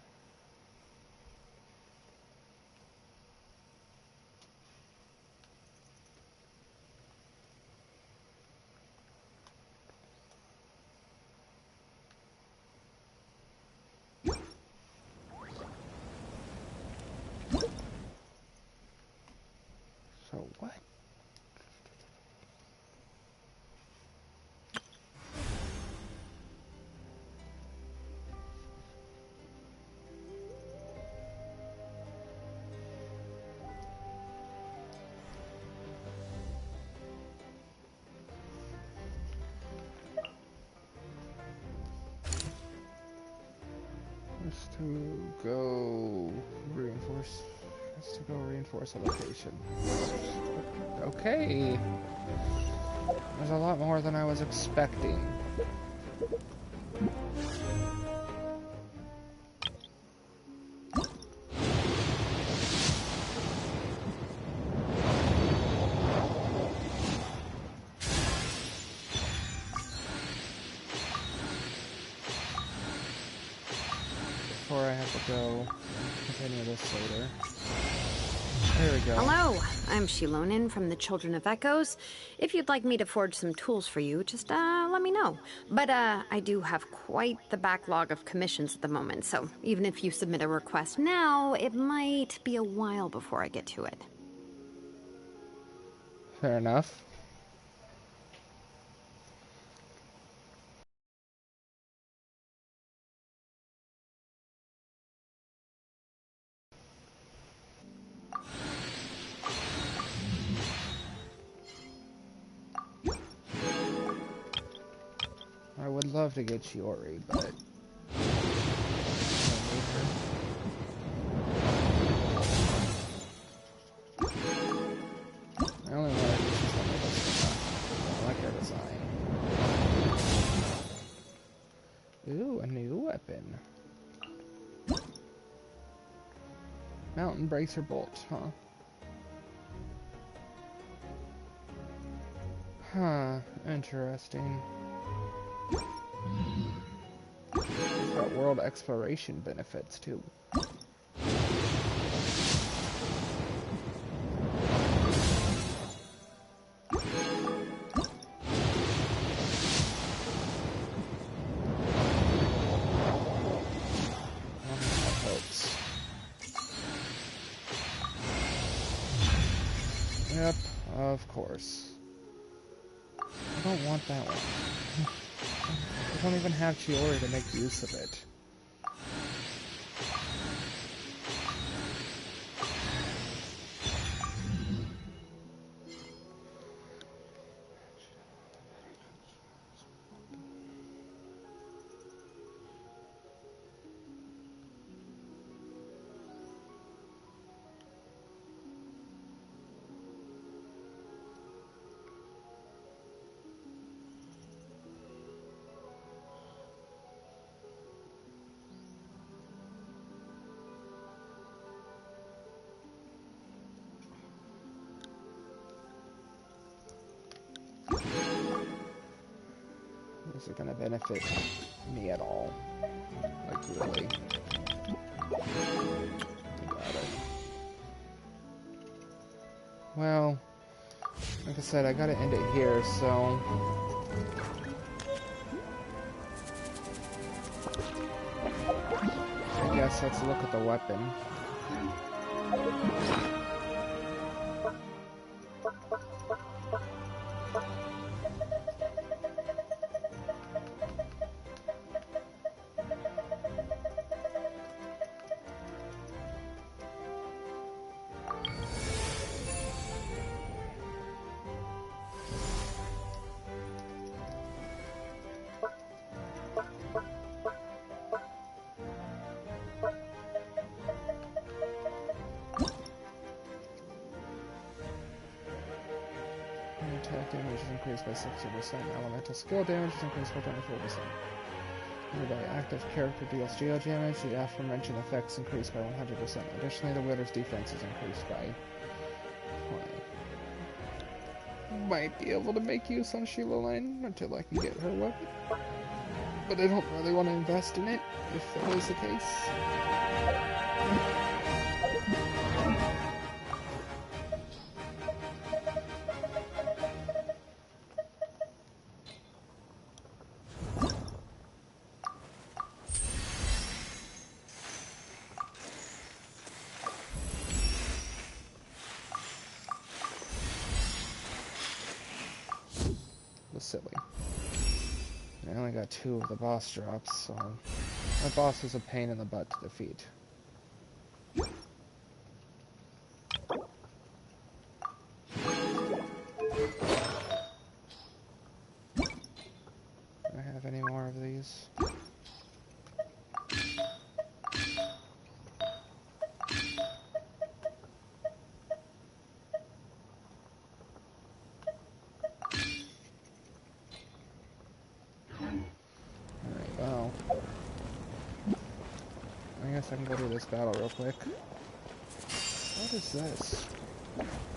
So what? Just to go reinforce a location. Okay. There's a lot more than I was expecting. have to go and continue this later. There we go. Hello, I'm Shilonin from the Children of Echoes. If you'd like me to forge some tools for you, just let me know. But I do have quite the backlog of commissions at the moment, so even if you submit a request now, it might be a while before I get to it. Fair enough. I would love to get Shiori, but I only want her because she's one of us. I like her design. Ooh, a new weapon. Mountain Bracer Bolt, huh? Huh, interesting. It's got world exploration benefits too. Yep, of course. I don't want that one. I don't even have Chiori to make use of it. Is it going to benefit me at all? Like, really? Got it. Well, like I said, I gotta end it here, so... I guess let's look at the weapon. Attack damage is increased by 60%. Elemental skill damage is increased by 24%. Nearby active character deals geo damage. The aforementioned effects increased by 100%. Additionally, the wielder's defense is increased by 20. Might be able to make use on Sheila Lane until I can get her weapon. But I don't really want to invest in it, if that was the case. Silly. I only got 2 of the boss drops, so my boss is a pain in the butt to defeat. Do I have any more of these? I guess I can go do this battle real quick. What is this?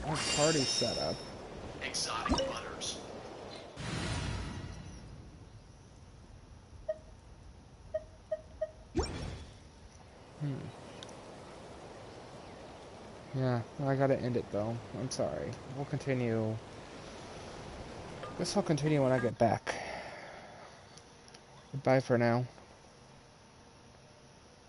Oh, party setup. Exotic butters. Yeah, I gotta end it though. I'm sorry. We'll continue. Guess I'll continue when I get back. Goodbye for now.